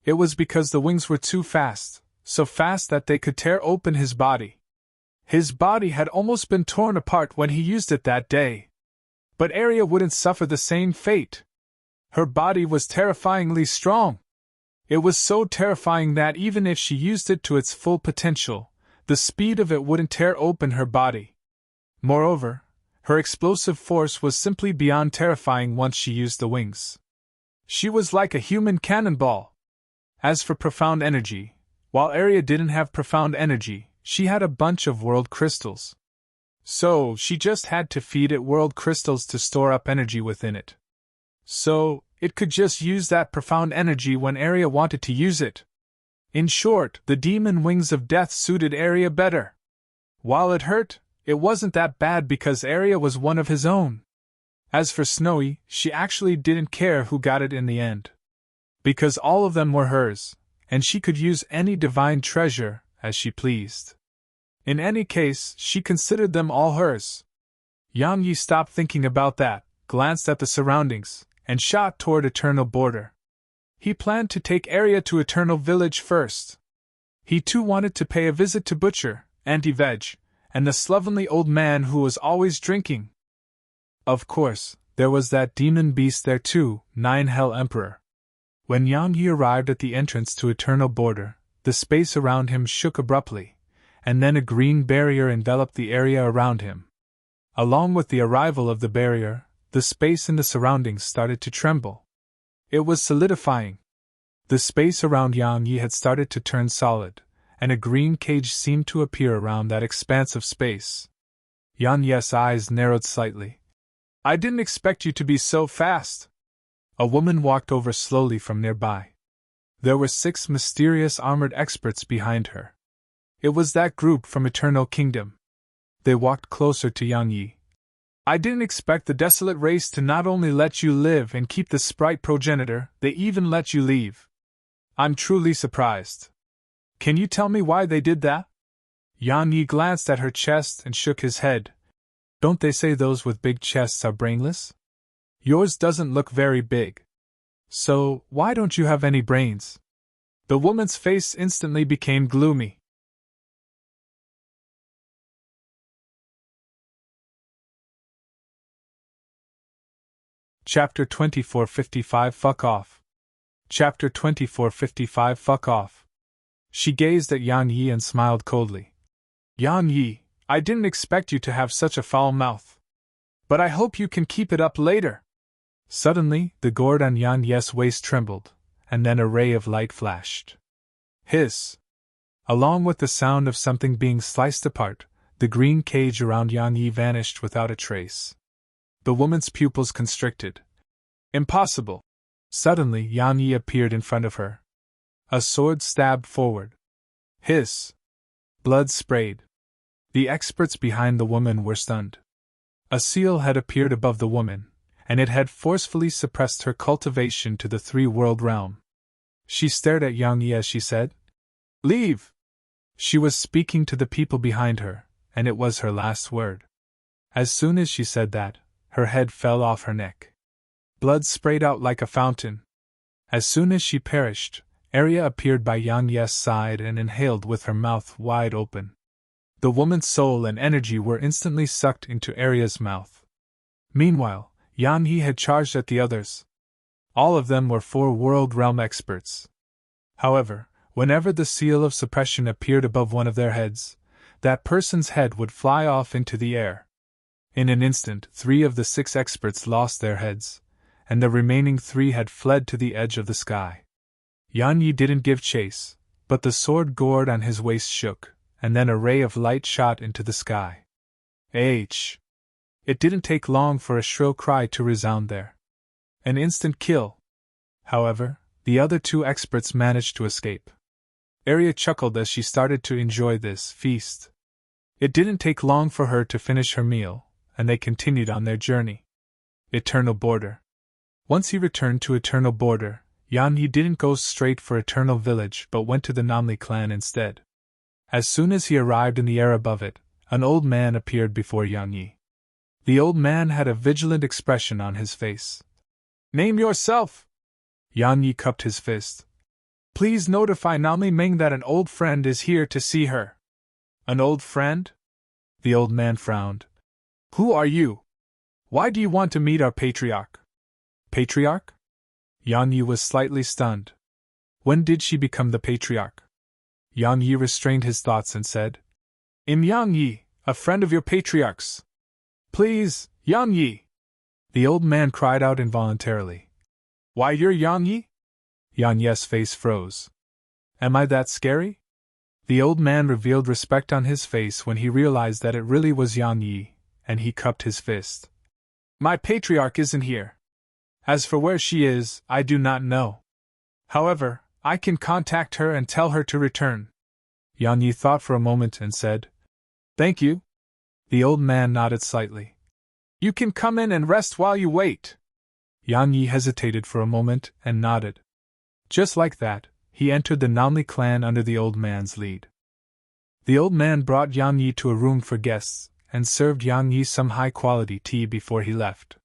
It was because the wings were too fast, so fast that they could tear open his body. His body had almost been torn apart when he used it that day. But Arya wouldn't suffer the same fate. Her body was terrifyingly strong. It was so terrifying that even if she used it to its full potential, the speed of it wouldn't tear open her body. Moreover, her explosive force was simply beyond terrifying once she used the wings. She was like a human cannonball. As for profound energy, while Arya didn't have profound energy, she had a bunch of world crystals. So, she just had to feed it world crystals to store up energy within it. So, it could just use that profound energy when Arya wanted to use it. In short, the demon wings of death suited Arya better. While it hurt, it wasn't that bad because Arya was one of his own. As for Snowy, she actually didn't care who got it in the end. Because all of them were hers, and she could use any divine treasure as she pleased. In any case, she considered them all hers. Yang Yi stopped thinking about that, glanced at the surroundings, and shot toward Eternal Border. He planned to take Arya to Eternal Village first. He too wanted to pay a visit to Butcher, Anti-Veg, and the slovenly old man who was always drinking. Of course, there was that demon beast there too, Nine Hell Emperor. When Yang Yi arrived at the entrance to Eternal Border, the space around him shook abruptly, and then a green barrier enveloped the area around him. Along with the arrival of the barrier, the space in the surroundings started to tremble. It was solidifying. The space around Yang Yi had started to turn solid, and a green cage seemed to appear around that expanse of space. Yang Yi's eyes narrowed slightly. "I didn't expect you to be so fast." A woman walked over slowly from nearby. There were 6 mysterious armored experts behind her. It was that group from Eternal Kingdom. They walked closer to Yang Yi. "I didn't expect the desolate race to not only let you live and keep the sprite progenitor, they even let you leave. I'm truly surprised. Can you tell me why they did that?" Yang Yi glanced at her chest and shook his head. "Don't they say those with big chests are brainless? Yours doesn't look very big. So, why don't you have any brains?" The woman's face instantly became gloomy. Chapter 2455 Fuck Off. Chapter 2455 Fuck Off. She gazed at Yang Yi and smiled coldly. "Yang Yi, I didn't expect you to have such a foul mouth. But I hope you can keep it up later." Suddenly, the gourd on Yang Yi's waist trembled, and then a ray of light flashed. Hiss! Along with the sound of something being sliced apart, the green cage around Yang Yi vanished without a trace. The woman's pupils constricted. Impossible! Suddenly, Yang Yi appeared in front of her. A sword stabbed forward. Hiss! Blood sprayed. The experts behind the woman were stunned. A seal had appeared above the woman, and it had forcefully suppressed her cultivation to the 3-world realm. She stared at Yang Yi as she said, "Leave!" She was speaking to the people behind her, and it was her last word. As soon as she said that, her head fell off her neck. Blood sprayed out like a fountain. As soon as she perished, Arya appeared by Yang Yi's side and inhaled with her mouth wide open. The woman's soul and energy were instantly sucked into Arya's mouth. Meanwhile, Yang Yi had charged at the others. All of them were 4-world realm experts. However, whenever the seal of suppression appeared above one of their heads, that person's head would fly off into the air. In an instant, 3 of the 6 experts lost their heads, and the remaining 3 had fled to the edge of the sky. Yang Yi didn't give chase, but the sword gourd on his waist shook, and then a ray of light shot into the sky. H! It didn't take long for a shrill cry to resound there. An instant kill. However, the other 2 experts managed to escape. Arya chuckled as she started to enjoy this feast. It didn't take long for her to finish her meal, and they continued on their journey. Eternal Border. Once he returned to Eternal Border, Yang Yi didn't go straight for Eternal Village but went to the Namli clan instead. As soon as he arrived in the air above it, an old man appeared before Yang Yi. The old man had a vigilant expression on his face. "Name yourself!" Yang Yi cupped his fist. "Please notify Namli Ming that an old friend is here to see her." "An old friend?" The old man frowned. Who are you? Why do you want to meet our patriarch? Patriarch? Yang Yi was slightly stunned. When did she become the patriarch? Yang Yi restrained his thoughts and said, Yang Yi, a friend of your patriarch's. Please, Yang Yi. The old man cried out involuntarily. Why, you're Yang Yi? Yang Yi's face froze. Am I that scary? The old man revealed respect on his face when he realized that it really was Yang Yi, and he cupped his fist. My patriarch isn't here. As for where she is, I do not know. However, I can contact her and tell her to return. Yang Yi thought for a moment and said, Thank you. The old man nodded slightly. You can come in and rest while you wait. Yang Yi hesitated for a moment and nodded. Just like that, he entered the Namli clan under the old man's lead. The old man brought Yang Yi to a room for guests and served Yang Yi some high-quality tea before he left.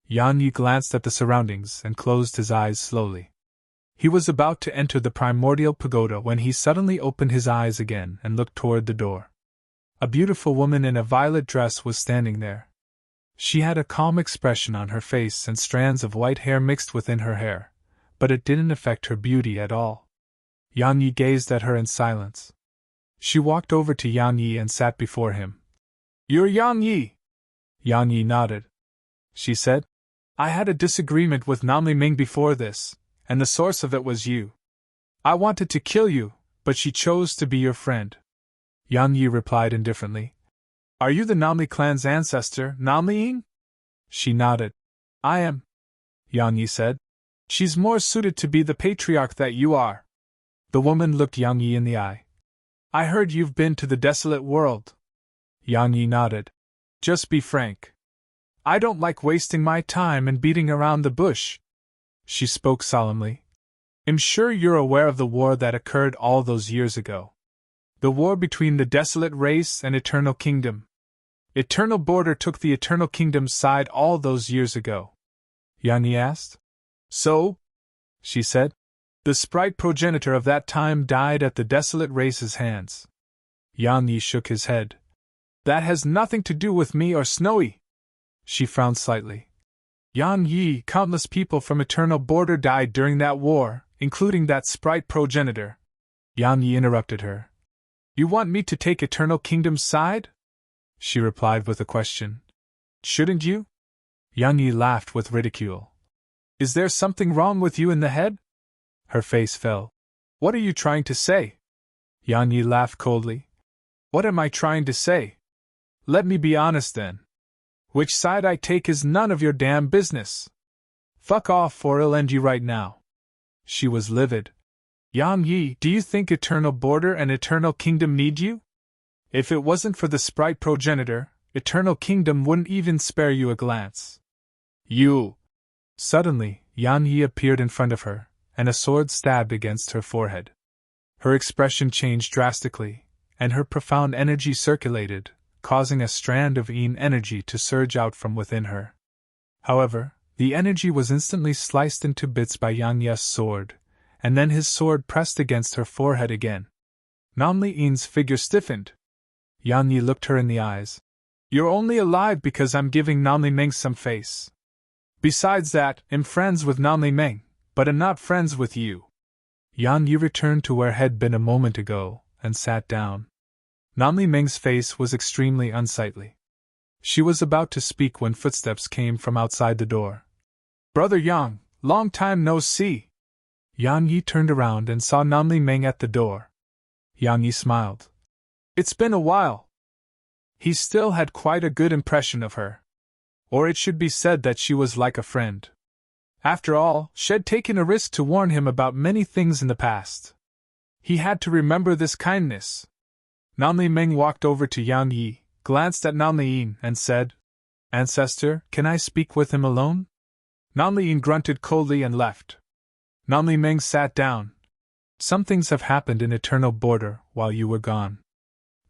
Yang Yi glanced at the surroundings and closed his eyes slowly. He was about to enter the primordial pagoda when he suddenly opened his eyes again and looked toward the door. A beautiful woman in a violet dress was standing there. She had a calm expression on her face and strands of white hair mixed within her hair, but it didn't affect her beauty at all. Yang Yi gazed at her in silence. She walked over to Yang Yi and sat before him. You're Yang Yi? Yang Yi nodded. She said, I had a disagreement with Namli Ming before this, and the source of it was you. I wanted to kill you, but she chose to be your friend. Yang Yi replied indifferently. Are you the Namli clan's ancestor, Namli Ying? She nodded. I am. Yang Yi said. She's more suited to be the patriarch that you are. The woman looked Yang Yi in the eye. I heard you've been to the desolate world. Yang Yi nodded. Just be frank. I don't like wasting my time and beating around the bush. She spoke solemnly. I'm sure you're aware of the war that occurred all those years ago. The war between the desolate race and Eternal Kingdom. Eternal Border took the Eternal Kingdom's side all those years ago. Yang Yi asked. So? She said. The sprite progenitor of that time died at the desolate race's hands. Yang Yi shook his head. That has nothing to do with me or Snowy. She frowned slightly. Yang Yi, countless people from Eternal Border died during that war, including that sprite progenitor. Yang Yi interrupted her. You want me to take Eternal Kingdom's side? She replied with a question. Shouldn't you? Yang Yi laughed with ridicule. Is there something wrong with you in the head? Her face fell. What are you trying to say? Yang Yi laughed coldly. What am I trying to say? Let me be honest then. Which side I take is none of your damn business. Fuck off or I'll end you right now. She was livid. Yang Yi, do you think Eternal Border and Eternal Kingdom need you? If it wasn't for the sprite progenitor, Eternal Kingdom wouldn't even spare you a glance. You! Suddenly, Yang Yi appeared in front of her, and a sword stabbed against her forehead. Her expression changed drastically, and her profound energy circulated, causing a strand of Yin energy to surge out from within her. However, the energy was instantly sliced into bits by Yang Yi's sword, and then his sword pressed against her forehead again. Namli Yin's figure stiffened. Yang Yi looked her in the eyes. You're only alive because I'm giving Namli Meng some face. Besides that, I'm friends with Namli Meng, but I'm not friends with you. Yang Yi returned to where had been a moment ago, and sat down. Namli Meng's face was extremely unsightly. She was about to speak when footsteps came from outside the door. Brother Yang, long time no see. Yang Yi turned around and saw Namli Meng at the door. Yang Yi smiled. It's been a while. He still had quite a good impression of her. Or it should be said that she was like a friend. After all, she'd taken a risk to warn him about many things in the past. He had to remember this kindness. Namli Meng walked over to Yang Yi, glanced at Namli Yin, and said, Ancestor, can I speak with him alone? Namli Yin grunted coldly and left. Namli Meng sat down. Some things have happened in Eternal Border while you were gone.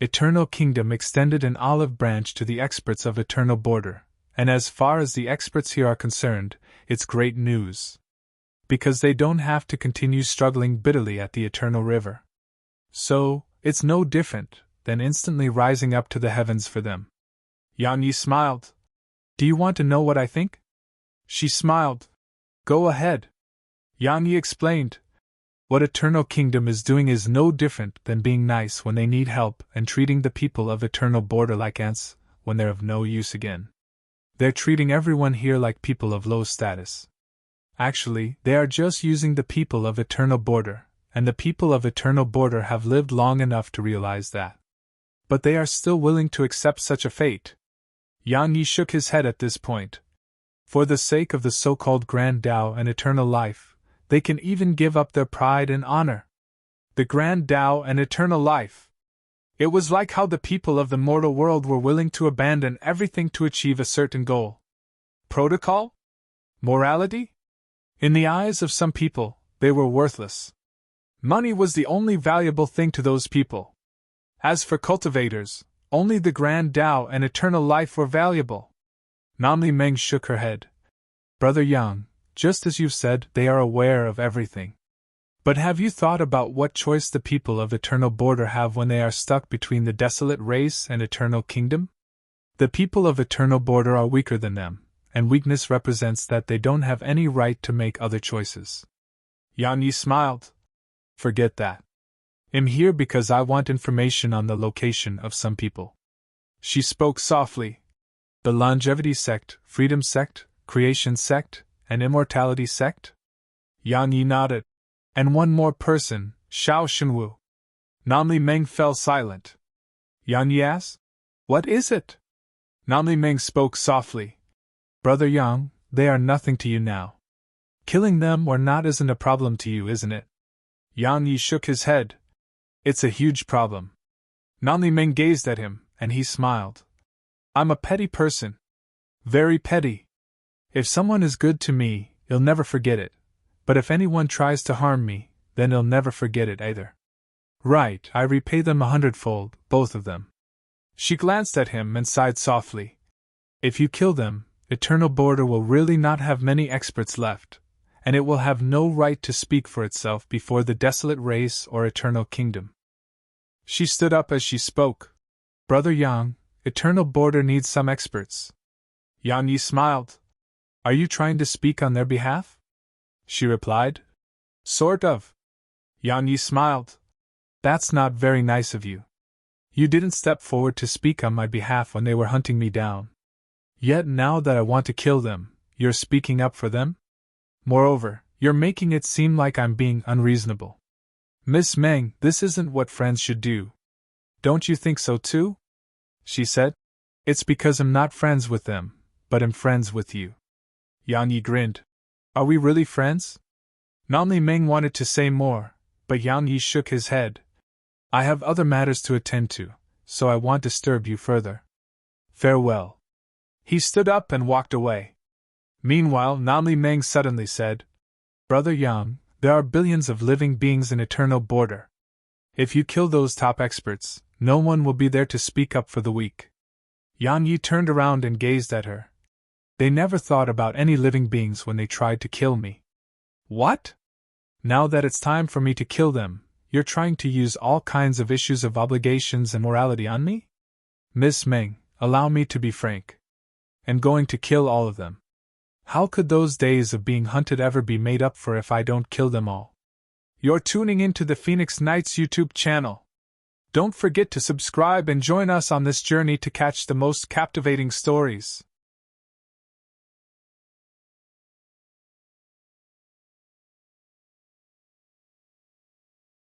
Eternal Kingdom extended an olive branch to the experts of Eternal Border, and as far as the experts here are concerned, it's great news. Because they don't have to continue struggling bitterly at the Eternal River. So, it's no different, then instantly rising up to the heavens for them. Yang Yi smiled. Do you want to know what I think? She smiled. Go ahead. Yang Yi explained. What Eternal Kingdom is doing is no different than being nice when they need help and treating the people of Eternal Border like ants when they're of no use again. They're treating everyone here like people of low status. Actually, they are just using the people of Eternal Border, and the people of Eternal Border have lived long enough to realize that. But they are still willing to accept such a fate. Yang Yi shook his head at this point. For the sake of the so-called Grand Tao and eternal life, they can even give up their pride and honor. The Grand Tao and eternal life. It was like how the people of the mortal world were willing to abandon everything to achieve a certain goal. Protocol? Morality? In the eyes of some people, they were worthless. Money was the only valuable thing to those people. As for cultivators, only the Grand Tao and eternal life were valuable. Namli Meng shook her head. Brother Yang, just as you've said, they are aware of everything. But have you thought about what choice the people of Eternal Border have when they are stuck between the desolate race and Eternal Kingdom? The people of Eternal Border are weaker than them, and weakness represents that they don't have any right to make other choices. Yang Yi smiled. Forget that. I'm here because I want information on the location of some people. She spoke softly. The Longevity Sect, Freedom Sect, Creation Sect, and Immortality Sect? Yang Yi nodded. And one more person, Xiao Shenwu. Namli Meng fell silent. Yang Yi asked, What is it? Namli Meng spoke softly. Brother Yang, they are nothing to you now. Killing them or not isn't a problem to you, isn't it? Yang Yi shook his head. It's a huge problem. Namli Meng gazed at him, and he smiled. I'm a petty person. Very petty. If someone is good to me, he'll never forget it. But if anyone tries to harm me, then he'll never forget it either. Right, I repay them 100-fold, both of them. She glanced at him and sighed softly. If you kill them, Eternal Border will really not have many experts left, and it will have no right to speak for itself before the desolate race or Eternal Kingdom. She stood up as she spoke. Brother Yang, Eternal Border needs some experts. Yang Yi smiled. Are you trying to speak on their behalf? She replied. Sort of. Yang Yi smiled. That's not very nice of you. You didn't step forward to speak on my behalf when they were hunting me down. Yet now that I want to kill them, you're speaking up for them? Moreover, you're making it seem like I'm being unreasonable. Miss Meng, this isn't what friends should do. Don't you think so too? She said. It's because I'm not friends with them, but I'm friends with you. Yang Yi grinned. Are we really friends? Namli Meng wanted to say more, but Yang Yi shook his head. I have other matters to attend to, so I won't disturb you further. Farewell. He stood up and walked away. Meanwhile, Namli Meng suddenly said, Brother Yang, there are billions of living beings in Eternal Border. If you kill those top experts, no one will be there to speak up for the weak. Yang Yi turned around and gazed at her. They never thought about any living beings when they tried to kill me. What? Now that it's time for me to kill them, you're trying to use all kinds of issues of obligations and morality on me? Miss Meng, allow me to be frank. I'm going to kill all of them. How could those days of being hunted ever be made up for if I don't kill them all? You're tuning into the Phoenix Knights YouTube channel. Don't forget to subscribe and join us on this journey to catch the most captivating stories.